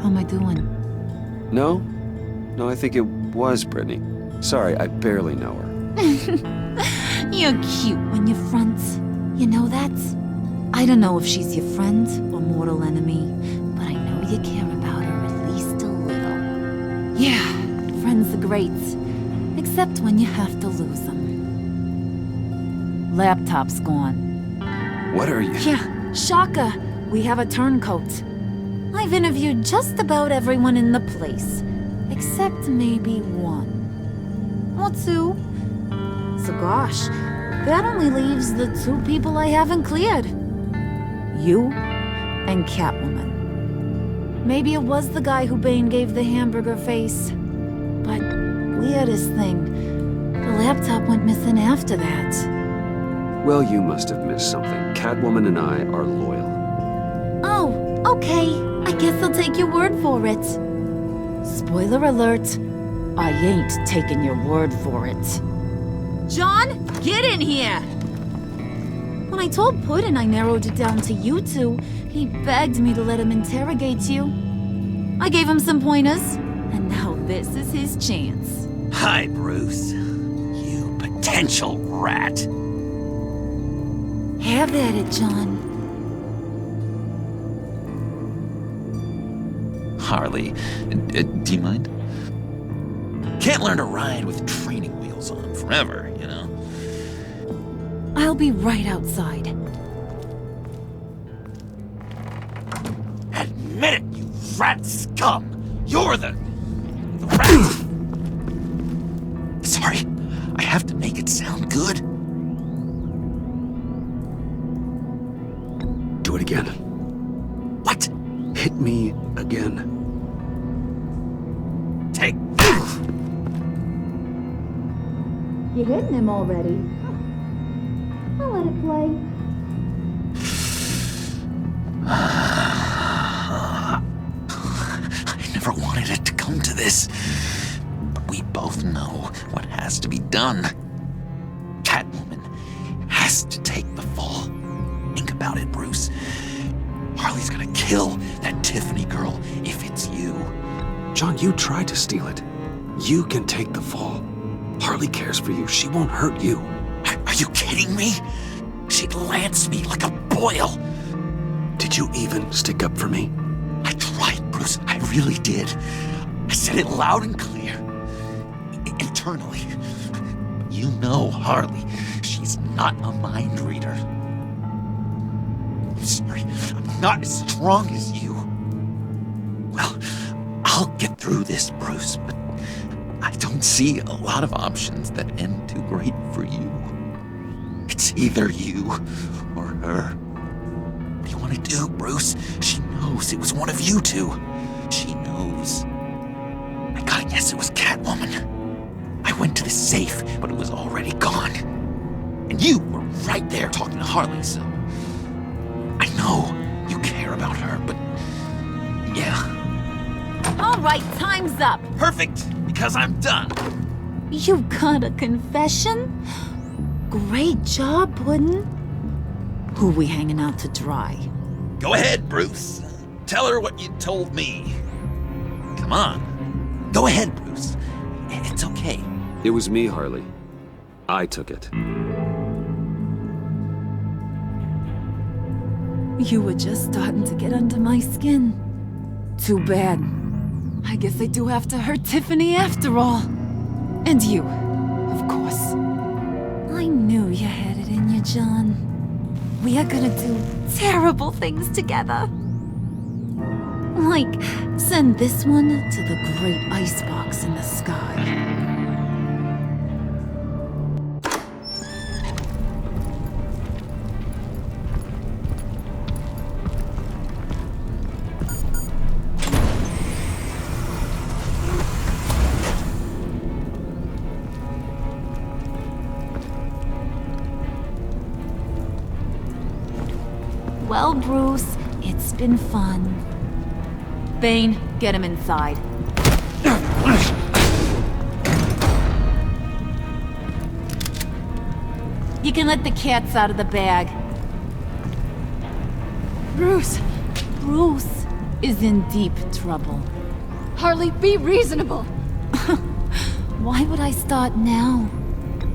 How am I doing? No, I think it was Brittany. Sorry, I barely know her. You're cute when you front. You know that? I don't know if she's your friend or mortal enemy, but I know you care about her at least a little. Yeah, friends are great. Except when you have to lose them. Laptop's gone. What are you? Yeah, shocker. We have a turncoat. I've interviewed just about everyone in the place. Except maybe one. Or two. So gosh, that only leaves the two people I haven't cleared. You and Catwoman. Maybe it was the guy who Bane gave the hamburger face. But weirdest thing, the laptop went missing after that. Well, you must have missed something. Catwoman and I are loyal. Oh, okay. I guess I'll take your word for it. Spoiler alert, I ain't taking your word for it. John, get in here! When I told Puddin' I narrowed it down to you two, he begged me to let him interrogate you. I gave him some pointers, and now this is his chance. Hi, Bruce. You potential rat. Have at it, John. Harley, do you mind? Can't learn to ride with training wheels on forever, you know? I'll be right outside. Admit it, you rat scum! You're the rat! Sorry, I have to make it sound good. Do it again. What? Hit me again. Take. You hitting him already? I'll let it play. I never wanted it to come to this. But we both know what has to be done. Catwoman has to take the fall. Think about it, Bruce. Harley's gonna kill that Tiffany girl if it's you. John, you tried to steal it. You can take the fall. Harley cares for you. She won't hurt you. Are you kidding me? She'd lance me like a boil. Did you even stick up for me? I tried, Bruce. I really did. I said it loud and clear. internally. You know Harley. She's not a mind reader. I'm sorry, I'm not as strong as you. Well, I'll get through this, Bruce, but I don't see a lot of options that end too great for you. It's either you or her. What do you want to do, Bruce? She knows it was one of you two. She knows. I gotta guess it was Catwoman. I went to the safe, but it was already gone. And you were right there talking to Harley, so... I know you care about her, but... yeah. All right, time's up. Perfect, because I'm done. You got a confession? Great job, Puddin'. Who we hanging out to dry? Go ahead, Bruce. Tell her what you told me. Come on. Go ahead, Bruce. It's okay. It was me, Harley. I took it. You were just starting to get under my skin. Too bad. I guess I do have to hurt Tiffany after all. And you, of course. I knew you had it in you, John. We are gonna do terrible things together. Like, send this one to the great icebox in the sky. Well, Bruce, it's been fun. Bane, get him inside. You can let the cats out of the bag. Bruce! Bruce is in deep trouble. Harley, be reasonable! Why would I start now?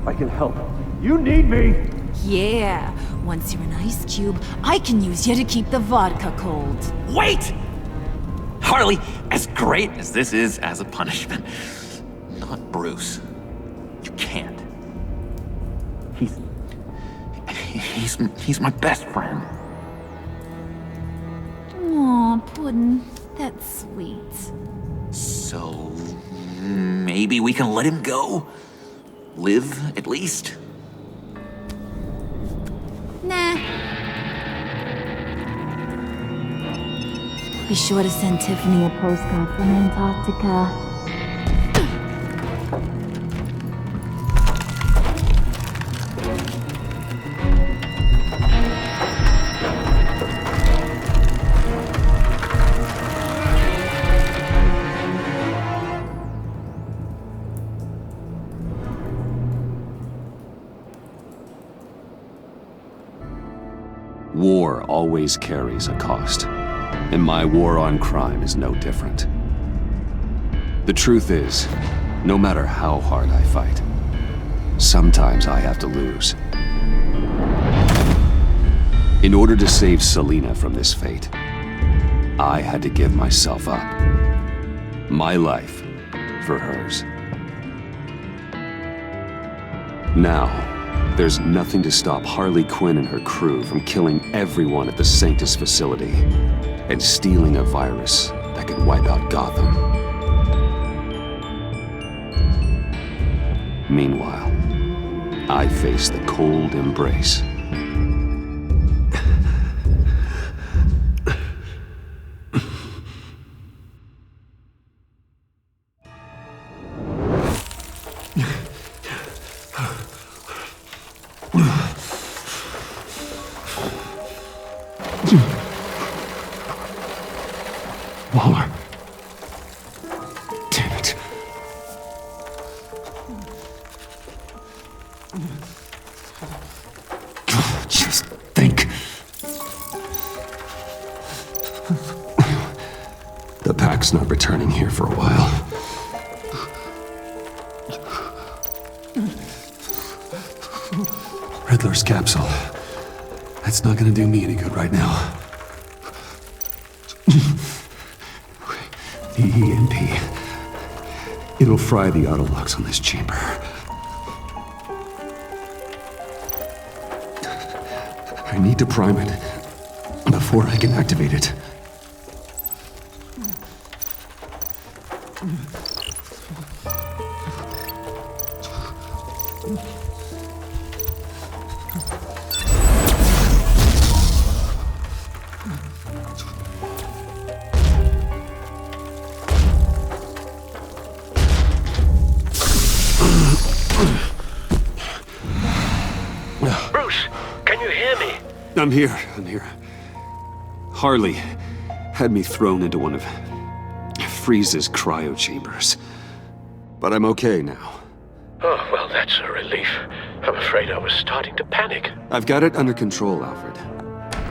I can help. You need me! Yeah, once you're an ice cube, I can use you to keep the vodka cold. Wait! Harley, as great as this is as a punishment, not Bruce. You can't. He's my best friend. Aw, Puddin', that's sweet. So, maybe we can let him go? Live, at least? Nah. Be sure to send Tiffany a postcard from Antarctica. War always carries a cost, and my war on crime is no different. The truth is, no matter how hard I fight, sometimes I have to lose. In order to save Selina from this fate, I had to give myself up. My life for hers. Now, there's nothing to stop Harley Quinn and her crew from killing everyone at the Sanctus facility and stealing a virus that could wipe out Gotham. Meanwhile, I face the cold embrace. Waller. Damn it. Just think. The Pact's not returning here for a while. Riddler's capsule. That's not gonna do me any good right now. The EMP. It'll fry the autolocks on this chamber. I need to prime it before I can activate it. Bruce, can you hear me? I'm here. Harley had me thrown into one of Freeze's cryo chambers. But I'm okay now. Oh, well, that's a relief. I'm afraid I was starting to panic. I've got it under control, Alfred.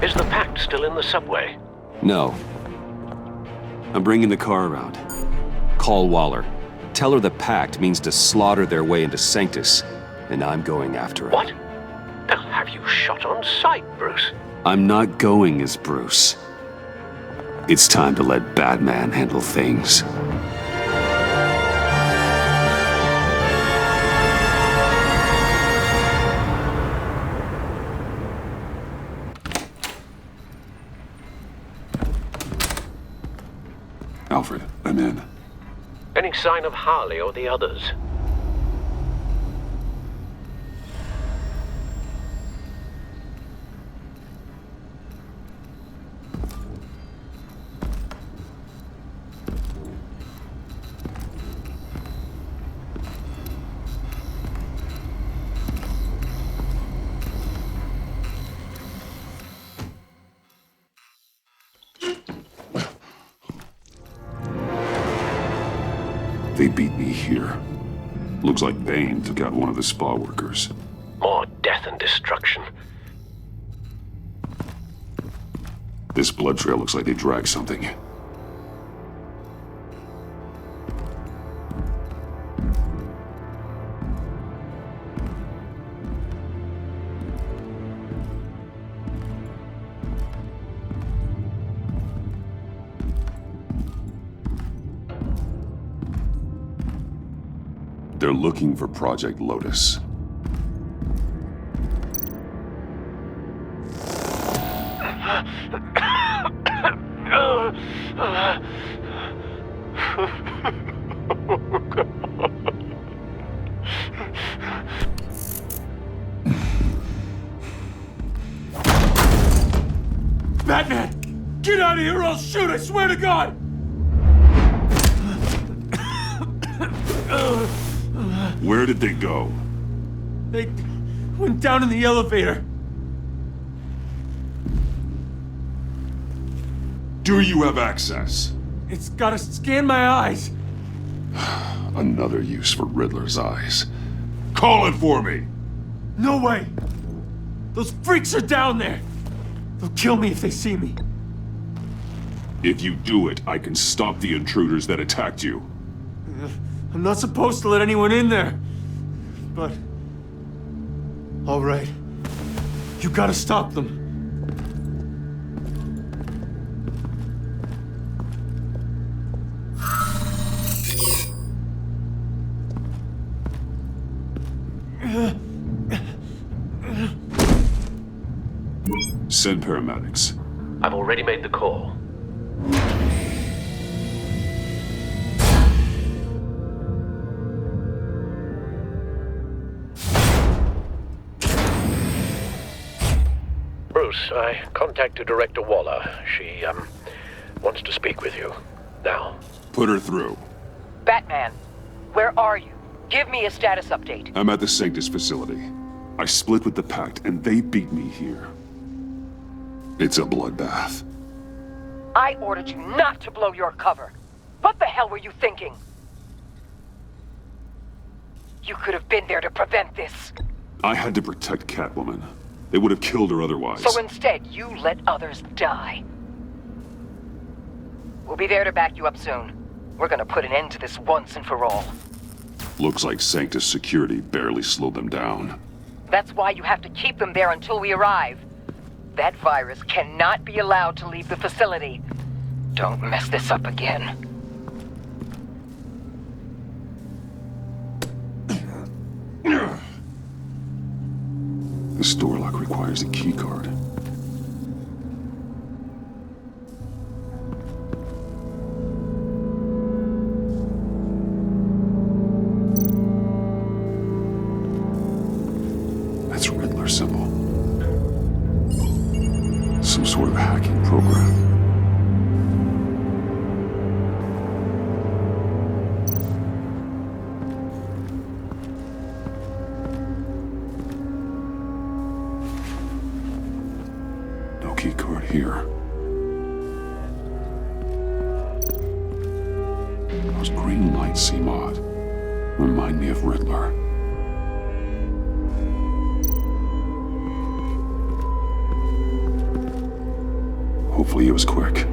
Is the Pact still in the subway? No. I'm bringing the car around. Call Waller. Tell her the Pact means to slaughter their way into Sanctus, and I'm going after it. What? They'll have you shot on sight, Bruce. I'm not going as Bruce. It's time to let Batman handle things. Alfred, I'm in. Any sign of Harley or the others? They beat me here. Looks like Bane took out one of the spa workers. More death and destruction. This blood trail looks like they dragged something. They're looking for Project Lotus. Batman! Get out of here or I'll shoot, I swear to God! Where did they go? They went down in the elevator. Do you have access? It's gotta scan my eyes. Another use for Riddler's eyes. Call it for me! No way! Those freaks are down there! They'll kill me if they see me. If you do it, I can stop the intruders that attacked you. I'm not supposed to let anyone in there. But... all right. You gotta stop them. Send paramedics. I've already made the call. Bruce, I contacted Director Waller. She, wants to speak with you. Now. Put her through. Batman, where are you? Give me a status update. I'm at the Sanctus facility. I split with the Pact, and they beat me here. It's a bloodbath. I ordered you not to blow your cover. What the hell were you thinking? You could have been there to prevent this. I had to protect Catwoman. They would have killed her otherwise. So instead, you let others die. We'll be there to back you up soon. We're gonna put an end to this once and for all. Looks like Sanctus security barely slowed them down. That's why you have to keep them there until we arrive. That virus cannot be allowed to leave the facility. Don't mess this up again. This door lock requires a key card. That's Riddler symbol. Some sort of hacking program. No key card here. Those green lights seem odd. Remind me of Riddler. Hopefully it was quick.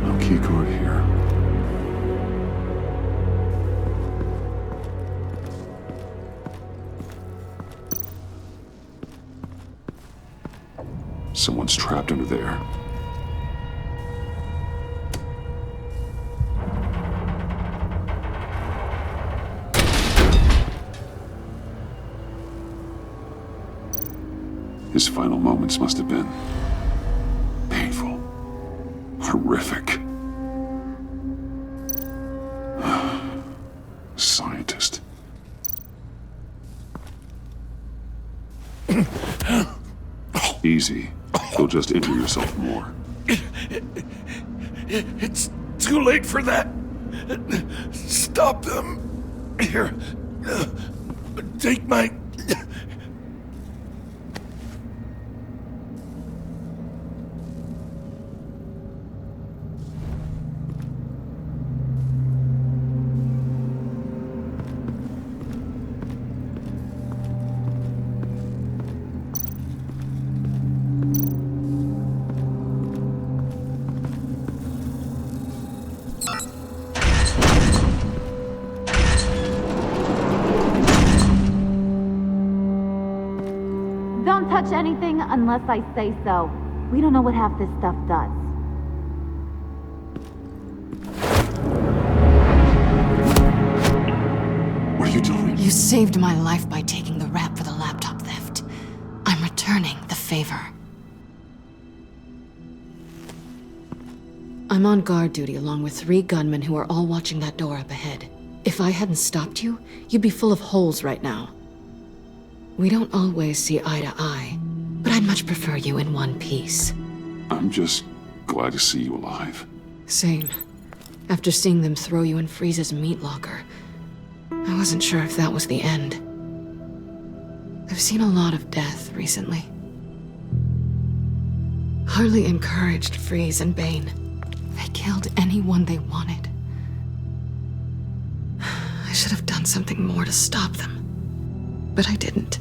No key card here. Someone's trapped under there. His final moments must have been painful, horrific. Scientist. Easy. You'll just injure yourself more. It's too late for that. Stop them. Here. Take my... Don't touch anything unless I say so. We don't know what half this stuff does. What are you doing? You saved my life by taking the rap for the laptop theft. I'm returning the favor. I'm on guard duty along with 3 gunmen who are all watching that door up ahead. If I hadn't stopped you, you'd be full of holes right now. We don't always see eye to eye, but I'd much prefer you in one piece. I'm just glad to see you alive. Same. After seeing them throw you in Freeze's meat locker, I wasn't sure if that was the end. I've seen a lot of death recently. Harley encouraged Freeze and Bane. They killed anyone they wanted. I should have done something more to stop them, but I didn't.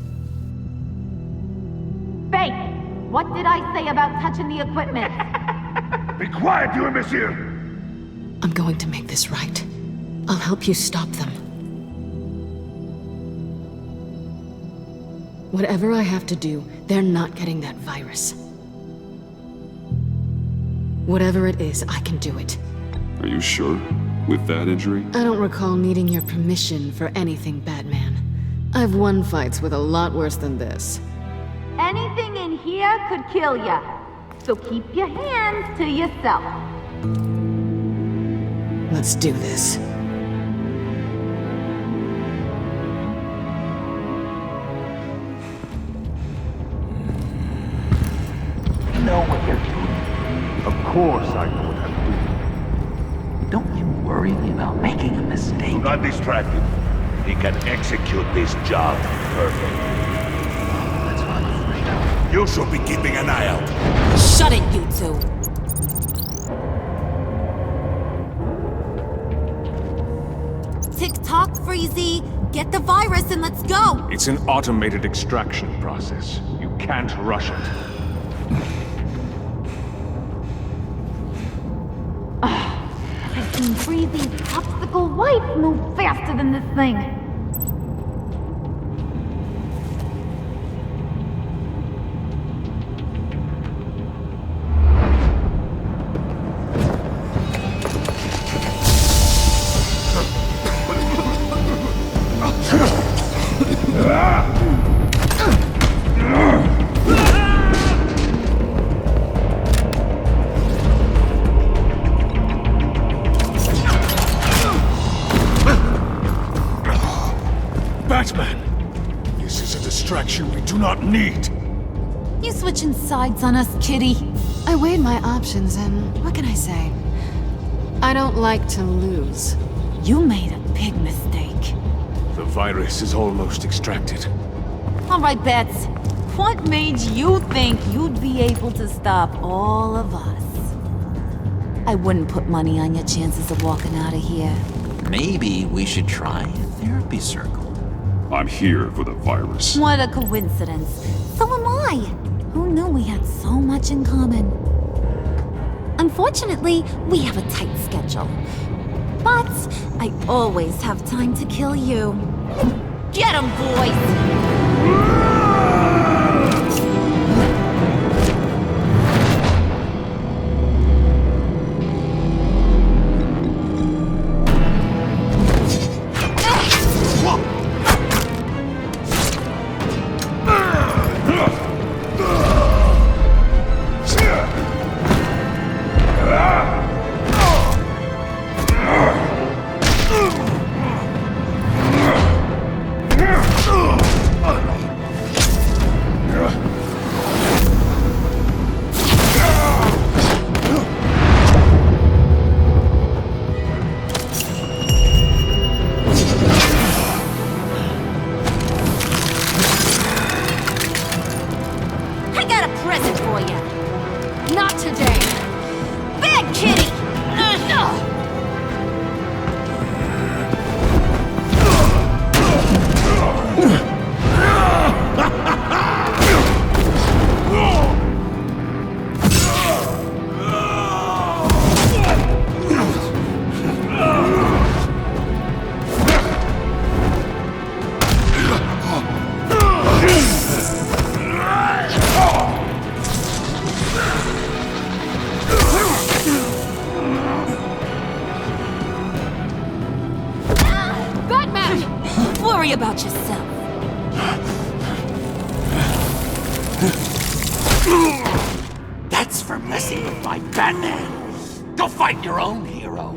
Bane! What did I say about touching the equipment? Be quiet, you imbecile! I'm going to make this right. I'll help you stop them. Whatever I have to do, they're not getting that virus. Whatever it is, I can do it. Are you sure? With that injury? I don't recall needing your permission for anything, Batman. I've won fights with a lot worse than this. Anything in here could kill ya. So keep your hands to yourself. Let's do this. You know what you're doing. Of course I know what I'm doing. Don't you worry about making a mistake? Do not distract him. He can execute this job perfectly. That's what I'm afraid of. You should be keeping an eye out. Shut it, you two. Tick-tock, Freezy. Get the virus and let's go. It's an automated extraction process. You can't rush it. I've seen Freezy's popsicle wife move faster than this thing. This is a distraction we do not need. You switching sides on us, kitty? I weighed my options and what can I say? I don't like to lose. You made a big mistake. The virus is almost extracted. All right, Bets. What made you think you'd be able to stop all of us? I wouldn't put money on your chances of walking out of here. Maybe we should try a therapy circle. I'm here for the virus. What a coincidence. So am I. Who knew we had so much in common? Unfortunately, we have a tight schedule. But I always have time to kill you. Get 'em, boys! About yourself. That's for messing with my Batman. Go fight your own hero.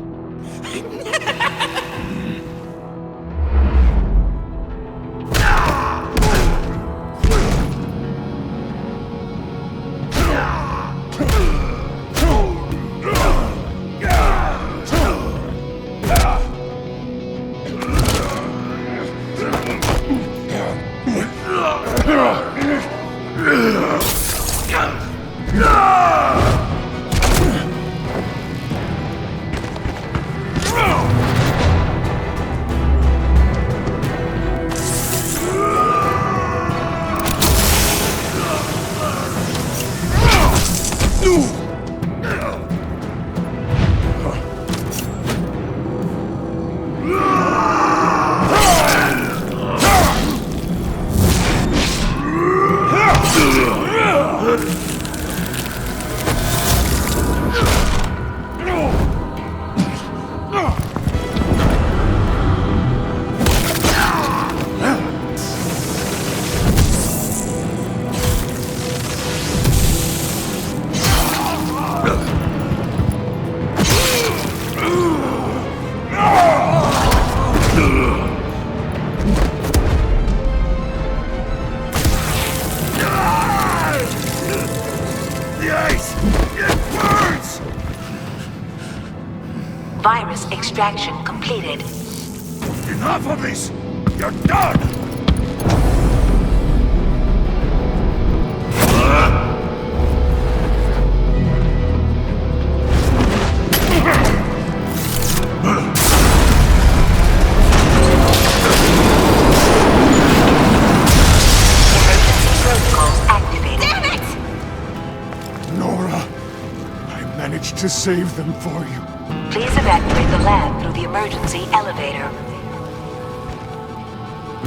Virus extraction completed. Enough of this! You're done! Protocols activated. Damn it! Nora, I managed to save them for you. Please evacuate the lab through the emergency elevator.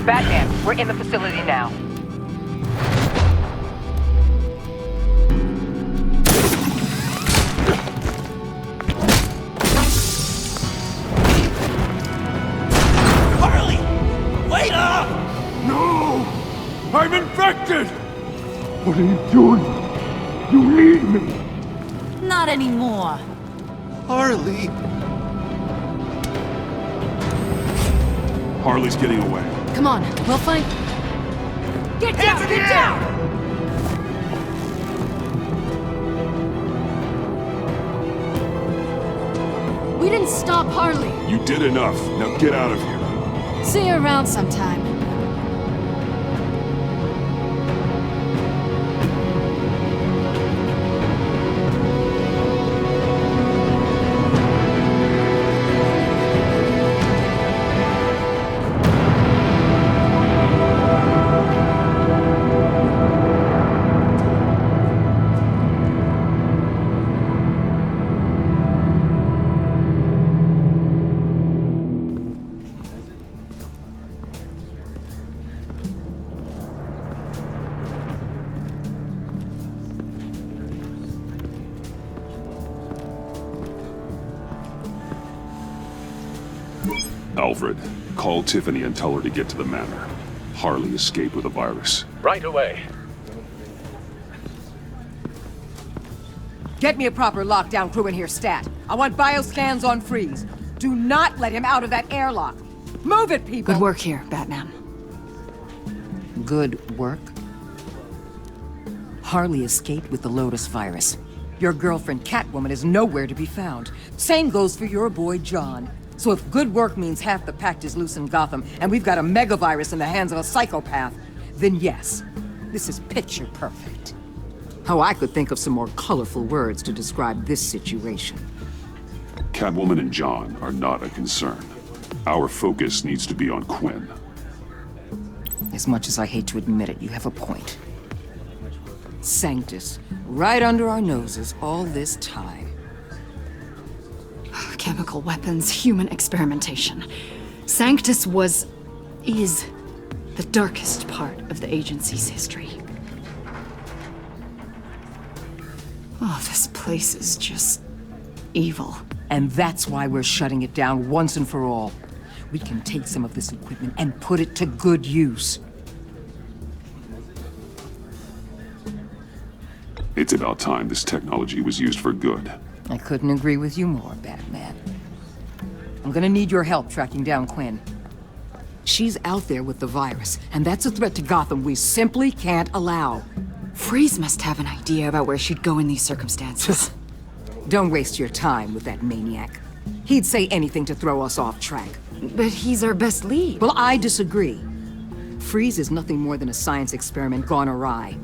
Batman, we're in the facility now. Harley! Wait up! No! I'm infected! What are you doing? You need me! Not anymore. Harley! Harley's getting away. Come on, we'll find... Get down! Get down! We didn't stop Harley. You did enough. Now get out of here. See you around sometime. Alfred, call Tiffany and tell her to get to the manor. Harley escaped with a virus. Right away. Get me a proper lockdown crew in here, stat. I want bioscans on Freeze. Do not let him out of that airlock. Move it, people! Good work here, Batman. Good work? Harley escaped with the Lotus virus. Your girlfriend, Catwoman, is nowhere to be found. Same goes for your boy, John. So if good work means half the Pact is loose in Gotham, and we've got a megavirus in the hands of a psychopath, then yes, this is picture perfect. Oh, I could think of some more colorful words to describe this situation. Catwoman and John are not a concern. Our focus needs to be on Quinn. As much as I hate to admit it, you have a point. Sanctus, right under our noses all this time. Chemical weapons, human experimentation. Sanctus is the darkest part of the agency's history. Oh, this place is just evil. And that's why we're shutting it down once and for all. We can take some of this equipment and put it to good use. It's about time this technology was used for good. I couldn't agree with you more, Batman. I'm gonna need your help tracking down Quinn. She's out there with the virus, and that's a threat to Gotham we simply can't allow. Freeze must have an idea about where she'd go in these circumstances. Don't waste your time with that maniac. He'd say anything to throw us off track. But he's our best lead. Well, I disagree. Freeze is nothing more than a science experiment gone awry.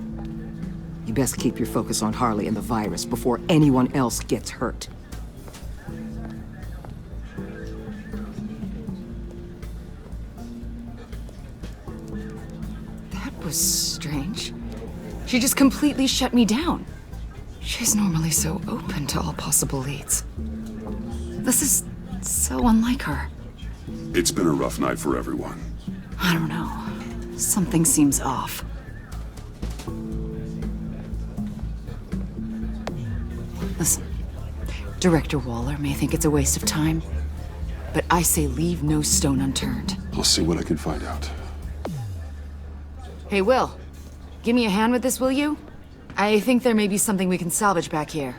You best keep your focus on Harley and the virus before anyone else gets hurt. That was strange. She just completely shut me down. She's normally so open to all possible leads. This is so unlike her. It's been a rough night for everyone. I don't know. Something seems off. Listen, Director Waller may think it's a waste of time, but I say leave no stone unturned. I'll see what I can find out. Hey, Will, give me a hand with this, will you? I think there may be something we can salvage back here.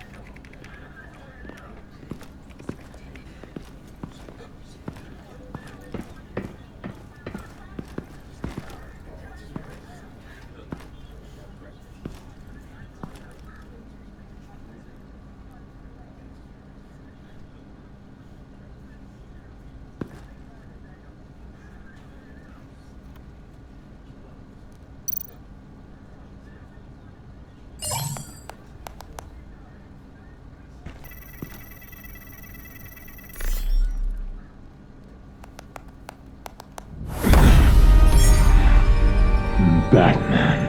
Batman,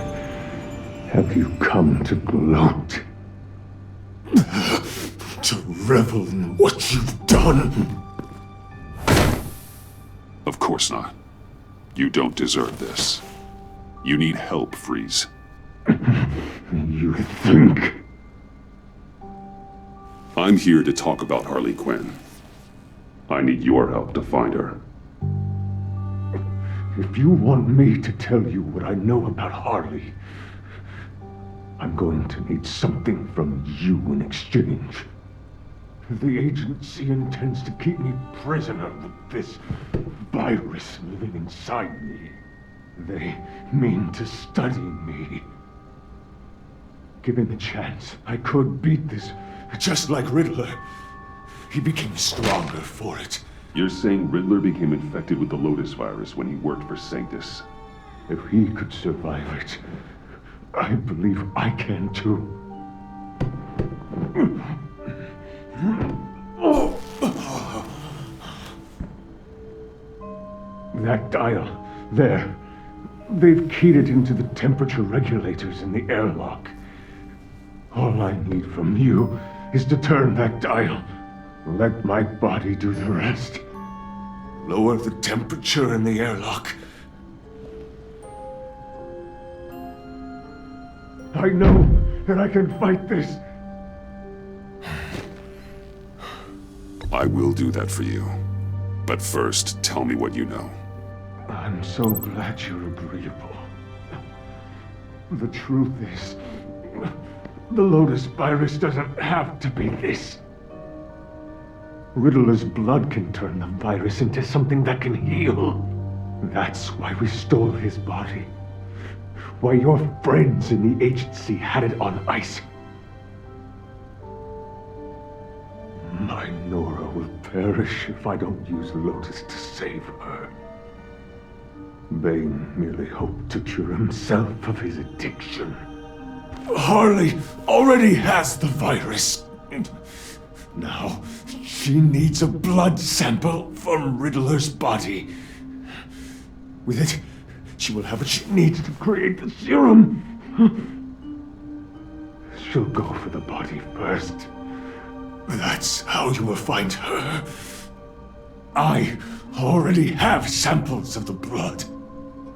have you come to gloat? To revel in what you've done? Of course not. You don't deserve this. You need help, Freeze. You think? I'm here to talk about Harley Quinn. I need your help to find her. If you want me to tell you what I know about Harley, I'm going to need something from you in exchange. The agency intends to keep me prisoner with this virus living inside me. They mean to study me. Given the chance, I could beat this, just like Riddler. He became stronger for it. You're saying Riddler became infected with the Lotus virus when he worked for Sanctus? If he could survive it, I believe I can too. That dial, there. They've keyed it into the temperature regulators in the airlock. All I need from you is to turn that dial. Let my body do the rest. Lower the temperature in the airlock. I know that I can fight this. I will do that for you. But first, tell me what you know. I'm so glad you're agreeable. The truth is, the Lotus virus doesn't have to be this. Riddler's blood can turn the virus into something that can heal. That's why we stole his body. Why your friends in the agency had it on ice. My Nora will perish if I don't use Lotus to save her. Bane merely hoped to cure himself of his addiction. Harley already has the virus. Now, she needs a blood sample from Riddler's body. With it, she will have what she needs to create the serum. She'll go for the body first. That's how you will find her. I already have samples of the blood.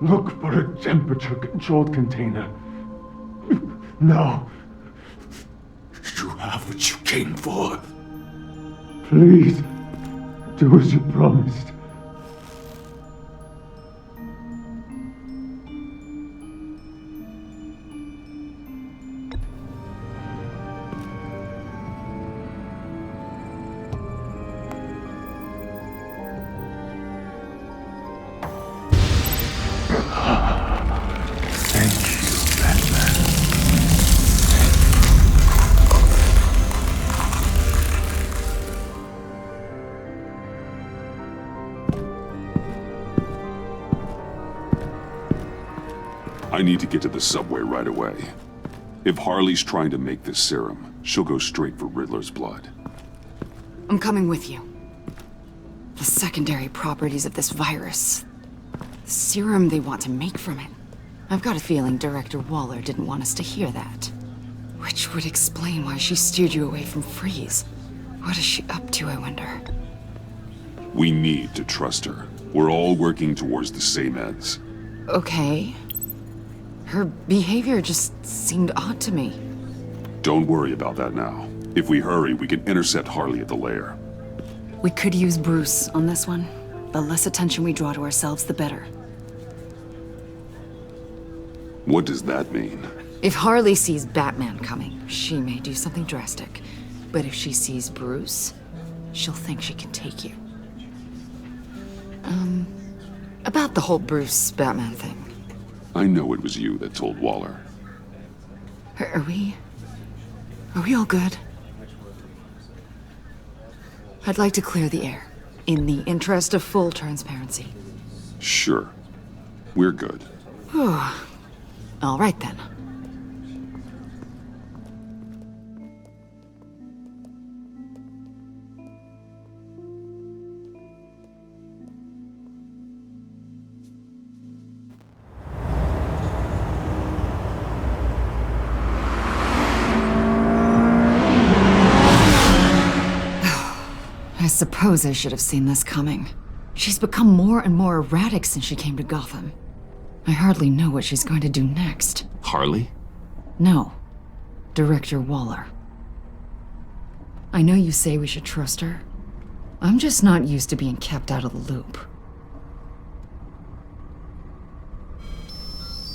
Look for a temperature-controlled container. Now, you have what you came for. Please, do as you promised. I need to get to the subway right away. If Harley's trying to make this serum, she'll go straight for Riddler's blood. I'm coming with you. The secondary properties of this virus. The serum they want to make from it. I've got a feeling Director Waller didn't want us to hear that. Which would explain why she steered you away from Freeze. What is she up to, I wonder? We need to trust her. We're all working towards the same ends. Okay. Her behavior just seemed odd to me. Don't worry about that now. If we hurry, we can intercept Harley at the lair. We could use Bruce on this one. The less attention we draw to ourselves, the better. What does that mean? If Harley sees Batman coming, she may do something drastic. But if she sees Bruce, she'll think she can take you. About the whole Bruce-Batman thing. I know it was you that told Waller. Are we all good? I'd like to clear the air, in the interest of full transparency. Sure. We're good. All right then. I suppose I should have seen this coming. She's become more and more erratic since she came to Gotham. I hardly know what she's going to do next. Harley? No. Director Waller. I know you say we should trust her. I'm just not used to being kept out of the loop.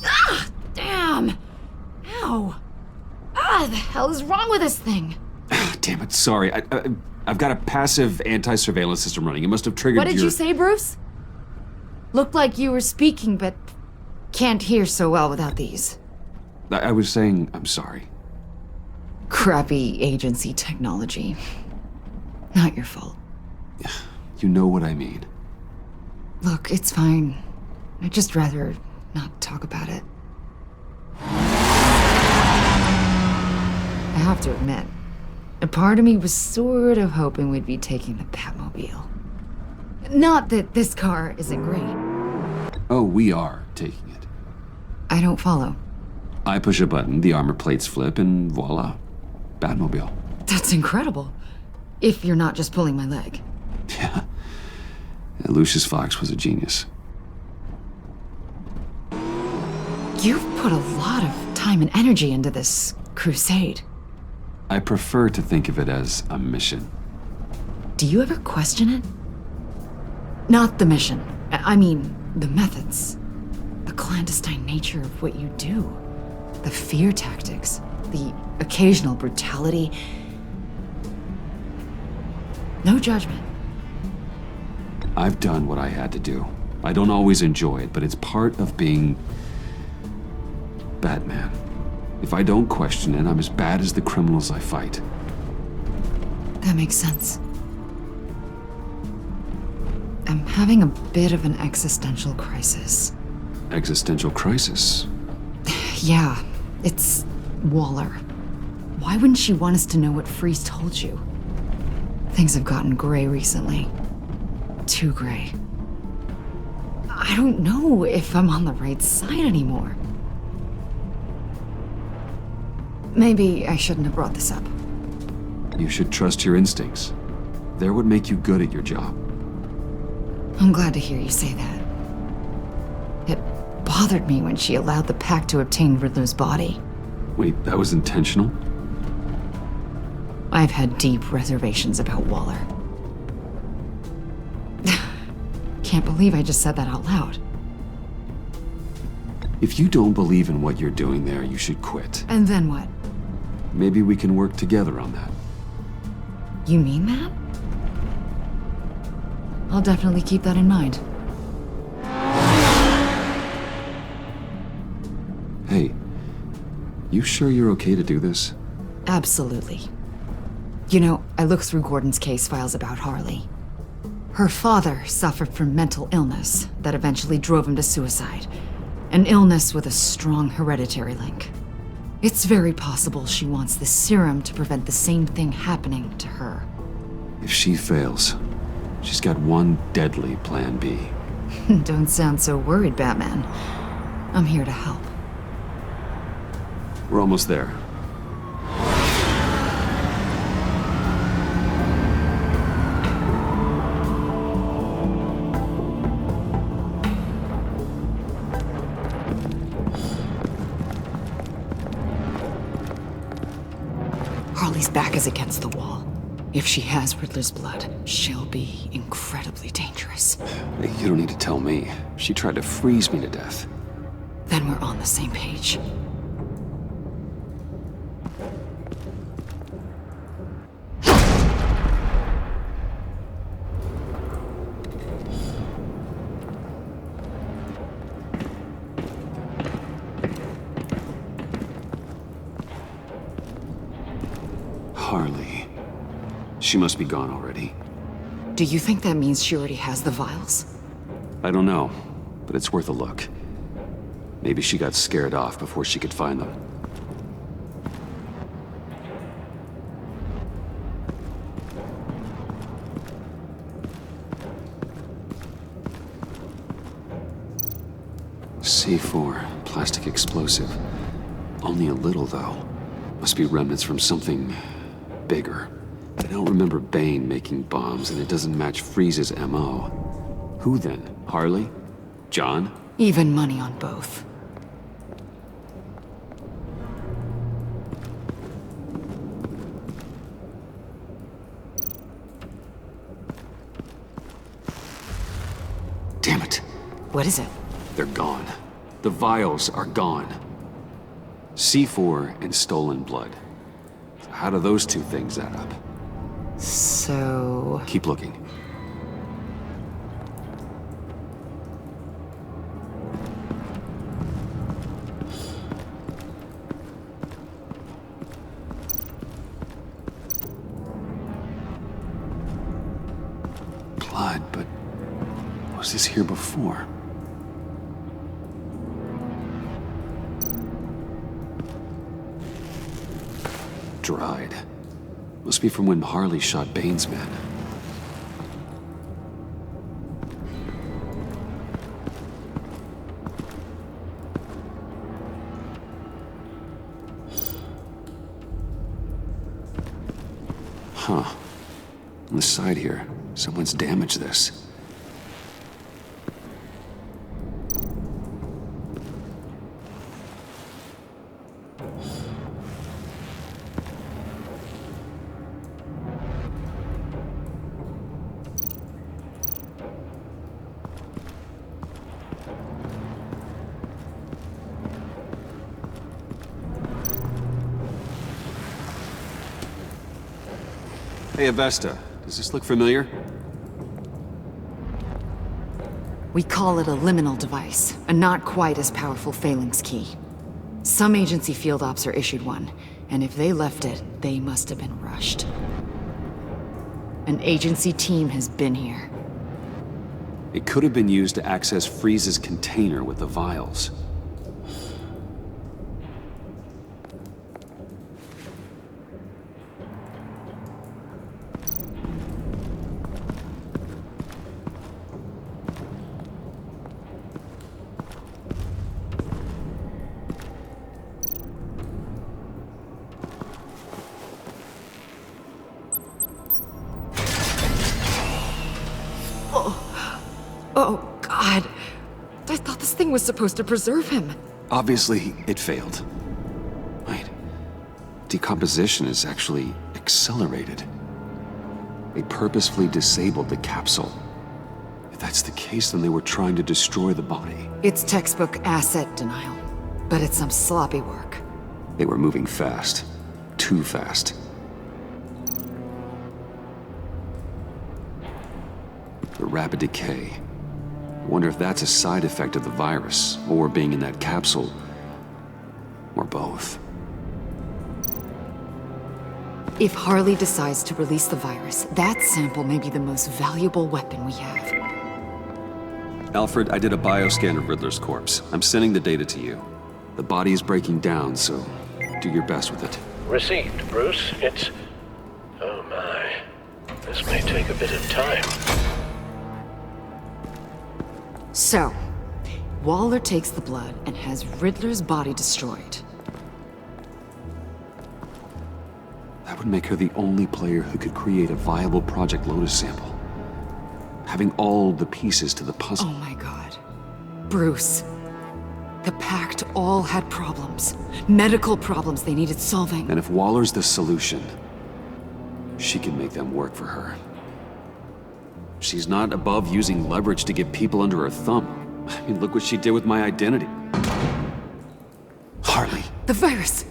Ah! Damn! Ow! Ah, the hell is wrong with this thing? Damn it, sorry. I've got a passive anti-surveillance system running. It must have triggered What did you say, Bruce? Looked like you were speaking, but can't hear so well without these. I was saying I'm sorry. Crappy agency technology. Not your fault. You know what I mean. Look, it's fine. I'd just rather not talk about it. I have to admit, a part of me was sort of hoping we'd be taking the Batmobile. Not that this car isn't great. Oh, we are taking it. I don't follow. I push a button, the armor plates flip, and voila. Batmobile. That's incredible. If you're not just pulling my leg. Yeah. Lucius Fox was a genius. You've put a lot of time and energy into this crusade. I prefer to think of it as a mission. Do you ever question it? Not the mission. I mean, the methods. The clandestine nature of what you do. The fear tactics. The occasional brutality. No judgment. I've done what I had to do. I don't always enjoy it, but it's part of being Batman. If I don't question it, I'm as bad as the criminals I fight. That makes sense. I'm having a bit of an existential crisis. Existential crisis? Yeah, it's Waller. Why wouldn't she want us to know what Freeze told you? Things have gotten gray recently. Too gray. I don't know if I'm on the right side anymore. Maybe I shouldn't have brought this up. You should trust your instincts. They're what make you good at your job. I'm glad to hear you say that. It bothered me when she allowed the Pact to obtain Riddler's body. Wait, that was intentional? I've had deep reservations about Waller. Can't believe I just said that out loud. If you don't believe in what you're doing there, you should quit. And then what? Maybe we can work together on that. You mean that? I'll definitely keep that in mind. Hey, you sure you're okay to do this? Absolutely. You know, I looked through Gordon's case files about Harley. Her father suffered from mental illness that eventually drove him to suicide. An illness with a strong hereditary link. It's very possible she wants the serum to prevent the same thing happening to her. If she fails, she's got one deadly plan B. Don't sound so worried, Batman. I'm here to help. We're almost there. Harley's back is against the wall. If she has Riddler's blood, she'll be incredibly dangerous. Hey, you don't need to tell me. She tried to freeze me to death. Then we're on the same page. Harley. She must be gone already. Do you think that means she already has the vials? I don't know, but it's worth a look. Maybe she got scared off before she could find them. C4, plastic explosive. Only a little, though. Must be remnants from something bigger. I don't remember Bane making bombs, and it doesn't match Freeze's MO. Who then? Harley? John? Even money on both. Damn it. What is it? They're gone. The vials are gone. C4 and stolen blood. So how do those two things add up? So... Keep looking. Blood, but was this here before? Dried. Must be from when Harley shot Bane's men. Huh. On the side here, someone's damaged this. Hey, Avesta. Does this look familiar? We call it a liminal device, a not quite as powerful phalanx key. Some agency field ops are issued one, and if they left it, they must have been rushed. An agency team has been here. It could have been used to access Freeze's container with the vials. Oh, God. I thought this thing was supposed to preserve him. Obviously, it failed. Wait. Decomposition is actually accelerated. They purposefully disabled the capsule. If that's the case, then they were trying to destroy the body. It's textbook asset denial, but it's some sloppy work. They were moving fast. Too fast. The rapid decay. Wonder if that's a side effect of the virus, or being in that capsule, or both. If Harley decides to release the virus, that sample may be the most valuable weapon we have. Alfred, I did a bioscan of Riddler's corpse. I'm sending the data to you. The body is breaking down, so do your best with it. Received, Bruce. It's... oh my. This may take a bit of time. So, Waller takes the blood and has Riddler's body destroyed. That would make her the only player who could create a viable Project Lotus sample. Having all the pieces to the puzzle. Oh my God. Bruce. The Pact all had problems. Medical problems they needed solving. And if Waller's the solution, she can make them work for her. She's not above using leverage to get people under her thumb. I mean, look what she did with my identity. Harley. The virus!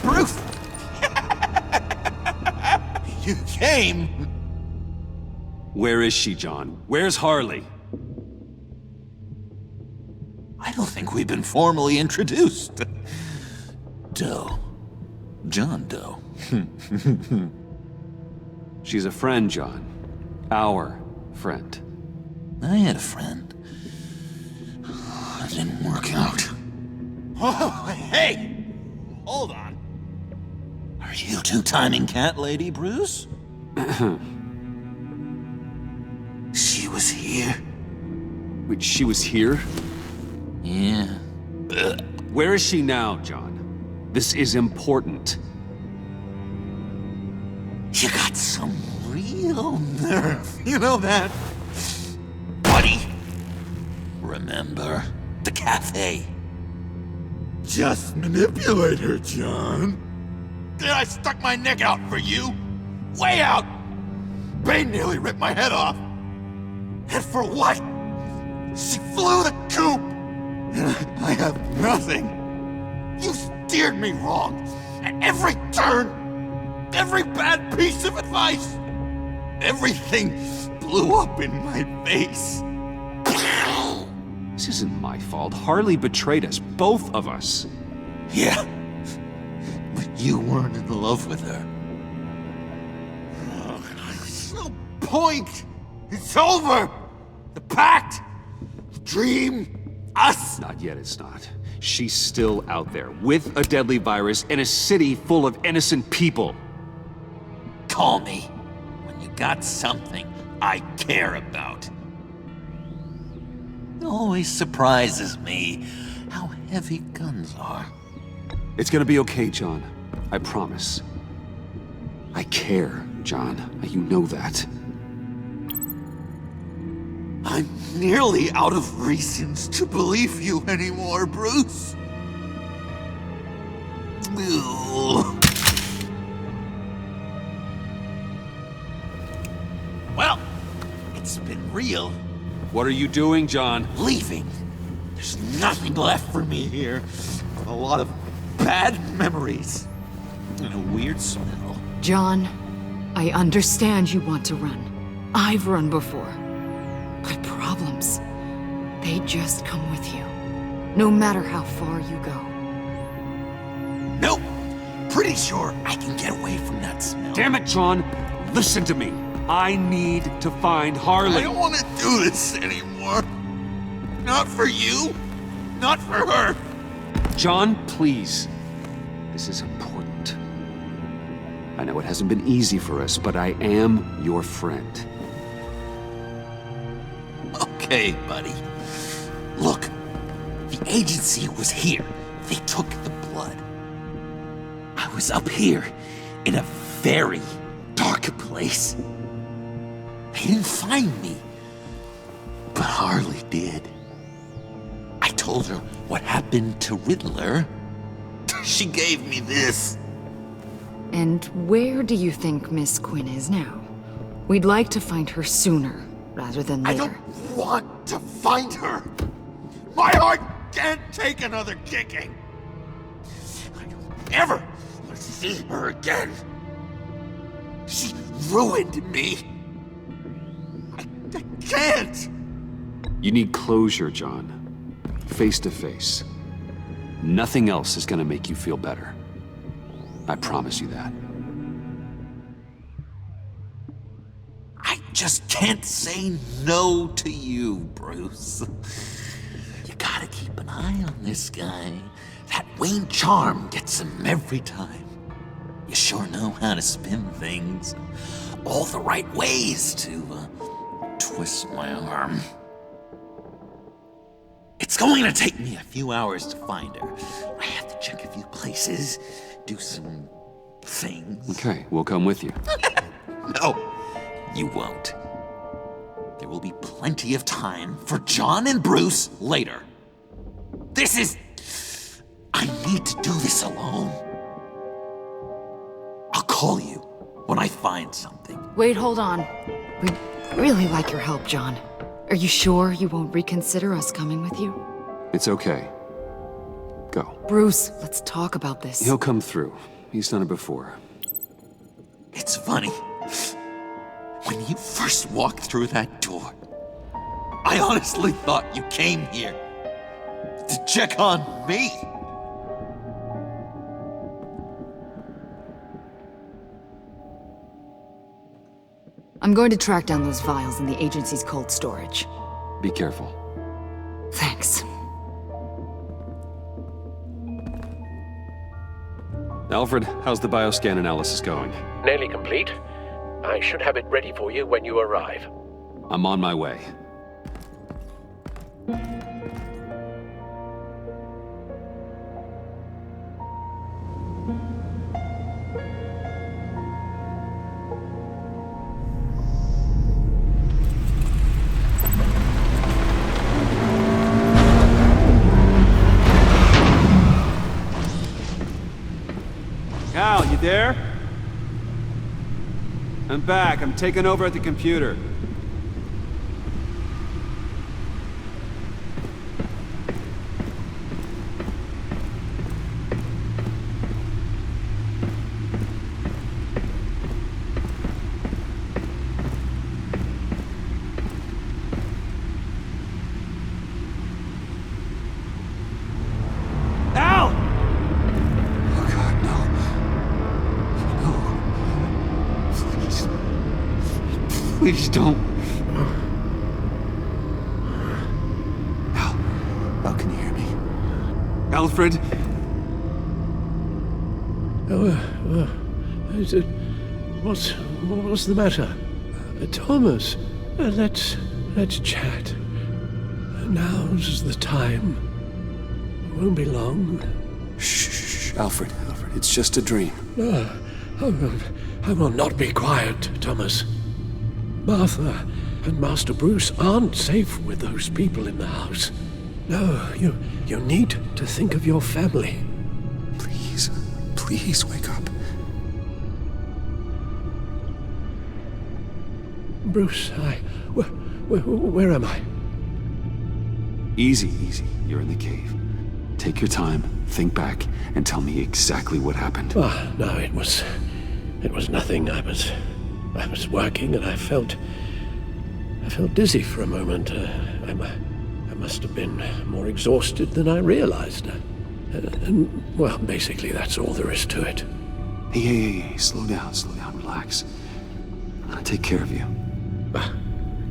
Bruce! You came! Where is she, John? Where's Harley? I don't think we've been formally introduced. Doe. John Doe. She's a friend, John. Our friend. I had a friend. It didn't work out. Oh, hey! Hold on. Are you two-timing cat lady, Bruce? She was here. Wait, she was here? Yeah. Where is she now, John? This is important. You got some real nerve, you know that? Buddy! Remember the cafe? Just manipulate her, John. Then I stuck my neck out for you. Way out! Bane nearly ripped my head off. And for what? She flew the coop! And I have nothing. You steered me wrong. At every turn. Every bad piece of advice. Everything blew up in my face. This isn't my fault. Harley betrayed us, both of us. Yeah. But you weren't in love with her. Oh, there's no point. It's over. The Pact. The dream. Us. Not yet, it's not. She's still out there, with a deadly virus in a city full of innocent people. Call me when you got something I care about. It always surprises me how heavy guns are. It's gonna be okay, John. I promise. I care, John. You know that. I'm nearly out of reasons to believe you anymore, Bruce. Ugh. Well, it's been real. What are you doing, John? Leaving. There's nothing left for me here. A lot of bad memories. And a weird smell. John, I understand you want to run. I've run before. But problems, they just come with you. No matter how far you go. Nope. Pretty sure I can get away from that smell. Damn it, John! Listen to me. I need to find Harley. I don't want to do this anymore. Not for you. Not for her. John, please. This is important. I know it hasn't been easy for us, but I am your friend. Okay, buddy. Look, the agency was here. They took the blood. I was up here in a very dark place. They didn't find me, but Harley did. I told her what happened to Riddler. She gave me this. And where do you think Miss Quinn is now? We'd like to find her sooner, rather than later. I don't want to find her. My heart can't take another kicking. I don't ever want to see her again. She ruined me. I can't. You need closure, John. Face to face. Nothing else is gonna make you feel better. I promise you that. I just can't say no to you, Bruce. You gotta keep an eye on this guy. That Wayne charm gets him every time. You sure know how to spin things. All the right ways to twist my arm. It's going to take me a few hours to find her. I have to check a few places, do some things. Okay, we'll come with you. No, you won't. There will be plenty of time for John and Bruce later. This is... I need to do this alone. I'll call you when I find something. Wait, hold on. We'd really like your help, John. Are you sure you won't reconsider us coming with you? It's okay. Go. Bruce, let's talk about this. He'll come through. He's done it before. It's funny. When you first walked through that door, I honestly thought you came here to check on me. I'm going to track down those vials in the agency's cold storage. Be careful. Thanks. Alfred, how's the bioscan analysis going? Nearly complete. I should have it ready for you when you arrive. I'm on my way. there? I'm back. I'm taking over at the computer. Please don't. Al, can you hear me? Alfred? What's the matter? Thomas, let's chat. Now's the time. It won't be long. Shh, Alfred, it's just a dream. I will not be quiet, Thomas. Martha and Master Bruce aren't safe with those people in the house. No, you need to think of your family. Please wake up. Bruce, where am I? Easy. You're in the cave. Take your time, think back, and tell me exactly what happened. No, it was nothing. I was working and I felt dizzy for a moment. I must have been more exhausted than I realized. And, well, basically that's all there is to it. Hey, slow down, relax. I'll take care of you.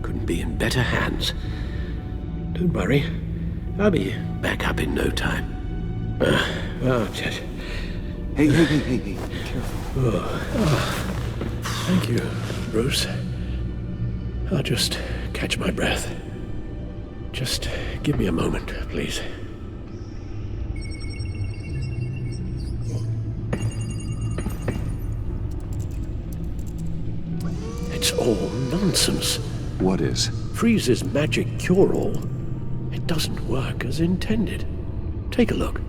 Couldn't be in better hands. Don't worry, I'll be back up in no time. Hey, careful. Thank you, Bruce. I'll just catch my breath. Just give me a moment, please. It's all nonsense. What is? Freeze's magic cure-all. It doesn't work as intended. Take a look.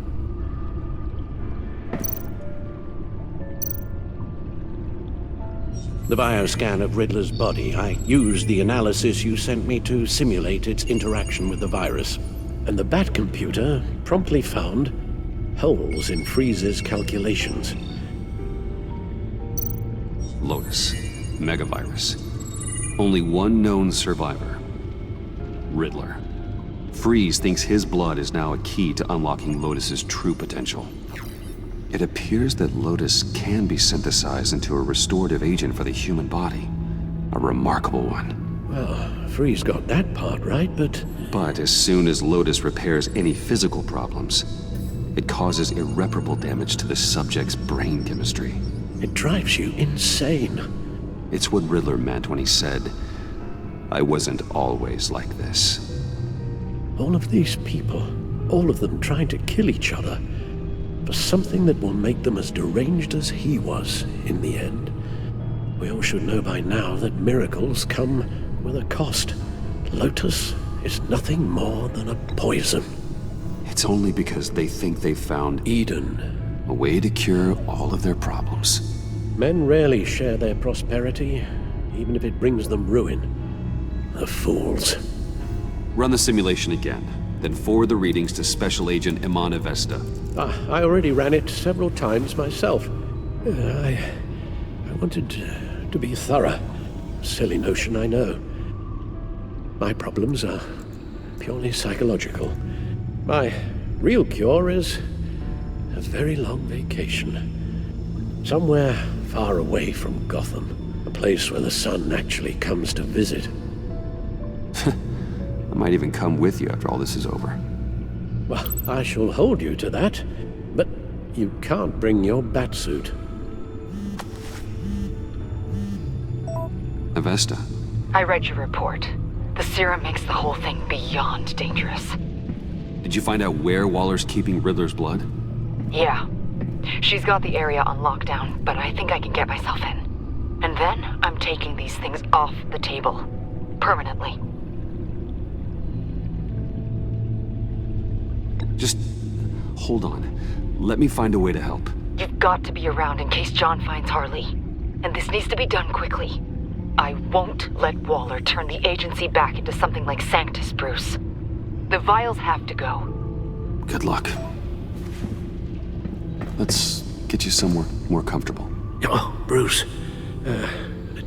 The bioscan of Riddler's body, I used the analysis you sent me to simulate its interaction with the virus. And the Bat computer promptly found holes in Freeze's calculations. Lotus. Megavirus. Only one known survivor. Riddler. Freeze thinks his blood is now a key to unlocking Lotus's true potential. It appears that Lotus can be synthesized into a restorative agent for the human body. A remarkable one. Well, Freeze got that part right, but... But as soon as Lotus repairs any physical problems, it causes irreparable damage to the subject's brain chemistry. It drives you insane. It's what Riddler meant when he said, "I wasn't always like this." All of these people, all of them trying to kill each other, for something that will make them as deranged as he was in the end. We all should know by now that miracles come with a cost. Lotus is nothing more than a poison. It's only because they think they've found Eden. A way to cure all of their problems. Men rarely share their prosperity, even if it brings them ruin. The fools. Run the simulation again, then forward the readings to Special Agent Imana Vesta. I already ran it several times myself. I wanted to be thorough. Silly notion, I know. My problems are purely psychological. My real cure is a very long vacation. Somewhere far away from Gotham. A place where the sun actually comes to visit. I might even come with you after all this is over. Well, I shall hold you to that, but you can't bring your batsuit. Avesta. I read your report. The serum makes the whole thing beyond dangerous. Did you find out where Waller's keeping Riddler's blood? Yeah. She's got the area on lockdown, but I think I can get myself in. And then I'm taking these things off the table. Permanently. Just hold on. Let me find a way to help. You've got to be around in case John finds Harley. And this needs to be done quickly. I won't let Waller turn the agency back into something like Sanctus, Bruce. The vials have to go. Good luck. Let's get you somewhere more comfortable. Oh, Bruce.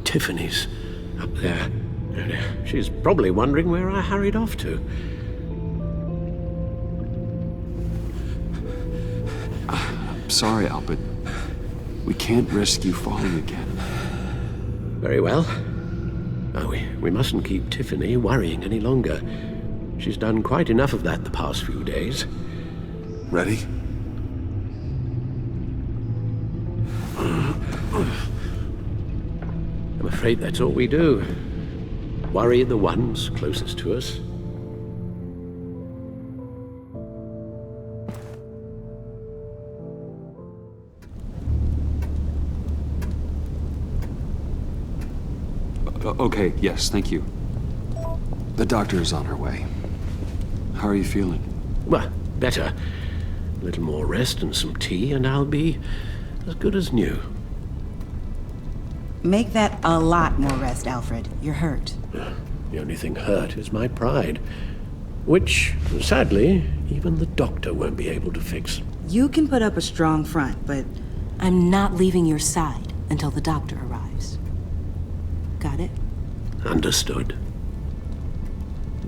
Tiffany's up there. She's probably wondering where I hurried off to. I'm sorry, Al, but we can't risk you falling again. Very well. Oh, we mustn't keep Tiffany worrying any longer. She's done quite enough of that the past few days. Ready? I'm afraid that's all we do. Worry the ones closest to us. Okay, yes, thank you. The doctor is on her way. How are you feeling? Well, better. A little more rest and some tea, and I'll be as good as new. Make that a lot more rest, Alfred. You're hurt. The only thing hurt is my pride, which, sadly, even the doctor won't be able to fix. You can put up a strong front, but I'm not leaving your side until the doctor arrives. Got it? Understood.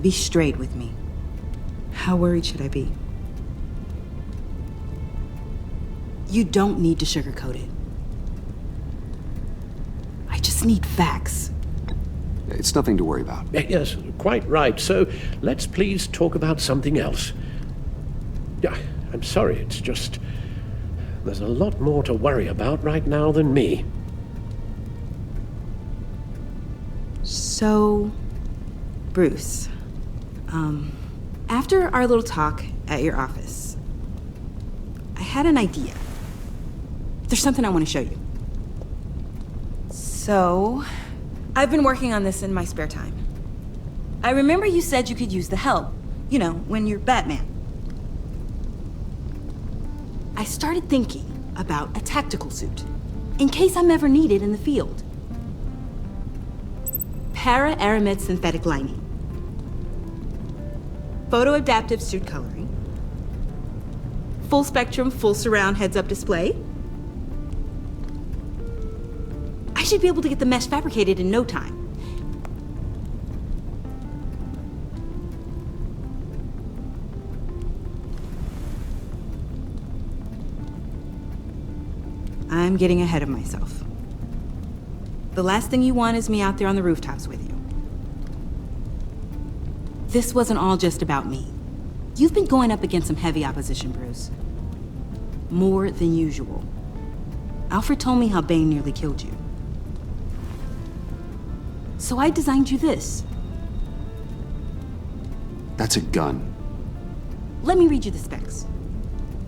Be straight with me. How worried should I be? You don't need to sugarcoat it. I just need facts. It's nothing to worry about. Yes, quite right. So let's please talk about something else. I'm sorry, it's just... there's a lot more to worry about right now than me. So, Bruce, after our little talk at your office, I had an idea. There's something I want to show you. So, I've been working on this in my spare time. I remember you said you could use the help, you know, when you're Batman. I started thinking about a tactical suit, in case I'm ever needed in the field. Para-aramid synthetic lining. Photo-adaptive suit coloring. Full spectrum, full surround heads-up display. I should be able to get the mesh fabricated in no time. I'm getting ahead of myself. The last thing you want is me out there on the rooftops with you. This wasn't all just about me. You've been going up against some heavy opposition, Bruce. More than usual. Alfred told me how Bane nearly killed you. So I designed you this. That's a gun. Let me read you the specs.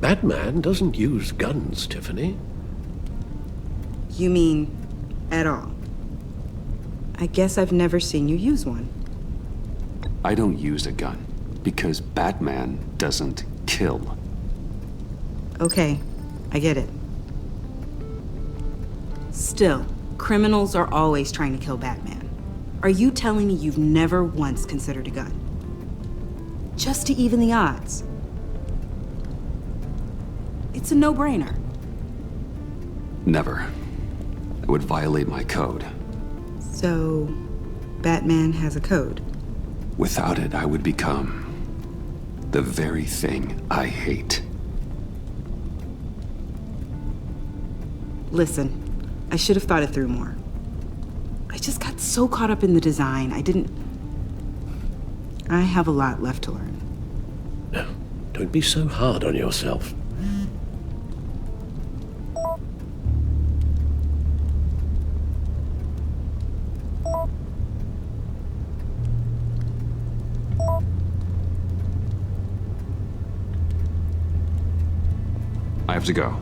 Batman doesn't use guns, Tiffany. You mean at all? I guess I've never seen you use one. I don't use a gun because Batman doesn't kill. Okay, I get it. Still, criminals are always trying to kill Batman. Are you telling me you've never once considered a gun? Just to even the odds. It's a no-brainer. Never. It would violate my code. So, Batman has a code? Without it, I would become the very thing I hate. Listen, I should have thought it through more. I just got so caught up in the design, I have a lot left to learn. No, don't be so hard on yourself. I have to go.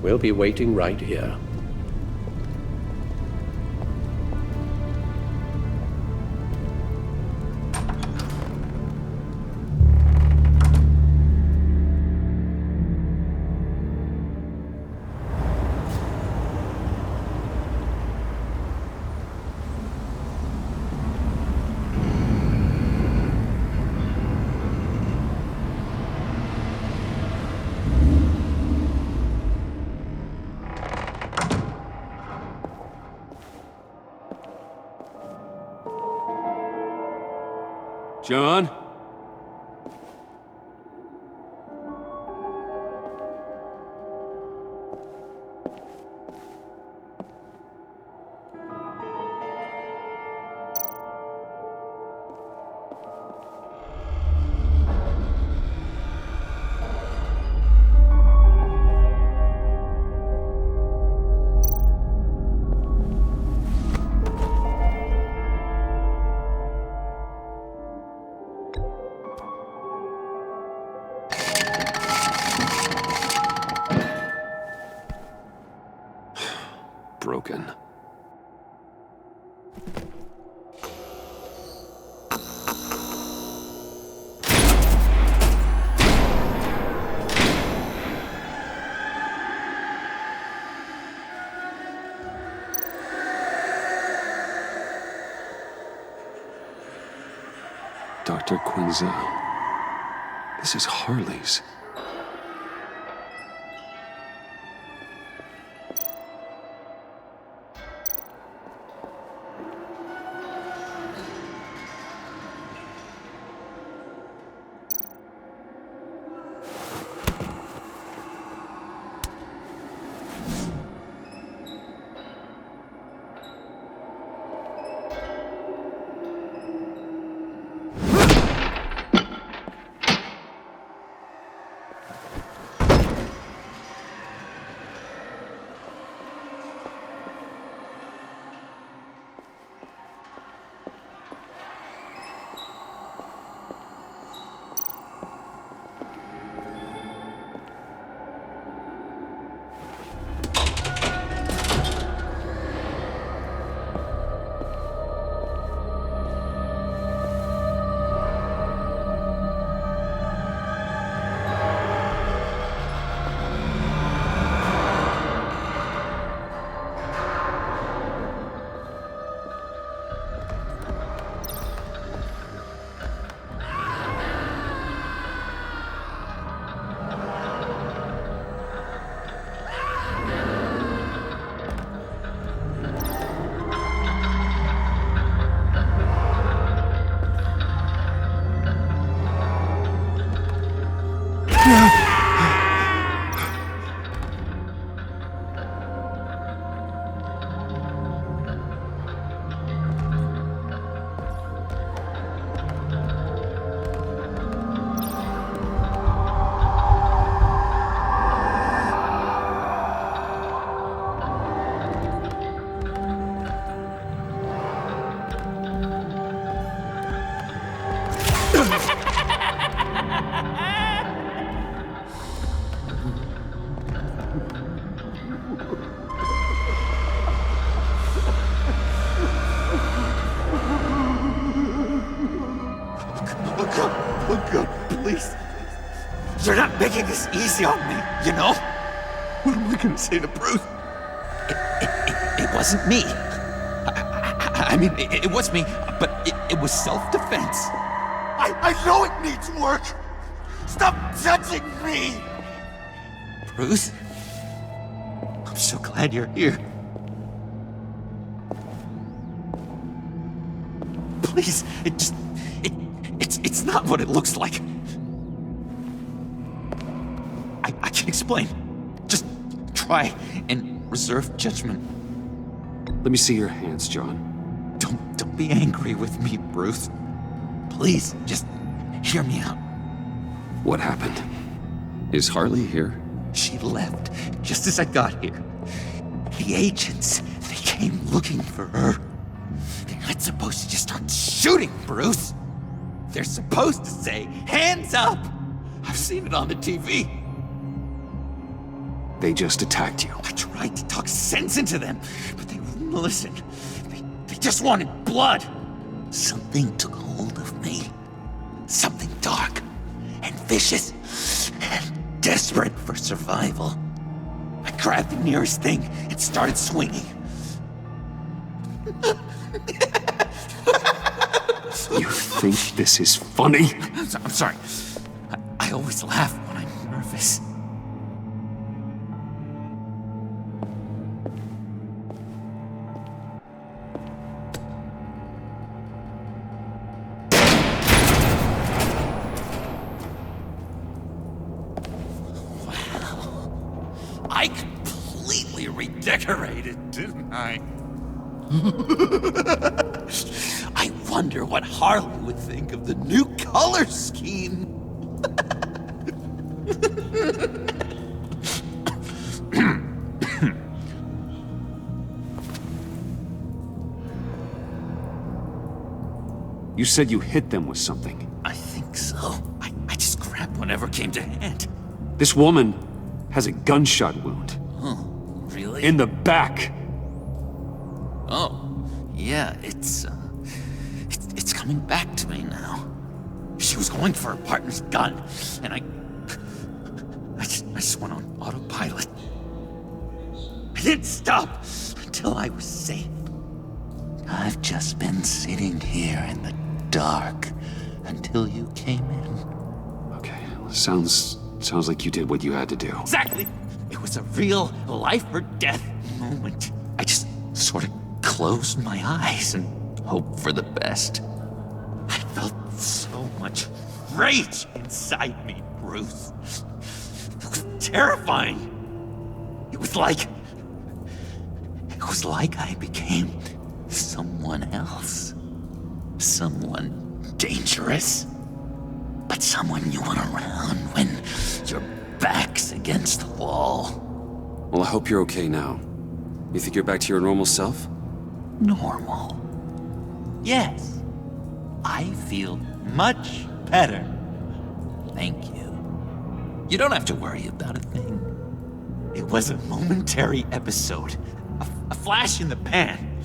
We'll be waiting right here. John? Broken. Dr. Quinzel. This is Harley's. Please. You're not making this easy on me, you know? What am I gonna say to Bruce? It wasn't me. I mean, it was me, but it was self-defense. I know it needs work! Stop judging me! Bruce? I'm so glad you're here. Please, it's not what it looks like. I can explain. Just try and reserve judgment. Let me see your hands, John. Don't be angry with me, Bruce. Please, just hear me out. What happened? Is Harley here? She left just as I got here. The agents, they came looking for her. They're not supposed to just start shooting, Bruce. They're supposed to say, hands up! I've seen it on the TV. They just attacked you. I tried to talk sense into them, but they wouldn't listen. They just wanted blood. Something took hold of me. Something dark and vicious and desperate for survival. I grabbed the nearest thing and started swinging. You think this is funny? I'm sorry. I always laugh when I'm nervous. I completely redecorated, didn't I? I wonder what Harley would think of the new color scheme. You said you hit them with something. I think so. I just grabbed whatever came to hand. This woman has a gunshot wound. Oh, really? In the back. Oh, yeah, it's coming back to me now. She was going for her partner's gun, and I just went on autopilot. I didn't stop until I was safe. I've just been sitting here in the dark until you came in. Okay, sounds like you did what you had to do. Exactly! It was a real life or death moment. I just sort of closed my eyes and hoped for the best. I felt so much rage inside me, Bruce. It was terrifying. It was like I became someone else. Someone dangerous. But someone you want around when your back's against the wall. Well, I hope you're okay now. You think you're back to your normal self? Normal? Yes. I feel much better. Thank you. You don't have to worry about a thing. It was a momentary episode. A flash in the pan.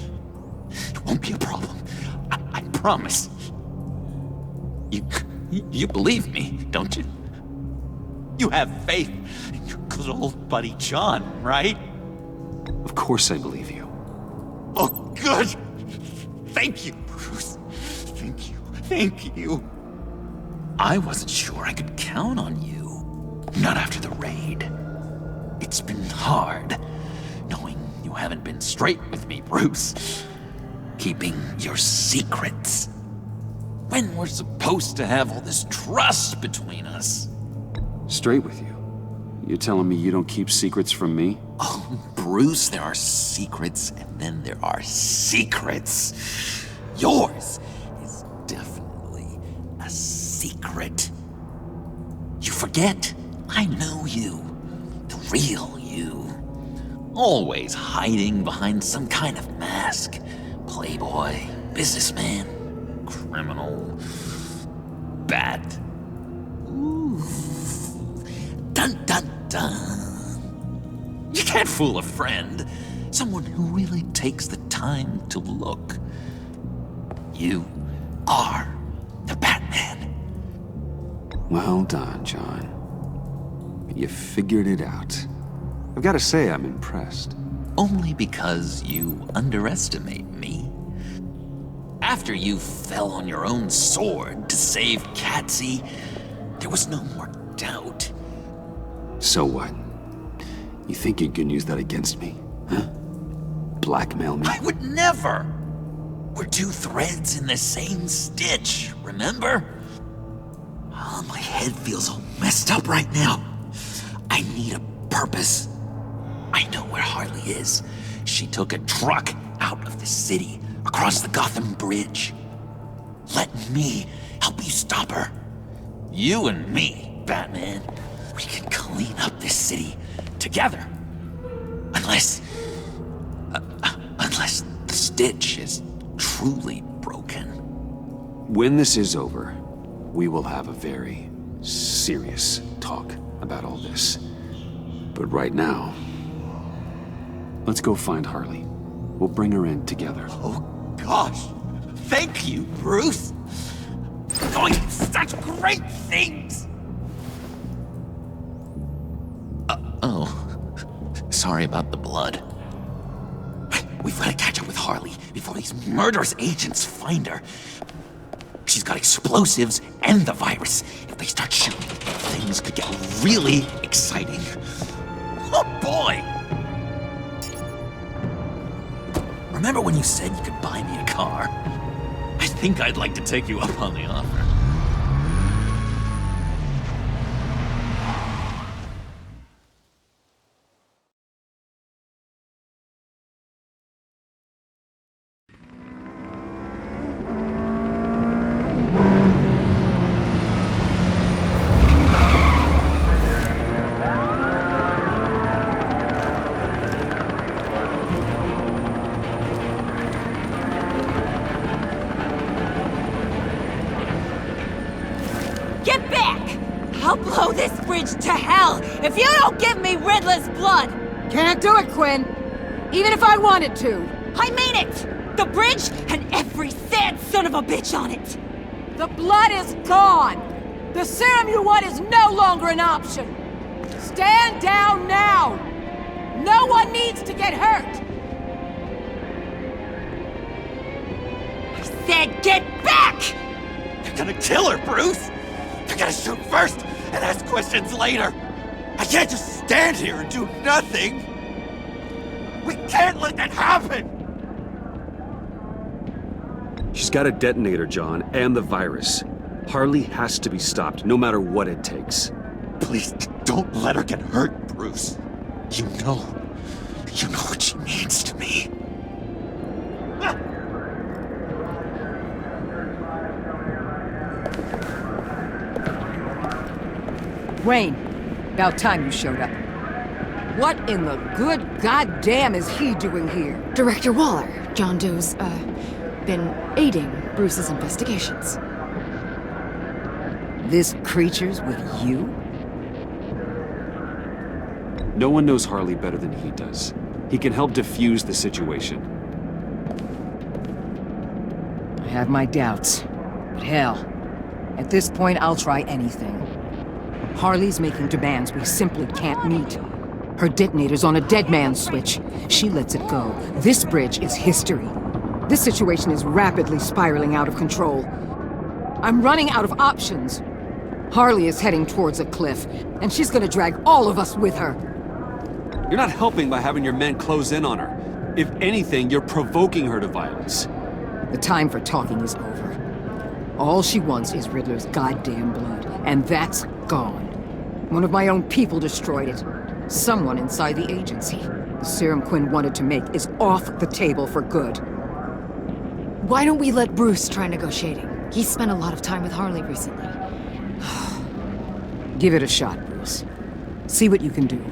It won't be a problem. I promise. You believe me, don't you? You have faith in your good old buddy John, right? Of course I believe you. Oh, good! Thank you, Bruce. Thank you. I wasn't sure I could count on you. Not after the raid. It's been hard, knowing you haven't been straight with me, Bruce. Keeping your secrets. When we're supposed to have all this trust between us. Straight with you? You're telling me you don't keep secrets from me? Oh, Bruce, there are secrets, and then there are secrets. Yours is definitely a secret. You forget, I know you. The real you. Always hiding behind some kind of mask. Playboy, businessman, criminal, bad. Ooh. Dun dun dun. You can't fool a friend. Someone who really takes the time to look. You are the Batman. Well done, John. You figured it out. I've got to say, I'm impressed. Only because you underestimate me. After you fell on your own sword to save Catsy, there was no more doubt. So what? You think you can use that against me? Huh? Blackmail me? I would never! We're two threads in the same stitch, remember? Oh, my head feels all messed up right now. I need a purpose. I know where Harley is. She took a truck out of the city, across the Gotham Bridge. Let me help you stop her. You and me, Batman. We can clean up this city together. Unless the stitch is truly broken. When this is over, we will have a very serious talk about all this. But right now, let's go find Harley. We'll bring her in together. Oh, gosh. Thank you, Bruce. You're doing such great things. Sorry about the blood. We've got to catch up with Harley before these murderous agents find her. She's got explosives and the virus. If they start shooting, things could get really exciting. Oh, boy! Remember when you said you could buy me a car? I think I'd like to take you up on the offer. bridge to hell if you don't give me Riddler's blood! Can't do it, Quinn. Even if I wanted to. I mean it! The bridge and every sad son of a bitch on it! The blood is gone! The serum you want is no longer an option! Stand down now! No one needs to get hurt! I said get back! They're gonna kill her, Bruce! They're gonna shoot first and ask questions later! I can't just stand here and do nothing! We can't let that happen! She's got a detonator, John, and the virus. Harley has to be stopped, no matter what it takes. Please, don't let her get hurt, Bruce. You know what she means to me. Wayne, about time you showed up. What in the good goddamn is he doing here? Director Waller, John Doe's, been aiding Bruce's investigations. This creature's with you? No one knows Harley better than he does. He can help defuse the situation. I have my doubts. But hell, at this point I'll try anything. Harley's making demands we simply can't meet. Her detonator's on a dead man's switch. She lets it go. This bridge is history. This situation is rapidly spiraling out of control. I'm running out of options. Harley is heading towards a cliff, and she's gonna drag all of us with her. You're not helping by having your men close in on her. If anything, you're provoking her to violence. The time for talking is over. All she wants is Riddler's goddamn blood, and that's gone. One of my own people destroyed it. Someone inside the agency. The serum Quinn wanted to make is off the table for good. Why don't we let Bruce try negotiating? He's spent a lot of time with Harley recently. Give it a shot, Bruce. See what you can do.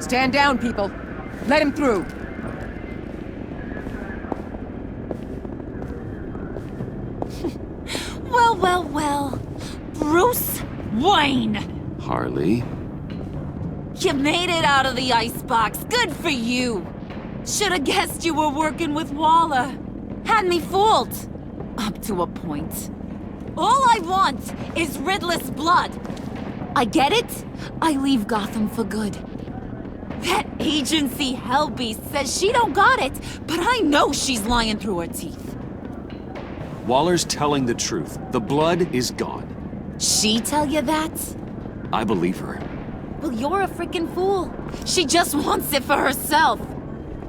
Stand down, people. Let him through. Well. Bruce Wayne! Harley? You made it out of the icebox. Good for you. Should've guessed you were working with Waller. Had me fooled. Up to a point. All I want is Riddler's blood. I get it. I leave Gotham for good. That agency hellbeast says she don't got it, but I know she's lying through her teeth. Waller's telling the truth. The blood is gone. She tell you that? I believe her. Well, you're a freaking fool. She just wants it for herself.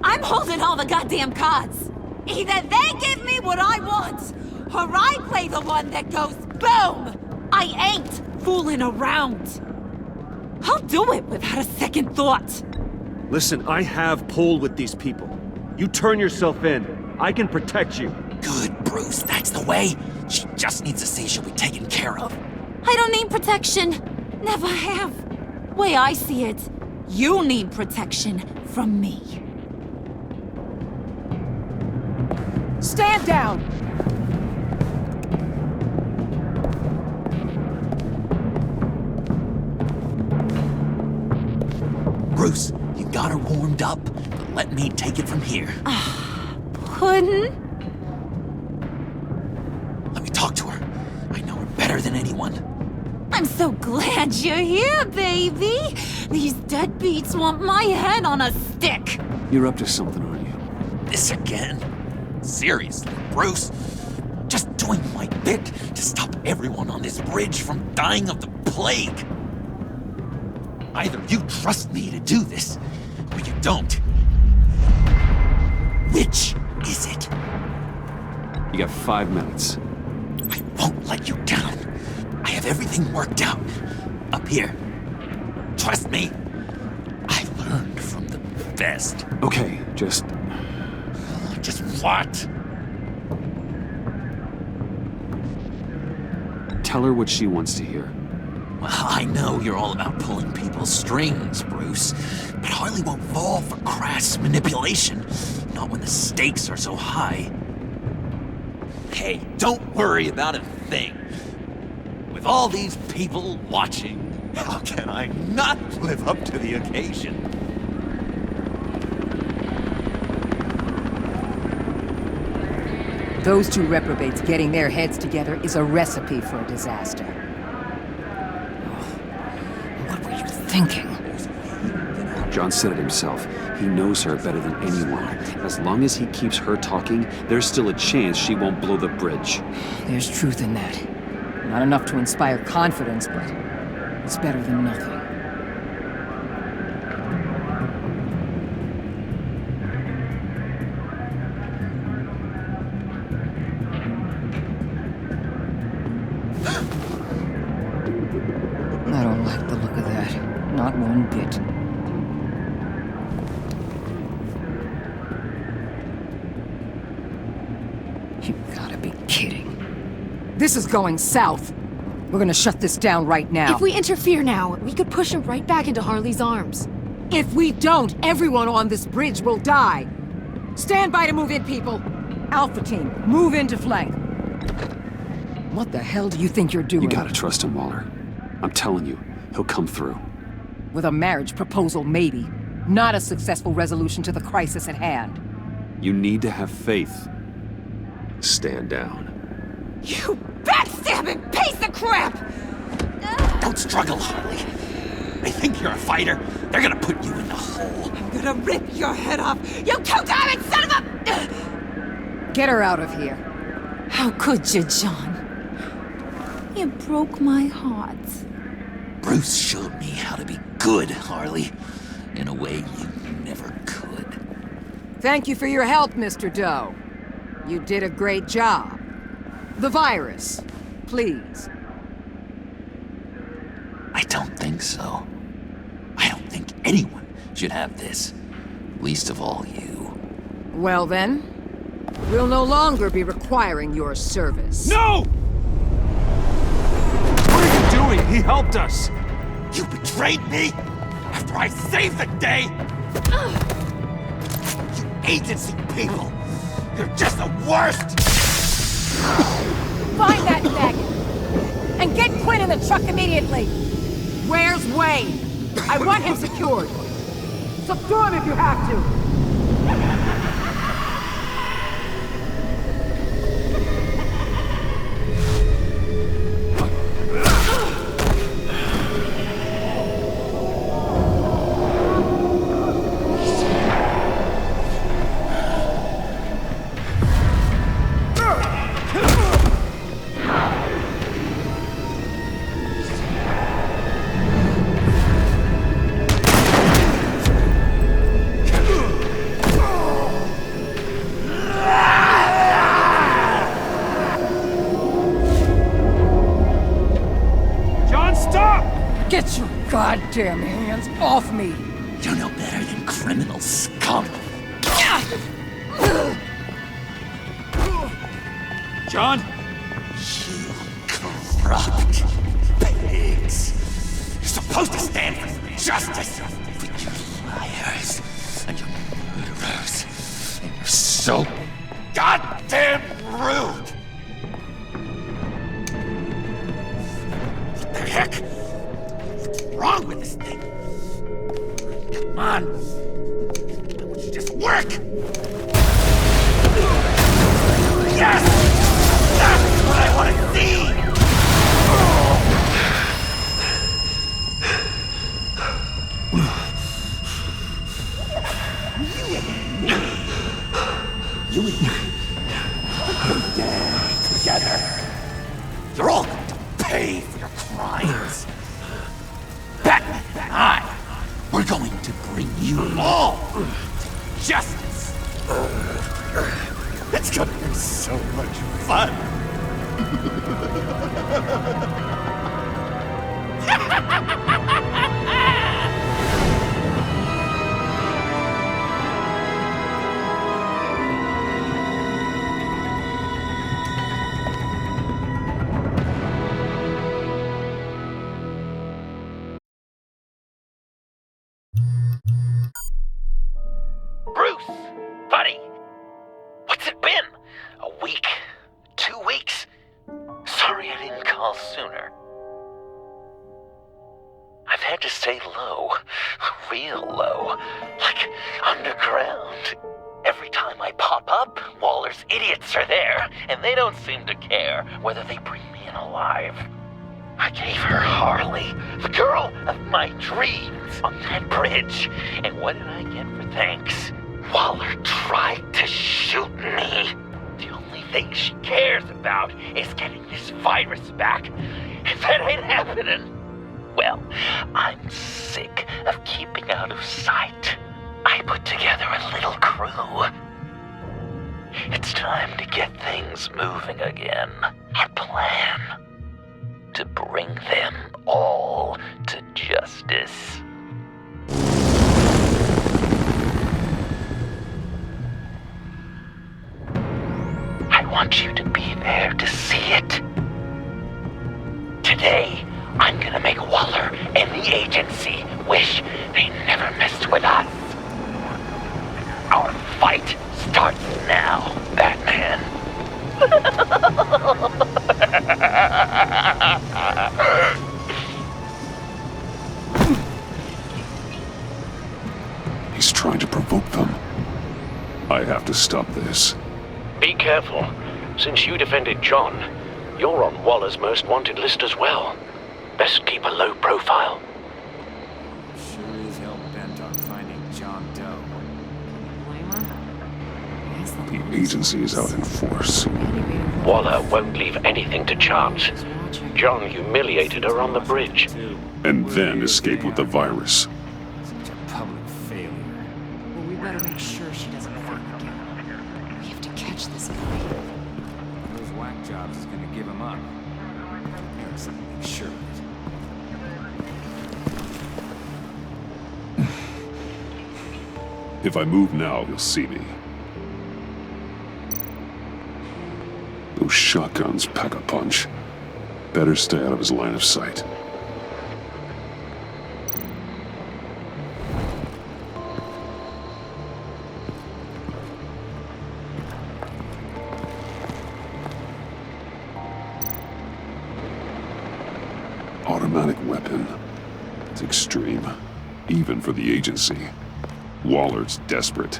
I'm holding all the goddamn cards. Either they give me what I want, or I play the one that goes boom! I ain't fooling around. I'll do it without a second thought. Listen, I have pull with these people. You turn yourself in. I can protect you. Good, Bruce, that's the way. She just needs to say she'll be taken care of. I don't need protection. Never have. Way I see it, you need protection from me. Stand down! Bruce, you got her warmed up, but let me take it from here. Puddin'? Let me talk to her. I know her better than anyone. I'm so glad you're here, baby. These deadbeats want my head on a stick. You're up to something, aren't you? This again? Seriously, Bruce? Just doing my bit to stop everyone on this bridge from dying of the plague. Either you trust me to do this, or you don't. Which is it? You got 5 minutes. I won't let you down. I have everything worked out. Up here. Trust me. I learned from the best. Okay, just what? Tell her what she wants to hear. Well, I know you're all about pulling people's strings, Bruce, but Harley won't fall for crass manipulation. Not when the stakes are so high. Hey, don't worry about a thing. With all these people watching, How can I not live up to the occasion? Those two reprobates getting their heads together is a recipe for a disaster. What were you thinking? John said it himself. He knows her better than anyone. As long as he keeps her talking, there's still a chance she won't blow the bridge. There's truth in that. Not enough to inspire confidence, but it's better than nothing. I don't like the look of that. Not one bit. You gotta be kidding. This is going south. We're gonna shut this down right now. If we interfere now, we could push him right back into Harley's arms. If we don't, everyone on this bridge will die. Stand by to move in, people. Alpha team, move into flank. What the hell do you think you're doing? You gotta trust him, Waller. I'm telling you, he'll come through. With a marriage proposal, maybe. Not a successful resolution to the crisis at hand. You need to have faith. Stand down. You backstabbing piece of crap! Don't struggle, Harley. They think you're a fighter. They're gonna put you in the hole. I'm gonna rip your head off, you two-timing son of a... Get her out of here. How could you, John? You broke my heart. Bruce showed me how to be good, Harley. In a way you never could. Thank you for your help, Mr. Doe. You did a great job. The virus, please. I don't think so. I don't think anyone should have this. Least of all you. Well then, we'll no longer be requiring your service. No! What are you doing? He helped us! You betrayed me after I saved the day! You agency people! You're just the worst! Find that maggot! And get Quinn in the truck immediately! Where's Wayne? I want him secured! Subdue him if you have to! Get your goddamn hands off me! You're no better than criminal scum. John? You corrupt pigs. You're supposed to stand for justice, but you're liars and you're murderers, and you're so goddamn rude. What the heck? What's wrong with this thing? Come on. Why don't you just work? Yes! That's what I want to see! You and me. We're dead together. You're all going to pay for your crimes. Batman and I, we're going to bring you all to justice. It's gonna be so much fun. Bruce, buddy, what's it been? A week? 2 weeks? Sorry I didn't call sooner. stay low. Real low. Like underground. Every time I pop up, Waller's idiots are there, and they don't seem to care whether they bring me in alive. I gave her Harley, the girl of my dreams, on that bridge. And what did I get for thanks? Waller tried to shoot me. The only thing she cares about is getting this virus back. If that ain't happening, well, I'm sick of keeping out of sight. I put together a little crew. It's time to get things moving again. A plan. To bring them all to justice. I want you to be there to see it. Today, I'm gonna make Waller and the agency wish they never messed with us. Our fight starts now, Batman. He's trying to provoke them. I have to stop this. Be careful. Since you defended John, you're on Waller's most wanted list as well. Best keep a low profile. Sure is hell bent on finding John Doe. The agency is out in force. Waller won't leave anything to chance. John humiliated her on the bridge. And then escaped with the virus. Such a public failure. Well, we better make sure she doesn't fail again. We have to catch this guy. Those whack jobs is gonna give him up. There's something sure of it. If I move now, he'll see me. Those shotguns pack a punch. Better stay out of his line of sight. Automatic weapon. It's extreme, even for the agency. Waller's desperate.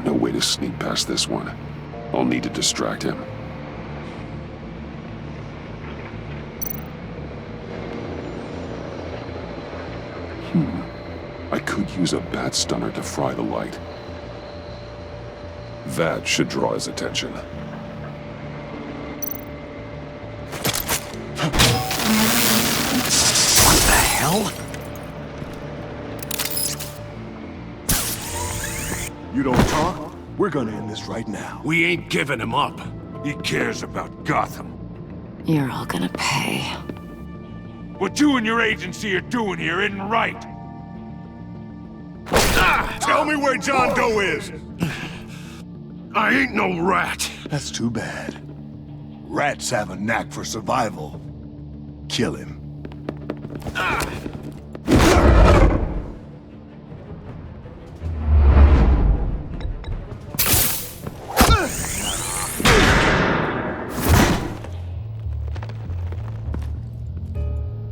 No way to sneak past this one. I'll need to distract him. I could use a bat stunner to fry the light. That should draw his attention. What the hell? You don't talk? We're gonna end this right now. We ain't giving him up. He cares about Gotham. You're all gonna pay. What you and your agency are doing here isn't right. Tell me where John Doe is! I ain't no rat. That's too bad. Rats have a knack for survival. Kill him.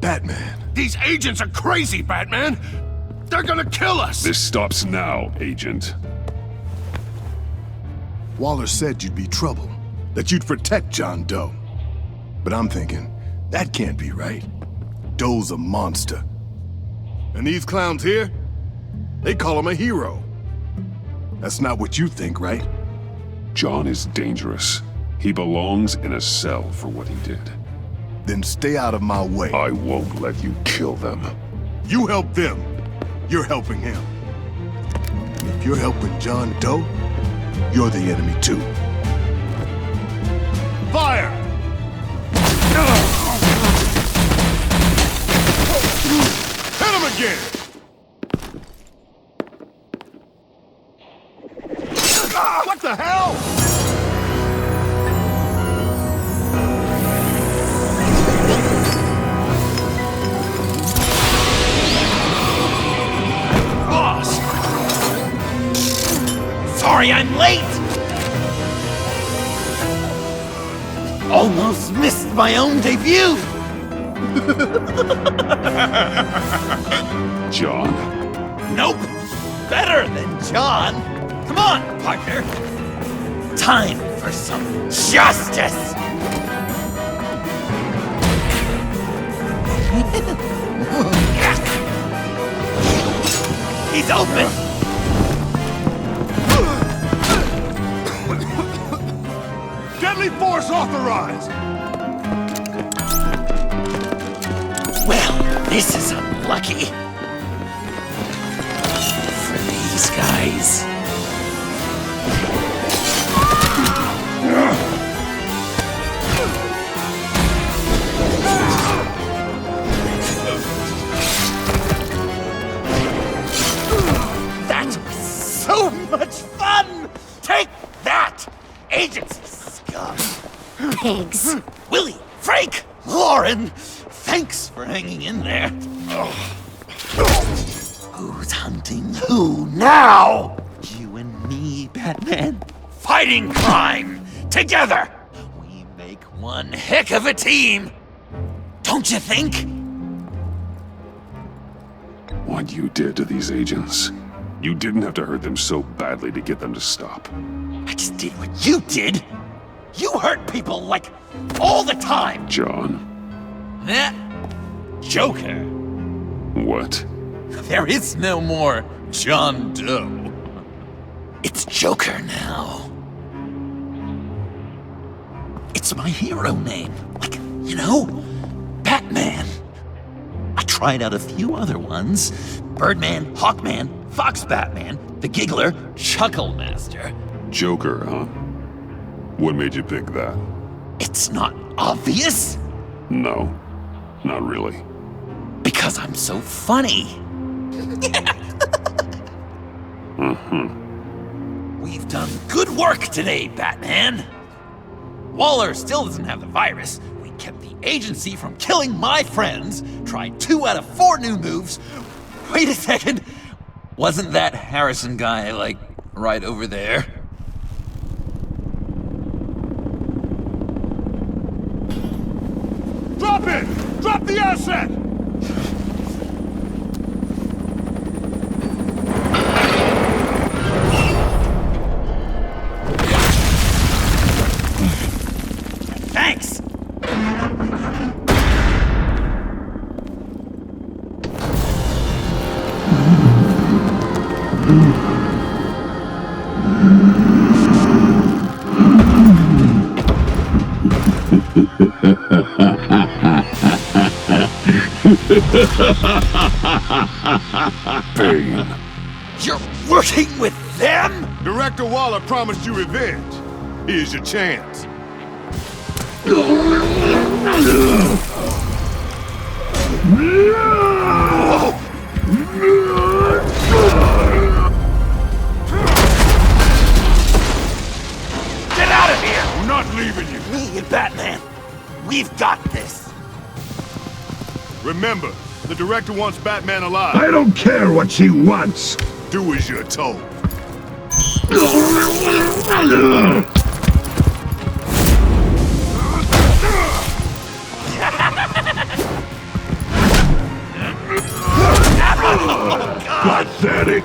Batman. These agents are crazy, Batman! They're gonna kill us! This stops now, Agent. Waller said you'd be trouble, that you'd protect John Doe. But I'm thinking, that can't be right. Doe's a monster. And these clowns here, they call him a hero. That's not what you think, right? John is dangerous. He belongs in a cell for what he did. Then stay out of my way. I won't let you kill them. You help them, you're helping him. And if you're helping John Doe, you're the enemy too. Fire! Hit him again! What the hell? sorry I'm late! Almost missed my own debut! John? Nope! Better than John! Come on, partner! Time for some justice! He's open! Deadly force authorized! Well, this is unlucky. For these guys. That was so much fun! Take that, agency scum! Pigs. Willie, Frank, Lauren, thanks for hanging in there. Who's hunting who now? You and me, Batman. Fighting crime together. We make one heck of a team. Don't you think? What you did to these agents. You didn't have to hurt them so badly to get them to stop. I just did what you did. You hurt people like all the time. John. Eh? Joker. What? There is no more John Doe. It's Joker now. It's my hero name. Like, you know, Batman. I tried out a few other ones. Birdman, Hawkman, Fox Batman, the Giggler, Chuckle Master. Joker, huh? What made you pick that? It's not obvious. No, not really. Because I'm so funny. We've done good work today, Batman. Waller still doesn't have the virus. We kept the agency from killing my friends. Tried 2 out of 4 new moves. Wait a second. Wasn't that Harrison guy, like, right over there? Drop it! Drop the asset! Thanks! Bane. You're working with them? Director Waller promised you revenge. Here's your chance. Get out of here! I'm not leaving you. Me and Batman, we've got this. Remember, the director wants Batman alive. I don't care what she wants. Do as you're told. Pathetic.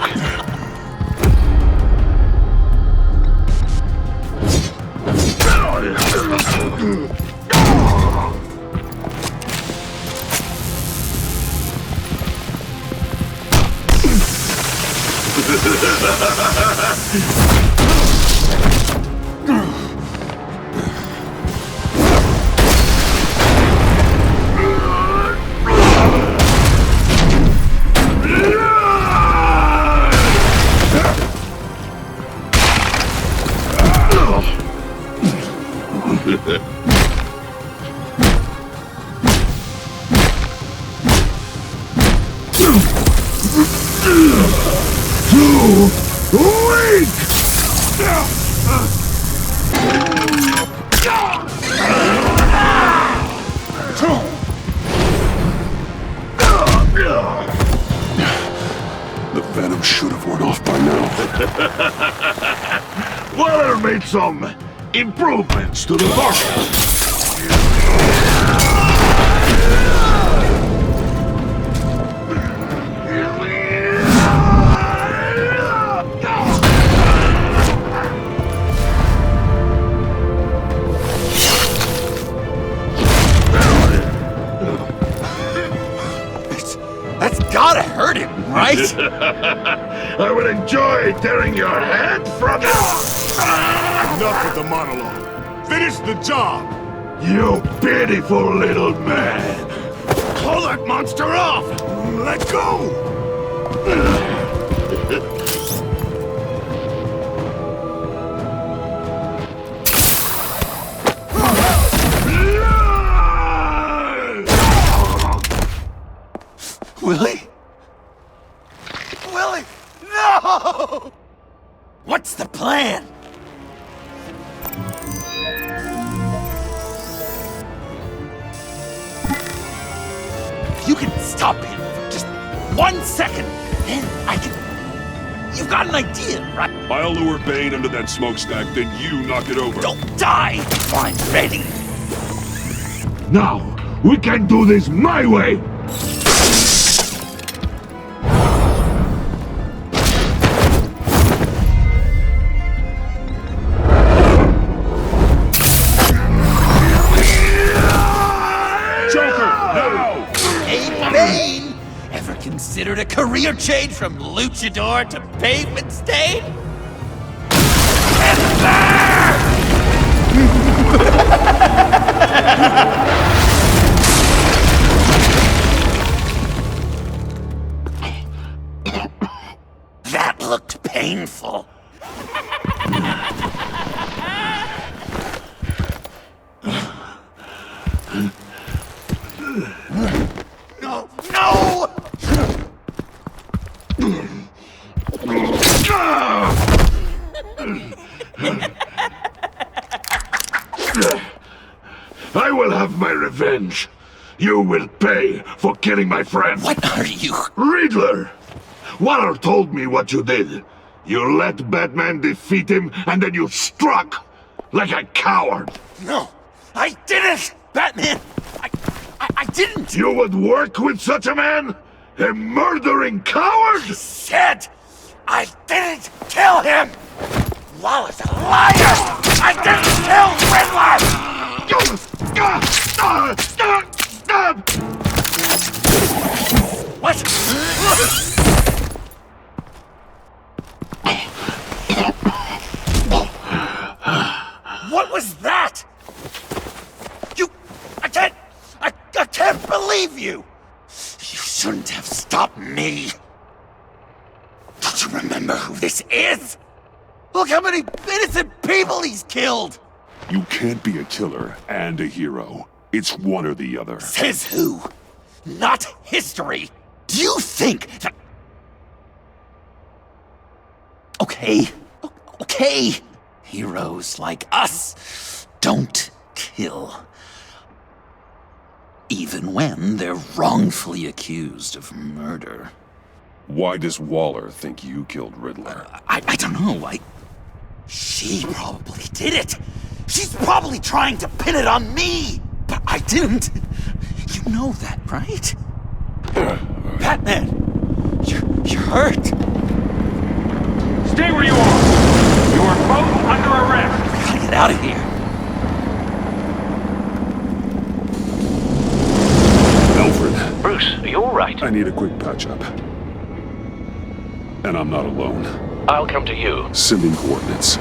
The venom should have worn off by now. Waller made some improvements to the body. That's gotta hurt him, right? I would enjoy tearing your head from it. Enough with the monologue. Finish the job! You pitiful little man. Pull that monster off! Let go! Willie? Willie! No! What's the plan? If you can stop him for just 1 second, then I can... You've got an idea, right? I'll lure Bane under that smokestack, then you knock it over. Don't die! I'm ready! Now, we can do this my way! Considered a career change from luchador to pavement stain? That looked painful. No! No! I will have my revenge. You will pay for killing my friend. What are you? Riddler! Waller told me what you did. You let Batman defeat him, and then you struck like a coward. No, I didn't! Batman! I didn't! You would work with such a man? A murdering coward? I said I didn't kill him! Waller's a liar! I didn't kill Riddler! What? What was that? I can't believe you! You shouldn't have stopped me. Don't you remember who this is? Look how many innocent people he's killed! You can't be a killer and a hero. It's one or the other. Says who? Not history! Do you think that... Okay. Heroes like us don't kill. Even when they're wrongfully accused of murder. Why does Waller think you killed Riddler? I don't know. She probably did it. She's probably trying to pin it on me. But I didn't. You know that, right? Batman! You're hurt. Stay where you are. You are both under arrest. We gotta get out of here. Alfred. Bruce, are you alright? I need a quick patch-up. And I'm not alone. I'll come to you. Sending coordinates.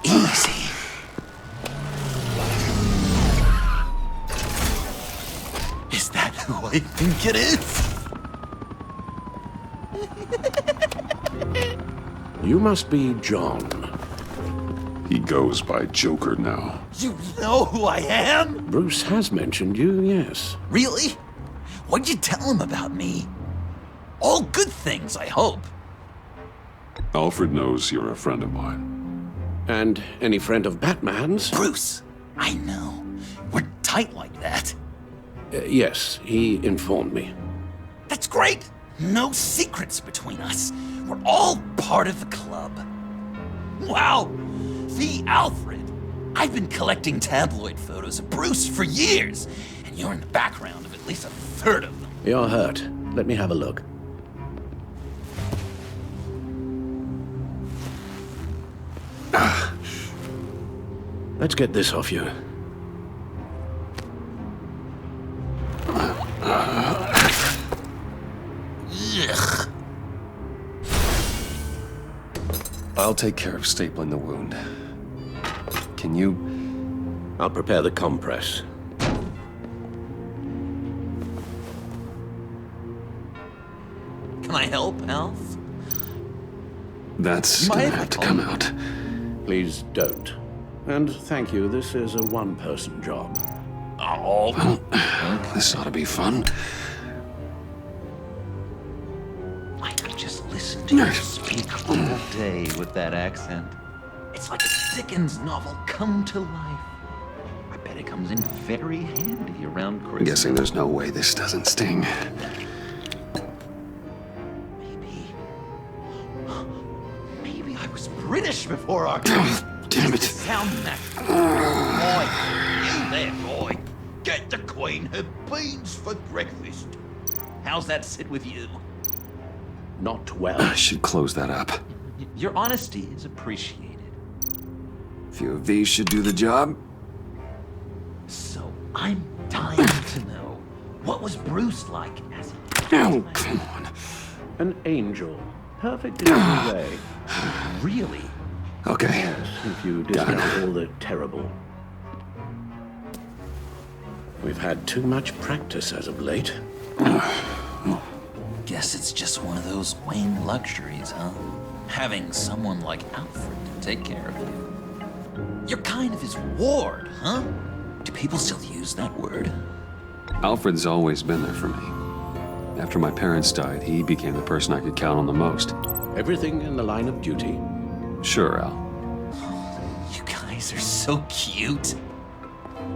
Easy. Is that who I think it is? You must be John. He goes by Joker now. You know who I am? Bruce has mentioned you, yes. Really? What'd you tell him about me? All good things, I hope. Alfred knows you're a friend of mine. And any friend of Batman's? Bruce, I know. We're tight like that. Yes, he informed me. That's great! No secrets between us. We're all part of the club. Wow! The Alfred! I've been collecting tabloid photos of Bruce for years, and you're in the background of at least a third of them. You're hurt. Let me have a look. Let's get this off you. Ugh. I'll take care of stapling the wound. Can you? I'll prepare the compress. Can I help, Alf? That's gonna have to come out. Please don't. And thank you, this is a one-person job. Oh. Well, this ought to be fun. I could just listen to you speak all day with that accent. It's like a Dickens novel come to life. I bet it comes in very handy around Christmas. I'm guessing there's no way this doesn't sting. Maybe I was British before our Damn it. sound that. Boy, you there, boy. Get the Queen her beans for breakfast. How's that sit with you? Not well. I should close that up. Your honesty is appreciated. A few of these should do the job. So, I'm dying to know, what was Bruce like as a... Oh, come on. An angel. Perfect in every way. Really? Okay. Yes, if you discount all the terrible. We've had too much practice as of late. Guess it's just one of those Wayne luxuries, huh? Having someone like Alfred to take care of you. You're kind of his ward, huh? Do people still use that word? Alfred's always been there for me. After my parents died, he became the person I could count on the most. Everything in the line of duty? Sure, Al. You guys are so cute.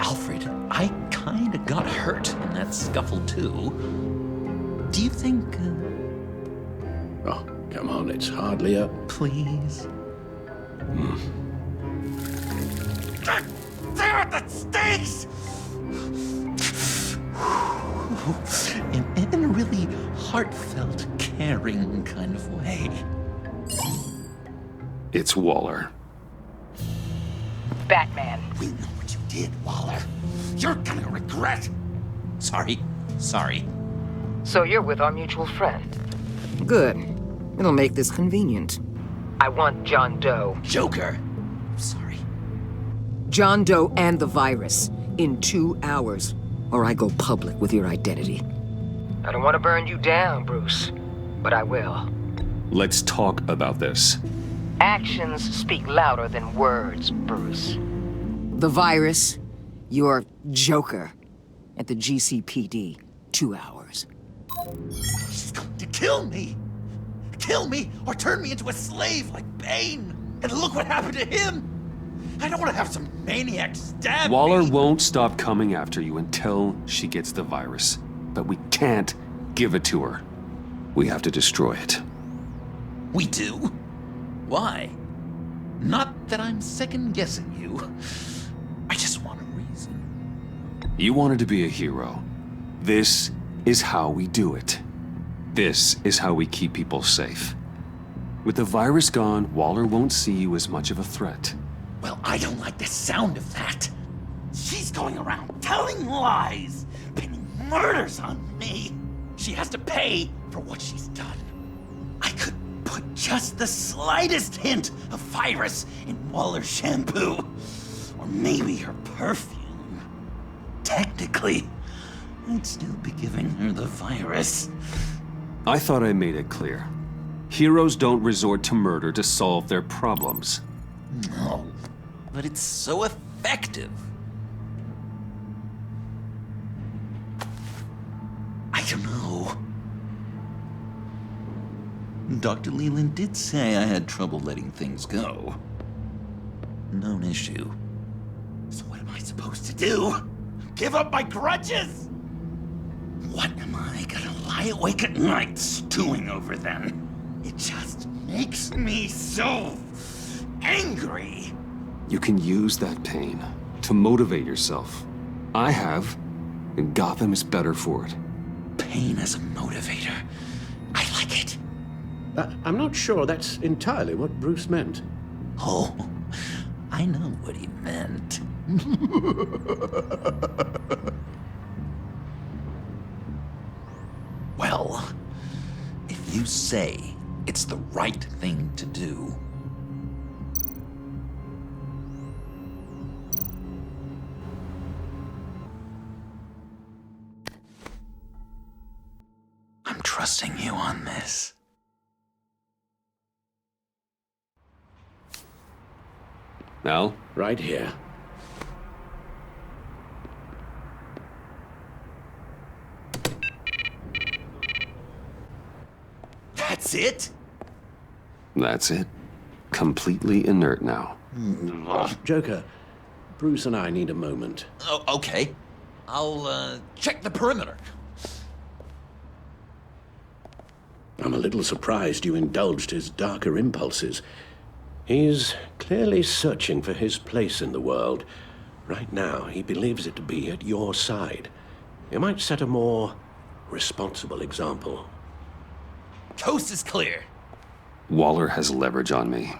Alfred, I kinda got hurt in that scuffle too. Do you think... Oh, come on, it's hardly a... Please? There, that stinks! In a really heartfelt, caring kind of way. It's Waller. Batman. We know what you did, Waller. You're gonna regret. Sorry. So you're with our mutual friend. Good. It'll make this convenient. I want John Doe. Joker. Sorry. John Doe and the virus in 2 hours, or I go public with your identity. I don't want to burn you down, Bruce, but I will. Let's talk about this. Actions speak louder than words, Bruce. The virus, your Joker, at the GCPD, 2 hours. She's going to kill me! Kill me, or turn me into a slave like Bane! And look what happened to him! I don't want to have some maniac stab Waller me! won't stop coming after you until she gets the virus. But we can't give it to her. We have to destroy it. We do? Why? Not that I'm second-guessing you. I just want a reason. You wanted to be a hero. This is how we do it. This is how we keep people safe. With the virus gone, Waller won't see you as much of a threat. Well, I don't like the sound of that. She's going around telling lies, pinning murders on me. She has to pay for what she's done. I could put just the slightest hint of virus in Waller's shampoo. Or maybe her perfume. Technically, I'd still be giving her the virus. I thought I made it clear. Heroes don't resort to murder to solve their problems. No, but it's so effective. I don't know. Dr. Leland did say I had trouble letting things go. Known issue. So what am I supposed to do? Give up my grudges? What am I gonna lie awake at night stewing over then? It just makes me so angry. You can use that pain to motivate yourself. I have, and Gotham is better for it. Pain as a motivator. I like it. I'm not sure that's entirely what Bruce meant. Oh, I know what he meant. Well, if you say it's the right thing to do, I'm trusting you on this. Al? Right here. That's it? That's it. Completely inert now. Joker, Bruce and I need a moment. Oh, okay. I'll, check the perimeter. I'm a little surprised you indulged his darker impulses. He's clearly searching for his place in the world. Right now, he believes it to be at your side. You might set a more responsible example. Coast is clear. Waller has leverage on me.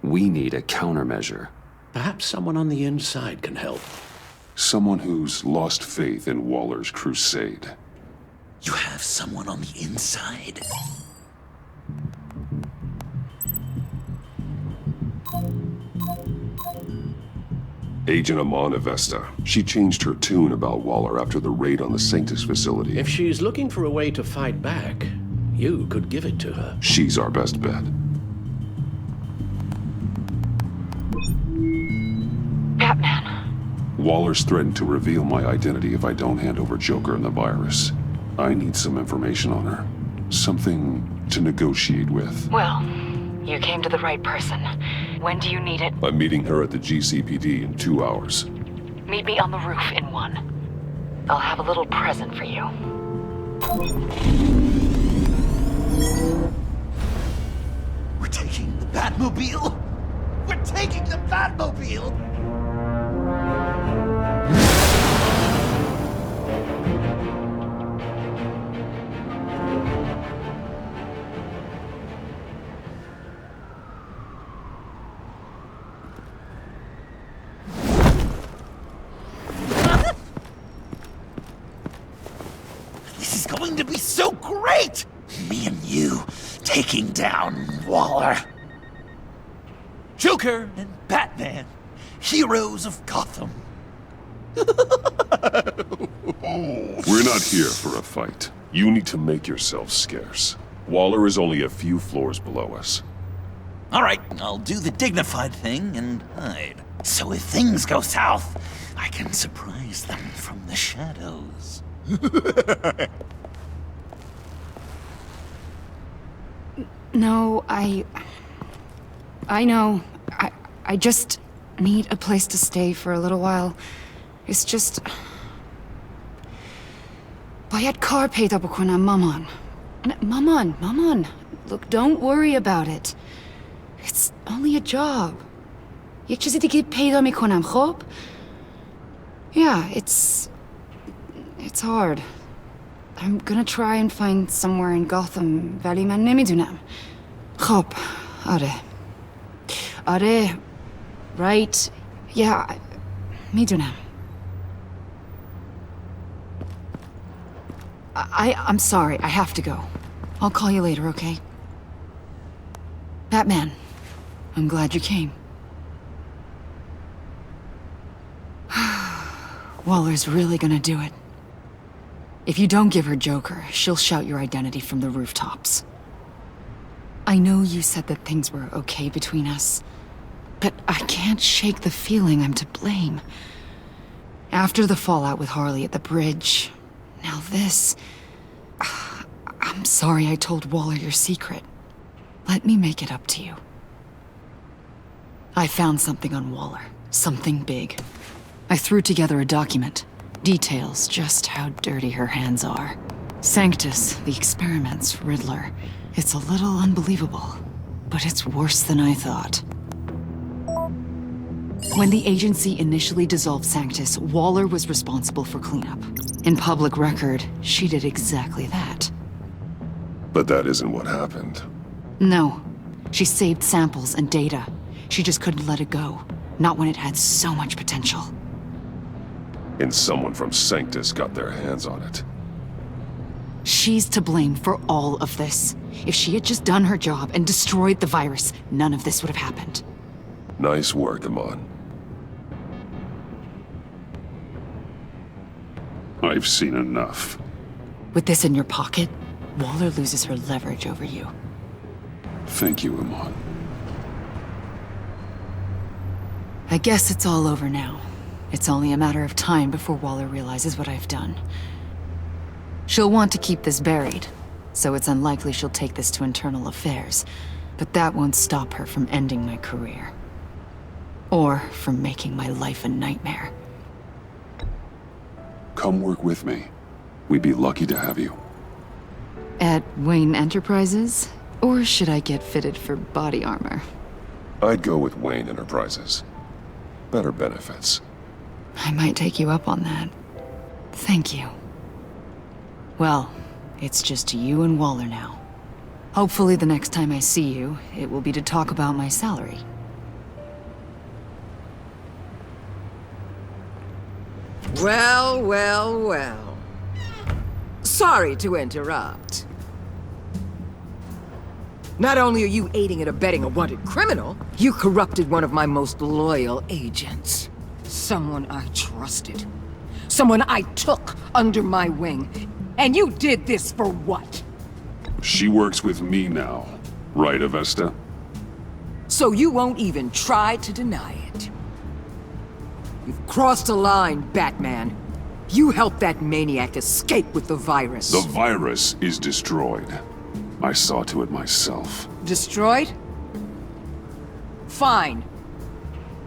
We need a countermeasure. Perhaps someone on the inside can help. Someone who's lost faith in Waller's crusade. You have someone on the inside? Agent Amana Vesta. She changed her tune about Waller after the raid on the Sanctus facility. If she's looking for a way to fight back, you could give it to her. She's our best bet. Batman. Waller's threatened to reveal my identity if I don't hand over Joker and the virus. I need some information on her. Something to negotiate with. Well, you came to the right person. When do you need it? I'm meeting her at the GCPD in 2 hours. Meet me on the roof in 1. I'll have a little present for you. We're taking the Batmobile? We're taking the Batmobile? This is going to be so great! Me and you taking down Waller. Joker and Batman, heroes of Gotham. We're not here for a fight. You need to make yourself scarce. Waller is only a few floors below us. All right, I'll do the dignified thing and hide. So if things go south, I can surprise them from the shadows. No, I know. I just need a place to stay for a little while. It's just... Bayat kar peyda bukunam maman. Maman. Look, don't worry about it. It's only a job. Yek chizi dige peyda mikonam, khob? Yeah, it's hard. I'm gonna try and find somewhere in Gotham, vali man nemidunam. Khob, Are, right? Yeah, midunam. I'm sorry, I have to go. I'll call you later, okay? Batman, I'm glad you came. Waller's really gonna do it. If you don't give her Joker, she'll shout your identity from the rooftops. I know you said that things were okay between us, but I can't shake the feeling I'm to blame. After the fallout with Harley at the bridge, now this... I'm sorry I told Waller your secret. Let me make it up to you. I found something on Waller. Something big. I threw together a document. Details just how dirty her hands are. Sanctus, the experiments, Riddler. It's a little unbelievable, but it's worse than I thought. When the agency initially dissolved Sanctus, Waller was responsible for cleanup. In public record, she did exactly that. But that isn't what happened. No. She saved samples and data. She just couldn't let it go. Not when it had so much potential. And someone from Sanctus got their hands on it. She's to blame for all of this. If she had just done her job and destroyed the virus, none of this would have happened. Nice work, Amon. I've seen enough. With this in your pocket, Waller loses her leverage over you. Thank you, Amon. I guess it's all over now. It's only a matter of time before Waller realizes what I've done. She'll want to keep this buried, so it's unlikely she'll take this to internal affairs. But that won't stop her from ending my career. Or from making my life a nightmare. Come work with me. We'd be lucky to have you. At Wayne Enterprises? Or should I get fitted for body armor? I'd go with Wayne Enterprises. Better benefits. I might take you up on that. Thank you. Well, it's just you and Waller now. Hopefully the next time I see you, it will be to talk about my salary. Well, well, well. Sorry to interrupt. Not only are you aiding and abetting a wanted criminal, you corrupted one of my most loyal agents. Someone I trusted. Someone I took under my wing. And you did this for what? She works with me now, right, Avesta? So you won't even try to deny it. You've crossed a line, Batman. You helped that maniac escape with the virus. The virus is destroyed. I saw to it myself. Destroyed? Fine.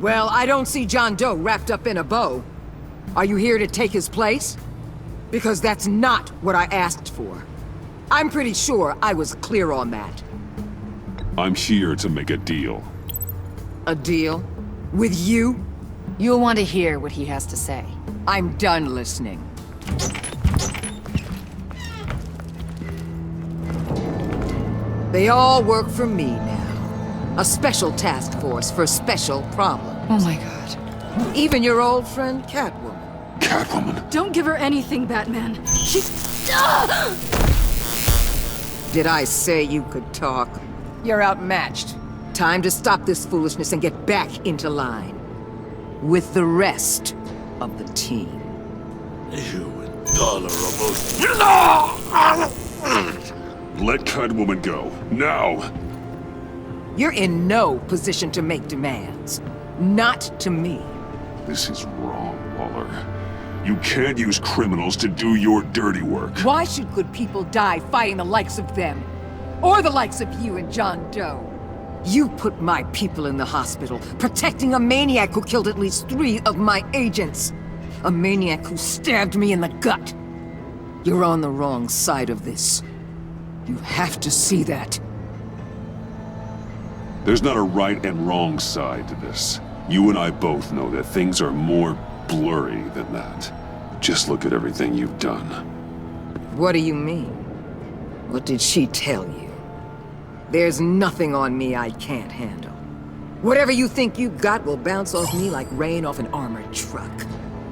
Well, I don't see John Doe wrapped up in a bow. Are you here to take his place? Because that's not what I asked for. I'm pretty sure I was clear on that. I'm here to make a deal. A deal? With you? You'll want to hear what he has to say. I'm done listening. They all work for me now. A special task force for special problems. Oh my god. Even your old friend Catwoman. Catwoman? Don't give her anything, Batman. She's... Did I say you could talk? You're outmatched. Time to stop this foolishness and get back into line. With the rest of the team. You and Dollar almost... Let Catwoman go, now! You're in no position to make demands. Not to me. This is wrong, Waller. You can't use criminals to do your dirty work. Why should good people die fighting the likes of them? Or the likes of you and John Doe? You put my people in the hospital, protecting a maniac who killed at least 3 of my agents. A maniac who stabbed me in the gut. You're on the wrong side of this. You have to see that. There's not a right and wrong side to this. You and I both know that things are more blurry than that. Just look at everything you've done. What do you mean? What did she tell you? There's nothing on me I can't handle. Whatever you think you got will bounce off me like rain off an armored truck.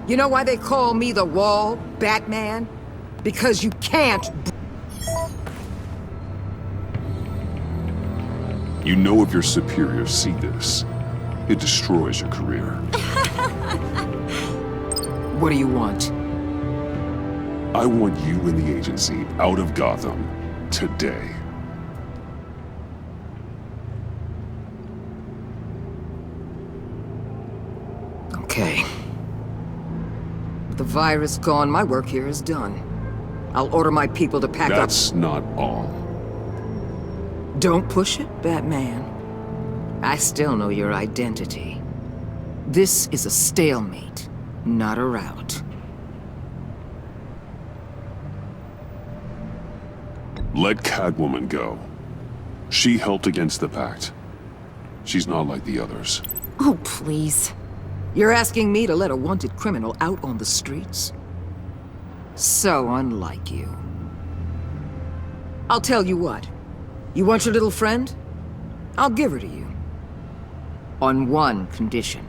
You know why they call me the Wall, Batman? Because you can't... You know if your superiors see this, it destroys your career. What do you want? I want you and the agency out of Gotham today. Okay. With the virus gone, my work here is done. I'll order my people to pack up. That's not all. Don't push it, Batman. I still know your identity. This is a stalemate, not a rout. Let Catwoman go. She helped against the Pact. She's not like the others. Oh, please. You're asking me to let a wanted criminal out on the streets? So unlike you. I'll tell you what. You want your little friend? I'll give her to you. On one condition.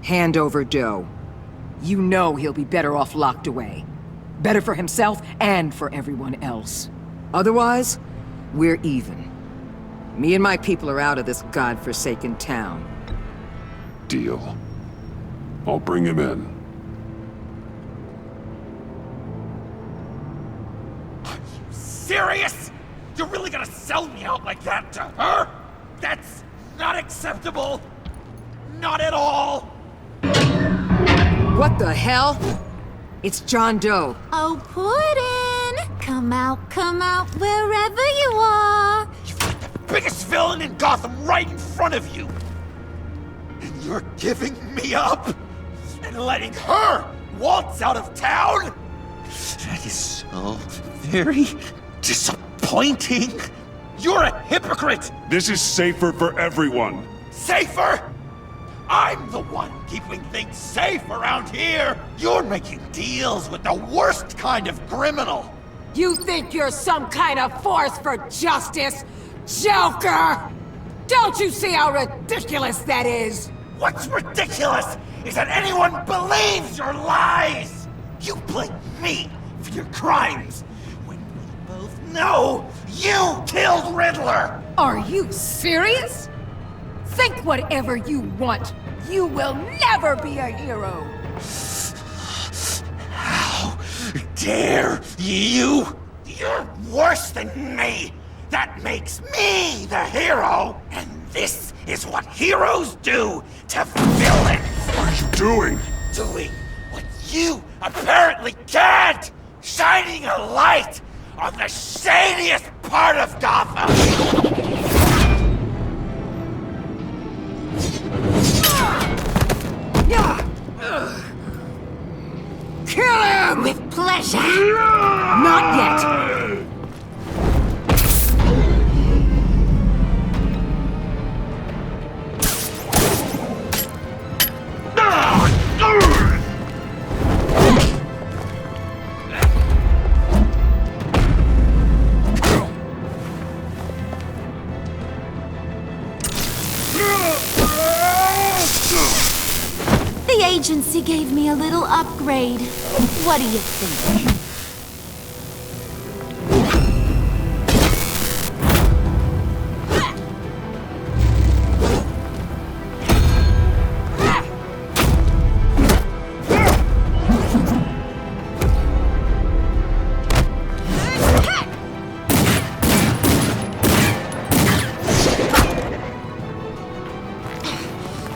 Hand over Doe. You know he'll be better off locked away. Better for himself and for everyone else. Otherwise, we're even. Me and my people are out of this godforsaken town. Deal. I'll bring him in. Serious? You're really gonna sell me out like that to her? That's not acceptable. Not at all. What the hell? It's John Doe. Oh, Puddin'! Come out, wherever you are. Biggest villain in Gotham right in front of you. And you're giving me up? And letting her waltz out of town? That is so very disappointing. You're a hypocrite! This is safer for everyone. Safer? I'm the one keeping things safe around here. You're making deals with the worst kind of criminal. You think you're some kind of force for justice, Joker? Don't you see how ridiculous that is? What's ridiculous is that anyone believes your lies. You blame me for your crimes when we both know you killed Riddler. Are you serious? Think whatever you want. You will never be a hero. How dare you? You're worse than me. That makes me the hero. And this is what heroes do to villains. What are you doing? Doing what you apparently can't. Shining a light on the shadiest part of Gotham. Kill him! With pleasure. Not yet. The agency gave me a little upgrade. What do you think?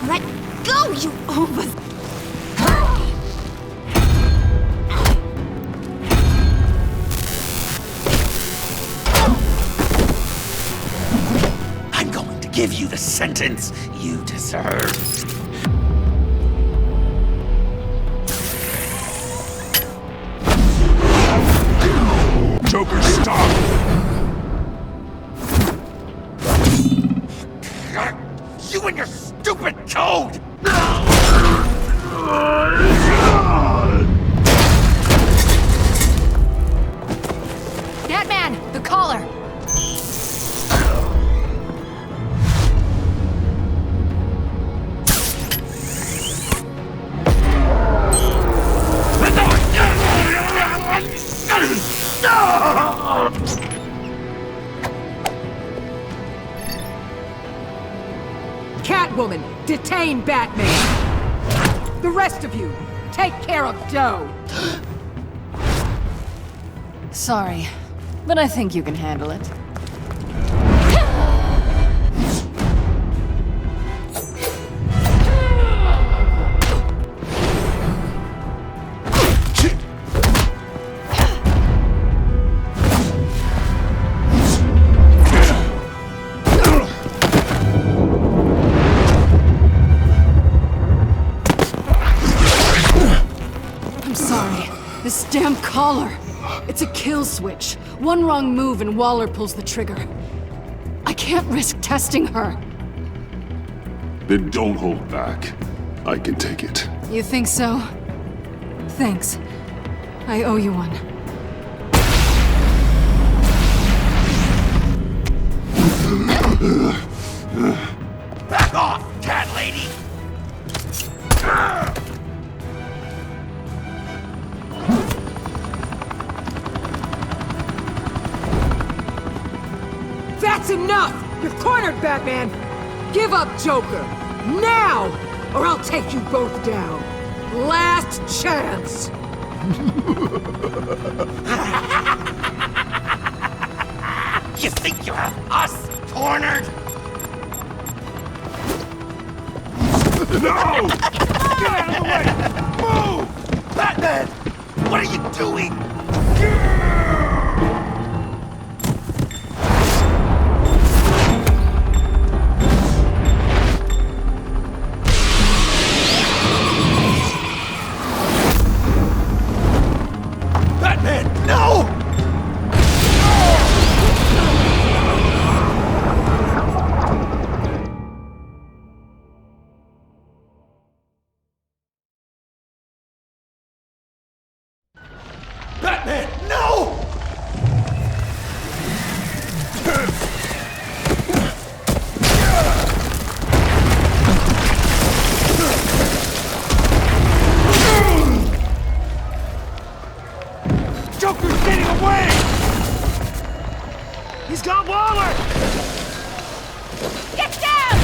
Let go, you over... I'm going to give you the sentence you deserve. Joker, stop! You and your stupid code! Batman, the collar! Catwoman, detain Batman! The rest of you, take care of Doe! Sorry, but I think you can handle it. collar. It's a kill switch. One wrong move and Waller pulls the trigger. I can't risk testing her. Then don't hold back. I can take it. You think so? Thanks. I owe you one. Back off, cat lady! That's enough! You're cornered, Batman! Give up, Joker! Now! Or I'll take you both down! Last chance! You think you have us cornered? No! Get out of the way! Move! Batman! What are you doing? Batman! No! Batman, no! Joker's getting away! He's got Waller! Get down!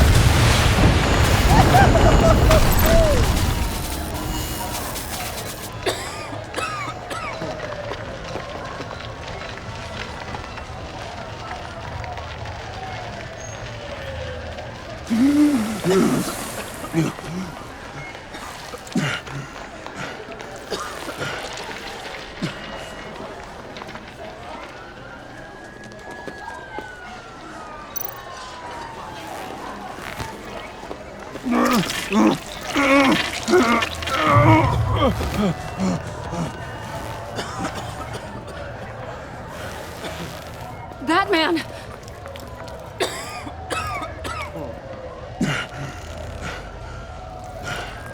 Batman!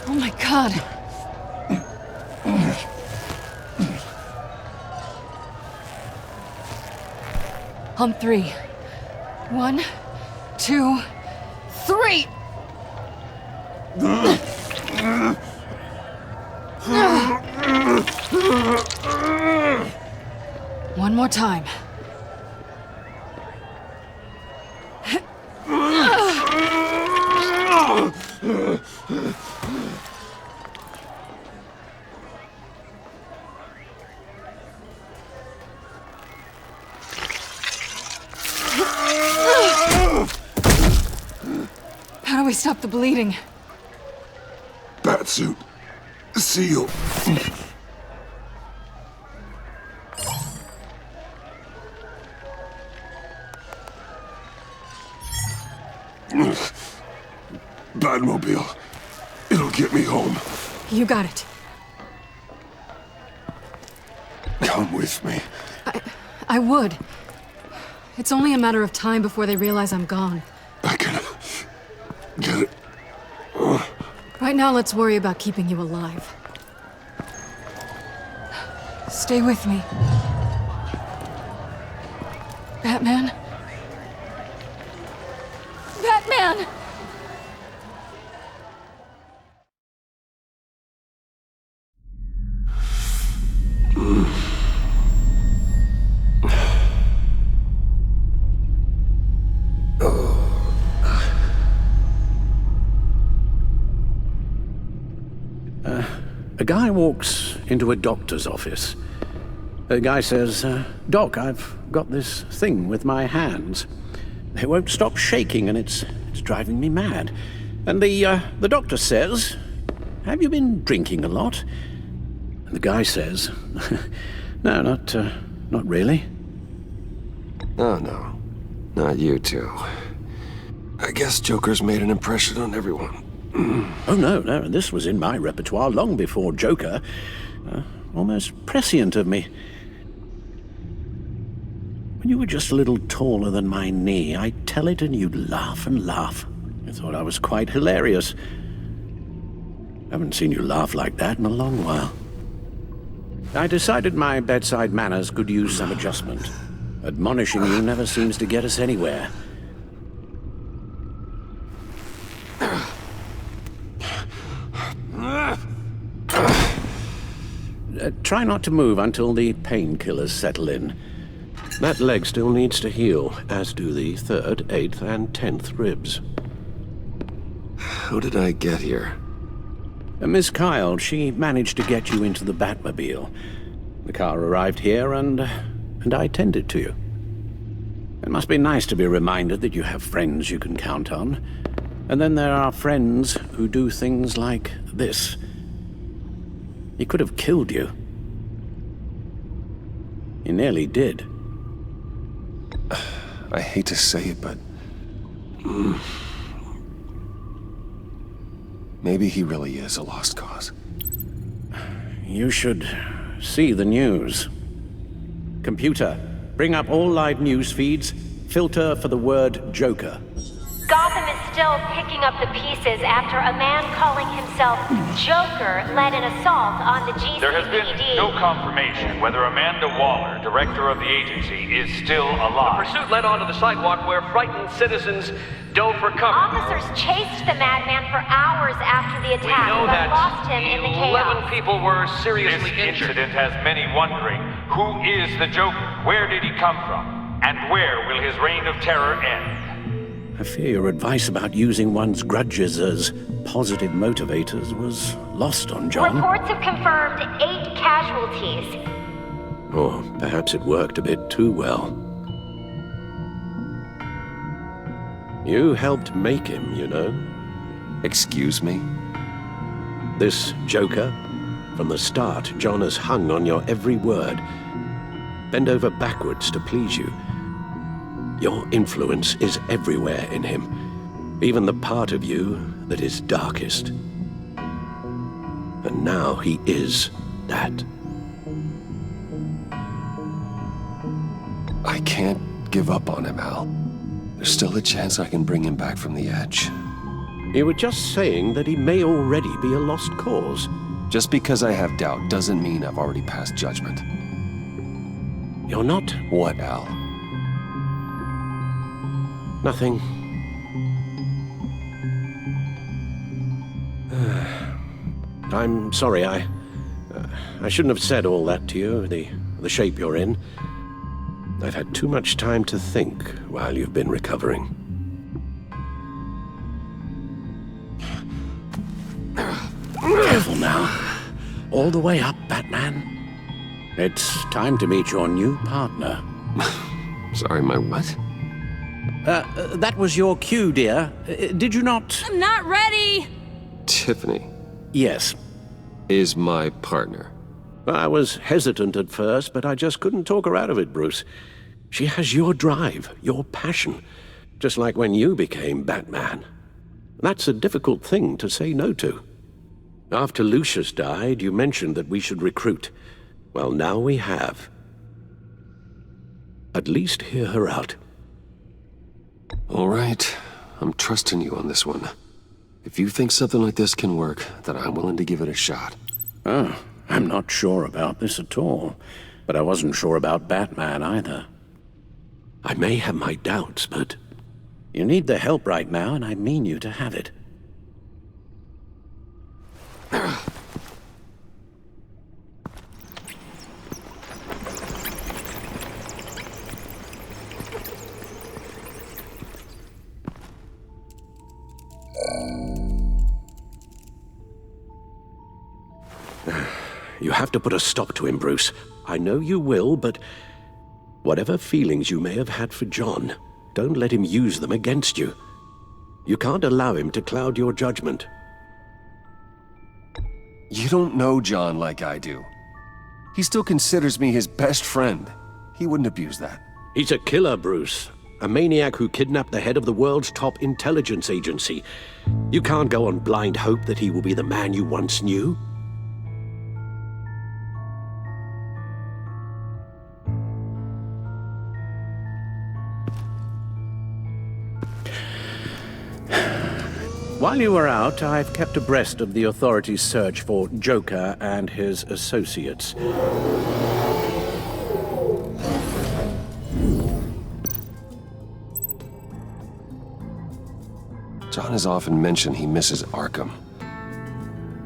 Oh my God. On three. 1, 2, 3! One more time. How do we stop the bleeding? Batsuit. Seal. Batmobile. It'll get me home. You got it. Come with me. I would. It's only a matter of time before they realize I'm gone. I can get it. Right now, let's worry about keeping you alive. Stay with me. Batman? Batman! A guy walks into a doctor's office. The guy says, Doc, I've got this thing with my hands. They won't stop shaking and it's driving me mad. And the doctor says, have you been drinking a lot? And the guy says, no, not really. Oh, no. Not you two. I guess Joker's made an impression on everyone. Oh, no, this was in my repertoire long before Joker. almost prescient of me. When you were just a little taller than my knee, I'd tell it and you'd laugh and laugh. I thought I was quite hilarious. I haven't seen you laugh like that in a long while. I decided my bedside manners could use some adjustment. Admonishing you never seems to get us anywhere. Try not to move until the painkillers settle in. That leg still needs to heal, as do the 3rd, 8th, and 10th ribs. How did I get here? Miss Kyle, she managed to get you into the Batmobile. The car arrived here, and I tended to you. It must be nice to be reminded that you have friends you can count on. And then there are friends who do things like this. He could have killed you. He nearly did. I hate to say it, but... maybe he really is a lost cause. You should see the news. Computer, bring up all live news feeds. Filter for the word Joker. Gotham is still picking up the pieces after a man calling himself Joker led an assault on the GCPD. There has been no confirmation whether Amanda Waller, director of the agency, is still alive. The pursuit led onto the sidewalk where frightened citizens dove for cover. Officers chased the madman for hours after the attack, We know but that lost him in the 11 chaos. people were seriously This injured. incident has many wondering, who is the Joker? Where did he come from? And where will his reign of terror end? I fear your advice about using one's grudges as positive motivators was lost on John. Reports have confirmed 8 casualties. Or perhaps it worked a bit too well. You helped make him, you know. Excuse me? This Joker, from the start, John has hung on your every word. Bend over backwards to please you. Your influence is everywhere in him, even the part of you that is darkest. And now he is that. I can't give up on him, Al. There's still a chance I can bring him back from the edge. You were just saying that he may already be a lost cause. Just because I have doubt doesn't mean I've already passed judgment. You're not? What, Al? Nothing. I'm sorry, I shouldn't have said all that to you, the shape you're in. I've had too much time to think while you've been recovering. Careful now. All the way up, Batman. It's time to meet your new partner. Sorry, my what? That was your cue, dear. Did you not? I'm not ready! Tiffany. Yes. Is my partner. I was hesitant at first, but I just couldn't talk her out of it, Bruce. She has your drive, your passion, just like when you became Batman. That's a difficult thing to say no to. After Lucius died, you mentioned that we should recruit. Well, now we have. At least hear her out. All right. I'm trusting you on this one. If you think something like this can work, then I'm willing to give it a shot. Oh, I'm not sure about this at all. But I wasn't sure about Batman either. I may have my doubts, but you need the help right now, and I mean you to have it. You have to put a stop to him, Bruce. I know you will, but whatever feelings you may have had for John, don't let him use them against you. You can't allow him to cloud your judgment. You don't know John like I do. He still considers me his best friend. He wouldn't abuse that. He's a killer, Bruce. A maniac who kidnapped the head of the world's top intelligence agency. You can't go on blind hope that he will be the man you once knew. While you were out, I've kept abreast of the authorities' search for Joker and his associates. John has often mentioned he misses Arkham.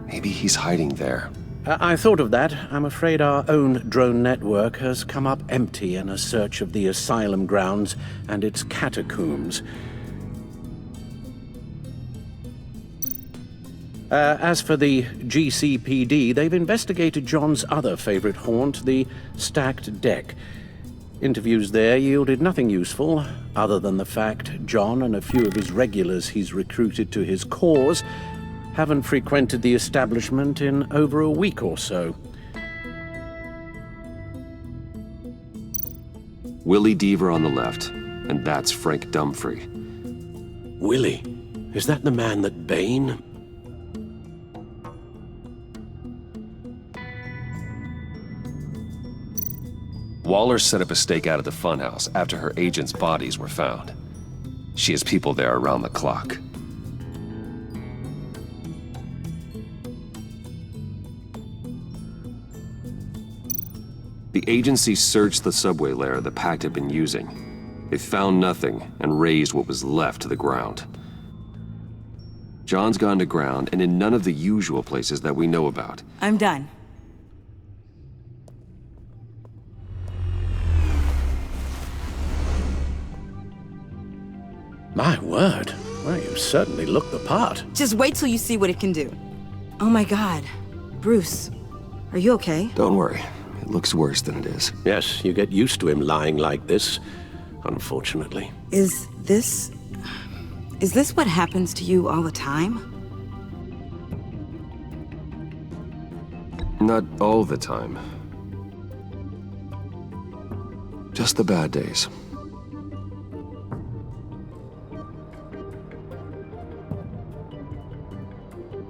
Maybe he's hiding there. I thought of that. I'm afraid our own drone network has come up empty in a search of the asylum grounds and its catacombs. As for the GCPD, they've investigated John's other favorite haunt, the stacked deck. Interviews there yielded nothing useful, other than the fact John and a few of his regulars he's recruited to his cause haven't frequented the establishment in over a week or so. Willie Deaver on the left, and that's Frank Dumfrey. Willie? Is that the man that Bane... Waller set up a stakeout at the funhouse after her agents' bodies were found. She has people there around the clock. The agency searched the subway lair the Pact had been using. They found nothing and razed what was left to the ground. John's gone to ground and in none of the usual places that we know about. I'm done. My word. Well, you certainly look the part. Just wait till you see what it can do. Oh my god. Bruce, are you okay? Don't worry. It looks worse than it is. Yes, you get used to him lying like this, unfortunately. Is this what happens to you all the time? Not all the time. Just the bad days.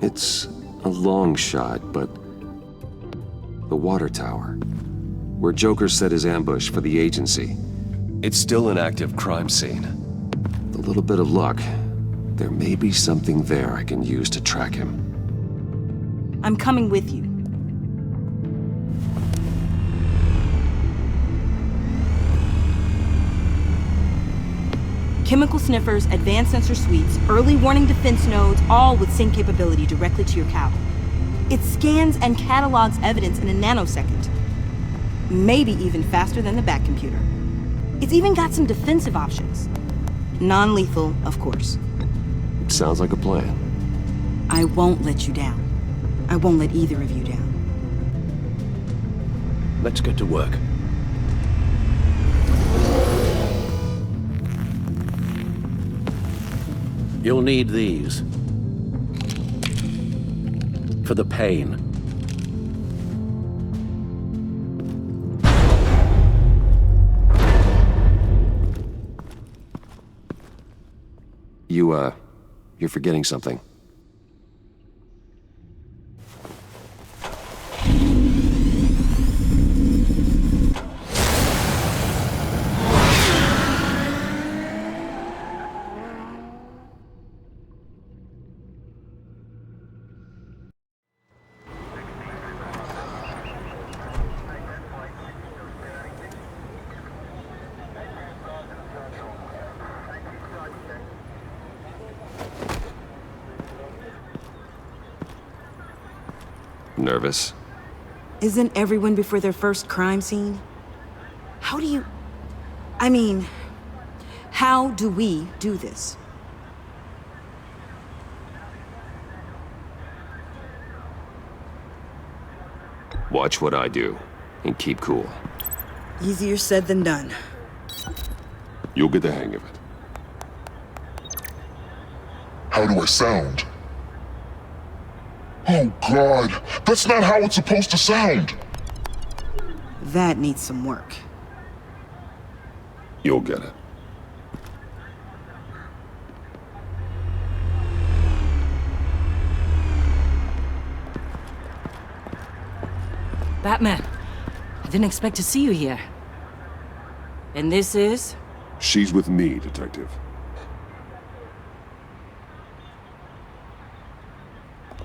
It's a long shot, but the water tower, where Joker set his ambush for the agency, it's still an active crime scene. With a little bit of luck, there may be something there I can use to track him. I'm coming with you. Chemical sniffers, advanced sensor suites, early warning defense nodes, all with sync capability directly to your cab. It scans and catalogs evidence in a nanosecond. Maybe even faster than the Bat computer. It's even got some defensive options. Non-lethal, of course. Sounds like a plan. I won't let you down. I won't let either of you down. Let's get to work. You'll need these. For the pain. You're forgetting something. Nervous? Isn't everyone before their first crime scene? How do we do this? Watch what I do, and keep cool. Easier said than done. You'll get the hang of it. How do I sound? Oh God, that's not how it's supposed to sound! That needs some work. You'll get it. Batman, I didn't expect to see you here. And this is? She's with me, Detective.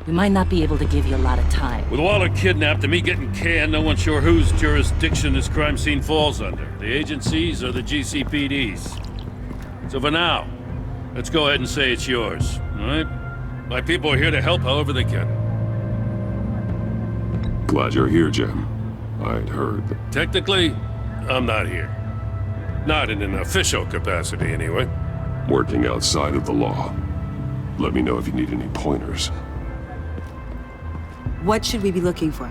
We might not be able to give you a lot of time. With Waller kidnapped and me getting canned, no one's sure whose jurisdiction this crime scene falls under. The agencies or the GCPD's. So for now, let's go ahead and say it's yours, all right? My people are here to help however they can. Glad you're here, Jim. I'd heard that... Technically, I'm not here. Not in an official capacity, anyway. Working outside of the law. Let me know if you need any pointers. What should we be looking for?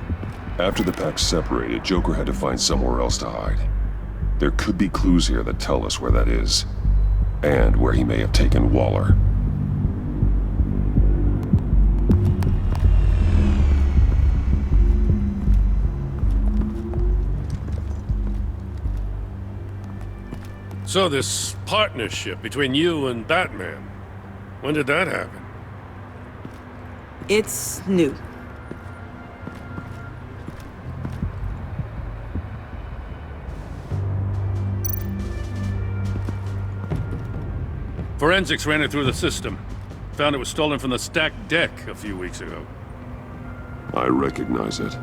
After the Pact separated, Joker had to find somewhere else to hide. There could be clues here that tell us where that is. And where he may have taken Waller. So this partnership between you and Batman, when did that happen? It's new. Forensics ran it through the system. Found it was stolen from the stacked deck a few weeks ago. I recognize it.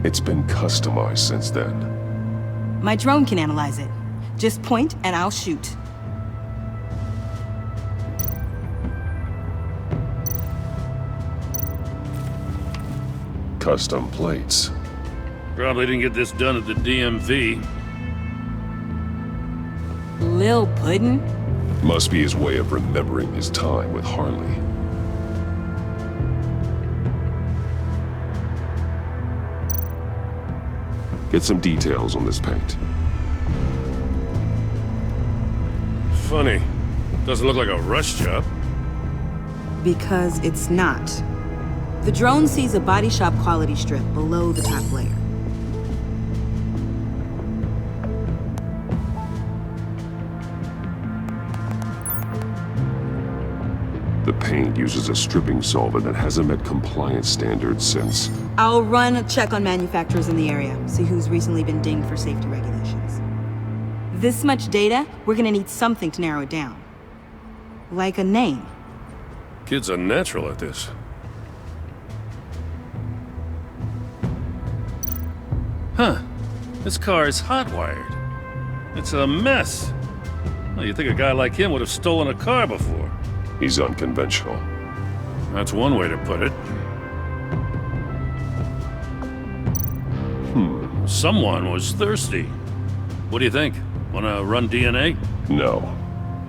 It's been customized since then. My drone can analyze it. Just point and I'll shoot. Custom plates. Probably didn't get this done at the DMV. Lil Puddin'? Must be his way of remembering his time with Harley. Get some details on this paint. Funny. Doesn't look like a rush job. Because it's not. The drone sees a body shop quality strip below the top layer. The paint uses a stripping solvent that hasn't met compliance standards since... I'll run a check on manufacturers in the area, see who's recently been dinged for safety regulations. This much data, we're gonna need something to narrow it down. Like a name. Kids are natural at this. Huh. This car is hotwired. It's a mess. Well, you'd think a guy like him would have stolen a car before. He's unconventional. That's one way to put it. Someone was thirsty. What do you think? Wanna run DNA? No.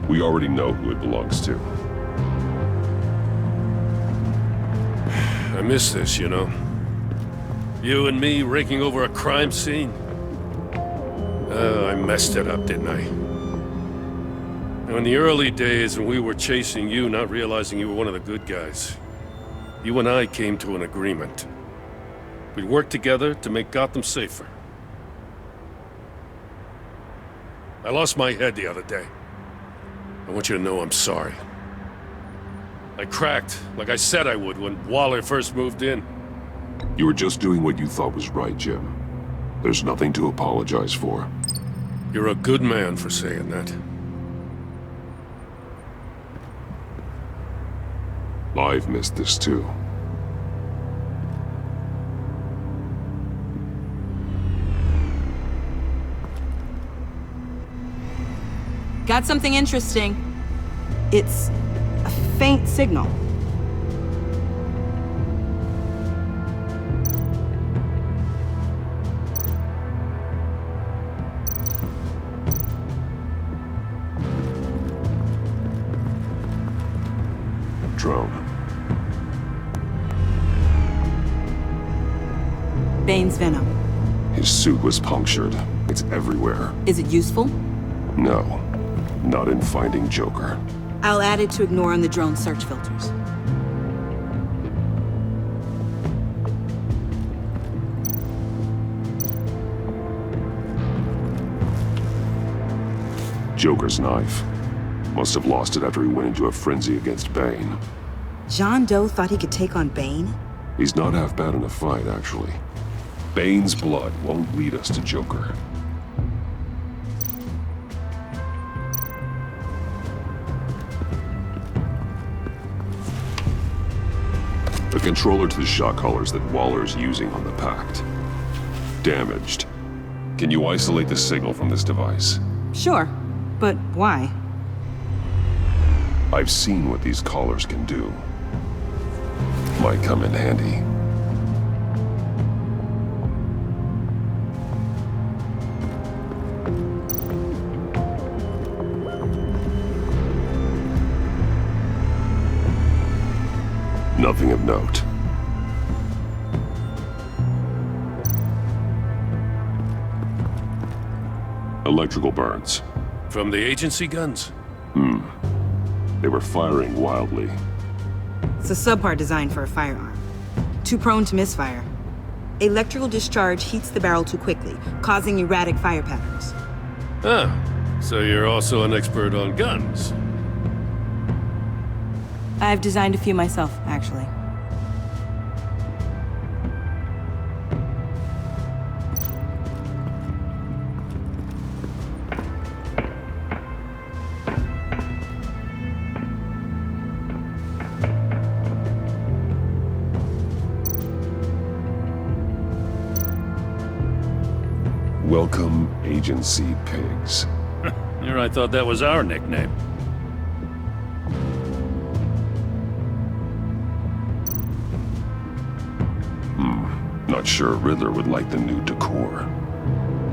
We already know who it belongs to. I miss this, you know. You and me raking over a crime scene. I messed it up, didn't I? Now, in the early days when we were chasing you, not realizing you were one of the good guys, you and I came to an agreement. We'd work together to make Gotham safer. I lost my head the other day. I want you to know I'm sorry. I cracked, like I said I would when Waller first moved in. You were just doing what you thought was right, Jim. There's nothing to apologize for. You're a good man for saying that. I've missed this too. Got something interesting. It's a faint signal. Drone. Bane's venom. His suit was punctured. It's everywhere. Is it useful? No. Not in finding Joker. I'll add it to ignore on the drone search filters. Joker's knife. Must have lost it after he went into a frenzy against Bane. John Doe thought he could take on Bane? He's not half bad in a fight, actually. Bane's blood won't lead us to Joker. A controller to the shot collars that Waller's using on the Pact. Damaged. Can you isolate the signal from this device? Sure, but why? I've seen what these collars can do. Might come in handy. Nothing of note. Electrical burns. From the agency guns? They were firing wildly. It's a subpart designed for a firearm. Too prone to misfire. Electrical discharge heats the barrel too quickly, causing erratic fire patterns. Ah, so you're also an expert on guns. I've designed a few myself, actually. Welcome, Agency Pigs. Here I thought that was our nickname. Not sure Riddler would like the new decor.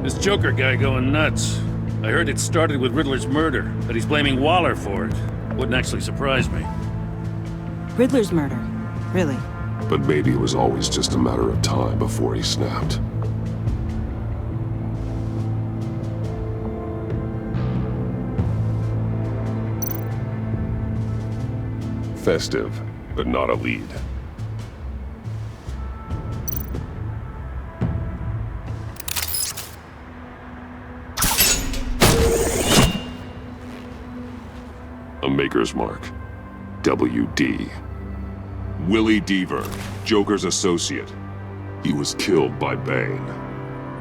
This Joker guy going nuts. I heard it started with Riddler's murder, but he's blaming Waller for it. Wouldn't actually surprise me. Riddler's murder? Really? But maybe it was always just a matter of time before he snapped. Festive, but not a lead. A Maker's Mark. WD. Willie Deaver, Joker's associate. He was killed by Bane.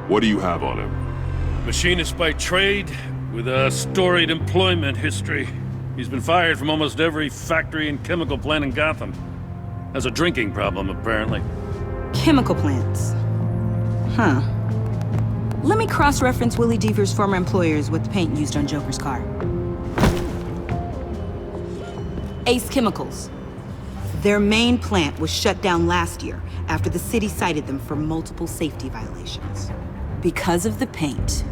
What do you have on him? Machinist by trade, with a storied employment history. He's been fired from almost every factory and chemical plant in Gotham. Has a drinking problem, apparently. Chemical plants. Huh. Let me cross-reference Willie Deaver's former employers with the paint used on Joker's car. Ace Chemicals. Their main plant was shut down last year after the city cited them for multiple safety violations. Because of the paint.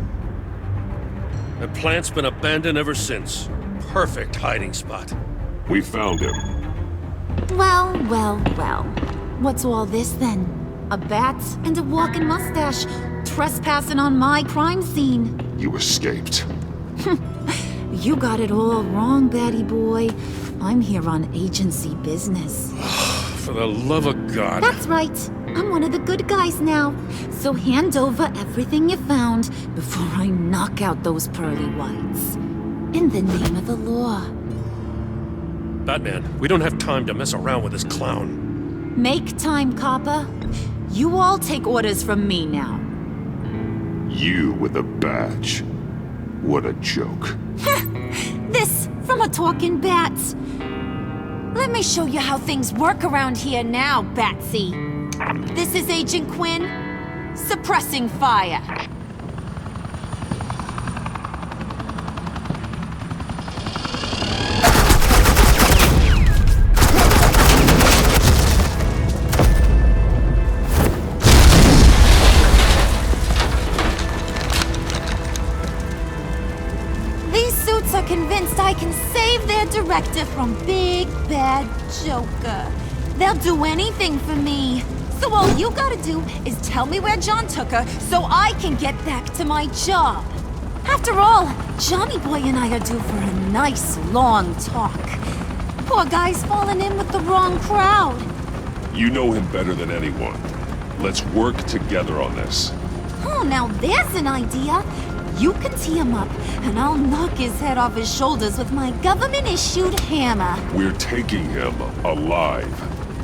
The plant's been abandoned ever since. Perfect hiding spot. We found him. Well, well, well. What's all this then? A bat and a walking mustache trespassing on my crime scene. You escaped. You got it all wrong, Batty boy. I'm here on agency business. For the love of God. That's right. I'm one of the good guys now. So hand over everything you found before I knock out those pearly whites. In the name of the law. Batman, we don't have time to mess around with this clown. Make time, copper. You all take orders from me now. You with a badge. What a joke. This from a talking bat. Let me show you how things work around here now, Batsy. This is Agent Quinn, suppressing fire. Convinced I can save their director from Big Bad Joker. They'll do anything for me. So all you gotta do is tell me where John took her so I can get back to my job. After all, Johnny Boy and I are due for a nice long talk. Poor guy's fallen in with the wrong crowd. You know him better than anyone. Let's work together on this. Oh, now there's an idea. You can tee him up, and I'll knock his head off his shoulders with my government-issued hammer. We're taking him alive.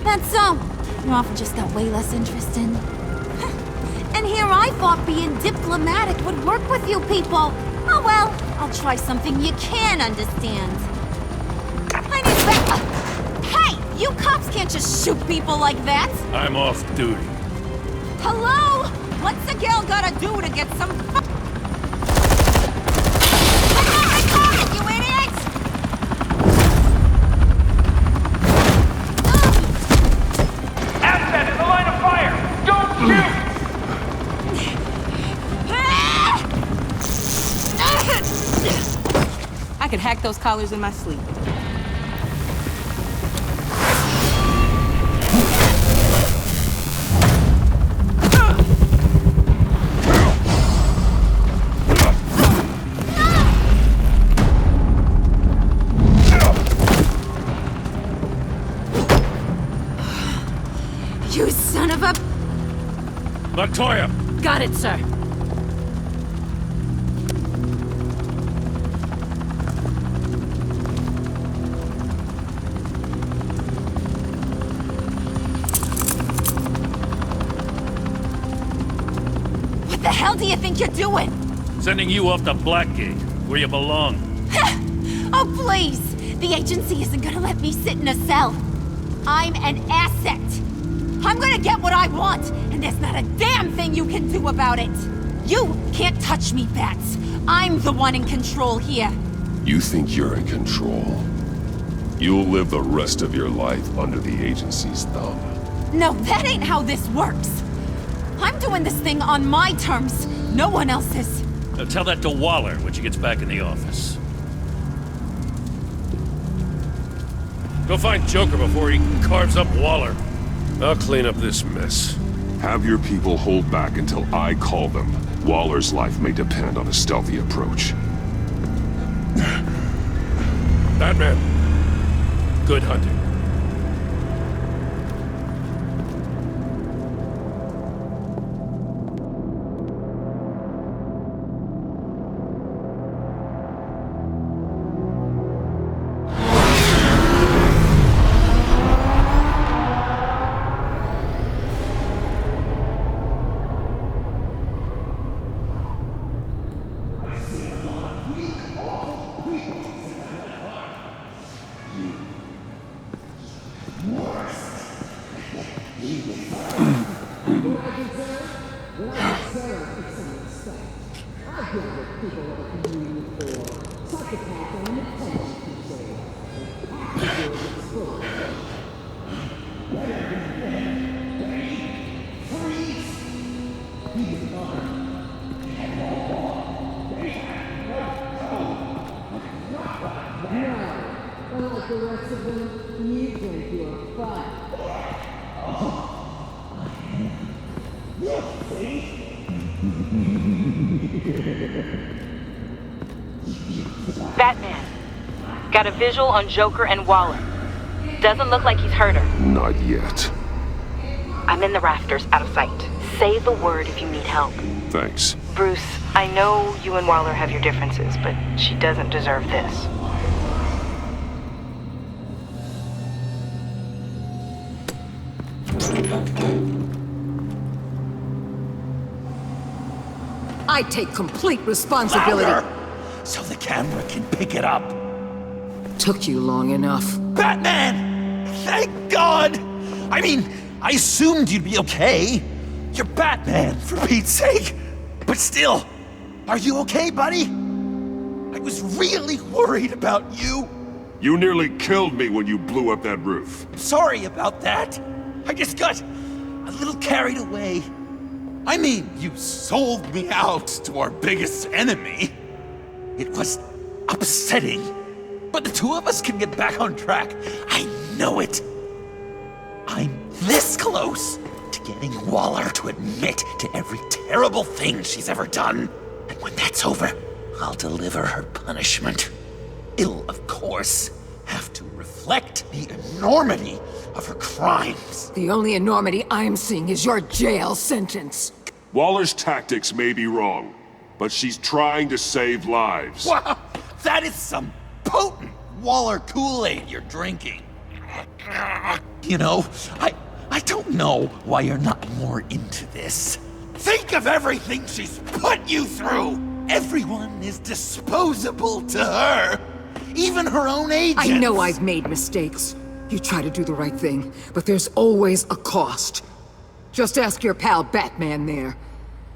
That's so. Your offer just got way less interesting. And here I thought being diplomatic would work with you people. Oh well, I'll try something you can understand. I need Hey! You cops can't just shoot people like that! I'm off duty. Hello? What's a girl gotta do to get some you idiot! Asset in the line of fire! Don't shoot! I could hack those collars in my sleep. You son of a... Montoya! Got it, sir. What the hell do you think you're doing? Sending you off to Blackgate, where you belong. Oh, please! The agency isn't gonna let me sit in a cell. I'm an asset. I'm gonna get what I want, and there's not a damn thing you can do about it. You can't touch me, Bats. I'm the one in control here. You think you're in control? You'll live the rest of your life under the agency's thumb. No, that ain't how this works. I'm doing this thing on my terms, no one else's. Now tell that to Waller when she gets back in the office. Go find Joker before he carves up Waller. I'll clean up this mess. Have your people hold back until I call them. Waller's life may depend on a stealthy approach. Batman, good hunting. Batman, got a visual on Joker and Waller. Doesn't look like he's hurt her. Not yet. I'm in the rafters, out of sight. Say the word if you need help. Thanks. Bruce, I know you and Waller have your differences, but she doesn't deserve this. I take complete responsibility. Louder! So the camera can pick it up. Took you long enough. Batman! Thank God! I mean, I assumed you'd be okay. You're Batman, for Pete's sake. But still, are you okay, buddy? I was really worried about you. You nearly killed me when you blew up that roof. Sorry about that. I just got a little carried away. I mean, you sold me out to our biggest enemy. It was upsetting, but the two of us can get back on track. I know it. I'm this close to getting Waller to admit to every terrible thing she's ever done. And when that's over, I'll deliver her punishment. It'll, of course, have to reflect the enormity of her crimes. The only enormity I'm seeing is your jail sentence. Waller's tactics may be wrong, but she's trying to save lives. Wow, that is some potent Waller Kool-Aid you're drinking. You know, I don't know why you're not more into this. Think of everything she's put you through! Everyone is disposable to her! Even her own agents! I know I've made mistakes. You try to do the right thing, but there's always a cost. Just ask your pal Batman there.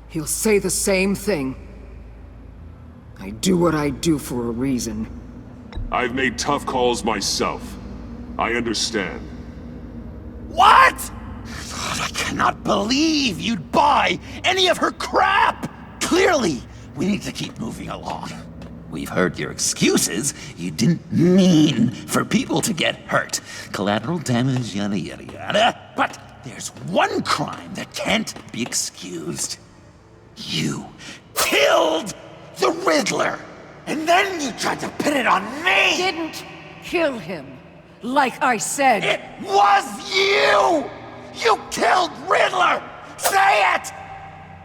He'll say the same thing. I do what I do for a reason. I've made tough calls myself. I understand. What? I cannot believe you'd buy any of her crap! Clearly, we need to keep moving along. We've heard your excuses. You didn't mean for people to get hurt. Collateral damage, yada yada yada. But there's one crime that can't be excused. You killed the Riddler! And then you tried to pin it on me! Didn't kill him, like I said. It was you! You killed Riddler! Say it!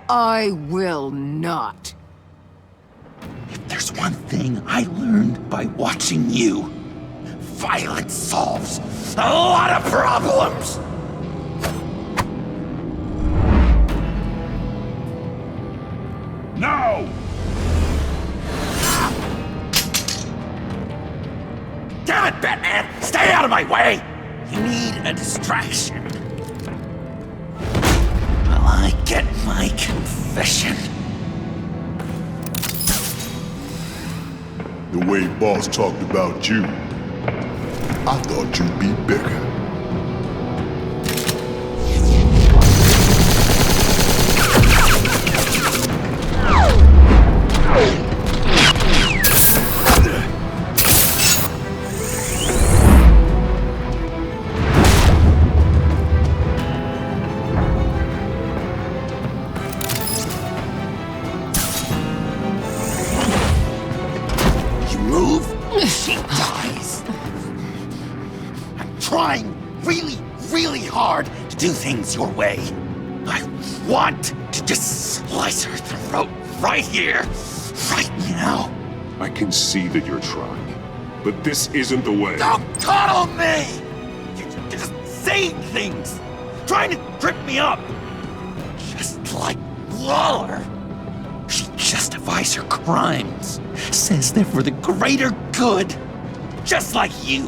I will not. If there's one thing I learned by watching you, violence solves a lot of problems! No! Damn it, Batman! Stay out of my way! You need a distraction. Well, I get my confession. The way Boss talked about you, I thought you'd be bigger. She dies. I'm trying really hard to do things your way. I want to just slice her throat right here, right now. I can see that you're trying, but this isn't the way. Don't coddle me! You're just saying things, trying to trip me up. Just like Waller. She justifies her crimes, says they're for the greater good, just like you.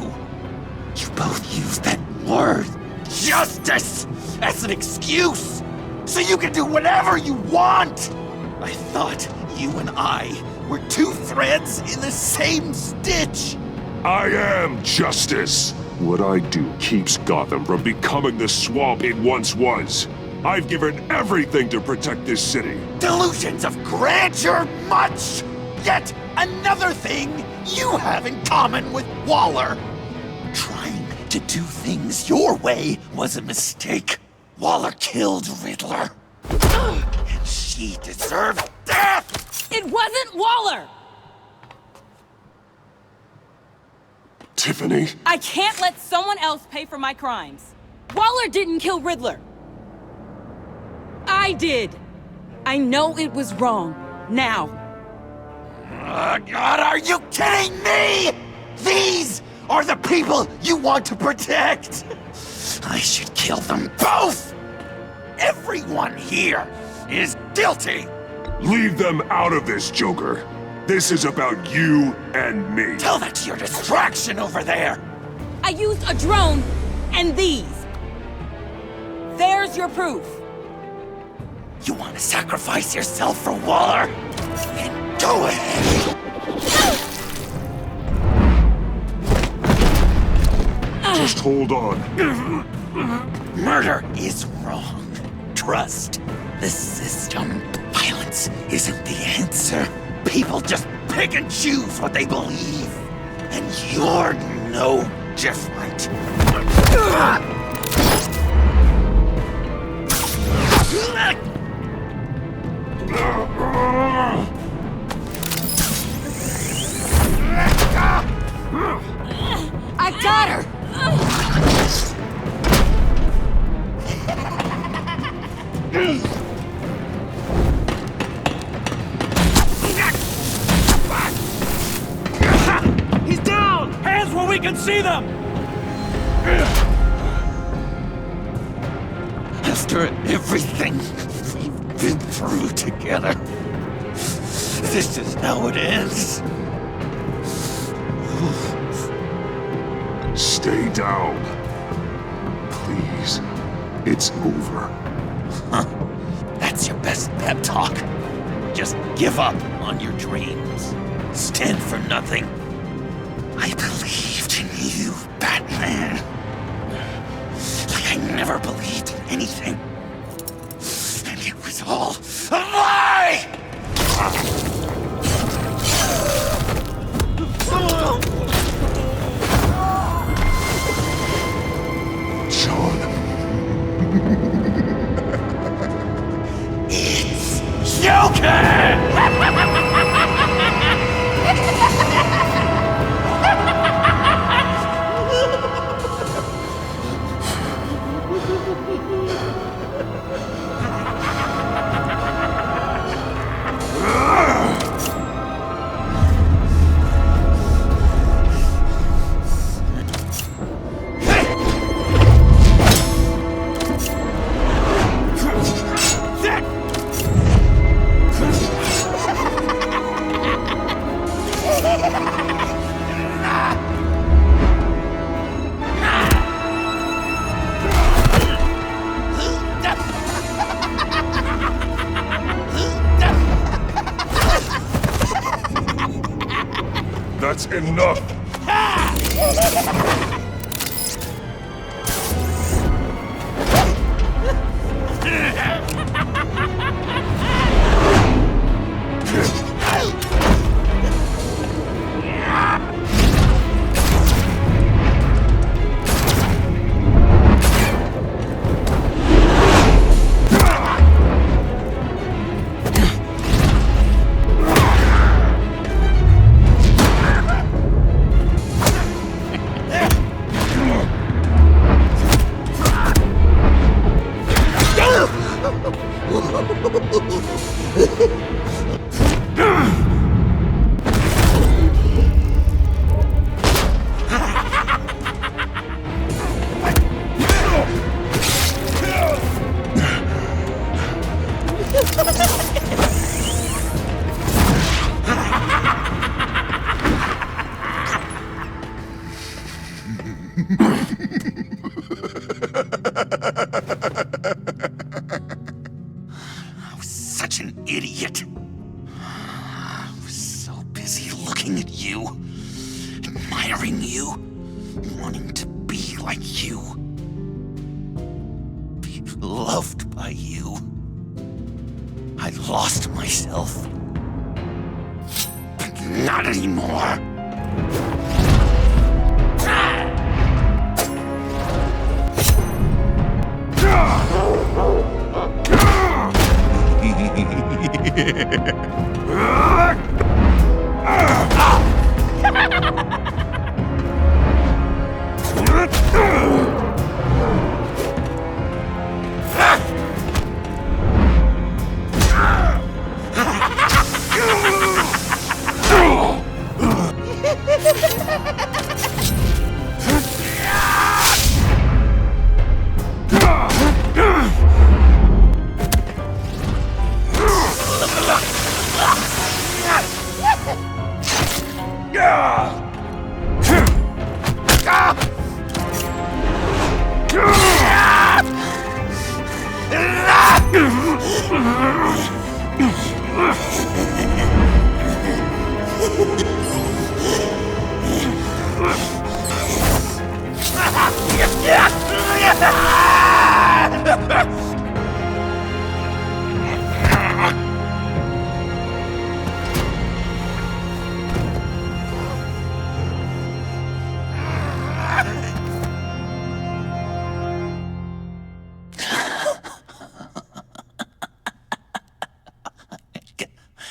You both use that word, justice, as an excuse, so you can do whatever you want. I thought you and I were two threads in the same stitch. I am justice. What I do keeps Gotham from becoming the swamp it once was. I've given everything to protect this city. Delusions of grandeur much! Yet another thing you have in common with Waller. Trying to do things your way was a mistake. Waller killed Riddler. And she deserved death! It wasn't Waller! Tiffany? I can't let someone else pay for my crimes. Waller didn't kill Riddler. I did. I know it was wrong. Now. God, are you kidding me? These are the people you want to protect. I should kill them both. Everyone here is guilty. Leave them out of this, Joker. This is about you and me. Tell that to your distraction over there. I used a drone and these. There's your proof. You want to sacrifice yourself for Waller? Then go ahead. Just hold on. Murder is wrong. Trust the system. Violence isn't the answer. People just pick and choose what they believe. And you're no different. I got her! He's down! Hands where we can see them! After everything we've been through together, this is how it ends. Stay Stay down. Please. It's over. Huh. That's your best pep talk. Just give up on your dreams. Stand for nothing. I believed in you, Batman. Like I never believed in anything. And it was all a lie! John. It's Joker! That's enough! I was such an idiot. I was so busy looking at you, admiring you, wanting to be like you, be loved by you. I lost myself. But not anymore.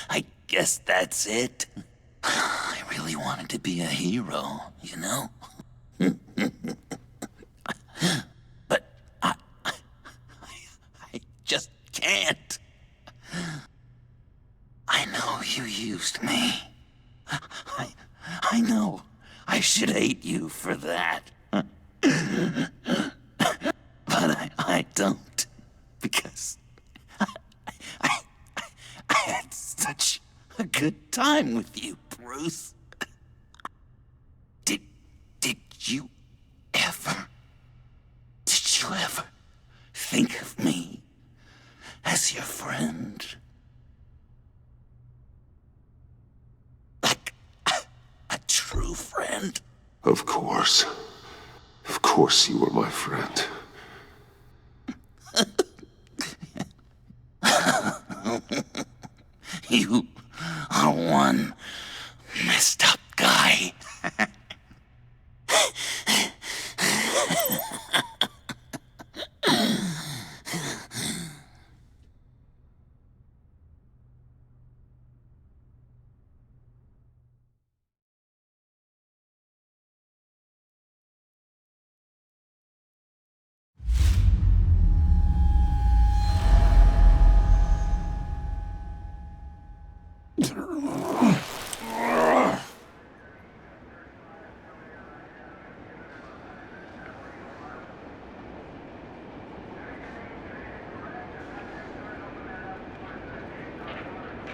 I guess that's it. I really wanted to be a hero, you know? But I just can't. I know you used me. I know I should hate you for that. But I don't. Because I had such a good time with you, Bruce. Did you you ever think of me as your friend? Like a true friend? Of course. Of course you were my friend. You are one messed up guy.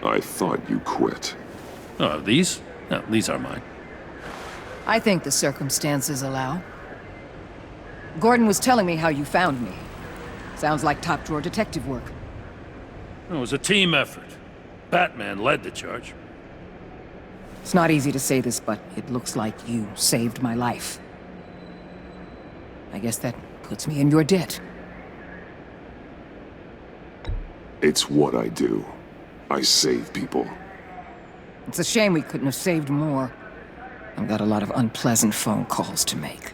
I thought you quit. Oh, these? No, these are mine. I think the circumstances allow. Gordon was telling me how you found me. Sounds like top-drawer detective work. It was a team effort. Batman led the charge. It's not easy to say this, but it looks like you saved my life. I guess that puts me in your debt. It's what I do. I save people. It's a shame we couldn't have saved more. I've got a lot of unpleasant phone calls to make.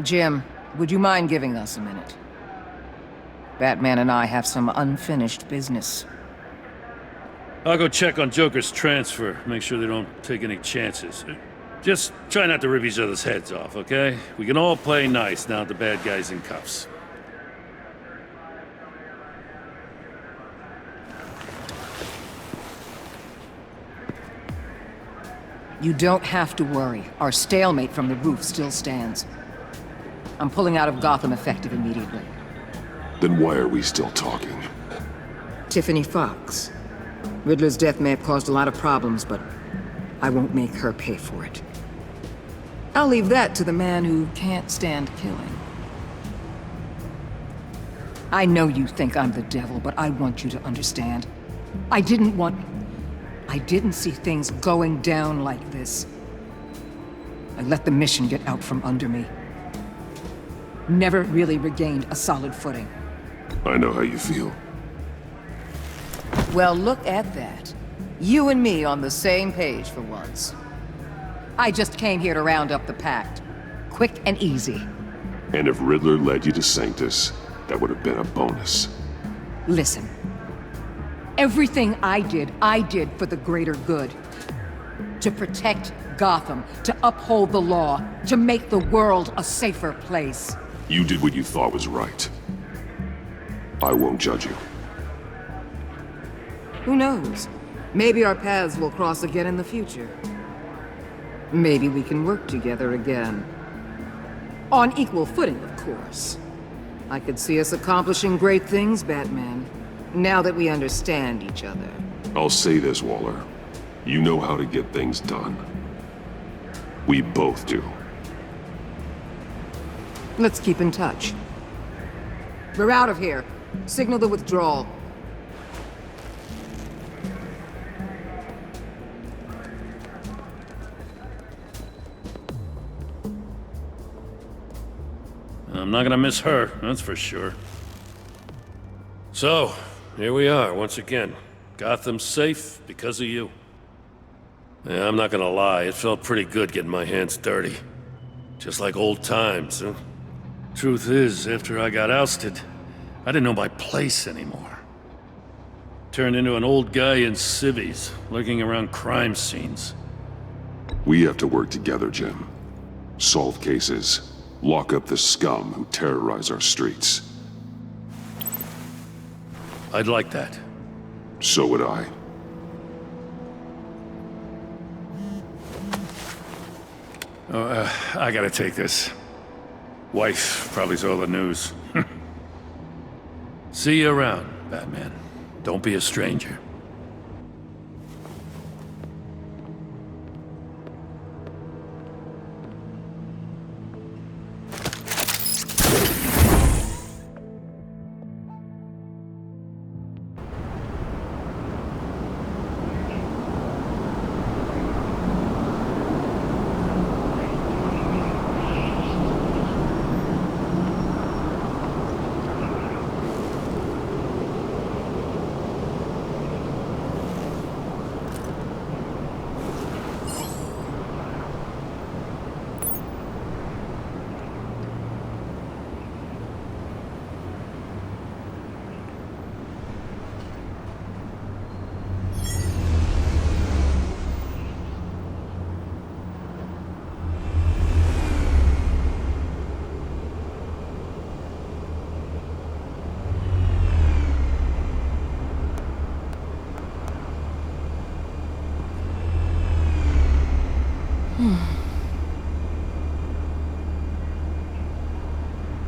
Jim, would you mind giving us a minute? Batman and I have some unfinished business. I'll go check on Joker's transfer, make sure they don't take any chances. Just try not to rip each other's heads off, okay? We can all play nice now that the bad guy's in cuffs. You don't have to worry. Our stalemate from the roof still stands. I'm pulling out of Gotham effective immediately. Then why are we still talking? Tiffany Fox. Riddler's death may have caused a lot of problems, but I won't make her pay for it. I'll leave that to the man who can't stand killing. I know you think I'm the devil, but I want you to understand. I didn't see things going down like this. I let the mission get out from under me. Never really regained a solid footing. I know how you feel. Well, look at that. You and me on the same page for once. I just came here to round up the Pact. Quick and easy. And if Riddler led you to Sanctus, that would have been a bonus. Listen. Everything I did for the greater good. To protect Gotham, to uphold the law, to make the world a safer place. You did what you thought was right. I won't judge you. Who knows? Maybe our paths will cross again in the future. Maybe we can work together again. On equal footing, of course. I could see us accomplishing great things, Batman. Now that we understand each other. I'll say this, Waller. You know how to get things done. We both do. Let's keep in touch. We're out of here. Signal the withdrawal. I'm not gonna miss her, that's for sure. So, here we are, once again. Gotham's safe because of you. Yeah, I'm not gonna lie, it felt pretty good getting my hands dirty. Just like old times, huh? Truth is, after I got ousted, I didn't know my place anymore. Turned into an old guy in civvies, lurking around crime scenes. We have to work together, Jim. Solve cases. Lock up the scum who terrorize our streets. I'd like that. So would I. I gotta take this. Wife probably saw the news. See you around, Batman. Don't be a stranger.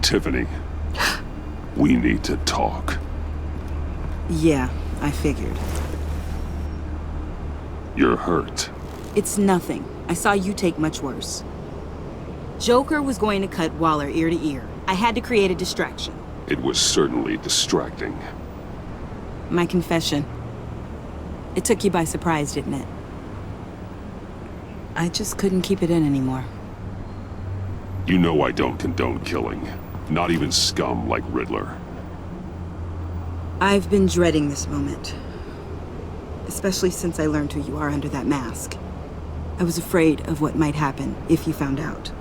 Tiffany, we need to talk. Yeah, I figured. You're hurt. It's nothing. I saw you take much worse. Joker was going to cut Waller ear to ear. I had to create a distraction. It was certainly distracting. My confession. It took you by surprise, didn't it? I just couldn't keep it in anymore. You know I don't condone killing. Not even scum like Riddler. I've been dreading this moment. Especially since I learned who you are under that mask. I was afraid of what might happen if you found out.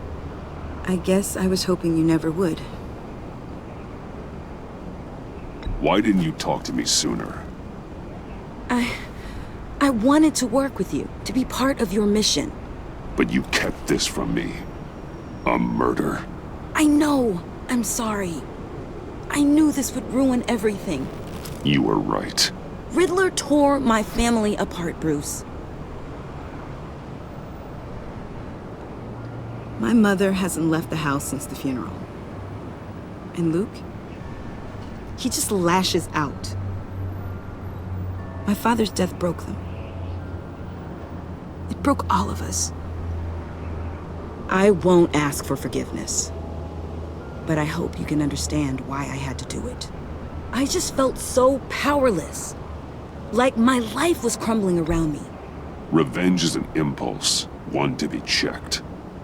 I guess I was hoping you never would. Why didn't you talk to me sooner? I wanted to work with you, to be part of your mission. But you kept this from me. A murder. I know. I'm sorry. I knew this would ruin everything. You were right. Riddler tore my family apart, Bruce. My mother hasn't left the house since the funeral. And Luke? He just lashes out. My father's death broke them. It broke all of us. I won't ask for forgiveness. But I hope you can understand why I had to do it. I just felt so powerless. Like my life was crumbling around me. Revenge is an impulse, one to be checked.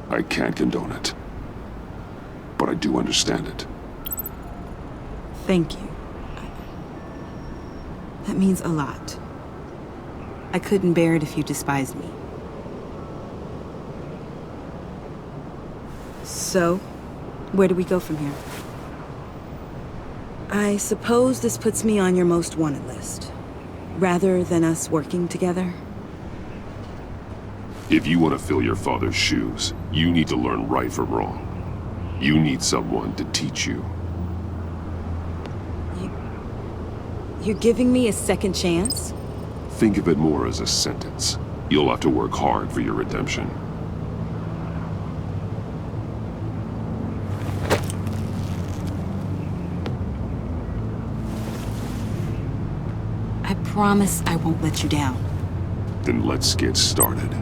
I can't condone it. But I do understand it. Thank you. That means a lot. I couldn't bear it if you despised me. So, where do we go from here? I suppose this puts me on your most wanted list. Rather than us working together? If you want to fill your father's shoes, you need to learn right from wrong. You need someone to teach you. You're giving me a second chance? Think of it more as a sentence. You'll have to work hard for your redemption. I promise I won't let you down. Then let's get started.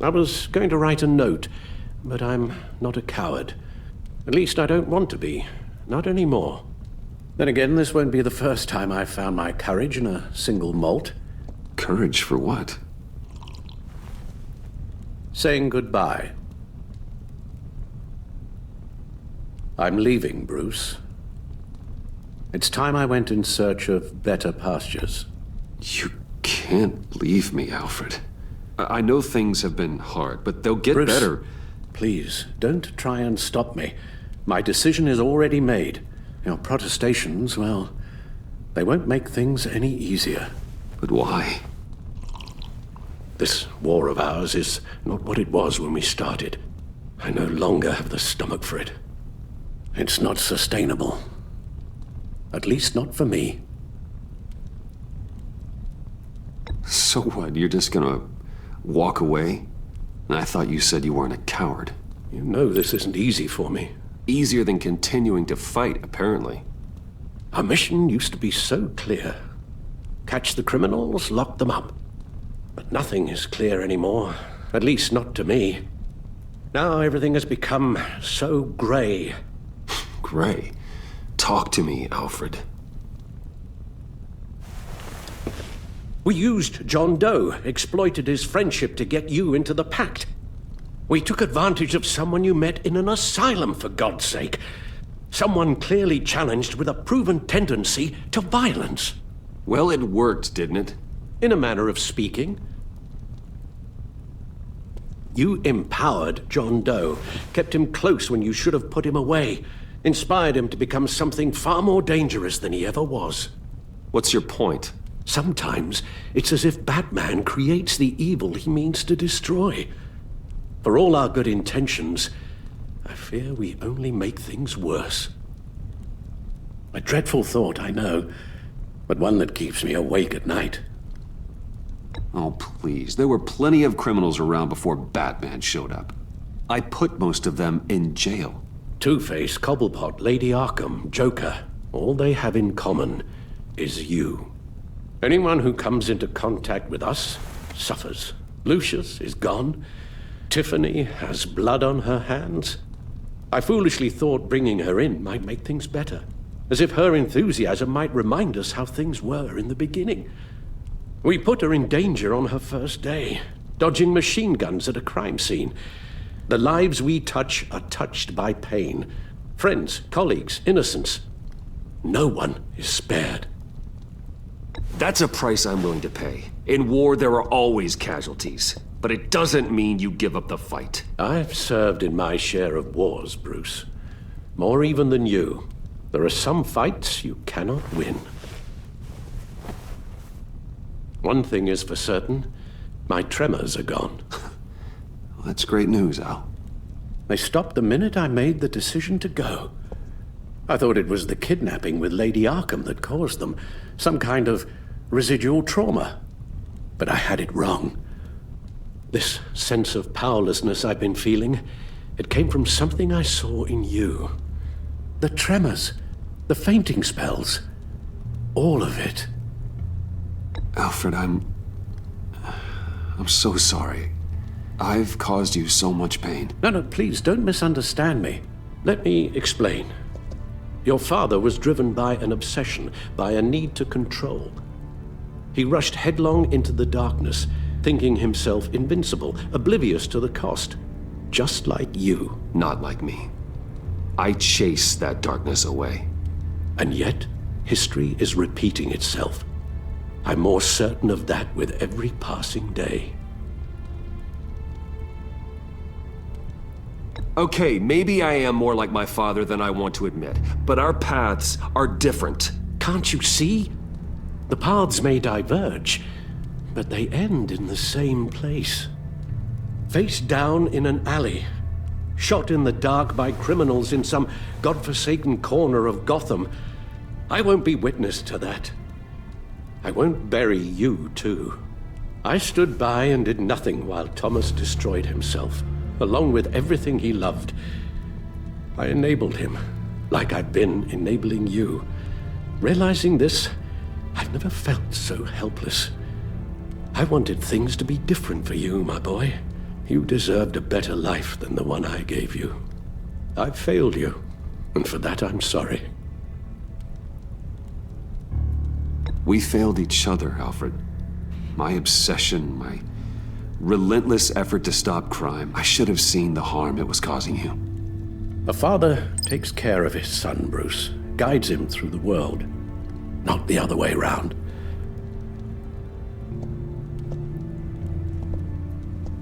I was going to write a note, but I'm not a coward. At least I don't want to be. Not anymore. Then again, this won't be the first time I've found my courage in a single molt. Courage for what? Saying goodbye. I'm leaving, Bruce. It's time I went in search of better pastures. You can't leave me, Alfred. I know things have been hard, but they'll get Bruce, better. Please, don't try and stop me. My decision is already made. Your protestations, well, they won't make things any easier. But why? This war of ours is not what it was when we started. I no longer have the stomach for it. It's not sustainable. At least not for me. So what? You're just gonna walk away? I thought you said you weren't a coward. You know this isn't easy for me. Easier than continuing to fight, apparently. Our mission used to be so clear. Catch the criminals, lock them up. But nothing is clear anymore. At least not to me. Now everything has become so gray. Gray? Talk to me, Alfred. We used John Doe, exploited his friendship to get you into the Pact. We took advantage of someone you met in an asylum, for God's sake. Someone clearly challenged with a proven tendency to violence. Well, it worked, didn't it? In a manner of speaking. You empowered John Doe, kept him close when you should have put him away, inspired him to become something far more dangerous than he ever was. What's your point? Sometimes it's as if Batman creates the evil he means to destroy. For all our good intentions, I fear we only make things worse. A dreadful thought, I know, but one that keeps me awake at night. Oh, please. There were plenty of criminals around before Batman showed up. I put most of them in jail. Two-Face, Cobblepot, Lady Arkham, Joker, all they have in common is you. Anyone who comes into contact with us suffers. Lucius is gone. Tiffany has blood on her hands. I foolishly thought bringing her in might make things better, as if her enthusiasm might remind us how things were in the beginning. We put her in danger on her first day, dodging machine guns at a crime scene. The lives we touch are touched by pain. Friends, colleagues, innocents. No one is spared. That's a price I'm willing to pay. In war, there are always casualties. But it doesn't mean you give up the fight. I've served in my share of wars, Bruce. More even than you. There are some fights you cannot win. One thing is for certain, my tremors are gone. Well, that's great news, Al. They stopped the minute I made the decision to go. I thought it was the kidnapping with Lady Arkham that caused them. Some kind of residual trauma. But I had it wrong. This sense of powerlessness I've been feeling, it came from something I saw in you. The tremors, the fainting spells, all of it. Alfred, I'm so sorry. I've caused you so much pain. No, please, don't misunderstand me. Let me explain. Your father was driven by an obsession, by a need to control. He rushed headlong into the darkness, thinking himself invincible, oblivious to the cost. Just like you. Not like me. I chased that darkness away. And yet, history is repeating itself. I'm more certain of that with every passing day. Okay, maybe I am more like my father than I want to admit, but our paths are different. Can't you see? The paths may diverge, but they end in the same place. Face down in an alley, shot in the dark by criminals in some godforsaken corner of Gotham. I won't be witness to that. I won't bury you, too. I stood by and did nothing while Thomas destroyed himself, along with everything he loved. I enabled him, like I've been enabling you. Realizing this, I've never felt so helpless. I wanted things to be different for you, my boy. You deserved a better life than the one I gave you. I failed you, and for that I'm sorry. We failed each other, Alfred. My obsession, my relentless effort to stop crime. I should have seen the harm it was causing you. A father takes care of his son, Bruce, guides him through the world, not the other way around.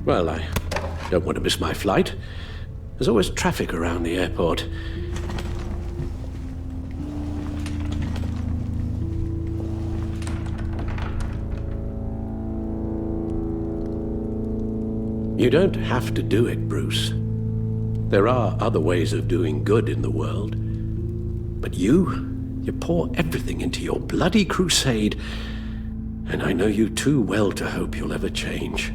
Well, I don't want to miss my flight. There's always traffic around the airport. You don't have to do it, Bruce. There are other ways of doing good in the world. But you pour everything into your bloody crusade, and I know you too well to hope you'll ever change.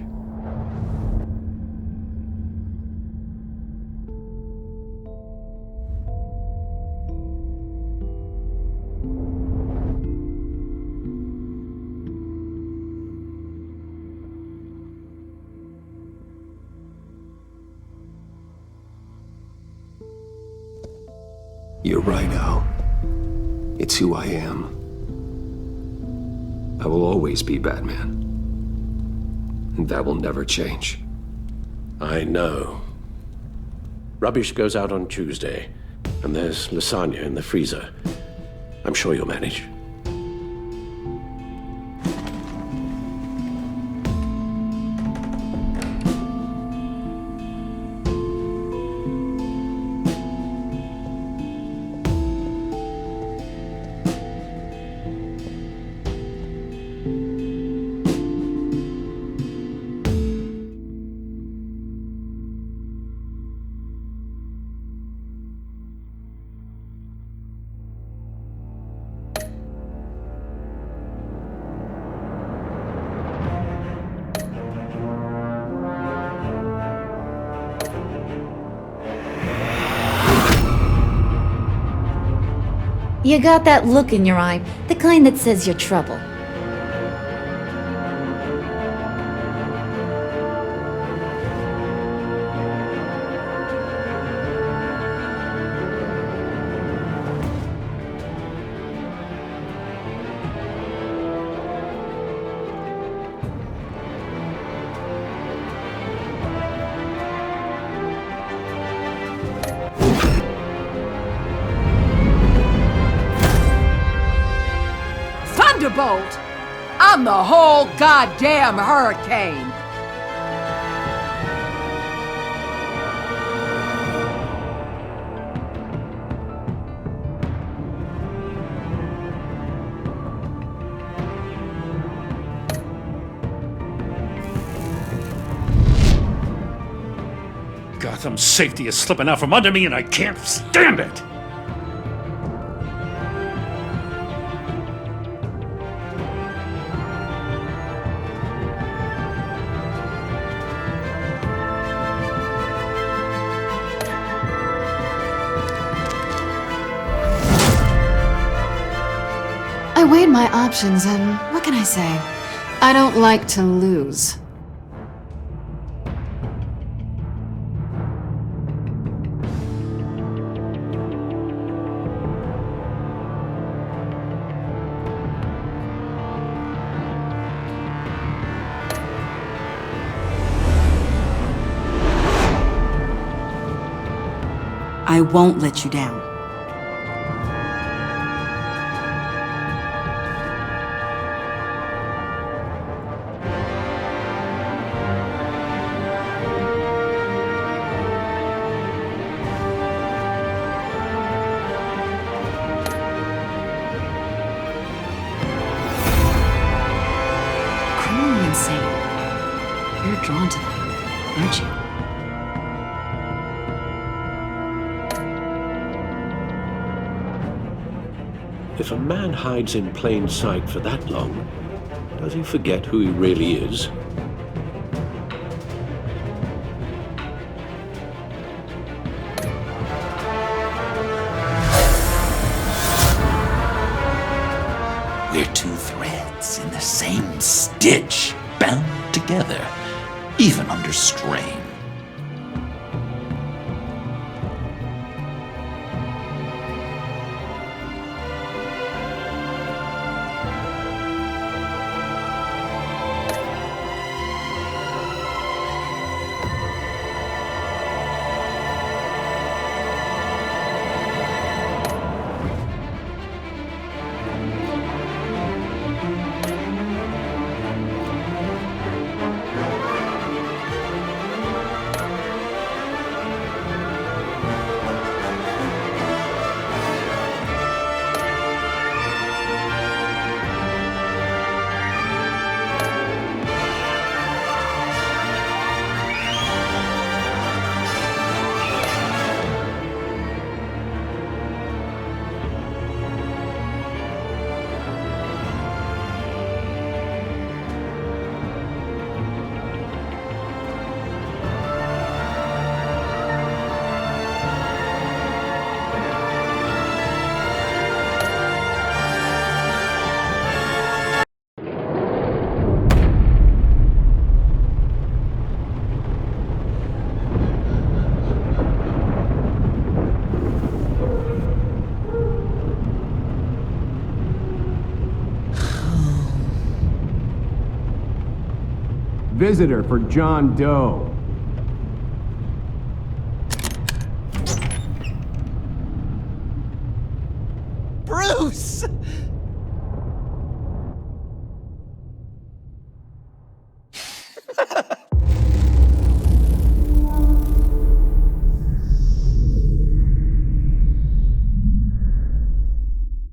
You're right, Al. It's who I am. I will always be Batman. And that will never change. I know. Rubbish goes out on Tuesday. And there's lasagna in the freezer. I'm sure you'll manage. You got that look in your eye, the kind that says you're trouble. Thunderbolt! I'm the whole goddamn hurricane! Gotham's safety is slipping out from under me and I can't stand it! I weighed my options and what can I say? I don't like to lose. I won't let you down. Criminally insane. You're drawn to them, aren't you? If a man hides in plain sight for that long, does he forget who he really is? We're two threads in the same stitch, bound together, even under strain. Visitor for John Doe. Bruce!